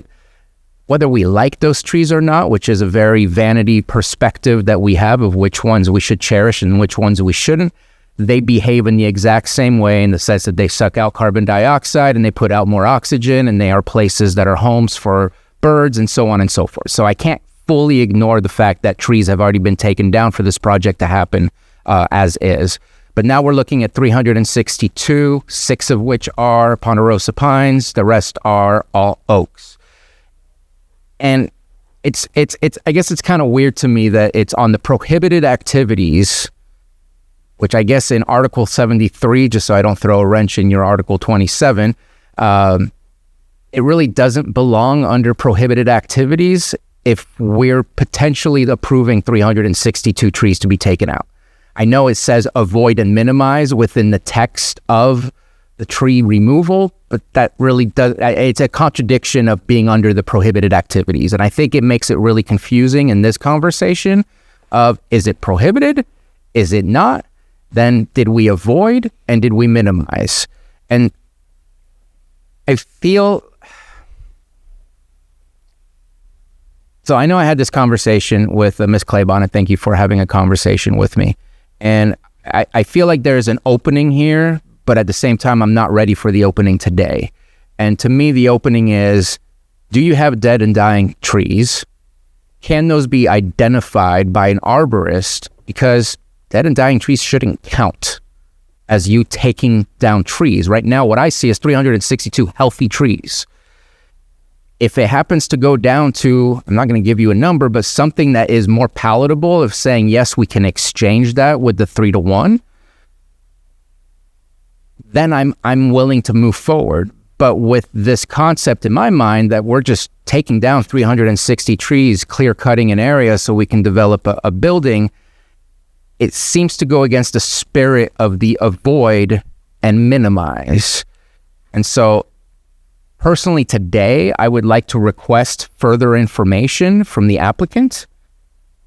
whether we like those trees or not, which is a very vanity perspective that we have of which ones we should cherish and which ones we shouldn't. They behave in the exact same way, in the sense that they suck out carbon dioxide and they put out more oxygen, and they are places that are homes for birds and so on and so forth. So I can't fully ignore the fact that trees have already been taken down for this project to happen as is. But now we're looking at 362, 6 of which are ponderosa pines. The rest are all oaks. And it's I guess it's kind of weird to me that it's on the prohibited activities, which I guess in Article 73, just so I don't throw a wrench in your Article 27, it really doesn't belong under prohibited activities if we're potentially approving 362 trees to be taken out. I know it says avoid and minimize within the text of the tree removal, but that really it's a contradiction of being under the prohibited activities. And I think it makes it really confusing in this conversation of, is it prohibited? Is it not? Then did we avoid and did we minimize? And I feel, so I know I had this conversation with Ms. Claybon, and thank you for having a conversation with me. And I feel like there's an opening here, but at the same time, I'm not ready for the opening today. And to me, the opening is, do you have dead and dying trees? Can those be identified by an arborist? Because dead and dying trees shouldn't count as you taking down trees. Right now, what I see is 362 healthy trees. If it happens to go down to, I'm not going to give you a number, but something that is more palatable of saying, yes, we can exchange that with the 3-to-1, then I'm willing to move forward. But with this concept in my mind that we're just taking down 360 trees, clear cutting an area so we can develop a building, it seems to go against the spirit of the avoid and minimize. And so personally today, I would like to request further information from the applicant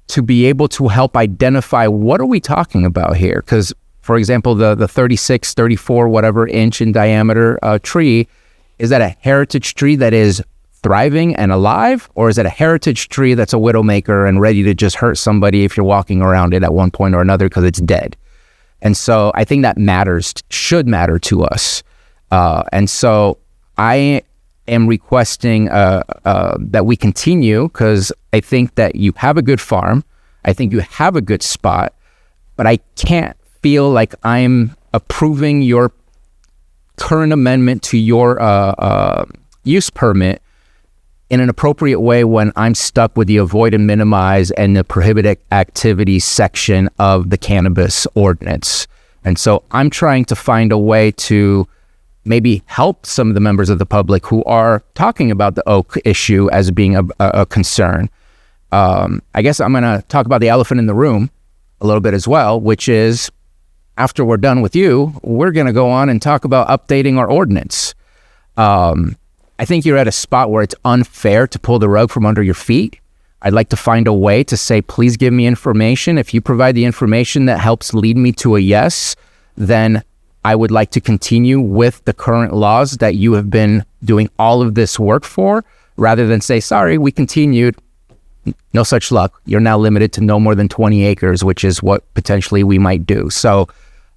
to be able to help identify what are we talking about here. Because, for example, the 36, 34, whatever inch in diameter tree, is that a heritage tree that is thriving and alive? Or is it a heritage tree that's a widowmaker and ready to just hurt somebody if you're walking around it at one point or another because it's dead? And so I think that should matter to us. And so I am requesting that we continue, because I think that you have a good farm. I think you have a good spot, but I can't feel like I'm approving your current amendment to your use permit in an appropriate way when I'm stuck with the avoid and minimize and the prohibited activities section of the cannabis ordinance. And so I'm trying to find a way to maybe help some of the members of the public who are talking about the oak issue as being a concern. I guess I'm going to talk about the elephant in the room a little bit as well, which is, after we're done with you, we're going to go on and talk about updating our ordinance. I think you're at a spot where it's unfair to pull the rug from under your feet. I'd like to find a way to say, please give me information. If you provide the information that helps lead me to a yes, then I would like to continue with the current laws that you have been doing all of this work for, rather than say, sorry, we continued. No such luck. You're now limited to no more than 20 acres, which is what potentially we might do. So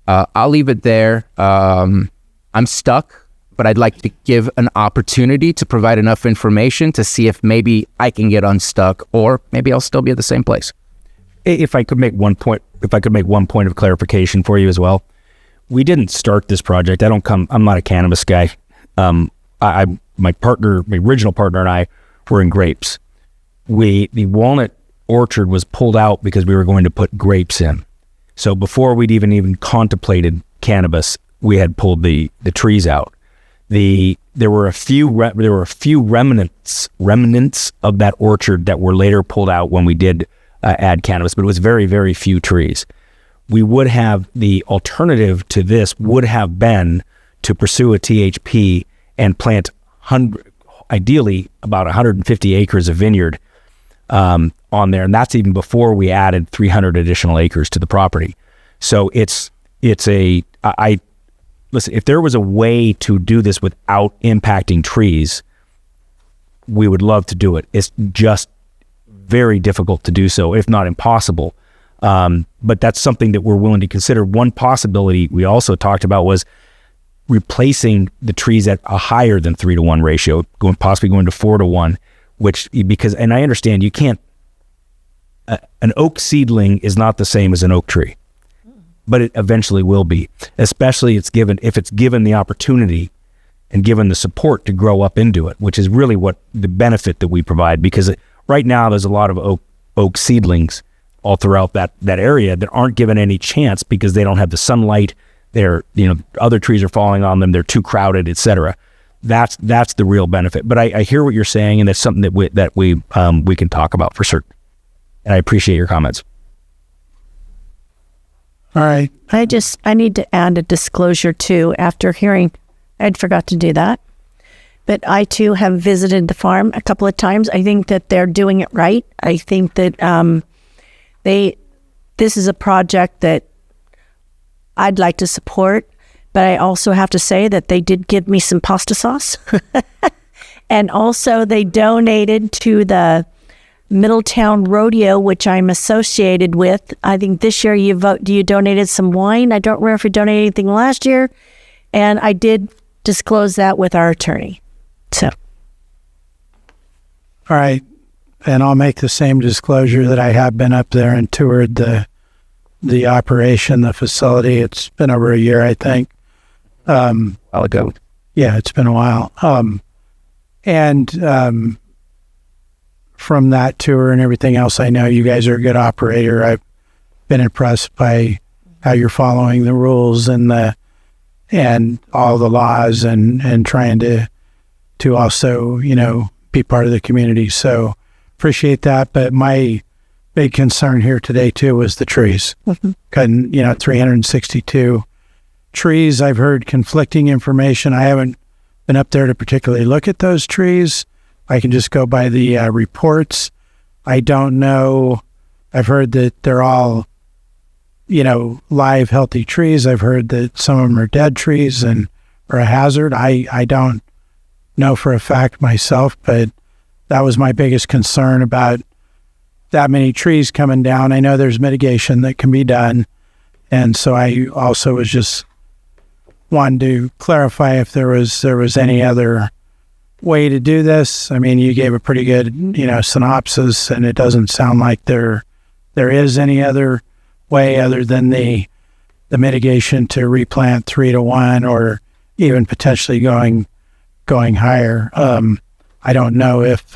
I'll leave it there. I'm stuck, but I'd like to give an opportunity to provide enough information to see if maybe I can get unstuck, or maybe I'll still be at the same place. If I could make one point of clarification for you as well. We didn't start this project. I'm not a cannabis guy. My original partner and I were in grapes. The walnut orchard was pulled out because we were going to put grapes in. So before we'd even contemplated cannabis, we had pulled the trees out. There were a few remnants of that orchard that were later pulled out when we did add cannabis, but it was very, very few trees. We would have, the alternative to this would have been to pursue a THP and plant ideally about 150 acres of vineyard on there, and that's even before we added 300 additional acres to the property. So listen, if there was a way to do this without impacting trees, we would love to do it. It's just very difficult to do so, if not impossible. But that's something that we're willing to consider. One possibility we also talked about was replacing the trees at a higher than 3-to-1 ratio, possibly going to 4-to-1, and I understand you can't, an oak seedling is not the same as an oak tree, but it eventually will be, especially if it's given the opportunity and given the support to grow up into it, which is really what the benefit that we provide, because right now there's a lot of oak seedlings all throughout that area that aren't given any chance because they don't have the sunlight. Other trees are falling on them. They're too crowded, etc. That's the real benefit. But I hear what you're saying, and that's something that we can talk about for certain. And I appreciate your comments. All right. I need to add a disclosure too. After hearing, I'd forgot to do that, but I too have visited the farm a couple of times. I think that they're doing it right. I think that this is a project that I'd like to support, but I also have to say that they did give me some pasta sauce. And also they donated to the Middletown Rodeo, which I'm associated with. I think this year you donated some wine. I don't remember if you donated anything last year. And I did disclose that with our attorney. So. All right. And I'll make the same disclosure that I have been up there and toured the operation, the facility. It's been over a year, I think. While ago. Yeah, it's been a while. From that tour and everything else, I know you guys are a good operator. I've been impressed by how you're following the rules and all the laws and trying to also, be part of the community. So appreciate that. But my big concern here today too was the trees. Cutting, 362 trees. I've heard conflicting information. I haven't been up there to particularly look at those trees. I can just go by the reports. I don't know. I've heard that they're all, live, healthy trees. I've heard that some of them are dead trees and are a hazard. I don't know for a fact myself, but that was my biggest concern about that many trees coming down. I know there's mitigation that can be done. And so I also was just wanting to clarify if there was any other way to do this. I mean, you gave a pretty good, synopsis, and it doesn't sound like there is any other way other than the mitigation to replant 3-to-1 or even potentially going higher. I don't know if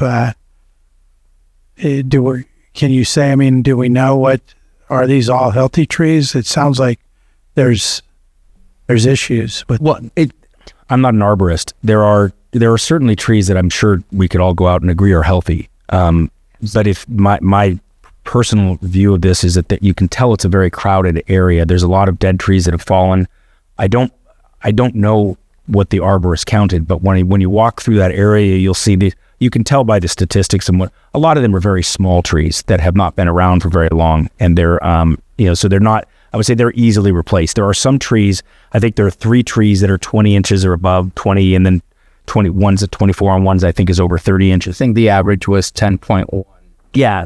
can you say? I mean, do we know are these all healthy trees? It sounds like there's issues with. Well, I'm not an arborist. There are certainly trees that I'm sure we could all go out and agree are healthy. But if my personal view of this is that you can tell it's a very crowded area. There's a lot of dead trees that have fallen. I don't know what the arborist counted, but when you walk through that area, you'll see you can tell by the statistics and a lot of them are very small trees that have not been around for very long, and they're so they're not. I would say they're easily replaced. There are some trees. I think there are 3 trees that are 20 inches or above 20, and then 21's at 24, and ones I think is over 30 inches. I think the average was 10.1. Yeah,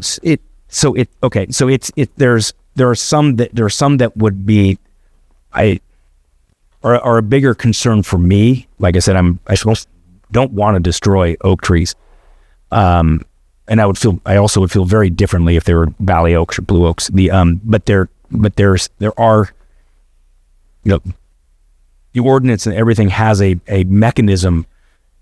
there are some that would be, are a bigger concern for me. Like I said, don't want to destroy oak trees. And I also would feel very differently if they were valley oaks or blue oaks. But there are, the ordinance and everything has a mechanism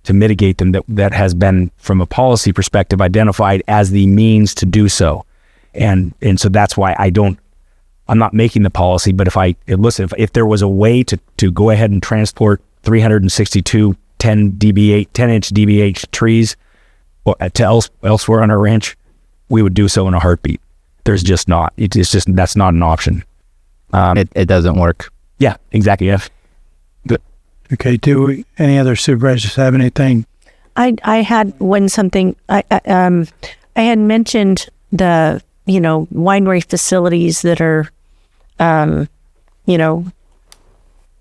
to mitigate them that has been, from a policy perspective, identified as the means to do so. And so that's why I'm not making the policy, but if there was a way to go ahead and transport 362 10-inch DBH trees to elsewhere on our ranch, we would do so in a heartbeat. There's just not. That's not an option. It doesn't work. Yeah, exactly. Yeah. Good. Okay. Any other supervisors have anything? I had I had mentioned the winery facilities that are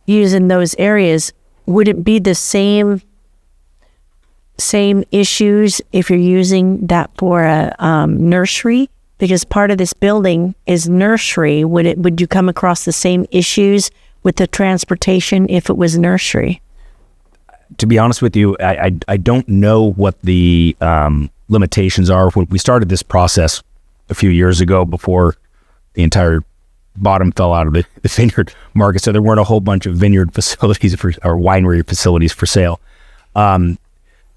using those areas. Would it be the same issues if you're using that for a nursery? Because part of this building is nursery. Would you come across the same issues with the transportation if it was nursery? To be honest with you, I don't know what the limitations are. When we started this process a few years ago, before the entire bottom fell out of the vineyard market, so there weren't a whole bunch of vineyard facilities or winery facilities for sale.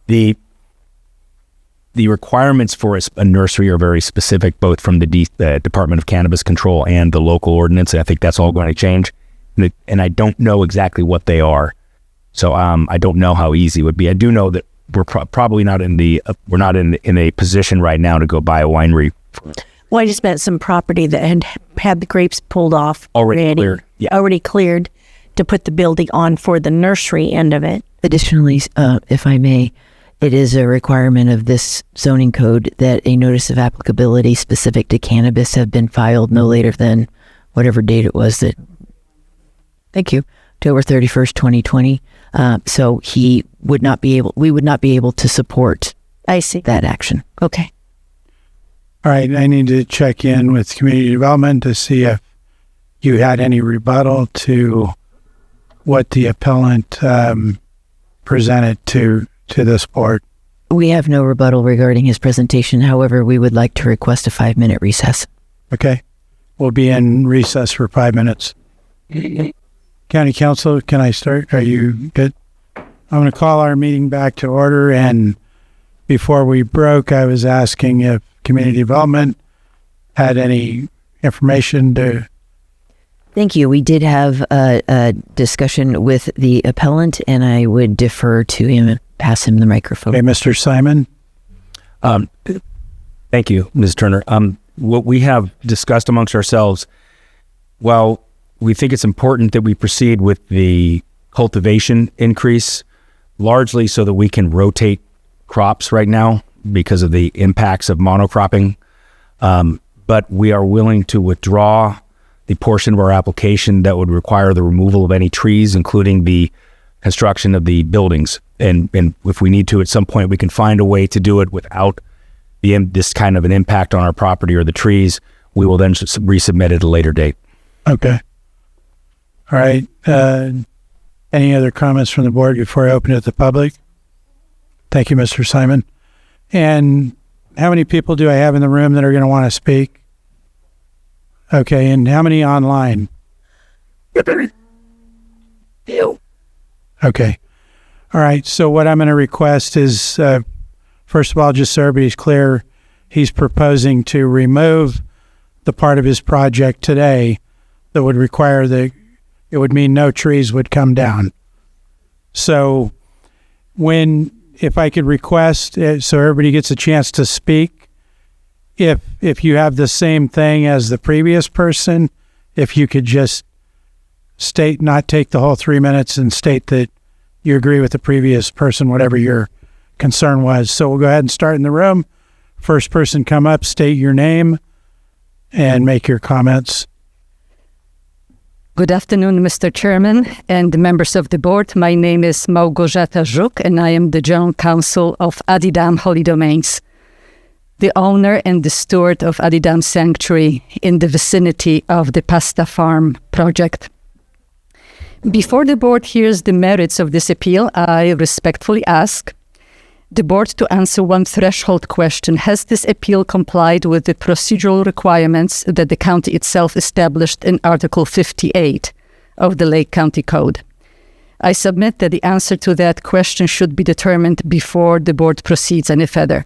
The requirements for a nursery are very specific, both from the Department of Cannabis Control and the local ordinance. And I think that's all going to change. And I don't know exactly what they are. So I don't know how easy it would be. I do know that we're probably not in a position right now to go buy a winery. Well, I just meant some property that had the grapes pulled off already cleared. Yeah. Already cleared to put the building on for the nursery end of it. Additionally, if I may, it is a requirement of this zoning code that a notice of applicability specific to cannabis have been filed no later than whatever date it was October 31st, 2020. So we would not be able to support that action. Okay. All right. I need to check in with community development to see if you had any rebuttal to what the appellant presented to this board. We have no rebuttal regarding his presentation. However, we would like to request a 5-minute recess. Okay. We'll be in recess for 5 minutes. County Council, can I start? Are you good? I'm going to call our meeting back to order. And before we broke, I was asking if community development had any information to... Thank you. We did have a discussion with the appellant, and I would defer to him and pass him the microphone. Okay, Mr. Simon. Thank you, Ms. Turner. What we have discussed amongst ourselves, while we think it's important that we proceed with the cultivation increase, largely so that we can rotate crops right now because of the impacts of monocropping, but we are willing to withdraw the portion of our application that would require the removal of any trees, including the construction of the buildings. And if we need to, at some point, we can find a way to do it without this kind of an impact on our property or the trees. We will then resubmit at a later date. Okay. All right. Any other comments from the board before I open it to the public? Thank you, Mr. Simon. And how many people do I have in the room that are going to want to speak? Okay, and how many online? Ew. Okay. All right, so what I'm going to request is, first of all, just so everybody's clear, he's proposing to remove the part of his project today that would require it would mean no trees would come down. So if I could request, so everybody gets a chance to speak, if you have the same thing as the previous person, if you could just state, not take the whole 3 minutes and state that you agree with the previous person, whatever your concern was. So we'll go ahead and start in the room. First person come up, state your name and make your comments. Good afternoon, Mr. Chairman and members of the board. My name is Małgorzata Żuk, and I am the General Counsel of Adidam Holy Domains, the owner and the steward of Adidam Sanctuary in the vicinity of the Pasta Farm project. Before the board hears the merits of this appeal, I respectfully ask the board to answer one threshold question. Has this appeal complied with the procedural requirements that the county itself established in Article 58 of the Lake County Code? I submit that the answer to that question should be determined before the board proceeds any further.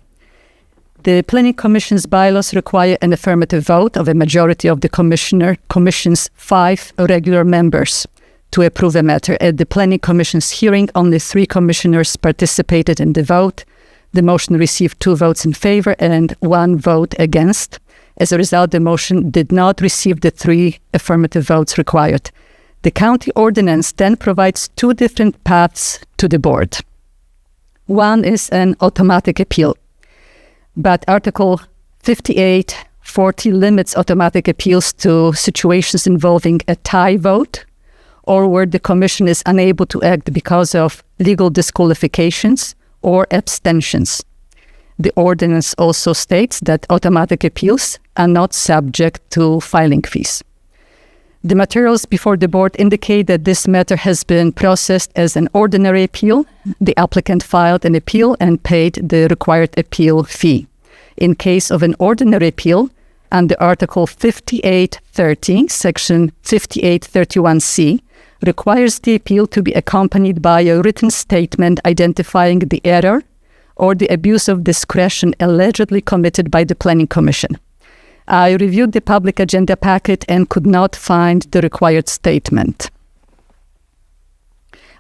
The Planning Commission's bylaws require an affirmative vote of a majority of the Commission's 5 regular members to approve a matter. At the Planning Commission's hearing, only 3 commissioners participated in the vote. The motion received 2 votes in favor and 1 vote against. As a result, the motion did not receive the 3 affirmative votes required. The county ordinance then provides 2 different paths to the board. One is an automatic appeal, but Article 5840 limits automatic appeals to situations involving a tie vote or where the commission is unable to act because of legal disqualifications or abstentions. The ordinance also states that automatic appeals are not subject to filing fees. The materials before the board indicate that this matter has been processed as an ordinary appeal. The applicant filed an appeal and paid the required appeal fee. In case of an ordinary appeal, under Article 5830, Section 5831C, requires the appeal to be accompanied by a written statement identifying the error or the abuse of discretion allegedly committed by the Planning Commission. I reviewed the public agenda packet and could not find the required statement.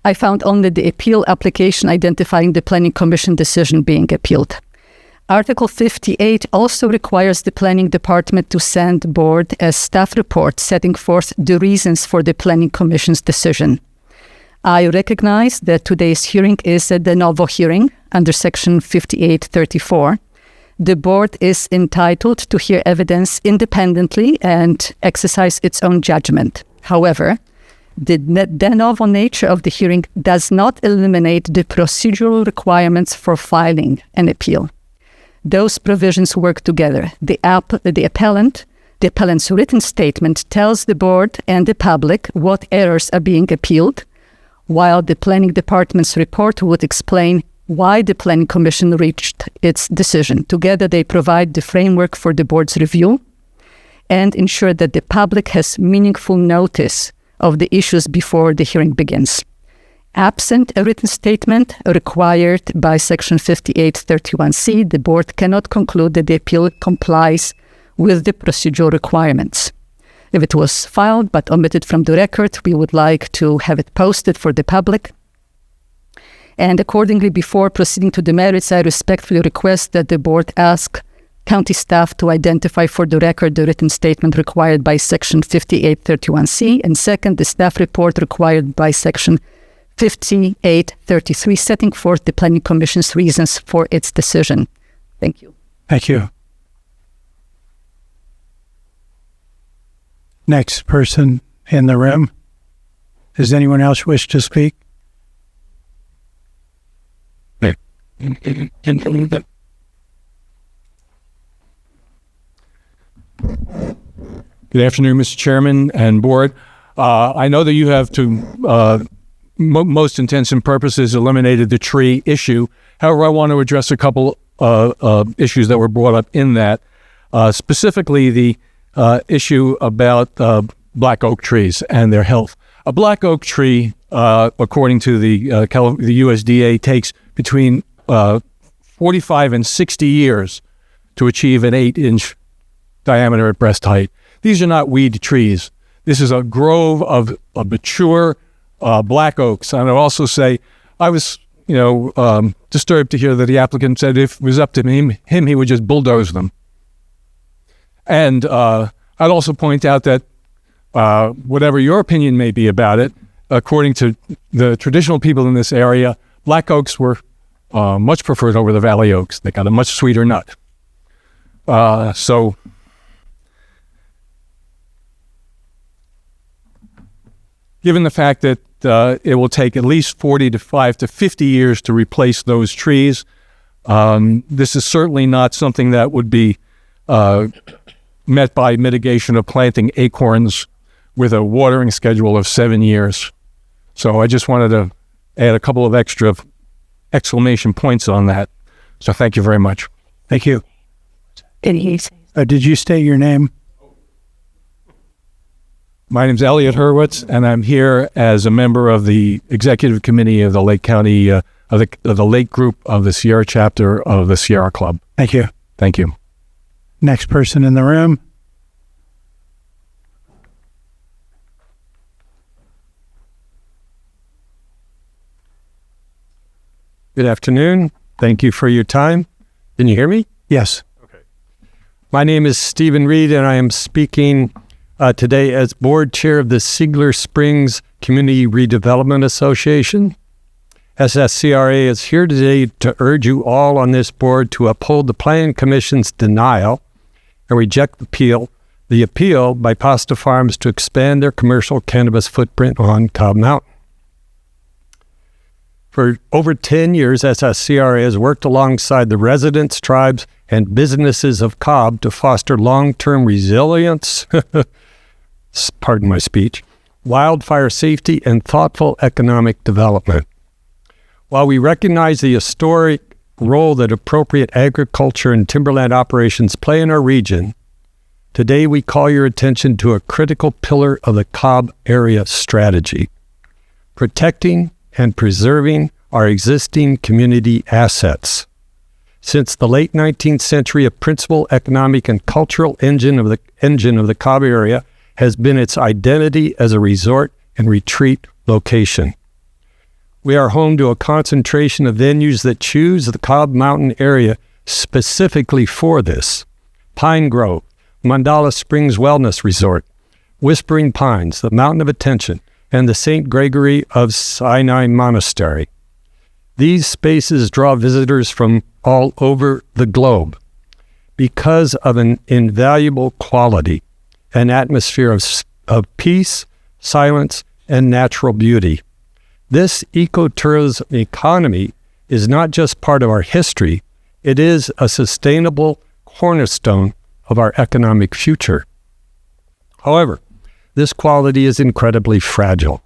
I found only the appeal application identifying the Planning Commission decision being appealed. Article 58 also requires the Planning Department to send the board a staff report setting forth the reasons for the Planning Commission's decision. I recognize that today's hearing is a de novo hearing under Section 5834. The board is entitled to hear evidence independently and exercise its own judgment. However, the de novo nature of the hearing does not eliminate the procedural requirements for filing an appeal. Those provisions work together. The appellant's written statement tells the board and the public what errors are being appealed, while the Planning Department's report would explain why the Planning Commission reached its decision. Together, they provide the framework for the board's review and ensure that the public has meaningful notice of the issues before the hearing begins. Absent a written statement required by Section 5831C, the board cannot conclude that the appeal complies with the procedural requirements. If it was filed but omitted from the record, we would like to have it posted for the public. And accordingly, before proceeding to the merits, I respectfully request that the board ask county staff to identify for the record the written statement required by Section 5831C, and second, the staff report required by Section 5833, setting forth the Planning Commission's reasons for its decision. Thank you. Thank you. Next person in the room. Does anyone else wish to speak? Good afternoon, Mr. Chairman and Board. I know that you have, to most intents and purposes, eliminated the tree issue. However, I want to address a couple issues that were brought up in that, specifically the issue about black oak trees and their health. A black oak tree, according to the USDA, takes between 45 and 60 years to achieve an 8-inch diameter at breast height. These are not weed trees. This is a grove of mature black oaks. And I'd also say I was, disturbed to hear that the applicant said if it was up to him, he would just bulldoze them. And I'd also point out that whatever your opinion may be about it, according to the traditional people in this area, black oaks were much preferred over the valley oaks. They got a much sweeter nut. So given the fact that it will take at least 45 to 50 years to replace those trees, this is certainly not something that would be met by mitigation of planting acorns with a watering schedule of 7 years. So I just wanted to add a couple of extra exclamation points on that. So thank you very much. Thank you. Did you state your name? My name's Elliot Hurwitz, and I'm here as a member of the executive committee of the Lake County, of the Lake Group of the Sierra chapter of the Sierra Club. Thank you. Thank you. Next person in the room. Good afternoon. Thank you for your time. Can you hear me? Yes. My name is Stephen Reed, and I am speaking today as board chair of the Siegler Springs Community Redevelopment Association. SSCRA is here today to urge you all on this board to uphold the Planning Commission's denial and reject the appeal by Pasta Farms to expand their commercial cannabis footprint on Cobb Mountain. For over 10 years, SSCRA has worked alongside the residents, tribes, and businesses of Cobb to foster long-term resilience, pardon my speech, wildfire safety, and thoughtful economic development. While we recognize the historic role that appropriate agriculture and timberland operations play in our region, today we call your attention to a critical pillar of the Cobb area strategy: protecting and preserving our existing community assets. Since the late 19th century, a principal economic and cultural engine of the Cobb area has been its identity as a resort and retreat location. We are home to a concentration of venues that choose the Cobb Mountain area specifically for this: Pine Grove, Mandala Springs Wellness Resort, Whispering Pines, the Mountain of Attention, and the St. Gregory of Sinai Monastery. These spaces draw visitors from all over the globe because of an invaluable quality, an atmosphere of peace, silence, and natural beauty. This ecotourism economy is not just part of our history, it is a sustainable cornerstone of our economic future. However, this quality is incredibly fragile.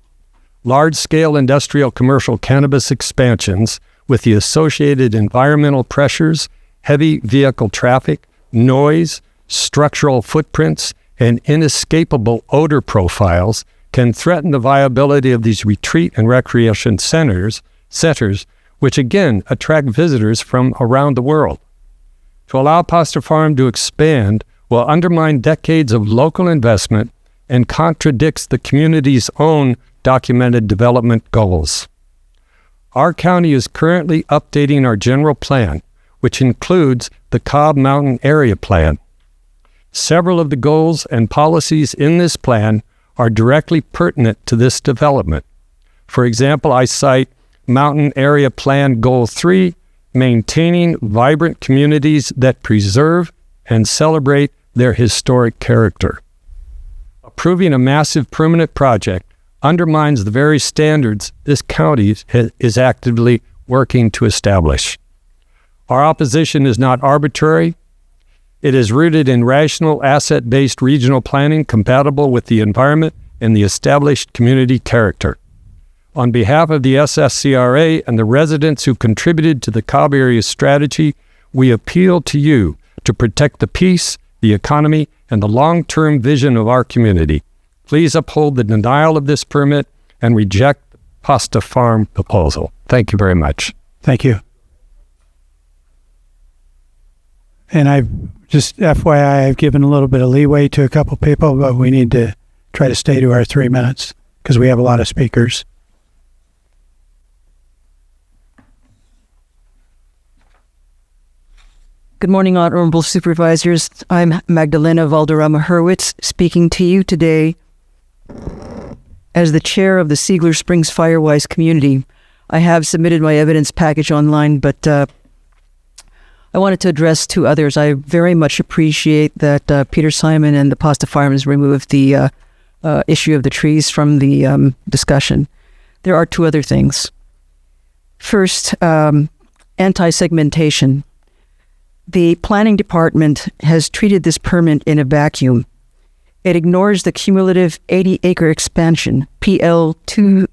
Large-scale industrial commercial cannabis expansions with the associated environmental pressures, heavy vehicle traffic, noise, structural footprints, and inescapable odor profiles can threaten the viability of these retreat and recreation centers, which again attract visitors from around the world. To allow Pasta Farm to expand will undermine decades of local investment and contradicts the community's own documented development goals. Our county is currently updating our general plan, which includes the Cobb Mountain Area Plan. Several of the goals and policies in this plan are directly pertinent to this development. For example, I cite Mountain Area Plan Goal 3, maintaining vibrant communities that preserve and celebrate their historic character. Approving a massive permanent project undermines the very standards this county is actively working to establish. Our opposition is not arbitrary. It is rooted in rational, asset-based regional planning compatible with the environment and the established community character. On behalf of the SSCRA and the residents who contributed to the Cobb area strategy, we appeal to you to protect the peace, the economy, and the long-term vision of our community. Please uphold the denial of this permit and reject the Pasta Farm proposal. Thank you very much. Thank you. And I've just, FYI, I've given a little bit of leeway to a couple people, but we need to try to stay to our 3 minutes because we have a lot of speakers. Good morning, Honorable Supervisors. I'm Magdalena Valderrama Hurwitz, speaking to you today as the chair of the Siegler Springs Firewise community. I have submitted my evidence package online, but I wanted to address two others. I very much appreciate that Peter Simon and the Pasta Farms removed the issue of the trees from the discussion. There are two other things. First, anti-segmentation. The planning department has treated this permit in a vacuum. It ignores the cumulative 80-acre expansion, PL 2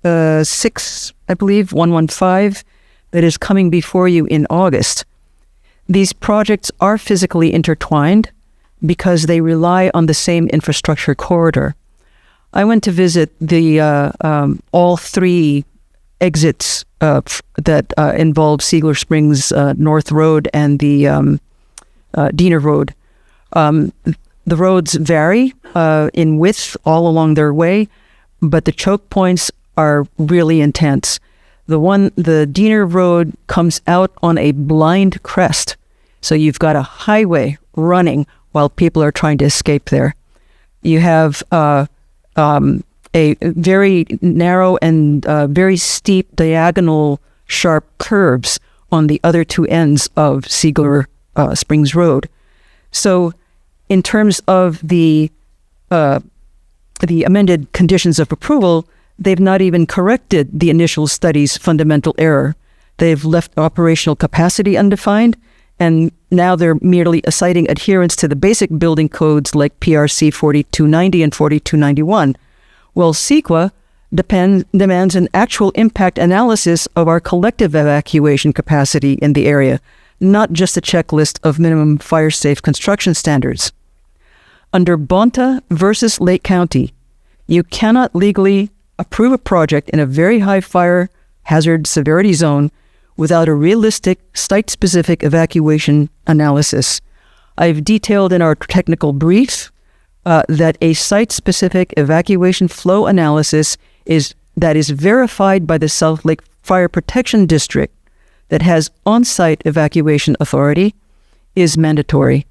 6, I believe, 115, that is coming before you in August. These projects are physically intertwined because they rely on the same infrastructure corridor. I went to visit the all three exits that involve Siegler Springs North Road and the Diener Road. The roads vary in width all along their way, but the choke points are really intense. The Diener Road comes out on a blind crest, so you've got a highway running while people are trying to escape there. You have a very narrow and very steep diagonal sharp curves on the other two ends of Siegler Springs Road. So in terms of the amended conditions of approval, they've not even corrected the initial study's fundamental error. They've left operational capacity undefined, and now they're merely citing adherence to the basic building codes like PRC 4290 and 4291. Well, CEQA demands an actual impact analysis of our collective evacuation capacity in the area, not just a checklist of minimum fire-safe construction standards. Under Bonta versus Lake County, you cannot legally approve a project in a very high fire hazard severity zone without a realistic site-specific evacuation analysis. I've detailed in our technical brief that a site-specific evacuation flow analysis is verified by the South Lake Fire Protection District that has on-site evacuation authority is mandatory.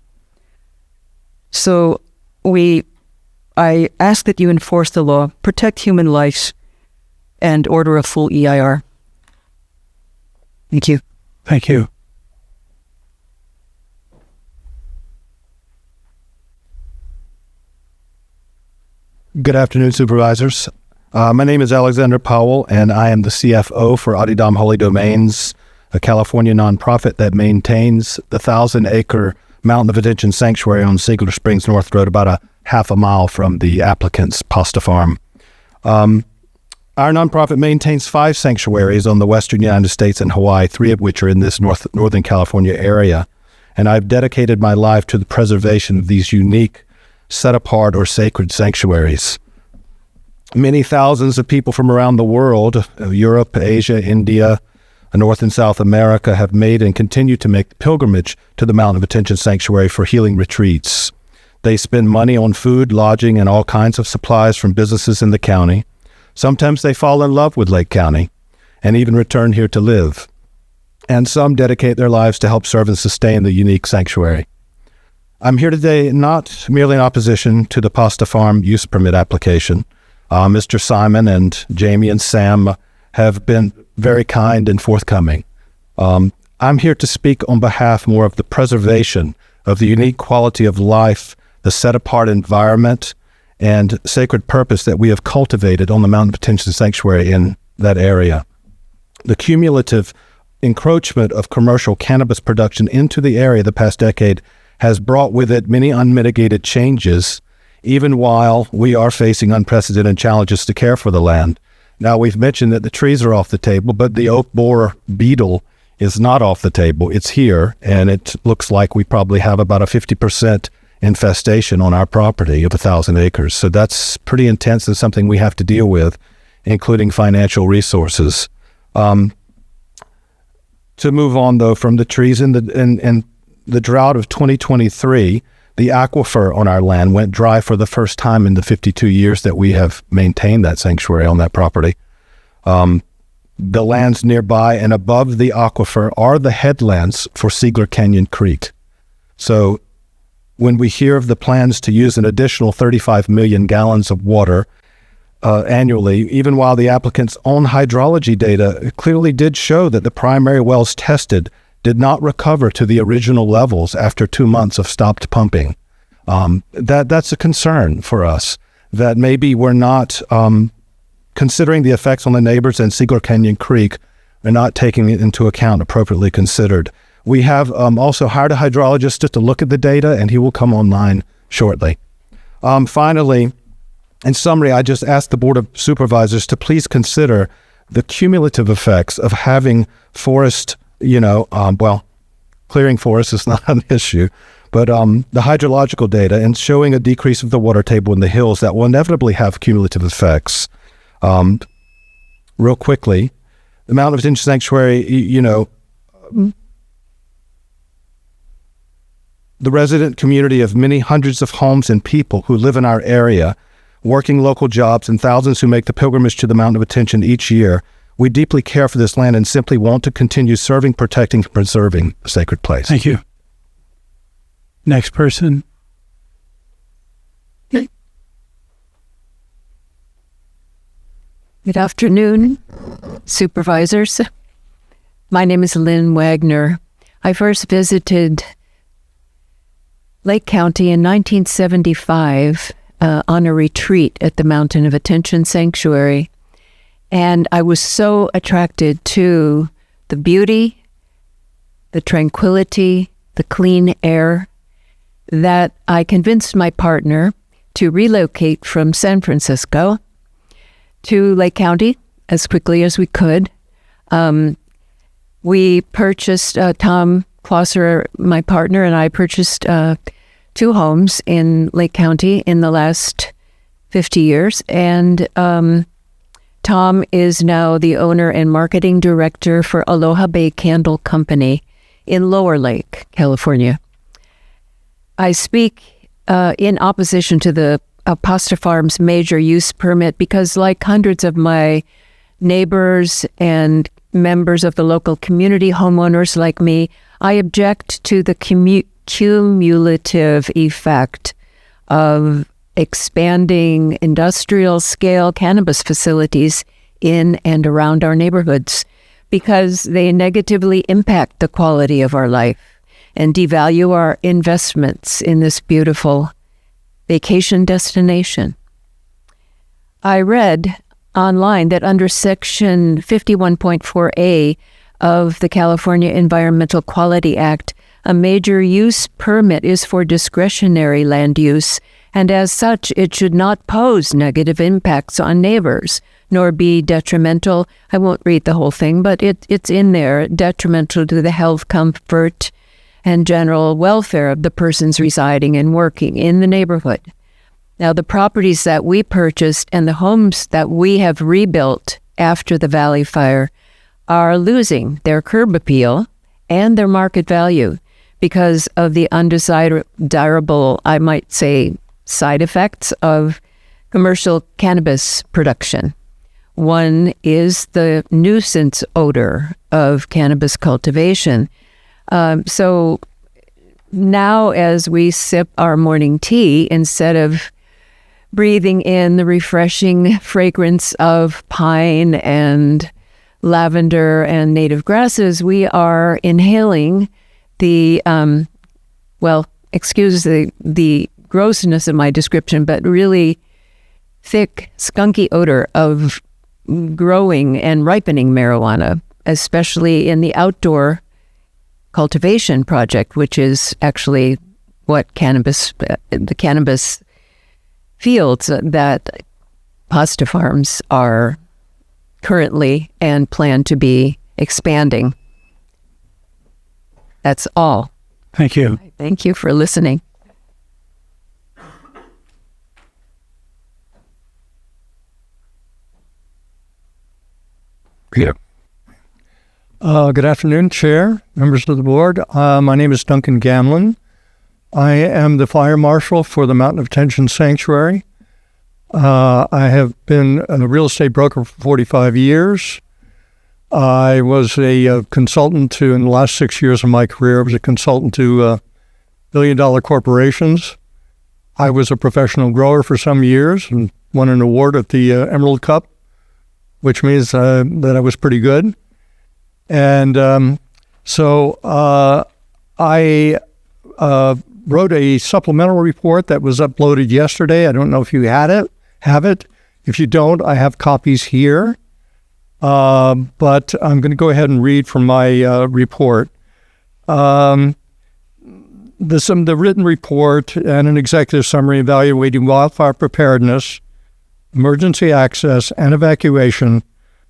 So I ask that you enforce the law, protect human lives, and order a full EIR. Thank you. Thank you. Good afternoon, Supervisors. My name is Alexander Powell, and I am the CFO for Adidam Holy Domains, a California nonprofit that maintains the 1,000-acre Mountain of Attention Sanctuary on Siegler Springs North Road, about a half a mile from the applicant's pasta farm. Our nonprofit maintains 5 sanctuaries on the western United States and Hawaii, 3 of which are in this Northern California area. And I've dedicated my life to the preservation of these unique, set-apart or sacred sanctuaries. Many thousands of people from around the world, Europe, Asia, India, North and South America, have made and continue to make the pilgrimage to the Mountain of Attention Sanctuary for healing retreats. They spend money on food, lodging, and all kinds of supplies from businesses in the county. Sometimes they fall in love with Lake County and even return here to live. And some dedicate their lives to help serve and sustain the unique sanctuary. I'm here today not merely in opposition to the pasta farm use permit application. Mr. Simon and Jamie and Sam have been very kind and forthcoming. I'm here to speak on behalf more of the preservation of the unique quality of life, the set-apart environment, and sacred purpose that we have cultivated on the Mountain of Attention Sanctuary in that area. The cumulative encroachment of commercial cannabis production into the area the past decade has brought with it many unmitigated changes, even while we are facing unprecedented challenges to care for the land. Now, we've mentioned that the trees are off the table, but the oak borer beetle is not off the table. It's here, and it looks like we probably have about a 50% infestation on our property of 1,000 acres. So that's pretty intense and something we have to deal with, including financial resources. To move on, though, from the trees, in the drought of 2023, the aquifer on our land went dry for the first time in the 52 years that we have maintained that sanctuary on that property. The lands nearby and above the aquifer are the headlands for Siegler Canyon Creek. So when we hear of the plans to use an additional 35 million gallons of water annually, even while the applicant's own hydrology data clearly did show that the primary wells tested did not recover to the original levels after 2 months of stopped pumping. That's a concern for us, that maybe we're not considering the effects on the neighbors and Siegler Canyon Creek and not taking it into account appropriately considered. We have also hired a hydrologist just to look at the data, and he will come online shortly. Finally, In summary, I just asked the Board of Supervisors to please consider the cumulative effects of having forest, clearing forests is not an issue, but the hydrological data and showing a decrease of the water table in the hills that will inevitably have cumulative effects. Real quickly, the Mountain of Attention Sanctuary, the resident community of many hundreds of homes and people who live in our area, working local jobs, and thousands who make the pilgrimage to the Mountain of Attention each year, we deeply care for this land and simply want to continue serving, protecting, and preserving the sacred place. Thank you. Next person. Good afternoon, supervisors. My name is Lynn Wagner. I first visited Lake County in 1975 on a retreat at the Mountain of Attention Sanctuary. And I was so attracted to the beauty, the tranquility, the clean air, that I convinced my partner to relocate from San Francisco to Lake County as quickly as we could. We purchased, Tom Klosser, my partner, and I purchased 2 homes in Lake County in the last 50 years. And Tom is now the owner and marketing director for Aloha Bay Candle Company in Lower Lake, California. I speak in opposition to the Pasta Farms major use permit because, like hundreds of my neighbors and members of the local community, homeowners like me, I object to the cumulative effect of expanding industrial scale cannabis facilities in and around our neighborhoods because they negatively impact the quality of our life and devalue our investments in this beautiful vacation destination. I read online that under Section 51.4A of the California Environmental Quality Act, a major use permit is for discretionary land use, and as such, it should not pose negative impacts on neighbors, nor be detrimental. I won't read the whole thing, but it's in there, detrimental to the health, comfort, and general welfare of the persons residing and working in the neighborhood. Now, the properties that we purchased and the homes that we have rebuilt after the Valley Fire are losing their curb appeal and their market value because of the undesirable, I might say, side effects of commercial cannabis production. One is the nuisance odor of cannabis cultivation. So now as we sip our morning tea, instead of breathing in the refreshing fragrance of pine and lavender and native grasses, we are inhaling the, excuse the grossness of my description, but really thick, skunky odor of growing and ripening marijuana, especially in the outdoor cultivation project, which is actually what the cannabis fields that Pasta Farms are currently and plan to be expanding. That's all. Thank you. Thank you for listening. Yeah. Good afternoon, Chair, members of the board. My name is Duncan Gamlin. I am the fire marshal for the Mountain of Attention Sanctuary. I have been a real estate broker for 45 years. I was a consultant in the last 6 years of my career, I was a consultant to billion-dollar corporations. I was a professional grower for some years and won an award at the Emerald Cup, which means that I was pretty good. And so I wrote a supplemental report that was uploaded yesterday. I don't know if you have it. If you don't, I have copies here. But I'm going to go ahead and read from my report. The written report and an executive summary evaluating wildfire preparedness emergency access, and evacuation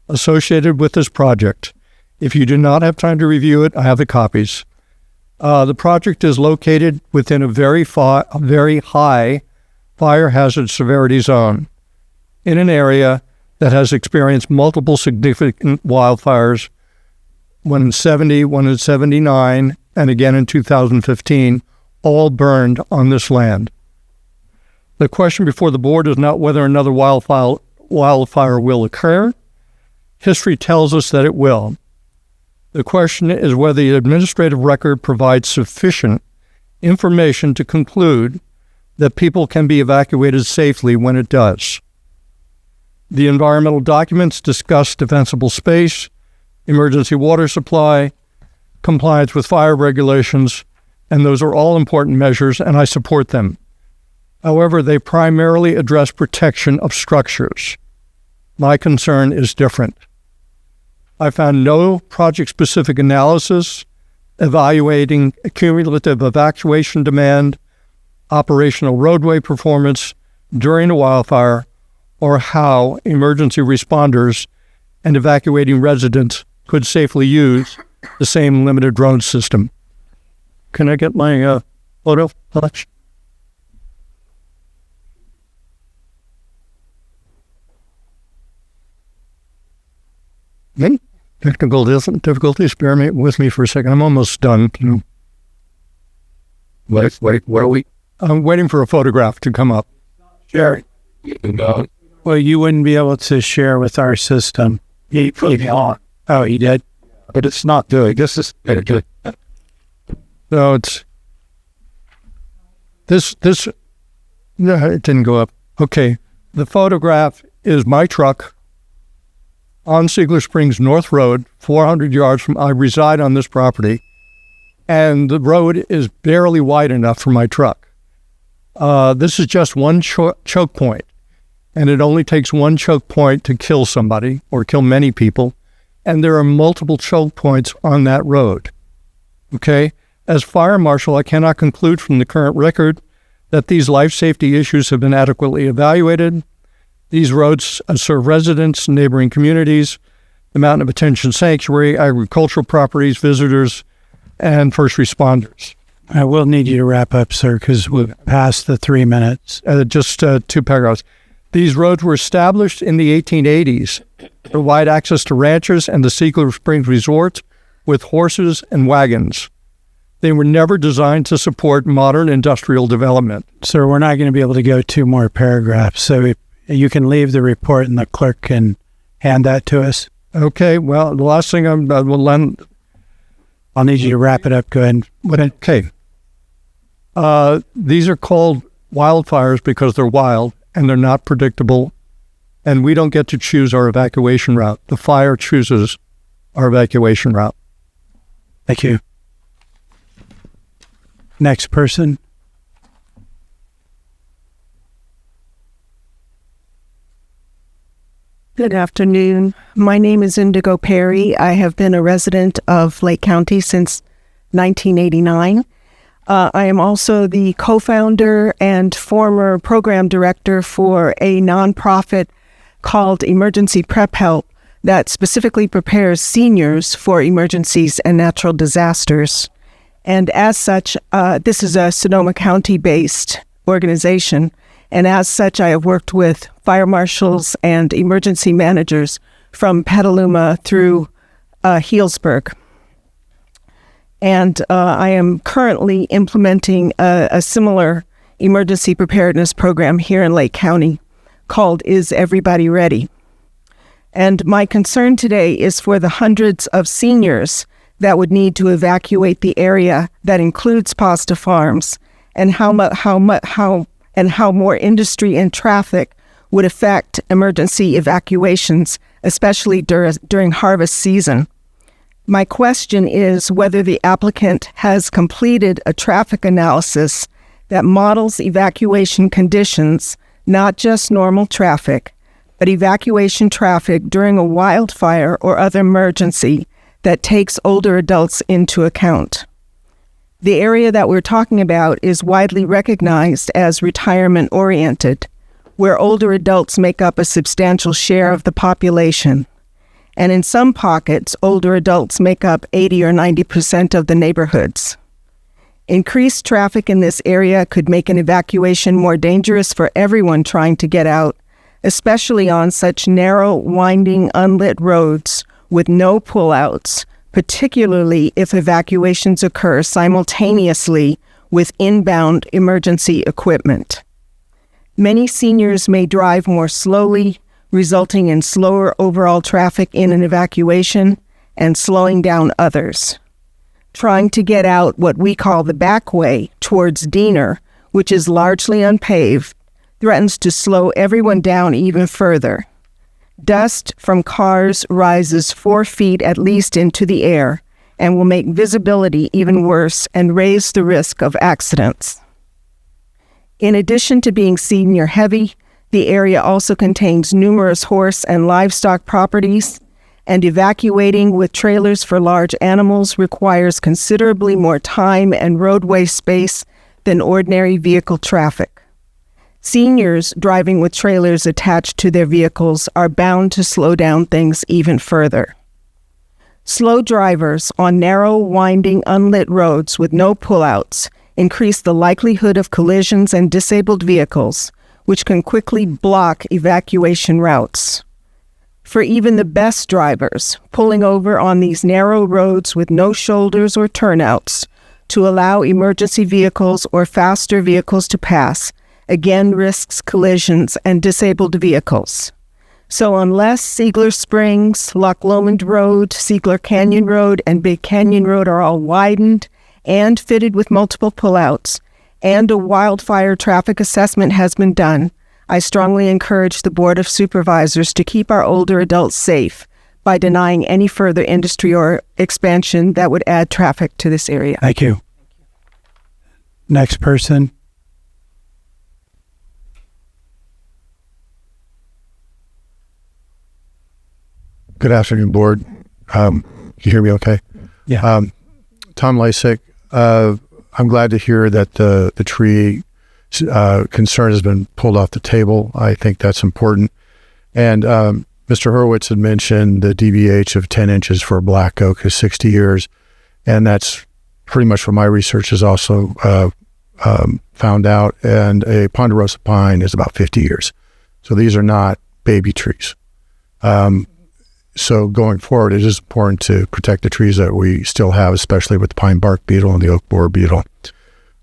associated with this project. If you do not have time to review it, I have the copies. The project is located within a very high fire hazard severity zone in an area that has experienced multiple significant wildfires, one in 70, one in 79, and again in 2015, all burned on this land. The question before the board is not whether another wildfire will occur. History tells us that it will. The question is whether the administrative record provides sufficient information to conclude that people can be evacuated safely when it does. The environmental documents discuss defensible space, emergency water supply, compliance with fire regulations, and those are all important measures, and I support them. However, they primarily address protection of structures. My concern is different. I found no project-specific analysis evaluating cumulative evacuation demand, operational roadway performance during a wildfire, or how emergency responders and evacuating residents could safely use the same limited road system. Can I get my photo, Alex? Technical difficulties. Bear with me for a second. I'm almost done. Wait, what are we? I'm waiting for a photograph to come up. Share. Well, you wouldn't be able to share with our system. He put me on. Oh, he did? But it's not good. This is good. No, it's this. No, it didn't go up. Okay, the photograph is my truck on Ziegler Springs North Road, 400 yards from. I reside on this property, and the road is barely wide enough for my truck. This is just one choke point, and it only takes one choke point to kill somebody or kill many people, and there are multiple choke points on that road. Okay? As fire marshal, I cannot conclude from the current record that these life safety issues have been adequately evaluated. These roads serve residents, neighboring communities, the Mountain of Attention Sanctuary, agricultural properties, visitors, and first responders. I will need you to wrap up, sir, because we've passed the 3 minutes. Just two paragraphs. These roads were established in the 1880s to provide access to ranchers and the Ziegler Springs Resort with horses and wagons. They were never designed to support modern industrial development. Sir, we're not going to be able to go 2 more paragraphs, so you can leave the report and the clerk can hand that to us. Okay, well, the last thing I'll need you to wrap it up. Go ahead. Okay. These are called wildfires because they're wild and they're not predictable, and we don't get to choose our evacuation route. The fire chooses our evacuation route. Thank you. Next person. Good afternoon. My name is Indigo Perry. I have been a resident of Lake County since 1989. I am also the co-founder and former program director for a nonprofit called Emergency Prep Help that specifically prepares seniors for emergencies and natural disasters. And as such, this is a Sonoma County-based organization. And as such, I have worked with fire marshals and emergency managers from Petaluma through Healdsburg. And I am currently implementing a similar emergency preparedness program here in Lake County called Is Everybody Ready? And my concern today is for the hundreds of seniors that would need to evacuate the area that includes Pasta Farms, and how more industry and traffic would affect emergency evacuations, especially during harvest season. My question is whether the applicant has completed a traffic analysis that models evacuation conditions, not just normal traffic, but evacuation traffic during a wildfire or other emergency that takes older adults into account. The area that we're talking about is widely recognized as retirement-oriented, where older adults make up a substantial share of the population. And in some pockets, older adults make up 80 or 90% of the neighborhoods. Increased traffic in this area could make an evacuation more dangerous for everyone trying to get out, especially on such narrow, winding, unlit roads with no pullouts, particularly if evacuations occur simultaneously with inbound emergency equipment. Many seniors may drive more slowly, resulting in slower overall traffic in an evacuation and slowing down others. Trying to get out what we call the back way towards Diener, which is largely unpaved, threatens to slow everyone down even further. Dust from cars rises 4 feet at least into the air and will make visibility even worse and raise the risk of accidents. In addition to being senior heavy, the area also contains numerous horse and livestock properties, and evacuating with trailers for large animals requires considerably more time and roadway space than ordinary vehicle traffic. Seniors driving with trailers attached to their vehicles are bound to slow down things even further. Slow drivers on narrow, winding, unlit roads with no pullouts increase the likelihood of collisions and disabled vehicles, which can quickly block evacuation routes. For even the best drivers, pulling over on these narrow roads with no shoulders or turnouts to allow emergency vehicles or faster vehicles to pass again risks collisions and disabled vehicles. So unless Ziegler Springs, Loch Lomond Road, Ziegler Canyon Road, and Big Canyon Road are all widened and fitted with multiple pullouts, and a wildfire traffic assessment has been done, I strongly encourage the Board of Supervisors to keep our older adults safe by denying any further industry or expansion that would add traffic to this area. Thank you. Next person. Good afternoon, Board. You hear me okay? Yeah. Tom Lasik. I'm glad to hear that the tree concern has been pulled off the table. I think that's important. And Mr. Hurwitz had mentioned the DBH of 10 inches for a black oak is 60 years. And that's pretty much what my research has also found out. And a ponderosa pine is about 50 years. So these are not baby trees. So going forward, it is important to protect the trees that we still have, especially with the pine bark beetle and the oak borer beetle.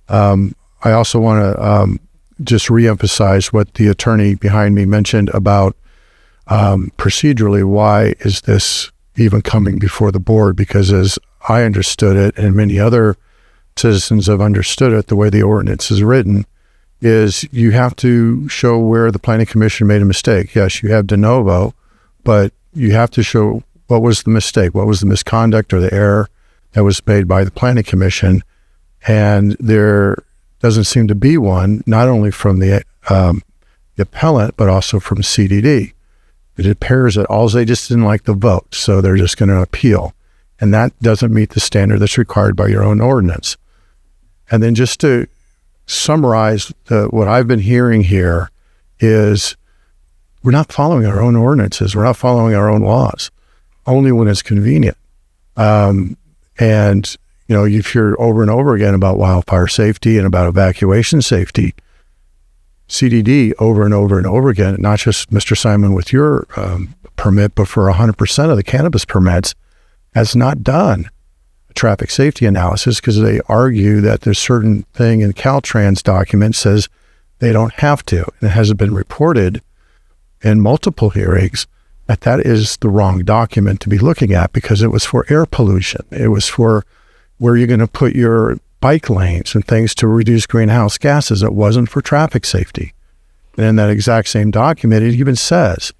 I also want to just reemphasize what the attorney behind me mentioned about procedurally, why is this even coming before the board? Because as I understood it, and many other citizens have understood it, the way the ordinance is written, is you have to show where the planning commission made a mistake. Yes, you have de novo, but you have to show what was the mistake, what was the misconduct or the error that was made by the planning commission. And there doesn't seem to be one, not only from the appellant, but also from CDD. It appears that all they just didn't like the vote, so they're just going to appeal. And that doesn't meet the standard that's required by your own ordinance. And then just to summarize what I've been hearing here is we're not following our own ordinances. We're not following our own laws, only when it's convenient. And, you know, you hear over and over again about wildfire safety and about evacuation safety. CDD over and over and over again, not just Mr. Simon with your permit, but for 100% of the cannabis permits, has not done a traffic safety analysis because they argue that there's certain thing in Caltrans document says they don't have to. And it hasn't been reported in multiple hearings that is the wrong document to be looking at because it was for air pollution. It was for where you're going to put your bike lanes and things to reduce greenhouse gases. It wasn't for traffic safety. And in that exact same document, it even says,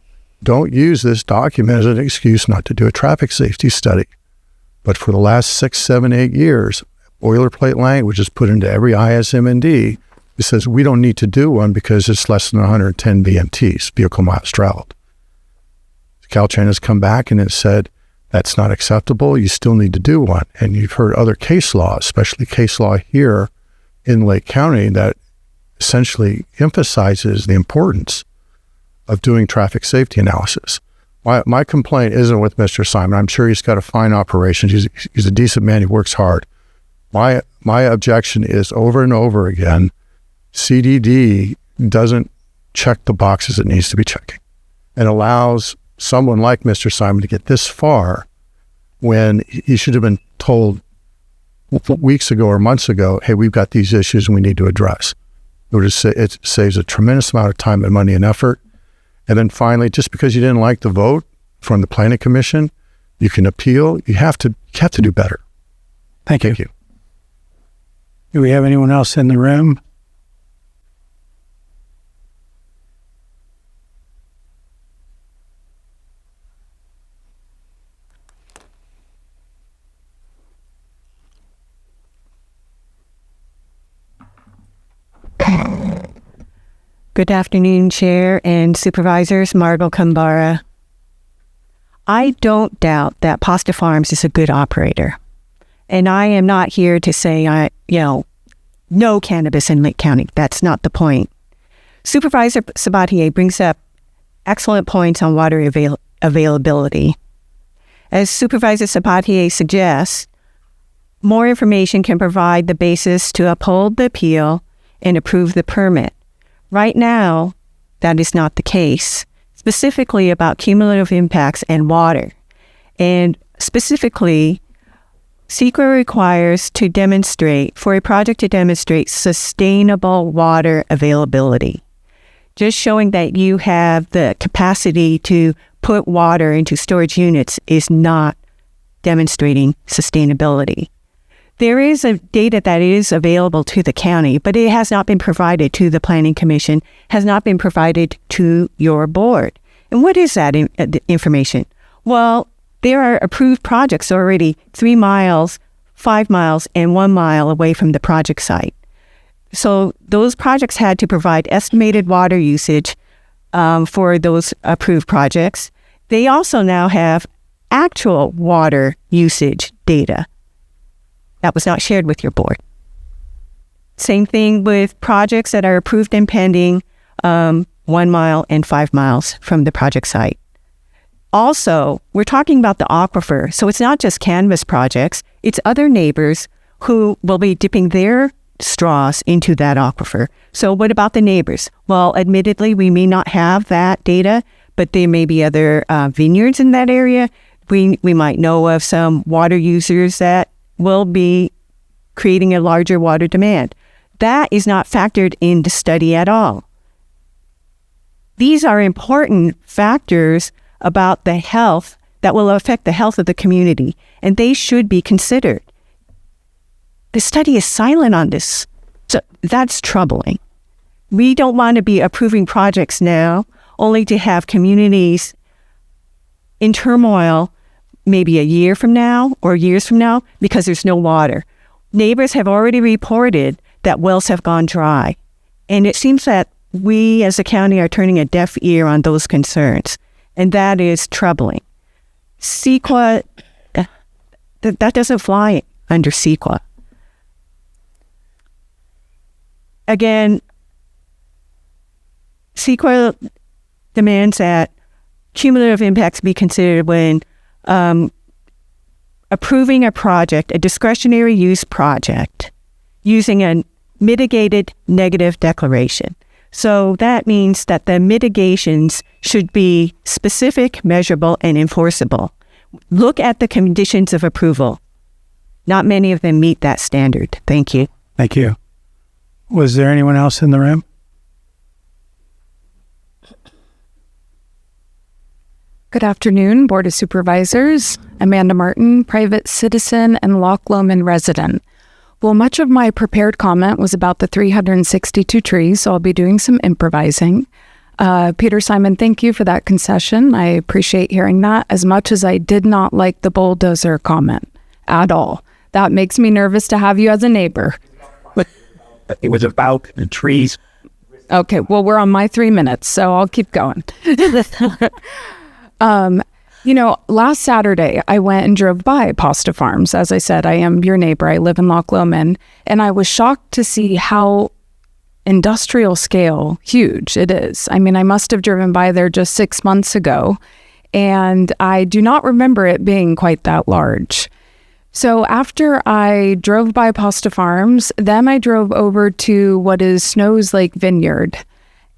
don't use this document as an excuse not to do a traffic safety study. But for the last 6, 7, 8 years, boilerplate language is put into every ISM&D. It says we don't need to do one because it's less than 110 VMTs, vehicle miles traveled. Caltrans has come back and it said, that's not acceptable. You still need to do one. And you've heard other case law, especially case law here in Lake County, that essentially emphasizes the importance of doing traffic safety analysis. My complaint isn't with Mr. Simon. I'm sure he's got a fine operation. He's a decent man. He works hard. My objection is over and over again, CDD doesn't check the boxes it needs to be checking and allows someone like Mr. Simon to get this far when he should have been told weeks ago or months ago, hey, we've got these issues and we need to address. It saves a tremendous amount of time and money and effort. And then finally, just because you didn't like the vote from the Planning Commission, you can appeal. You have to do better. Thank you. You. Do we have anyone else in the room? Good afternoon, Chair and Supervisors. Margot Kambara. I don't doubt that Pasta Farms is a good operator. And I am not here to say, no cannabis in Lake County. That's not the point. Supervisor Sabatier brings up excellent points on water availability. As Supervisor Sabatier suggests, more information can provide the basis to uphold the appeal and approve the permit. Right now, that is not the case, specifically about cumulative impacts and water. And specifically, CEQA requires for a project to demonstrate sustainable water availability. Just showing that you have the capacity to put water into storage units is not demonstrating sustainability. There is data that is available to the county, but it has not been provided to the Planning Commission, has not been provided to your board. And what is that information? Well, there are approved projects already 3 miles, 5 miles, and 1 mile away from the project site. So those projects had to provide estimated water usage for those approved projects. They also now have actual water usage data. That was not shared with your board. Same thing with projects that are approved and pending 1 mile and 5 miles from the project site. Also, we're talking about the aquifer. So it's not just canvas projects, it's other neighbors who will be dipping their straws into that aquifer. So what about the neighbors? Well, admittedly, we may not have that data, but there may be other vineyards in that area. We might know of some water users that will be creating a larger water demand. That is not factored in the study at all. These are important factors about the health that will affect the health of the community, and they should be considered. The study is silent on this, so that's troubling. We don't want to be approving projects now only to have communities in turmoil maybe a year from now or years from now because there's no water. Neighbors have already reported that wells have gone dry. And it seems that we as a county are turning a deaf ear on those concerns. And that is troubling. CEQA, that doesn't fly under CEQA. Again, CEQA demands that cumulative impacts be considered when approving a project, a discretionary use project, using a mitigated negative declaration. So that means that the mitigations should be specific, measurable, and enforceable. Look at the conditions of approval. Not many of them meet that standard. Thank you. Thank you. Was there anyone else in the room? Good afternoon, Board of Supervisors. Amanda Martin, private citizen and Loch Lomond resident. Well, much of my prepared comment was about the 362 trees, so I'll be doing some improvising. Peter Simon, thank you for that concession. I appreciate hearing that, as much as I did not like the bulldozer comment at all. That makes me nervous to have you as a neighbor. It was about the trees. Okay, well, we're on my 3 minutes, so I'll keep going. Last Saturday, I went and drove by Pasta Farms. As I said, I am your neighbor. I live in Loch Lomond. And I was shocked to see how industrial scale, huge. It is. I mean, I must have driven by there just 6 months ago, and I do not remember it being quite that large. So after I drove by Pasta Farms, then I drove over to what is Snows Lake Vineyard,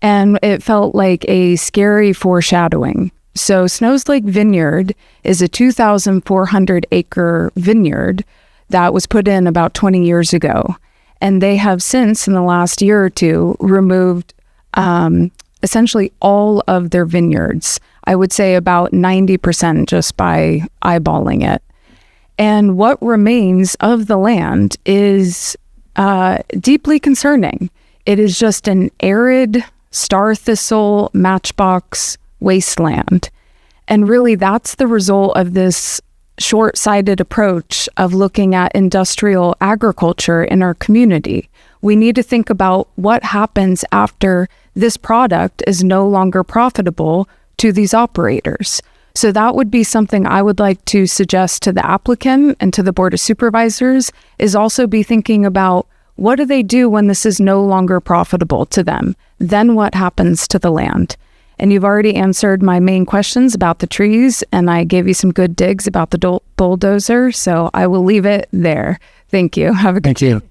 and it felt like a scary foreshadowing. So Snows Lake Vineyard is a 2,400 acre vineyard that was put in about 20 years ago. And they have since, in the last year or two, removed essentially all of their vineyards. I would say about 90% just by eyeballing it. And what remains of the land is deeply concerning. It is just an arid, star thistle, matchbox wasteland. And really, that's the result of this short-sighted approach of looking at industrial agriculture in our community. We need to think about what happens after this product is no longer profitable to these operators. So that would be something I would like to suggest to the applicant and to the Board of Supervisors, is also be thinking about what do they do when this is no longer profitable to them? Then what happens to the land? And you've already answered my main questions about the trees, and I gave you some good digs about the bulldozer, so I will leave it there. Thank you. Have a good day. Thank you.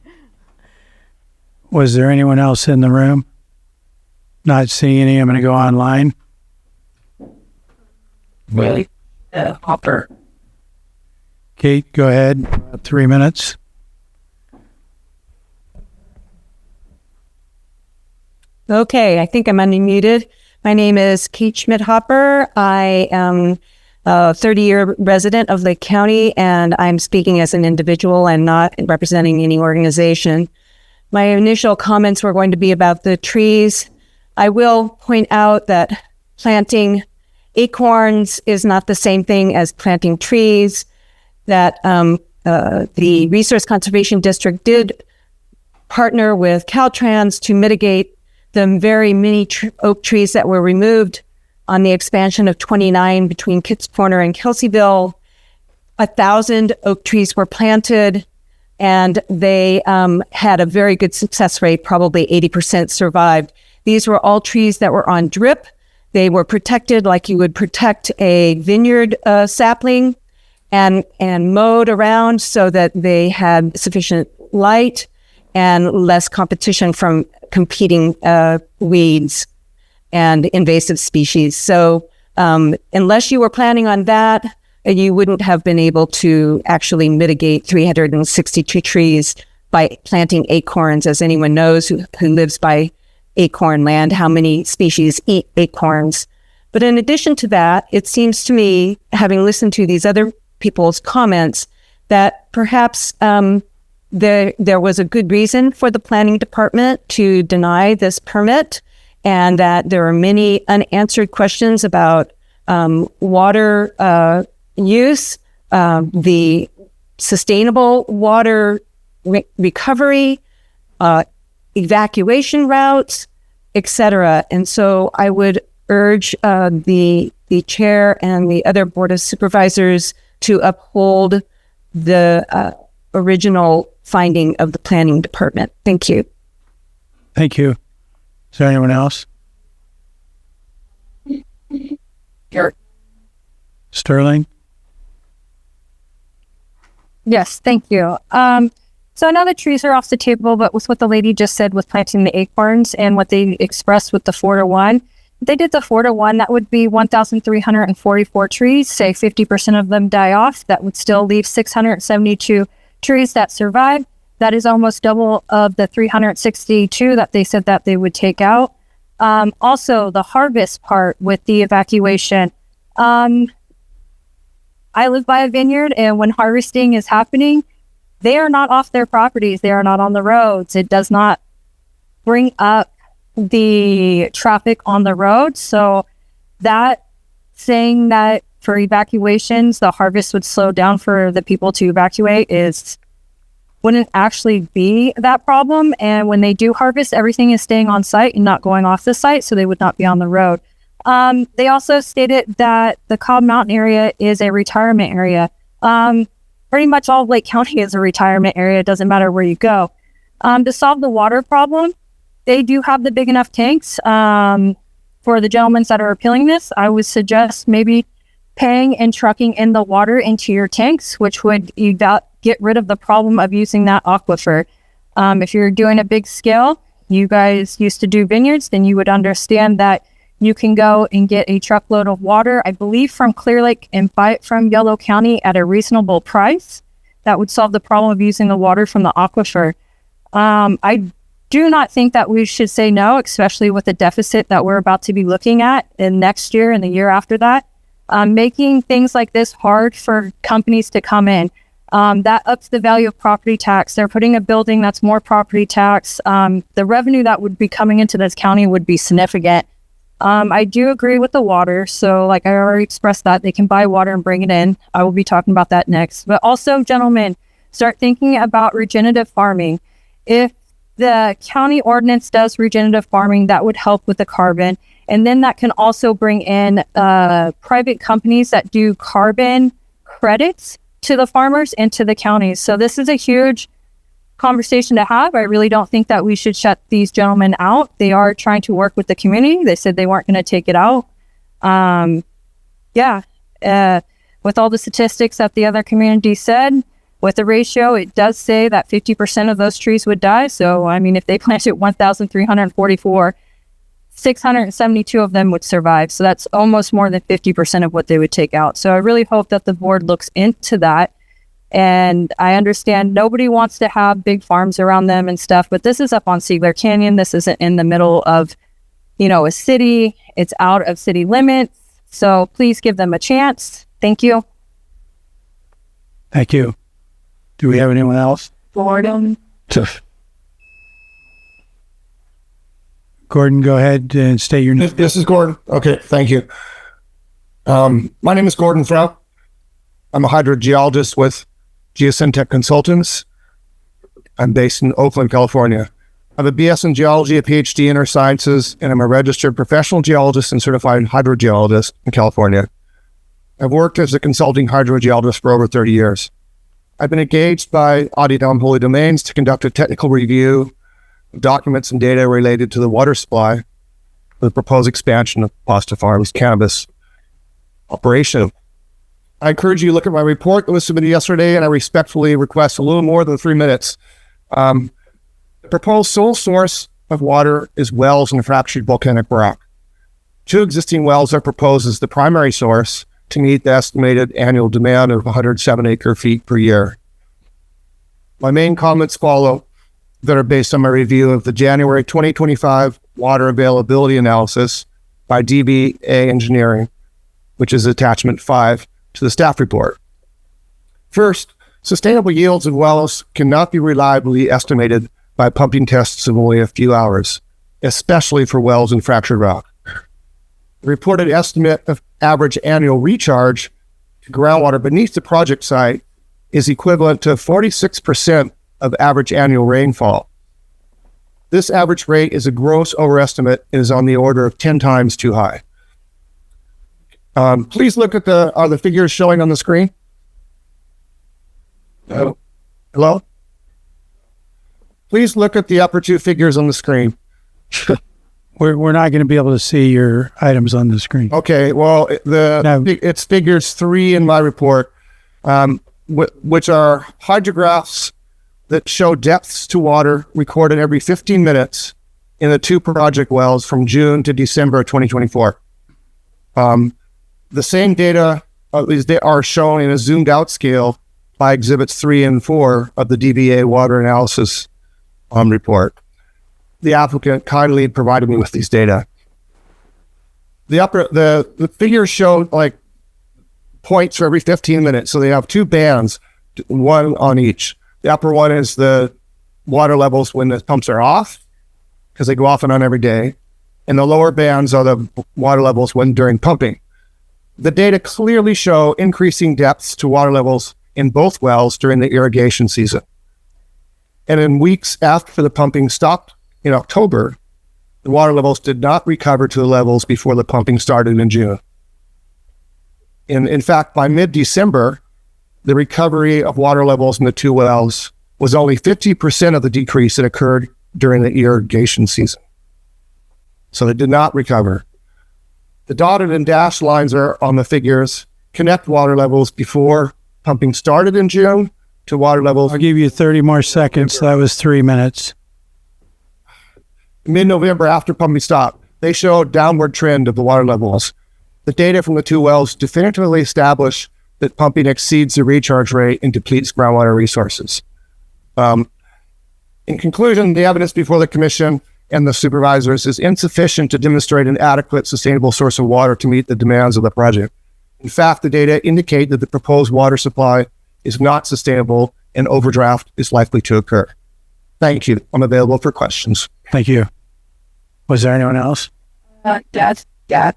Was there anyone else in the room? Not seeing any. I'm going to go online. Really? Hopper. Kate, go ahead. 3 minutes. Okay, I think I'm unmuted. My name is Kate Schmidt-Hopper. I am a 30-year resident of Lake County, and I'm speaking as an individual and not representing any organization. My initial comments were going to be about the trees. I will point out that planting acorns is not the same thing as planting trees, that the Resource Conservation District did partner with Caltrans to mitigate the very many oak trees that were removed on the expansion of 29 between Kitts Corner and Kelseyville. 1,000 oak trees were planted, and they had a very good success rate, probably 80% survived. These were all trees that were on drip. They were protected like you would protect a vineyard sapling, and mowed around so that they had sufficient light and less competition from competing weeds and invasive species. So unless you were planning on that, you wouldn't have been able to actually mitigate 362 trees by planting acorns. As anyone knows who lives by acorn land, how many species eat acorns. But in addition to that, it seems to me, having listened to these other people's comments, that perhaps there was a good reason for the planning department to deny this permit, and that there are many unanswered questions about water use, the sustainable water recovery, evacuation routes, etc. And so I would urge the chair and the other Board of Supervisors to uphold the original finding of the planning department. Thank you. Thank you. Is there anyone else? Here. Sterling? Yes, thank you. So I know the trees are off the table, but with what the lady just said with planting the acorns and what they expressed with the 4-to-1, if they did the 4-to-1, that would be 1,344 trees. Say 50% of them die off. That would still leave 672 trees that survive. That is almost double of the 362 that they said that they would take out. Also, the harvest part with the evacuation. I live by a vineyard, and when harvesting is happening, they are not off their properties. They are not on the roads. It does not bring up the traffic on the road. So that saying that for evacuations, the harvest would slow down for the people to evacuate wouldn't actually be that problem. And when they do harvest, everything is staying on site and not going off the site, so they would not be on the road. They also stated that the Cobb Mountain area is a retirement area. Pretty much all of Lake County is a retirement area. It doesn't matter where you go. To solve the water problem, they do have the big enough tanks. For the gentlemen that are appealing this, I would suggest maybe paying and trucking in the water into your tanks, which would get rid of the problem of using that aquifer. If you're doing a big scale, you guys used to do vineyards, then you would understand that you can go and get a truckload of water, I believe from Clear Lake, and buy it from Yellow County at a reasonable price. That would solve the problem of using the water from the aquifer. I do not think that we should say no, especially with the deficit that we're about to be looking at in next year and the year after that. Making things like this hard for companies to come in. That ups the value of property tax. They're putting a building that's more property tax. The revenue that would be coming into this county would be significant. I do agree with the water. So like I already expressed that, they can buy water and bring it in. I will be talking about that next. But also, gentlemen, start thinking about regenerative farming. If the county ordinance does regenerative farming, that would help with the carbon. And then that can also bring in private companies that do carbon credits to the farmers and to the counties. So this is a huge conversation to have. I really don't think that we should shut these gentlemen out. They are trying to work with the community. They said they weren't going to take it out. With all the statistics that the other community said, with the ratio, it does say that 50% of those trees would die. So, I mean, if they planted 1,344, 672 of them would survive. So that's almost more than 50% of what they would take out. So I really hope that the board looks into that. And I understand nobody wants to have big farms around them and stuff, but this is up on Seigler Canyon. This isn't in the middle of, a city. It's out of city limits. So please give them a chance. Thank you. Thank you. Do we have anyone else? Gordon. Gordon, go ahead and state your name. This is Gordon. Okay, thank you. My name is Gordon Frau. I'm a hydrogeologist with Geosyntec Consultants. I'm based in Oakland, California. I have a BS in geology, a PhD in earth sciences, and I'm a registered professional geologist and certified hydrogeologist in California. I've worked as a consulting hydrogeologist for over 30 years. I've been engaged by Adidam Holy Domains to conduct a technical review of documents and data related to the water supply for the proposed expansion of Pasta Farms cannabis operation. I encourage you to look at my report that was submitted yesterday, and I respectfully request a little more than 3 minutes. The proposed sole source of water is wells and fractured volcanic rock. 2 existing wells are proposed as the primary source to meet the estimated annual demand of 107 acre-feet per year. My main comments follow that are based on my review of the January 2025 water availability analysis by DBA Engineering, which is attachment 5 to the staff report. First, sustainable yields of wells cannot be reliably estimated by pumping tests of only a few hours, especially for wells in fractured rock. The reported estimate of average annual recharge to groundwater beneath the project site is equivalent to 46% of average annual rainfall. This average rate is a gross overestimate and is on the order of 10 times too high. Please look at the figures showing on the screen. Hello? Please look at the upper 2 figures on the screen. We're not going to be able to see your items on the screen. Okay, well, it's figures 3 in my report, which are hydrographs that show depths to water recorded every 15 minutes in the 2 project wells from June to December 2024. The same data are shown in a zoomed out scale by exhibits 3 and 4 of the DBA water analysis report. The applicant kindly provided me with these data. The figures show like points for every 15 minutes. So they have 2 bands, 1 on each. The upper one is the water levels when the pumps are off, because they go off and on every day. And the lower bands are the water levels when during pumping. The data clearly show increasing depths to water levels in both wells during the irrigation season. And in weeks after the pumping stopped in October, the water levels did not recover to the levels before the pumping started in June. In fact, by mid-December, the recovery of water levels in the 2 wells was only 50% of the decrease that occurred during the irrigation season. So they did not recover. The dotted and dashed lines are on the figures. Connect water levels before pumping started in June to water levels. I'll give you 30 more seconds. That was 3 minutes. Mid-November after pumping stopped, they show a downward trend of the water levels. The data from the two wells definitively establish that pumping exceeds the recharge rate and depletes groundwater resources. In conclusion, the evidence before the Commission and the supervisors is insufficient to demonstrate an adequate, sustainable source of water to meet the demands of the project. In fact, the data indicate that the proposed water supply is not sustainable and overdraft is likely to occur. Thank you. I'm available for questions. Thank you. Was there anyone else? Guest. Guest.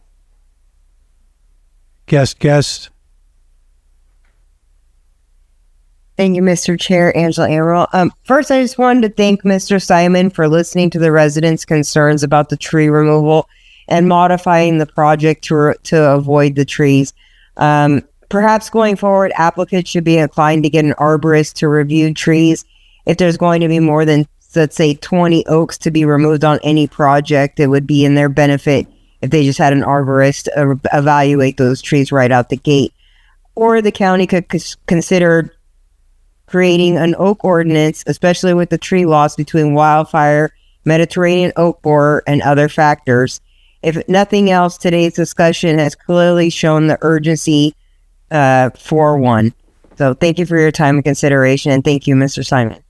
Thank you, Mr. Chair. Angela Amaral. First, I just wanted to thank Mr. Simon for listening to the residents' concerns about the tree removal and modifying the project to avoid the trees. Perhaps going forward, applicants should be inclined to get an arborist to review trees. If there's going to be more than, let's say, 20 oaks to be removed on any project, it would be in their benefit if they just had an arborist evaluate those trees right out the gate. Or the county could consider creating an oak ordinance, especially with the tree loss between wildfire, Mediterranean oak borer, and other factors. If nothing else, today's discussion has clearly shown the urgency for one. So thank you for your time and consideration, and thank you, Mr. Simon.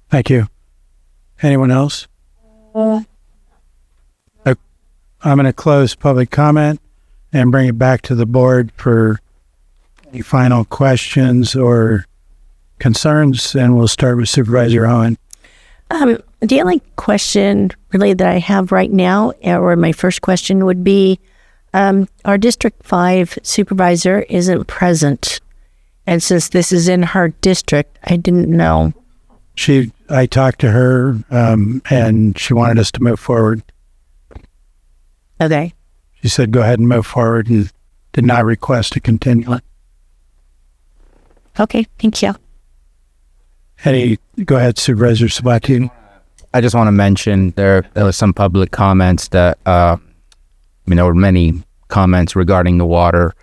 Thank you. Anyone else? I'm going to close public comment and bring it back to the board for any final questions or concerns, and we'll start with Supervisor Owen. The only question really that I have right now, or my first question would be, our District 5 supervisor isn't present. And since this is in her district, I didn't know. I talked to her, and she wanted us to move forward. Okay. She said, go ahead and move forward, and did not request a continuance. Okay, thank you. Go ahead, Supervisor Sabatian. I just want to mention there were some public comments that, there were many comments regarding the water.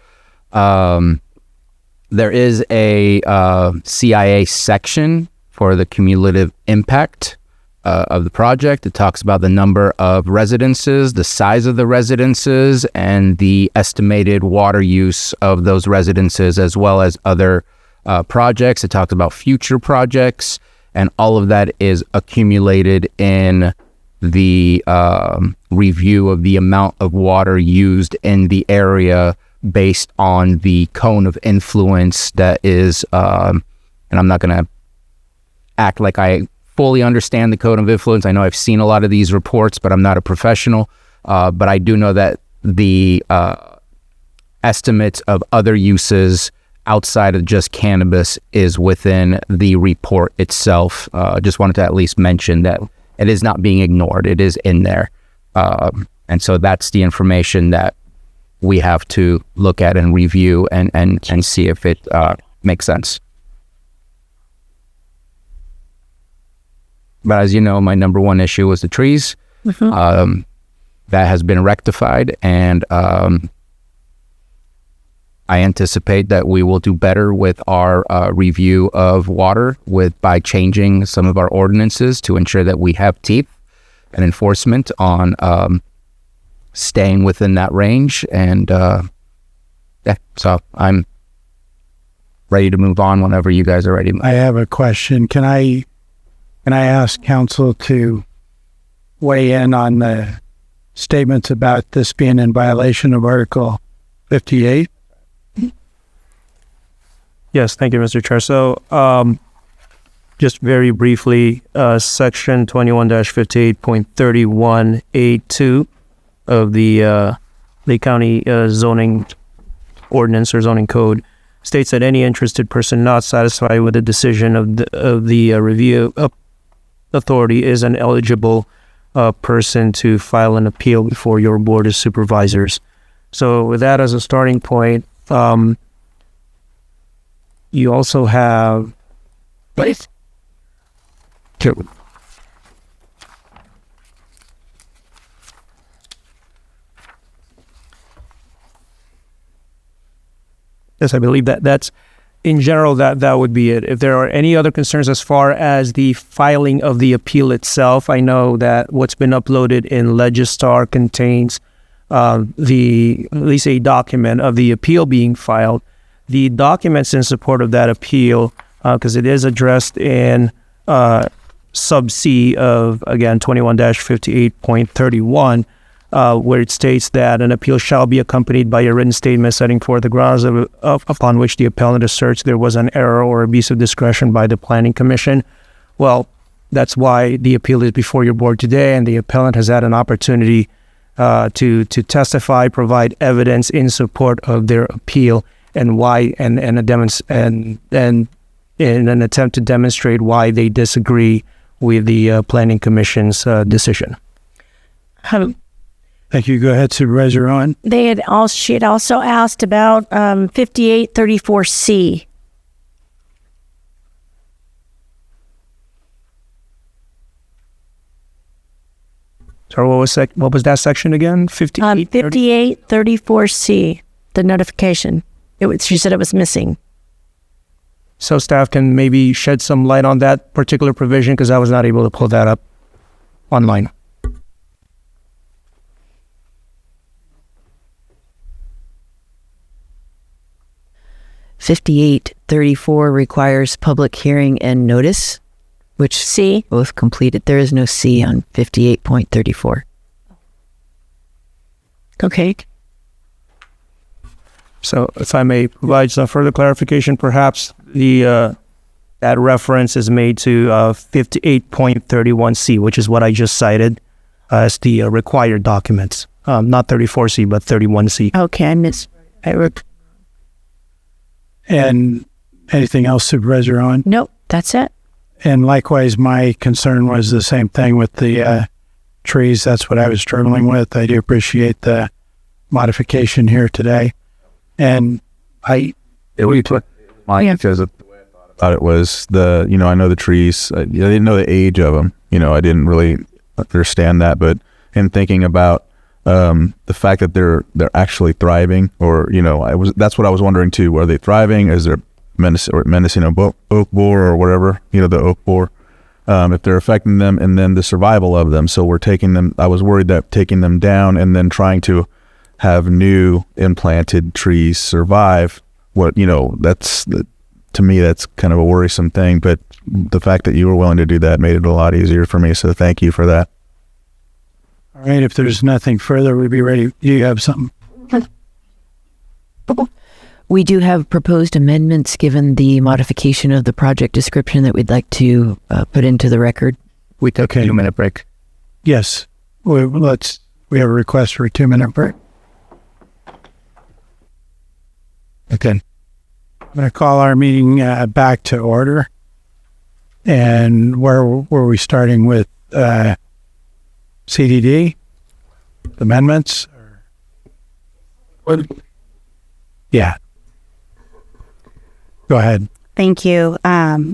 There is a CIA section for the cumulative impact of the project. It talks about the number of residences, the size of the residences, and the estimated water use of those residences, as well as other projects. It talks about future projects, and all of that is accumulated in the review of the amount of water used in the area based on the cone of influence that is, and I'm not going to act like I fully understand the cone of influence. I know I've seen a lot of these reports, but I'm not a professional. But I do know that the estimates of other uses outside of just cannabis is within the report itself. Just wanted to at least mention that it is not being ignored. It is in there. And so that's the information that we have to look at and review and see if it makes sense. But as you know, my number one issue was the trees. Mm-hmm. That has been rectified, and I anticipate that we will do better with our review of water by changing some of our ordinances to ensure that we have teeth and enforcement on staying within that range. And so I'm ready to move on whenever you guys are ready. I have a question. Can I ask council to weigh in on the statements about this being in violation of Article 58? Yes, thank you, Mr. Chair. So, just very briefly, Section 21-58.31A2 of the Lake County zoning ordinance or zoning code states that any interested person not satisfied with the decision of the review authority is an eligible person to file an appeal before your board of supervisors. So, with that as a starting point, you also have Yes, I believe that's in general that would be it. If there are any other concerns as far as the filing of the appeal itself, I know that what's been uploaded in Legistar contains at least a document of the appeal being filed. The documents in support of that appeal, because it is addressed in sub C of, again, 21-58.31, where it states that an appeal shall be accompanied by a written statement setting forth the grounds upon which the appellant asserts there was an error or abuse of discretion by the Planning Commission. Well, that's why the appeal is before your board today, and the appellant has had an opportunity to testify, provide evidence in support of their appeal, and why, and in an attempt to demonstrate why they disagree with the Planning Commission's decision. Thank you. Go ahead, Supervisor Owen. She had also asked about 5834C. Sorry, what was that section again? 5834C, the notification. She said it was missing. So staff can maybe shed some light on that particular provision, because I was not able to pull that up online. (5834) requires public hearing and notice, which C both completed. There is no C on 58.34. Okay. So if I may provide some further clarification, perhaps that reference is made to 58.31C, which is what I just cited as the required documents. Not 34C, but 31C. Okay, I missed. And anything else, Supervisor Owen? Nope, that's it. And likewise, my concern was the same thing with the trees. That's what I was struggling with. I do appreciate the modification here today. And because the way I thought about it was I know the trees, I didn't know the age of them. I didn't really understand that, but in thinking about the fact that they're actually thriving, or that's what I was wondering too. Are they thriving? Is there menacing oak borer or whatever, the oak borer, if they're affecting them, and then the survival of them. So we're taking them. I was worried that taking them down and then trying to have new implanted trees survive. To me, that's kind of a worrisome thing. But the fact that you were willing to do that made it a lot easier for me. So thank you for that. All right, if there's nothing further, we'd be ready. Do you have something? We do have proposed amendments given the modification of the project description that we'd like to put into the record. We took a 2-minute break. Yes. We have a request for a 2-minute break. Okay. I'm going to call our meeting back to order. And where were we starting with CDD? Amendments? Yeah. Go ahead. Thank you.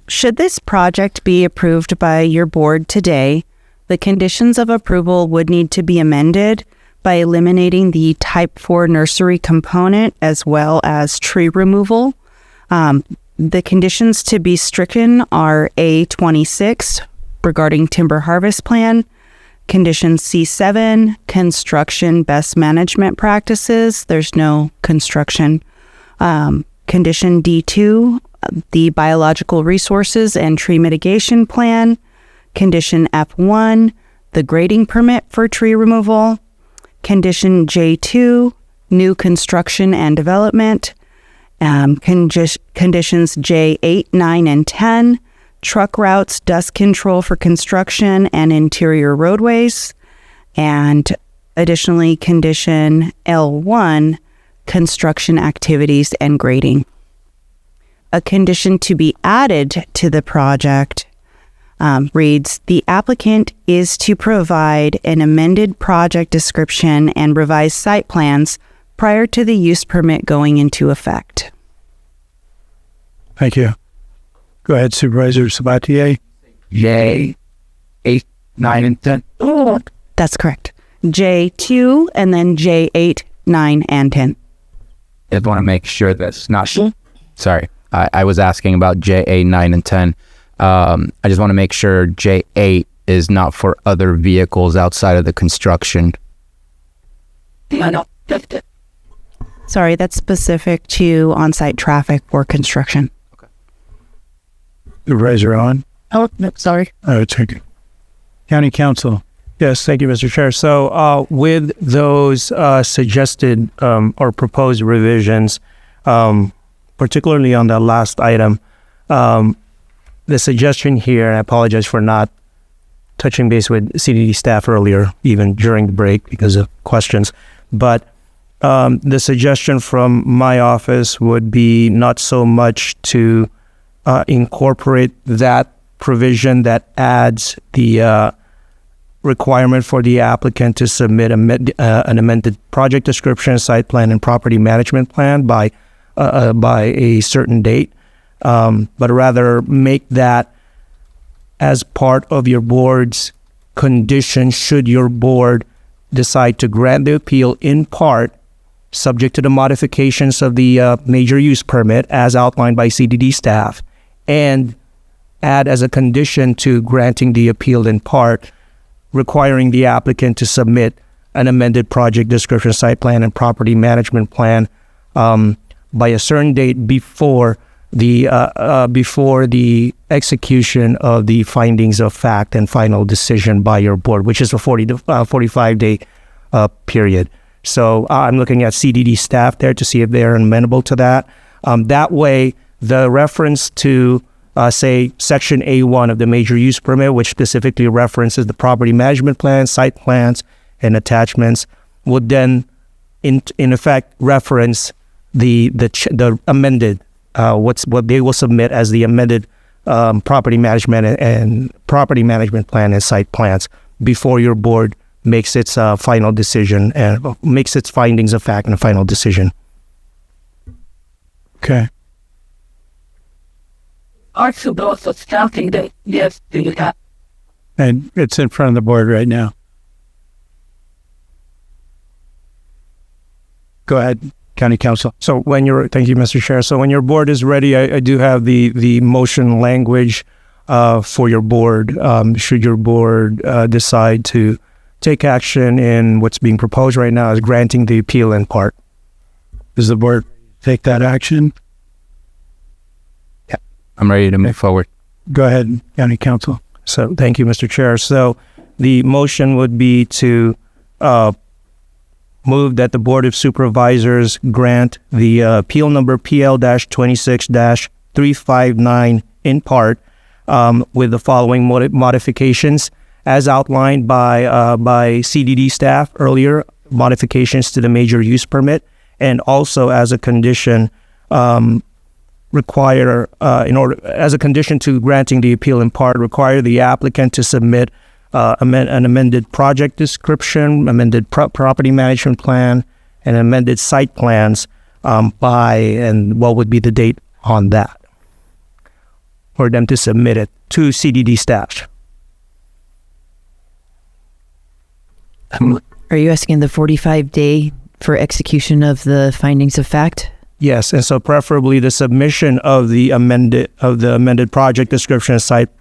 Should this project be approved by your board today, the conditions of approval would need to be amended by eliminating the Type 4 nursery component as well as tree removal. The conditions to be stricken are A26 regarding timber harvest plan, condition C7, construction best management practices. There's no construction. Condition D2, the biological resources and tree mitigation plan. Condition F1, the grading permit for tree removal. Condition J2, new construction and development. Conditions J8, 9, and 10, truck routes, dust control for construction and interior roadways. And additionally, condition L1, construction activities and grading. A condition to be added to the project reads, the applicant is to provide an amended project description and revised site plans prior to the use permit going into effect. Thank you. Go ahead, Supervisor Sabatier. J8, 9, and 10. That's correct. J2 and then J8, 9, and 10. just want to make sure that's not. Sorry, I was asking about JA 9 and 10. I just want to make sure J8 is not for other vehicles outside of the construction. Sorry, that's specific to on-site traffic or construction. Supervisor Owen? Oh, no, sorry. Oh, it's okay. County Council. Yes, thank you, Mr. Chair. So with those suggested or proposed revisions, particularly on the last item, the suggestion here, and I apologize for not touching base with CDD staff earlier, even during the break because of questions, but the suggestion from my office would be not so much to incorporate that provision that adds the requirement for the applicant to submit an amended project description, site plan, and property management plan by a certain date, but rather make that as part of your board's condition should your board decide to grant the appeal in part, subject to the modifications of the major use permit as outlined by CDD staff, and add as a condition to granting the appeal in part, requiring the applicant to submit an amended project description, site plan, and property management plan by a certain date before the execution of the findings of fact and final decision by your board, which is a 40 to 45-day period. So I'm looking at CDD staff there to see if they're amenable to that. That way, the reference to say Section A1 of the major use permit, which specifically references the property management plan, site plans, and attachments, would then in effect reference the amended what they will submit as the amended property management and property management plan and site plans before your board makes its final decision and makes its findings of fact and a final decision. Okay. Also, those are starting the yes, do you have? And it's in front of the board right now. Go ahead, County Council. So when you're, thank you, Mr. Chair. So when your board is ready, I do have the motion language for your board. Should your board decide to take action in what's being proposed right now as granting the appeal in part. Does the board take that action? Yeah, I'm ready to move forward. Go ahead, County Council. So thank you, Mr. Chair. So the motion would be to move that the Board of Supervisors grant the appeal number PL-26-359 in part with the following modifications as outlined by CDD staff earlier, modifications to the major use permit, and also as a condition as a condition to granting the appeal in part, require the applicant to submit an amended project description, amended property management plan, and amended site plans and what would be the date on that for them to submit it to CDD staff. Are you asking the 45-day for execution of the findings of fact? Yes, and so preferably the submission of the amended project description,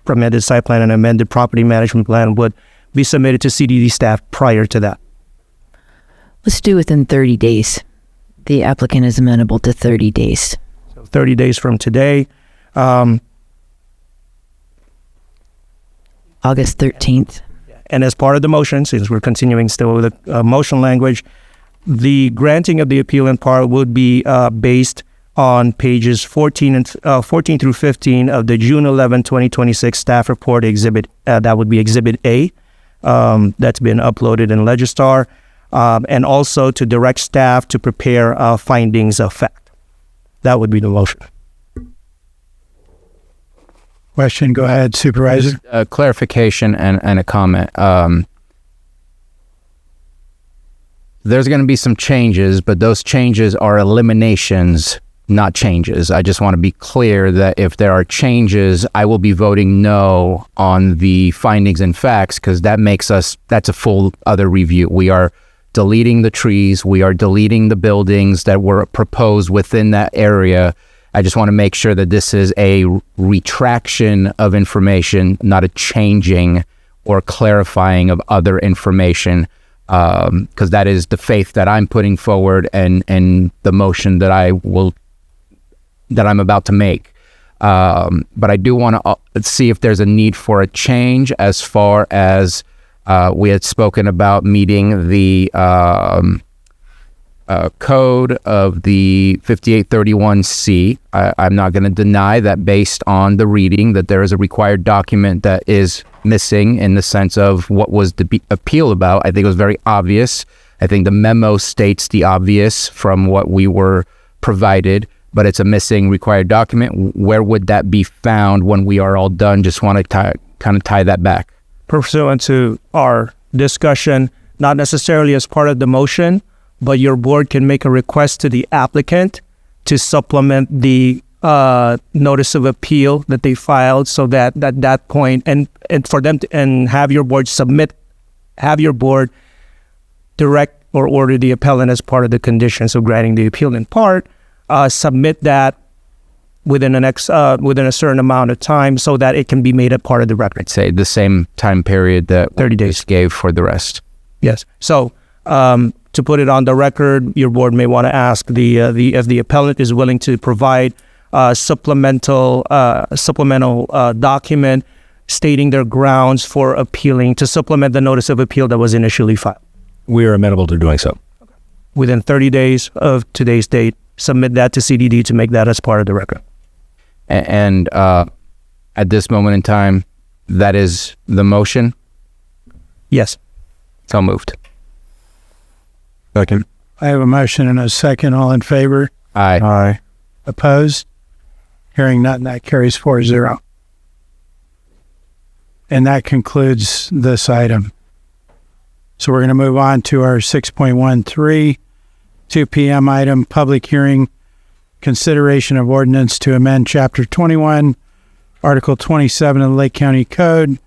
amended site plan, and amended property management plan would be submitted to CDD staff prior to that. Let's do within 30 days. The applicant is amenable to 30 days. So 30 days from today. August 13th. And as part of the motion, since we're continuing still with the motion language, the granting of the appeal in part would be based on pages 14 through 15 of the June 11, 2026 staff report exhibit. That would be Exhibit A. That's been uploaded in Legistar. And also to direct staff to prepare findings of fact. That would be the motion. Question, go ahead, Supervisor. A clarification and a comment. There's going to be some changes, but those changes are eliminations, not changes. I just want to be clear that if there are changes, I will be voting no on the findings and facts because that's a full other review. We are deleting the trees. We are deleting the buildings that were proposed within that area. I just want to make sure that this is a retraction of information, not a changing or clarifying of other information, because that is the faith that I'm putting forward and the motion that I'm about to make. But I do want to see if there's a need for a change as far as we had spoken about meeting the code of the 5831C. I'm not going to deny that based on the reading that there is a required document that is missing in the sense of what was the appeal about. I think it was very obvious. I think the memo states the obvious from what we were provided, but it's a missing required document. Where would that be found when we are all done? Just want to kind of tie that back. Pursuant to our discussion, not necessarily as part of the motion, but your board can make a request to the applicant to supplement the notice of appeal that they filed, so that at that point, and for them to, and have your board direct or order the appellant as part of the conditions of granting the appeal in part, submit that within a certain amount of time so that it can be made a part of the record. I'd say the same time period that 30 days gave for the rest. Yes. So to put it on the record, your board may want to ask if the appellant is willing to provide supplemental document stating their grounds for appealing, to supplement the notice of appeal that was initially filed. We are amenable to doing so. Within 30 days of today's date, submit that to CDD to make that as part of the record. And at this moment in time, that is the motion? Yes. So moved. Second. I have a motion and a second. All in favor? Aye. Aye. Opposed? Hearing none, that carries 4-0. And that concludes this item. So we're going to move on to our 6.13, 2 p.m. item, public hearing, consideration of ordinance to amend Chapter 21, Article 27 of the Lake County Code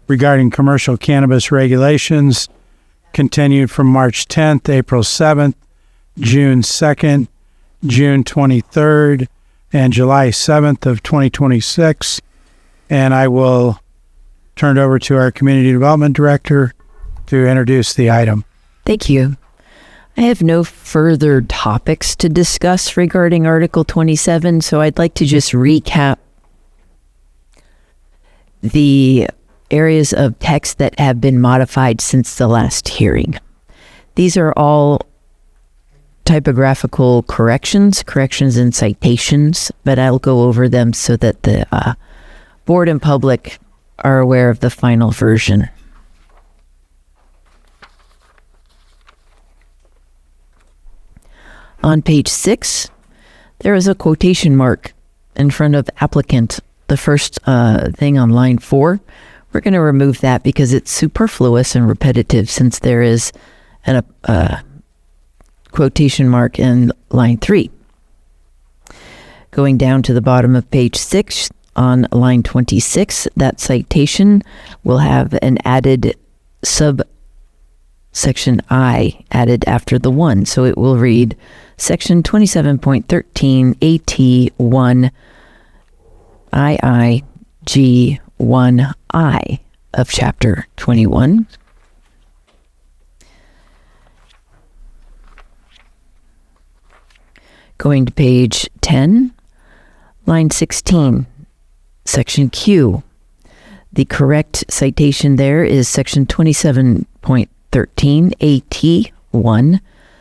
regarding commercial cannabis regulations, continued from March 10th, April 7th, June 2nd, June 23rd, and July 7th of 2026. And I will turn it over to our Community Development Director to introduce the item. Thank you. I have no further topics to discuss regarding Article 27, so I'd like to just recap the areas of text that have been modified since the last hearing. These are all typographical corrections and citations, but I'll go over them so that the board and public are aware of the final version. On page 6, there is a quotation mark in front of applicant, the first thing on line 4. We're going to remove that because it's superfluous and repetitive, since there is a quotation mark in line 3. Going down to the bottom of page 6, on line 26, that citation will have an added subsection I added after the 1. So it will read Section 27.13 AT1 IIG1I of Chapter 21. Going to page 10, line 16, Section Q. The correct citation there is Section 27.13 AT1,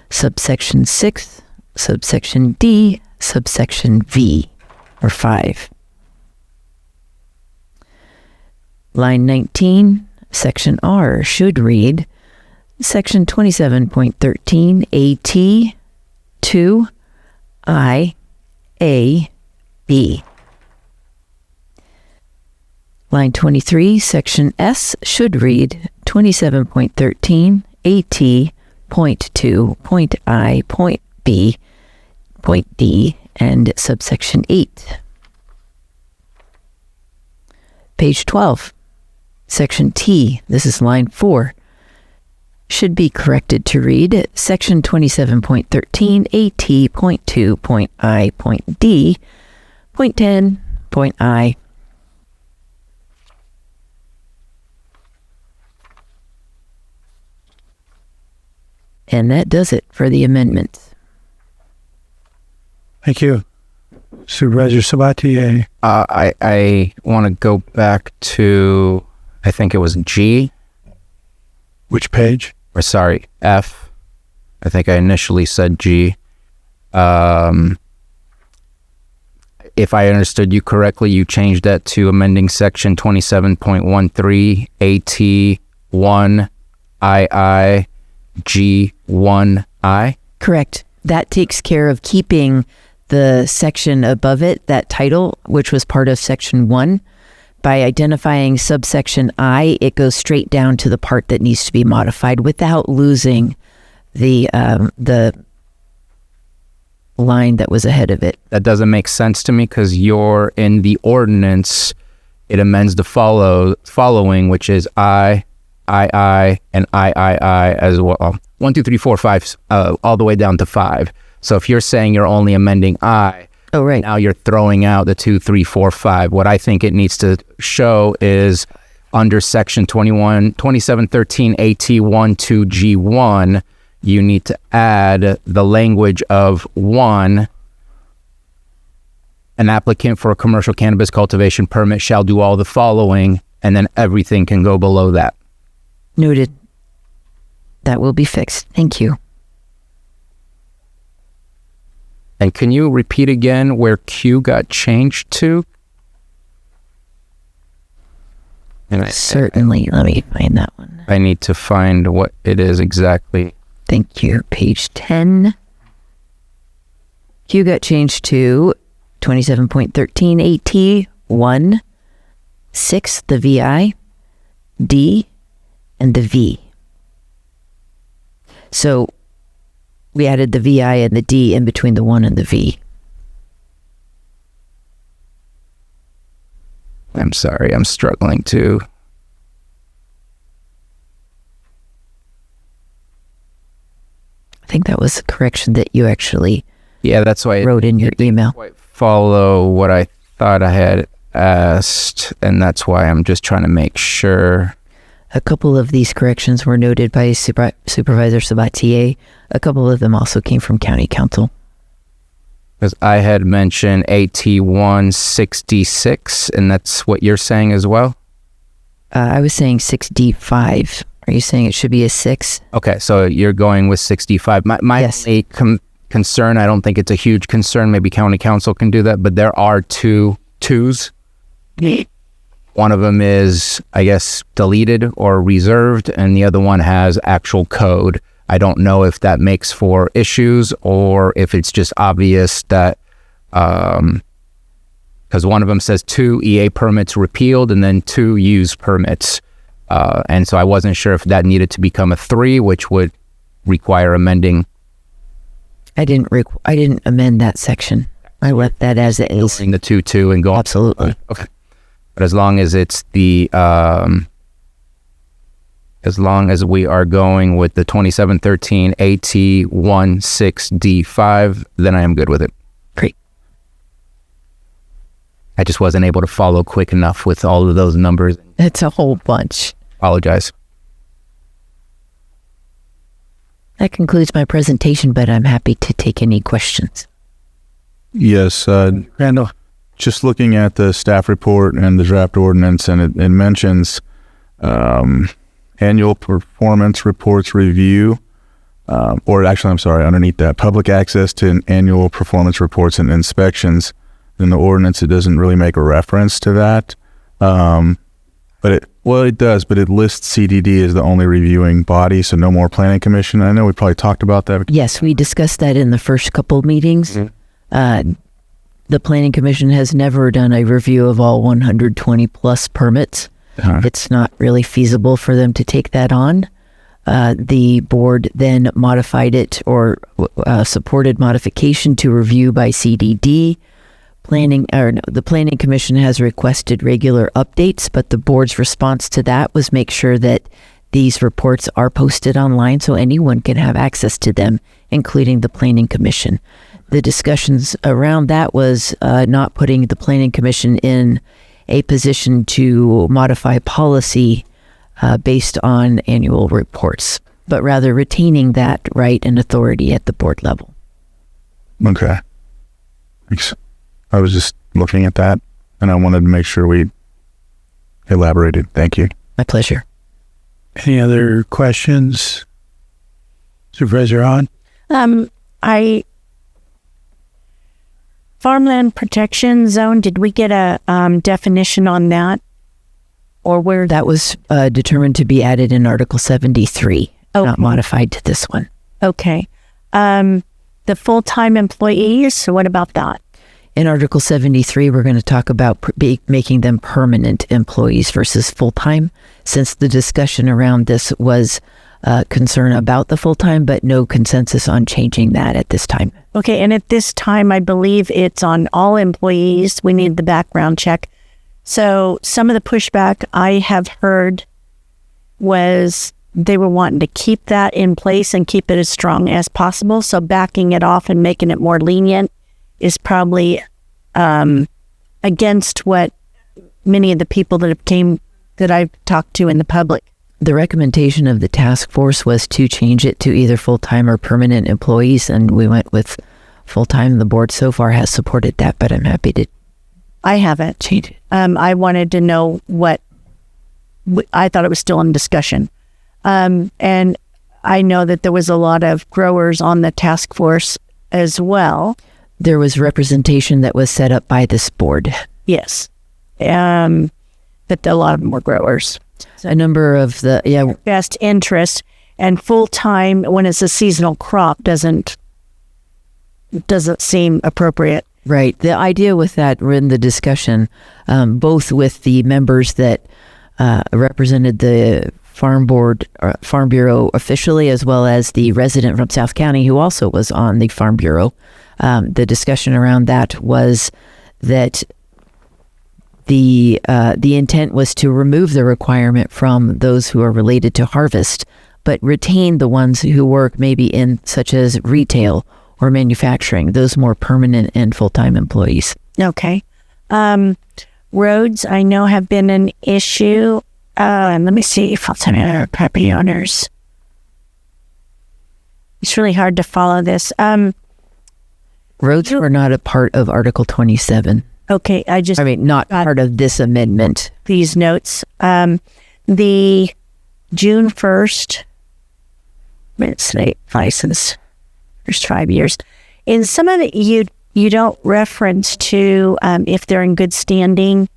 subsection 6, subsection D, subsection V, or 5. Line 19, Section R should read Section 27.13 AT2 I A B. Line 23, Section S should read 27.13 AT point 2, point I, point B, point D, and subsection 8. Page 12, Section T, this is line 4, should be corrected to read Section 27.13 AT.2.I.D. Point 10. Point I. And that does it for the amendments. Thank you. Supervisor Sabatier. I want to go back to, I think it was G. Which page? Or sorry, F. I think I initially said G. If I understood you correctly, you changed that to amending section 27.13 AT1 II G1I. Correct. That takes care of keeping the section above it, that title, which was part of section 1. By identifying subsection I, it goes straight down to the part that needs to be modified without losing the line that was ahead of it. That doesn't make sense to me because you're in the ordinance. It amends the following, which is I, and I as well. 1, 2, 3, 4, 5, all the way down to 5. So if you're saying you're only amending I, oh right, now you're throwing out the 2, 3, 4, 5. What I think it needs to show is under section 2713 AT1 to G1, you need to add the language of 1. An applicant for a commercial cannabis cultivation permit shall do all the following, and then everything can go below that. Noted. That will be fixed. Thank you. And can you repeat again where Q got changed to? Certainly. Let me find that one. I need to find what it is exactly. Thank you. Page 10. Q got changed to 27.13 AT 1, 6, the VI, D, and the V. So we added the VI and the D in between the 1 and the V. I'm sorry, I'm struggling to. I think that was a correction that you actually that's why wrote in your email. Quite follow what I thought I had asked, and that's why I'm just trying to make sure. A couple of these corrections were noted by Supervisor Sabatier. A couple of them also came from County Council. Because I had mentioned AT166, and that's what you're saying as well? I was saying 6D5. Are you saying it should be a 6? Okay, so you're going with 65. My yes. only concern, I don't think it's a huge concern, maybe County Council can do that, but there are 2 twos. One of them is, I guess, deleted or reserved, and the other one has actual code. I don't know if that makes for issues or if it's just obvious that, because one of them says 2 EA permits repealed and then 2 used permits. And so I wasn't sure if that needed to become a 3, which would require amending. I didn't amend that section. I left that as it is. The 2 and go. Absolutely. Okay. But as long as it's the, as long as we are going with the 2713 AT16D5, then I am good with it. Great. I just wasn't able to follow quick enough with all of those numbers. It's a whole bunch. Apologize. That concludes my presentation, but I'm happy to take any questions. Yes, Randall. Just looking at the staff report and the draft ordinance, and it mentions annual performance reports review, or actually, I'm sorry, underneath that, public access to annual performance reports and inspections. In the ordinance, it doesn't really make a reference to that. But it does, but it lists CDD as the only reviewing body, so no more planning commission. I know we probably talked about that. Yes, we discussed that in the first couple meetings. Mm-hmm. The Planning Commission has never done a review of all 120 plus permits. It's not really feasible for them to take that on. The board then modified it or supported modification to review by CDD. The Planning Commission has requested regular updates, but the board's response to that was make sure that These reports are posted online so anyone can have access to them, including the Planning Commission. The discussions around that was not putting the Planning Commission in a position to modify policy based on annual reports, but rather retaining that right and authority at the board level. Okay. Thanks. I was just looking at that, and I wanted to make sure we elaborated. Thank you. My pleasure. Any other questions? Supervisor On? Farmland Protection Zone, did we get a definition on that? Or where? That was determined to be added in Article 73, not modified to this one. Okay. The full-time employees, so what about that? In Article 73, we're going to talk about making them permanent employees versus full-time, since the discussion around this was concern about the full-time, but no consensus on changing that at this time. Okay, and at this time, I believe it's on all employees. We need the background check. So some of the pushback I have heard was they were wanting to keep that in place and keep it as strong as possible. So backing it off and making it more lenient is probably against what many of the people that I've talked to in the public. The recommendation of the task force was to change it to either full-time or permanent employees, and we went with full-time. The board so far has supported that, but I'm happy to I haven't. change it. I wanted to know what I thought it was still in discussion. And I know that there was a lot of growers on the task force as well. There was representation that was set up by this board. Yes. But a lot of them were growers. A number of the, best interest, and full-time when it's a seasonal crop doesn't seem appropriate. Right. The idea with that were in the discussion, both with the members that represented the Farm Board, Farm Bureau officially, as well as the resident from South County who also was on the Farm Bureau. The discussion around that was that the intent was to remove the requirement from those who are related to harvest, but retain the ones who work maybe in such as retail or manufacturing, those more permanent and full-time employees. Okay. Roads, I know, have been an issue. And let me see, full-time property owners. It's really hard to follow this. Roads were not a part of Article 27. Okay, not part of this amendment. These notes. The June 1st license, first 5 years. In some of it, you don't reference to if they're in good standing,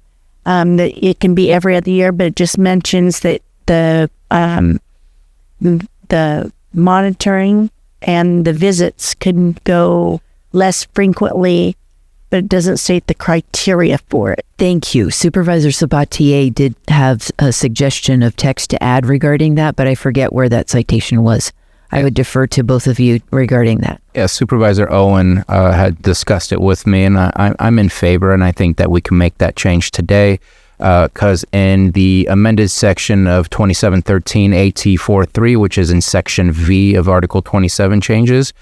that it can be every other year, but it just mentions that the monitoring and the visits can go less frequently, but it doesn't state the criteria for it. Thank you. Supervisor Sabatier did have a suggestion of text to add regarding that, but I forget where that citation was. I would defer to both of you regarding that. Yeah, Supervisor Owen had discussed it with me, and I'm in favor, and I think that we can make that change today, because in the amended section of 2713 AT43, which is in Section V of Article 27 changes,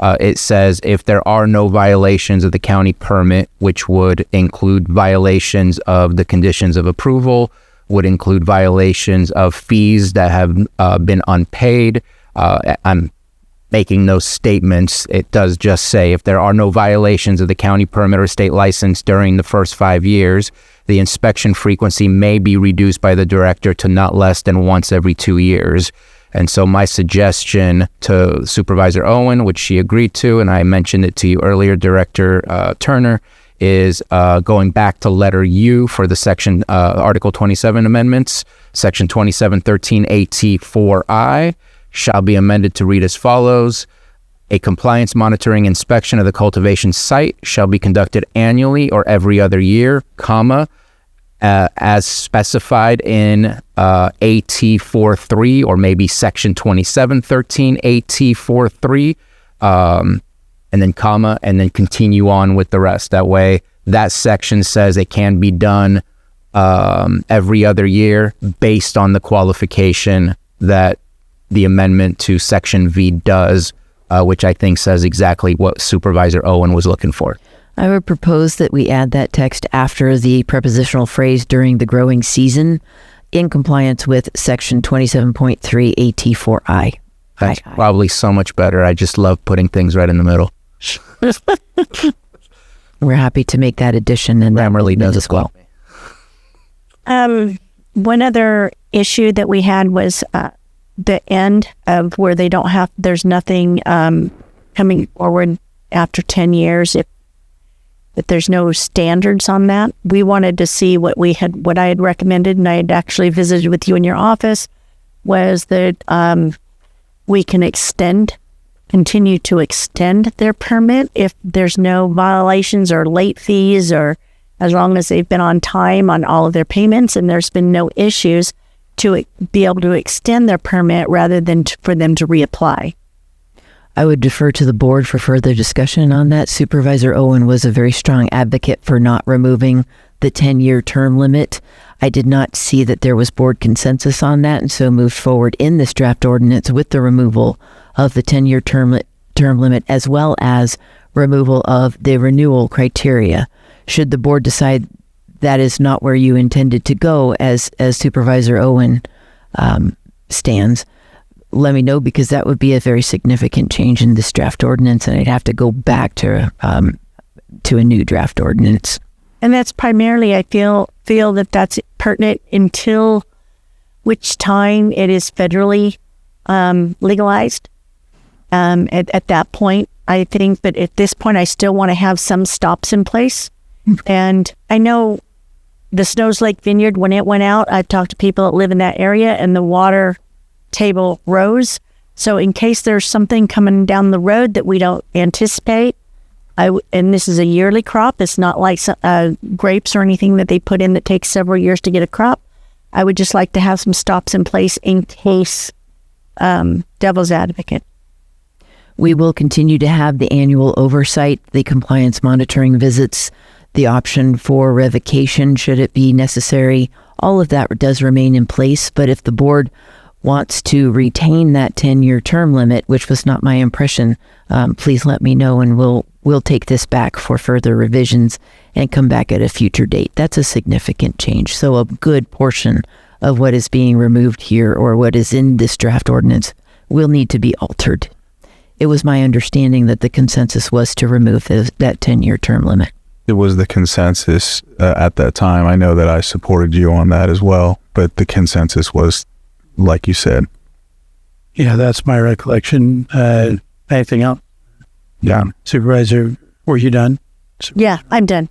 it says if there are no violations of the county permit, which would include violations of the conditions of approval, would include violations of fees that have been unpaid. I'm making no statements. It does just say if there are no violations of the county permit or state license during the first 5 years, the inspection frequency may be reduced by the director to not less than once every 2 years. And so my suggestion to Supervisor Owen, which she agreed to, and I mentioned it to you earlier, Director Turner, is going back to letter U for the section Article 27 amendments, Section 2713 AT4I, shall be amended to read as follows. A compliance monitoring inspection of the cultivation site shall be conducted annually or every other year, comma, as specified in AT43 or maybe Section 2713 AT43, and then comma, and then continue on with the rest. That way, that section says it can be done every other year based on the qualification that the amendment to Section V does, which I think says exactly what Supervisor Owen was looking for. I would propose that we add that text after the prepositional phrase during the growing season in compliance with Section 27.3 AT4I. That's probably so much better. I just love putting things right in the middle. We're happy to make that addition, and Grammarly does as well. One other issue that we had was the end of where they don't have, there's nothing coming forward after 10 years. If there's no standards on that, we wanted to see what I had recommended, and I had actually visited with you in your office, was that we can continue to extend their permit if there's no violations or late fees, or as long as they've been on time on all of their payments and there's been no issues, to be able to extend their permit rather than for them to reapply. I would defer to the board for further discussion on that. Supervisor Owen was a very strong advocate for not removing the 10-year term limit. I did not see that there was board consensus on that, and so moved forward in this draft ordinance with the removal of the 10-year term limit, as well as removal of the renewal criteria. Should the board decide that is not where you intended to go, as Supervisor Owen stands, let me know, because that would be a very significant change in this draft ordinance, and I'd have to go back to a new draft ordinance. And that's primarily, I feel that that's pertinent until which time it is federally legalized. At that point, I think, but at this point, I still want to have some stops in place. And I know the Snows Lake Vineyard, when it went out, I've talked to people that live in that area, and the water table rose. So in case there's something coming down the road that we don't anticipate, and this is a yearly crop, it's not like grapes or anything that they put in that takes several years to get a crop. I would just like to have some stops in place in case, devil's advocate. We will continue to have the annual oversight, the compliance monitoring visits, the option for revocation should it be necessary. All of that does remain in place, but if the board wants to retain that 10-year term limit, which was not my impression, please let me know, and we'll take this back for further revisions and come back at a future date. That's a significant change. So a good portion of what is being removed here, or what is in this draft ordinance, will need to be altered. It was my understanding that the consensus was to remove that 10-year term limit. It was the consensus at that time. I know that I supported you on that as well, but the consensus was, like you said. Yeah, that's my recollection. Anything else? Yeah. Supervisor, were you done? Yeah, I'm done.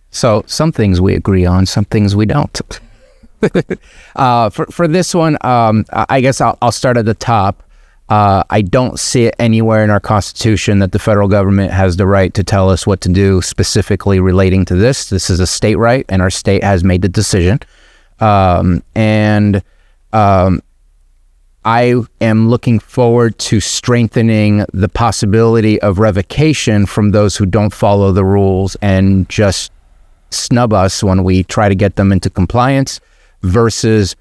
So some things we agree on, some things we don't. For this one, I guess I'll start at the top. I don't see it anywhere in our Constitution that the federal government has the right to tell us what to do specifically relating to this. This is a state right, and our state has made the decision. I am looking forward to strengthening the possibility of revocation from those who don't follow the rules and just snub us when we try to get them into compliance, versus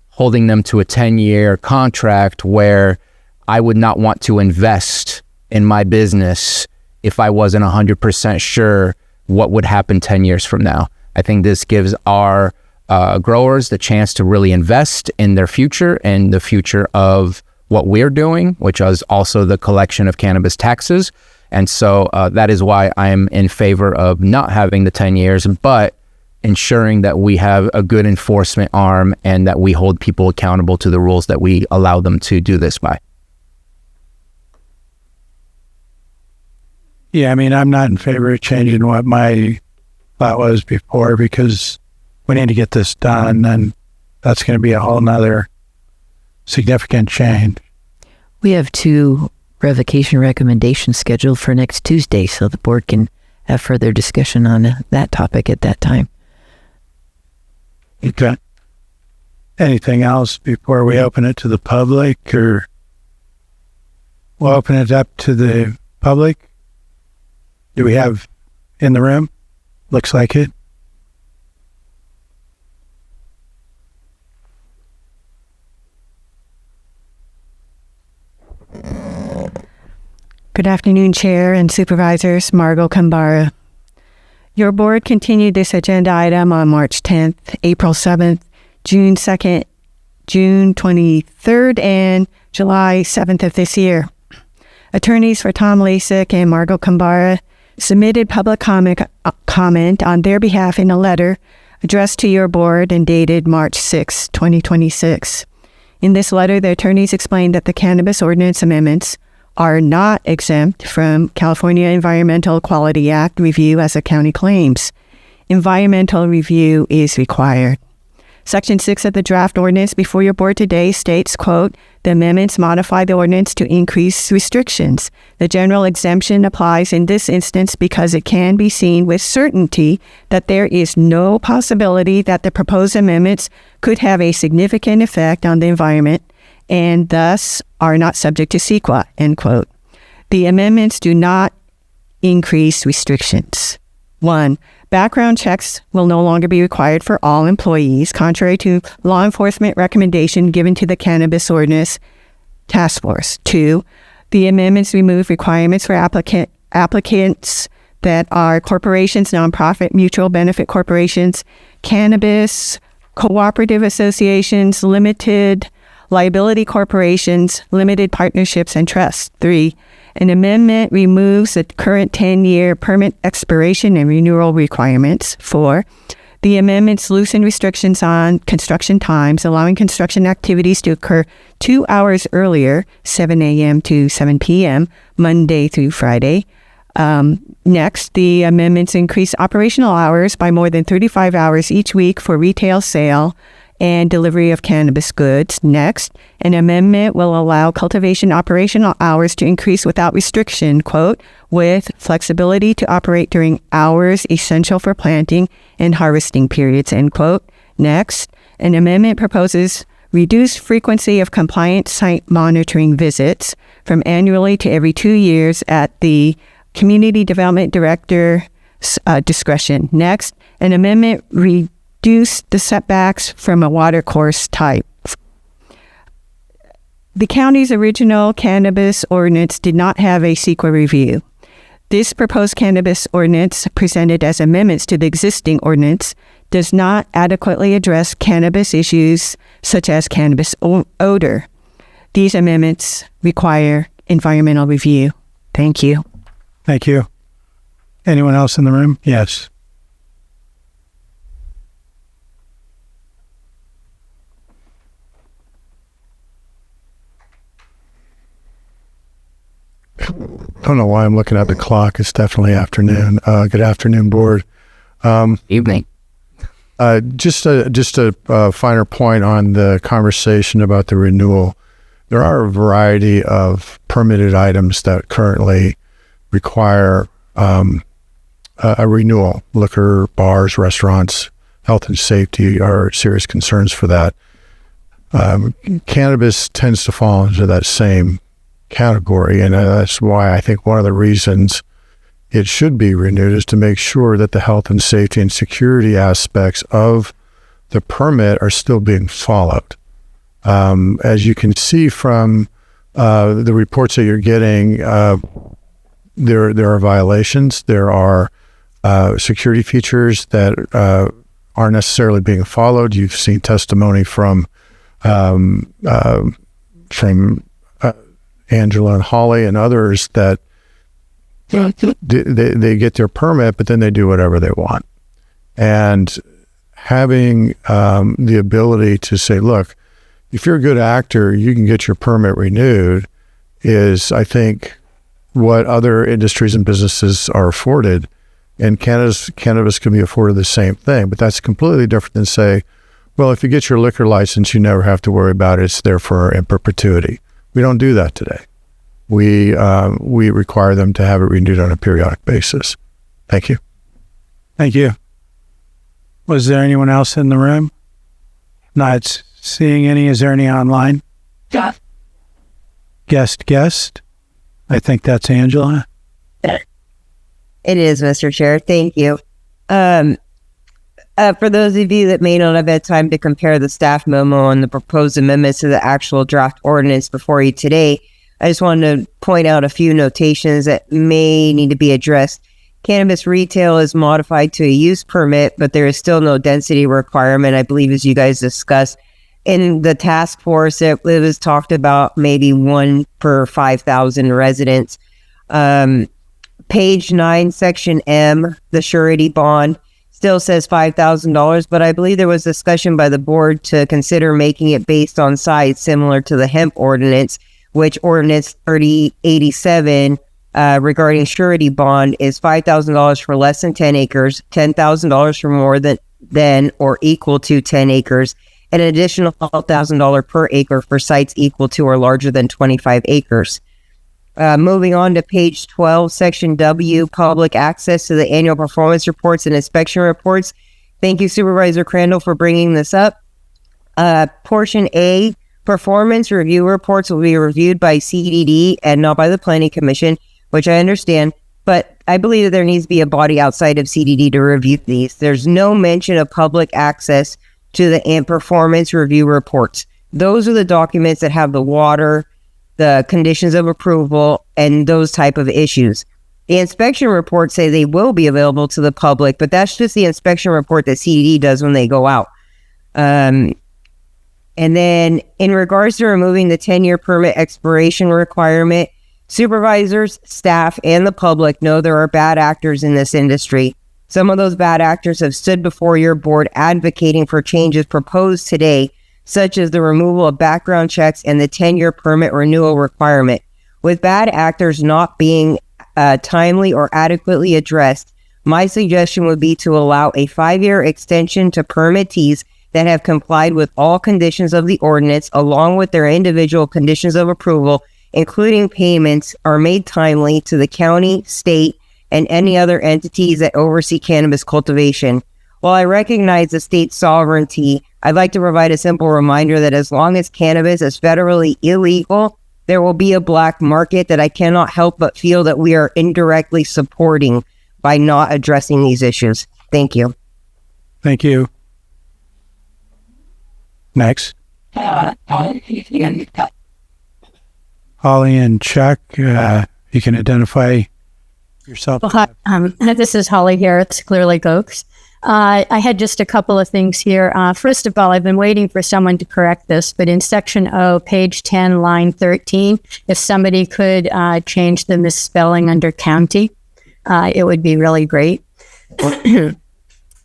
holding them to a 10-year contract where I would not want to invest in my business if I wasn't 100% sure what would happen 10 years from now. I think this gives our growers the chance to really invest in their future and the future of what we're doing, which is also the collection of cannabis taxes. And so that is why I'm in favor of not having the 10 years, but ensuring that we have a good enforcement arm and that we hold people accountable to the rules that we allow them to do this by. Yeah, I mean, I'm not in favor of changing what my thought was before, because we need to get this done, and that's going to be a whole nother significant change. We have 2 revocation recommendations scheduled for next Tuesday, so the board can have further discussion on that topic at that time. Okay. Anything else before we open it to the public, or we'll open it up to the public? Do we have in the room? Looks like it. Good afternoon, Chair and Supervisors. Margot Kambara. Your board continued this agenda item on March 10th, April 7th, June 2nd, June 23rd, and July 7th of this year. Attorneys for Tom Lasik and Margot Kambara submitted public comment on their behalf in a letter addressed to your board and dated March 6, 2026. In this letter, the attorneys explained that the cannabis ordinance amendments are not exempt from California Environmental Quality Act review as a county claims. Environmental review is required. Section 6 of the draft ordinance before your board today states, quote, the amendments modify the ordinance to increase restrictions. The general exemption applies in this instance because it can be seen with certainty that there is no possibility that the proposed amendments could have a significant effect on the environment and thus are not subject to CEQA, end quote. The amendments do not increase restrictions. 1. Background checks will no longer be required for all employees, contrary to law enforcement recommendation given to the Cannabis Ordinance Task Force. 2. The amendments remove requirements for applicants that are corporations, nonprofit, mutual benefit corporations, cannabis, cooperative associations, limited liability corporations, limited partnerships, and trusts. 3. An amendment removes the current 10-year permit expiration and renewal requirements. 4. The amendments loosen restrictions on construction times, allowing construction activities to occur 2 hours earlier, 7 a.m. to 7 p.m., Monday through Friday. Next, the amendments increase operational hours by more than 35 hours each week for retail sale and delivery of cannabis goods. Next, an amendment will allow cultivation operational hours to increase without restriction, quote, with flexibility to operate during hours essential for planting and harvesting periods, end quote. Next, an amendment proposes reduced frequency of compliance site monitoring visits from annually to every 2 years at the Community Development Director's discretion. Next, an amendment reduce the setbacks from a watercourse type. The county's original cannabis ordinance did not have a CEQA review. This proposed cannabis ordinance, presented as amendments to the existing ordinance, does not adequately address cannabis issues such as cannabis odor. These amendments require environmental review. Thank you. Thank you. Anyone else in the room? Yes. I don't know why I'm looking at the clock. It's definitely afternoon. Good afternoon, board. Evening. Just a finer point on the conversation about the renewal. There are a variety of permitted items that currently require a renewal. Liquor, bars, restaurants, health and safety are serious concerns for that. Cannabis tends to fall into that same category, and that's why I think one of the reasons it should be renewed is to make sure that the health and safety and security aspects of the permit are still being followed. As you can see from the reports that you're getting, there are violations. There are security features that aren't necessarily being followed. You've seen testimony from Angela and Holly and others that they get their permit, but then they do whatever they want. And having the ability to say, look, if you're a good actor, you can get your permit renewed is, I think, what other industries and businesses are afforded. And cannabis can be afforded the same thing, but that's completely different than say, well, if you get your liquor license, you never have to worry about it. It's there in perpetuity. We don't do that today. We require them to have it renewed on a periodic basis. Thank you. Thank you. Was there anyone else in the room? Not seeing any. Is there any online? Yeah. Guest. I think that's Angela. It is, Mr. Chair. Thank you. For those of you that may not have had time to compare the staff memo and the proposed amendments to the actual draft ordinance before you today, I just wanted to point out a few notations that may need to be addressed. Cannabis retail is modified to a use permit, but there is still no density requirement, I believe, as you guys discussed. In the task force, it was talked about maybe 1 per 5,000 residents. Page 9, section M, the surety bond, still says $5,000, but I believe there was discussion by the board to consider making it based on size, similar to the hemp ordinance, which ordinance 3087 regarding surety bond is $5,000 for less than 10 acres, $10,000 for more than or equal to 10 acres, and an additional $12,000 per acre for sites equal to or larger than 25 acres. Moving on to page 12, section W, public access to the annual performance reports and inspection reports. Thank you, Supervisor Crandall, for bringing this up. Portion A, performance review reports will be reviewed by CDD and not by the Planning Commission, which I understand, but I believe that there needs to be a body outside of CDD to review these. There's no mention of public access to the performance review reports. Those are the documents that have the water, the conditions of approval, and those type of issues. The inspection reports say they will be available to the public, but that's just the inspection report that CDD does when they go out. And then in regards to removing the 10-year permit expiration requirement, supervisors, staff, and the public know there are bad actors in this industry. Some of those bad actors have stood before your board advocating for changes proposed today, such as the removal of background checks and the 10-year permit renewal requirement. With bad actors not being timely or adequately addressed, my suggestion would be to allow a 5-year extension to permittees that have complied with all conditions of the ordinance, along with their individual conditions of approval, including payments, are made timely to the county, state, and any other entities that oversee cannabis cultivation. While I recognize the state's sovereignty, I'd like to provide a simple reminder that as long as cannabis is federally illegal, there will be a black market that I cannot help but feel that we are indirectly supporting by not addressing these issues. Thank you. Thank you. Next. Holly and Chuck, you can identify yourself. This is Holly here at Clear Lake Oaks. I had just a couple of things here. First of all, I've been waiting for someone to correct this, but in section O, page 10, line 13, if somebody could change the misspelling under county, it would be really great.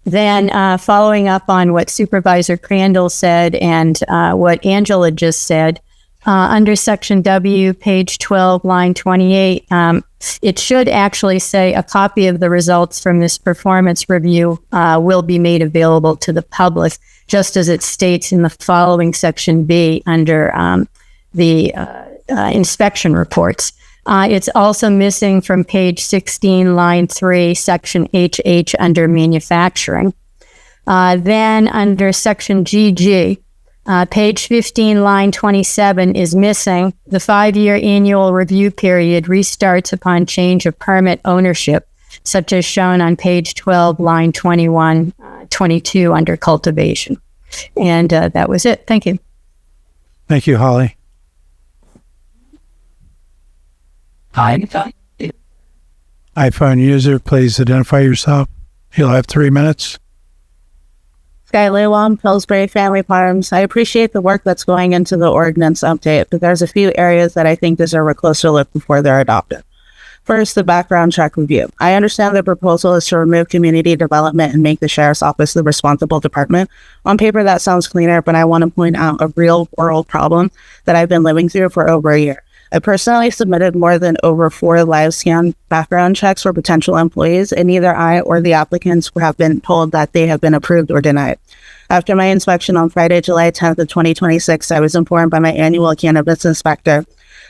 Then following up on what Supervisor Crandall said and what Angela just said, under section W, page 12, line 28, it should actually say a copy of the results from this performance review will be made available to the public, just as it states in the following section B under the inspection reports. It's also missing from page 16, line 3, section HH under manufacturing. Then under section GG, page 15, line 27 is missing. The 5-year annual review period restarts upon change of permit ownership, such as shown on page 12, line 21, 22 under cultivation. And that was it. Thank you. Thank you, Holly. iPhone user, please identify yourself. You'll have 3 minutes. Skylar Long, Pillsbury Family Farms. I appreciate the work that's going into the ordinance update, but there's a few areas that I think deserve a closer look before they're adopted. First, the background check review. I understand the proposal is to remove community development and make the Sheriff's Office the responsible department. On paper, that sounds cleaner, but I want to point out a real-world problem that I've been living through for over a year. I personally submitted more than over 4 live scan background checks for potential employees, and neither I or the applicants have been told that they have been approved or denied. After my inspection on Friday, July 10th of 2026, I was informed by my annual cannabis inspector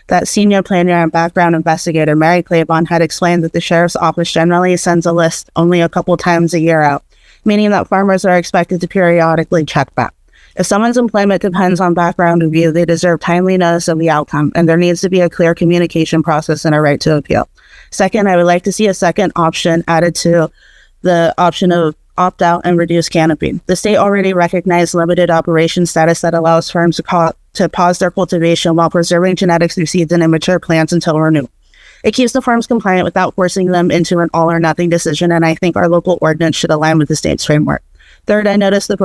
that senior planner and background investigator Mary Claiborne had explained that the Sheriff's Office generally sends a list only a couple times a year out, meaning that farmers are expected to periodically check back. If someone's employment depends on background review, they deserve timely notice of the outcome, and there needs to be a clear communication process and a right to appeal. Second, I would like to see a second option added to the option of opt-out and reduce canopy. The state already recognized limited operation status that allows firms to pause their cultivation while preserving genetics through seeds and immature plants until renewal. It keeps the farms compliant without forcing them into an all or nothing decision, and I think our local ordinance should align with the state's framework. Third, I noticed the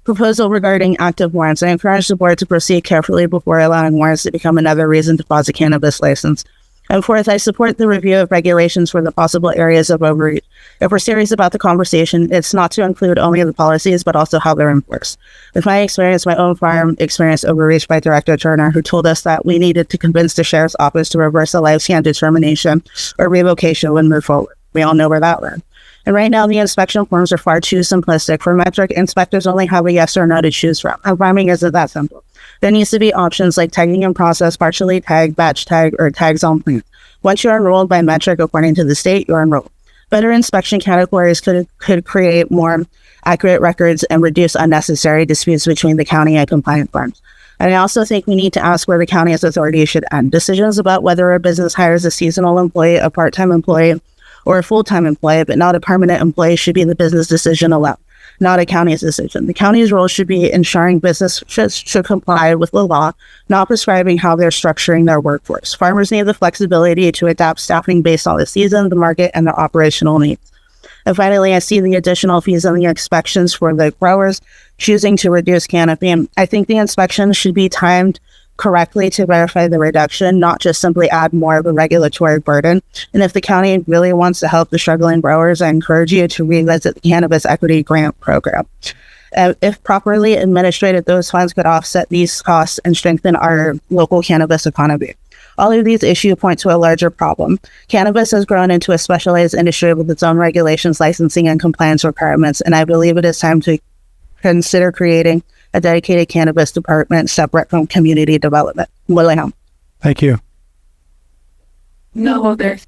proposal regarding active warrants. I encourage the board to proceed carefully before allowing warrants to become another reason to pause a cannabis license. And fourth, I support the review of regulations for the possible areas of overreach. If we're serious about the conversation, it's not to include only the policies, but also how they're enforced. With my experience, my own farm experienced overreach by Director Turner, who told us that we needed to convince the sheriff's office to reverse a lifespan determination or revocation when move forward. We all know where that led. And right now, the inspection forms are far too simplistic. For metric, inspectors only have a yes or no to choose from. And farming isn't that simple. There needs to be options like tagging in process, partially tag, batch tag, or tags on plant. Once you're enrolled by metric according to the state, you're enrolled. Better inspection categories could create more accurate records and reduce unnecessary disputes between the county and compliant farms. And I also think we need to ask where the county's authority should end. Decisions about whether a business hires a seasonal employee, a part-time employee, or a full-time employee, but not a permanent employee, should be the business decision alone, not a county's decision. The county's role should be ensuring business should comply with the law, not prescribing how they're structuring their workforce. Farmers need the flexibility to adapt staffing based on the season, the market, and their operational needs. And finally, I see the additional fees and the inspections for the growers choosing to reduce canopy. And I think the inspections should be timed correctly to verify the reduction, not just simply add more of a regulatory burden. And if the county really wants to help the struggling growers, I encourage you to revisit the Cannabis Equity Grant Program. If properly administrated, those funds could offset these costs and strengthen our local cannabis economy. All of these issues point to a larger problem. Cannabis has grown into a specialized industry with its own regulations, licensing, and compliance requirements, and I believe it is time to consider creating a dedicated cannabis department separate from community development. William. Thank you. No, there's.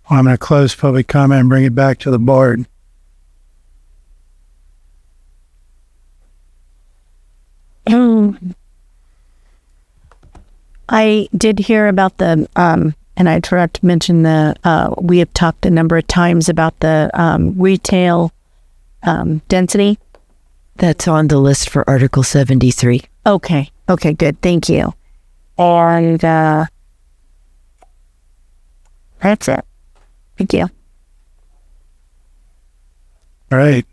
Well, I'm going to close public comment and bring it back to the board. I did hear about the, and I forgot to mention we have talked a number of times about the retail density. That's on the list for Article 73. Okay, good. Thank you. And that's it. Thank you. All right.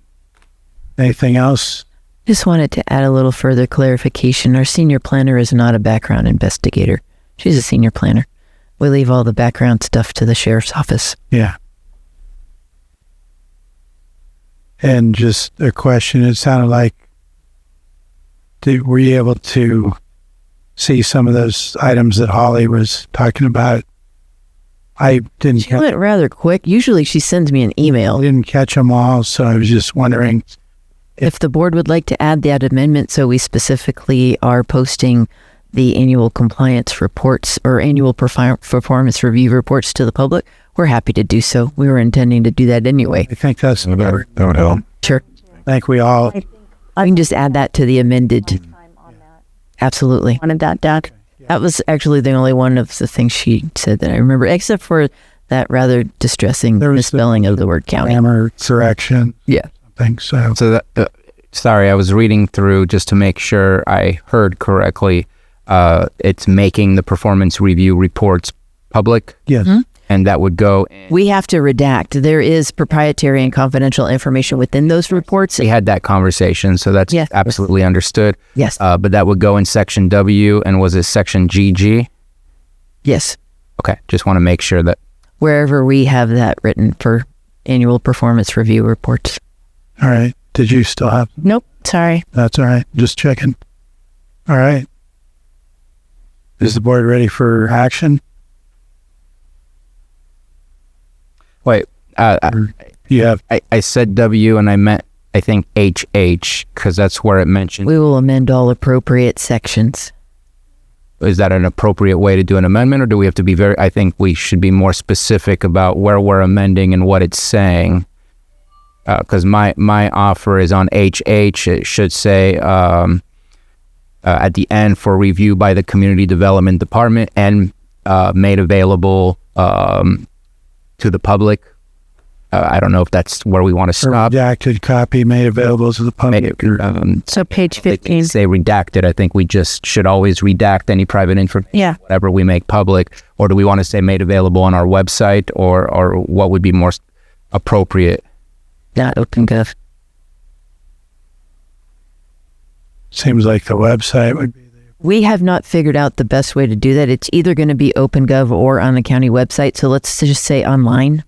Anything else? Just wanted to add a little further clarification. Our senior planner is not a background investigator. She's a senior planner. We leave all the background stuff to the sheriff's office. Yeah. And just a question, it sounded like, were you able to see some of those items that Holly was talking about? I didn't. She went rather quick. Usually she sends me an email. I didn't catch them all, so I was just wondering. If the board would like to add that amendment, so we specifically are posting the annual compliance reports or annual performance review reports to the public, we're happy to do so. We were intending to do that anyway. I think that's better. That would help. Sure. I think we all. I can just add that to the amended. Absolutely. Wanted that, Dad. That was actually the only one of the things she said that I remember, except for that rather distressing misspelling of the word county. Grammar correction. Yeah. I think so. So that, sorry, I was reading through just to make sure I heard correctly. It's making the performance review reports public. Yes. Mm-hmm. And that would go. We have to redact. There is proprietary and confidential information within those reports. We had that conversation, so that's absolutely understood. Yes. But that would go in section W, and was it section GG? Yes. Okay, just want to make sure that. Wherever we have that written for annual performance review reports. All right. Did you still have? Nope. Sorry. That's all right. Just checking. All right. Is the board ready for action? Wait, I said W and I meant, I think, HH, because that's where it mentioned. We will amend all appropriate sections. Is that an appropriate way to do an amendment, or do we have to be I think we should be more specific about where we're amending and what it's saying. Because my offer is on HH. It should say at the end, for review by the Community Development Department and made available to the public. I don't know if that's where we want to Or stop. redacted copy made available to the public. So page 15. Say redacted. I think we just should always redact any private information, Yeah. whatever we make public. Or do we want to say made available on our website, or what would be more appropriate? Not OpenGov. Seems like the website would be. We have not figured out the best way to do that. It's either going to be OpenGov or on the county website. So let's just say online.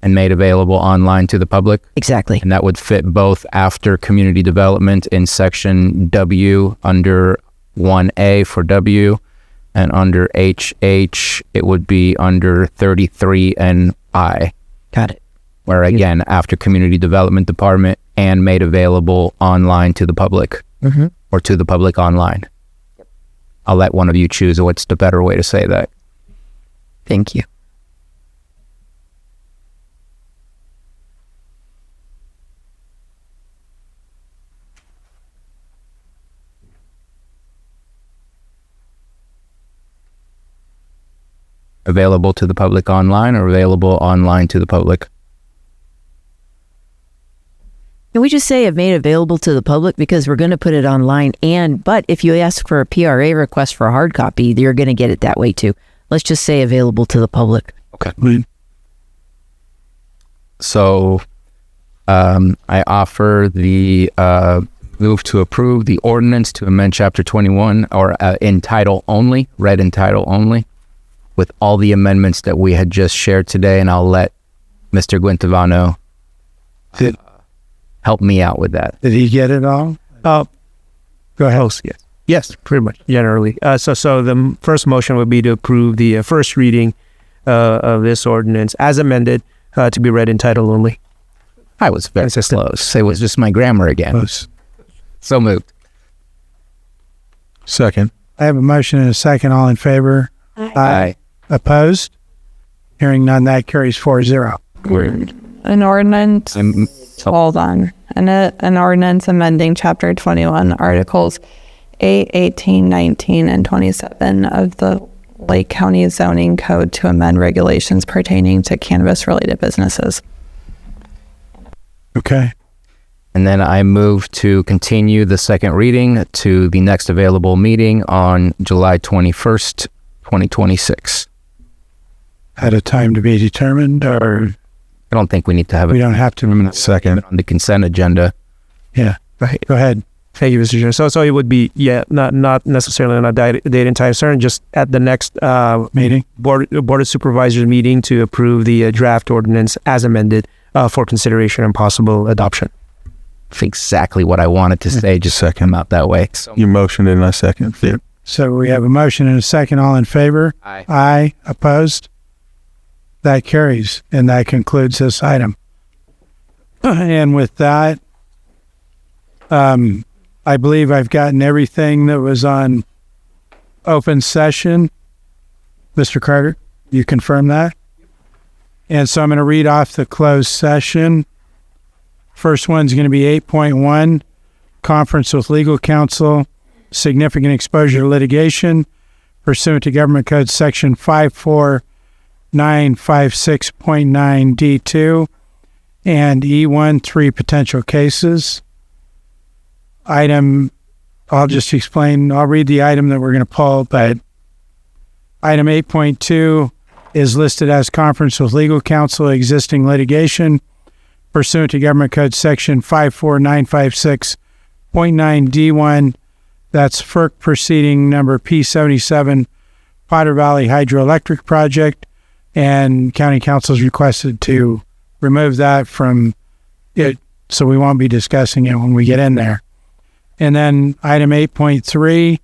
And made available online to the public? Exactly. And that would fit both after community development in section W under 1A for W, and under HH, it would be under 33 and I. Got it. Where again, after community development department and made available online to the public, or to the public online. I'll let one of you choose what's the better way to say that. Thank you. Available to the public online, or available online to the public? Can we just say it made available to the public, because we're going to put it online, but if you ask for a PRA request for a hard copy, you're going to get it that way too. Let's just say available to the public. Okay. So I offer the move to approve the ordinance to amend chapter 21, or in title only, read in title only, with all the amendments that we had just shared today, and I'll let Mr. Guintavano help me out with that. Did he get it all? Go ahead. Yes. Yes, pretty much, generally. So the first motion would be to approve the first reading of this ordinance as amended to be read in title only. I was very close. It was just my grammar again. Close. So moved. Second. I have a motion and a second. All in favor? Aye. Opposed? Hearing none, that carries 4-0. An ordinance. Hold on. An ordinance amending Chapter 21, Articles 8, 18, 19, and 27 of the Lake County Zoning Code to amend regulations pertaining to cannabis-related businesses. Okay. And then I move to continue the second reading to the next available meeting on July 21st, 2026. At a time to be determined, or? I don't think we need to have it. We don't have to. Second. On the consent agenda. Yeah. Right. Go ahead. Thank you, Mr. Chair. So it would be, not necessarily on a date and time certain, just at the next meeting, Board of Supervisors meeting to approve the draft ordinance as amended for consideration and possible adoption. That's exactly what I wanted to say, just so I come out that way. So You motioned it and I second. Yeah. So we have a motion and a second. All in favor? Aye. Aye. Opposed? That carries, and that concludes this item. And with that, I believe I've gotten everything that was on open session. Mr. Carter, you confirm that? And so I'm going to read off the closed session. First one's going to be 8.1, conference with legal counsel, significant exposure to litigation, pursuant to Government Code Section 54956.9 D2 and E1, 3 potential cases. Item, I'll just explain, I'll read the item that we're going to pull, but item 8.2 is listed as conference with legal counsel, existing litigation, pursuant to Government Code Section 54956.9 D1. That's FERC proceeding number P77, Potter Valley Hydroelectric Project, and County Council is requested to remove that from it, so we won't be discussing it when we get in there. And then item 8.3,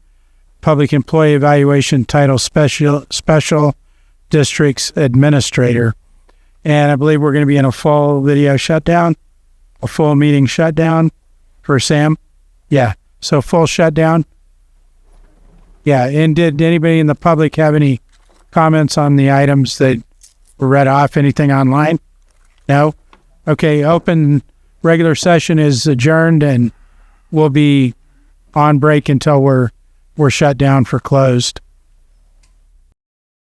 Public Employee Evaluation Title Special Districts Administrator. And I believe we're going to be in a full video shutdown, a full meeting shutdown for Sam. Yeah, so full shutdown. Yeah, and did anybody in the public have any comments on the items that were read off? Anything online? No? Okay, open regular session is adjourned, and we'll be on break until we're shut down for closed.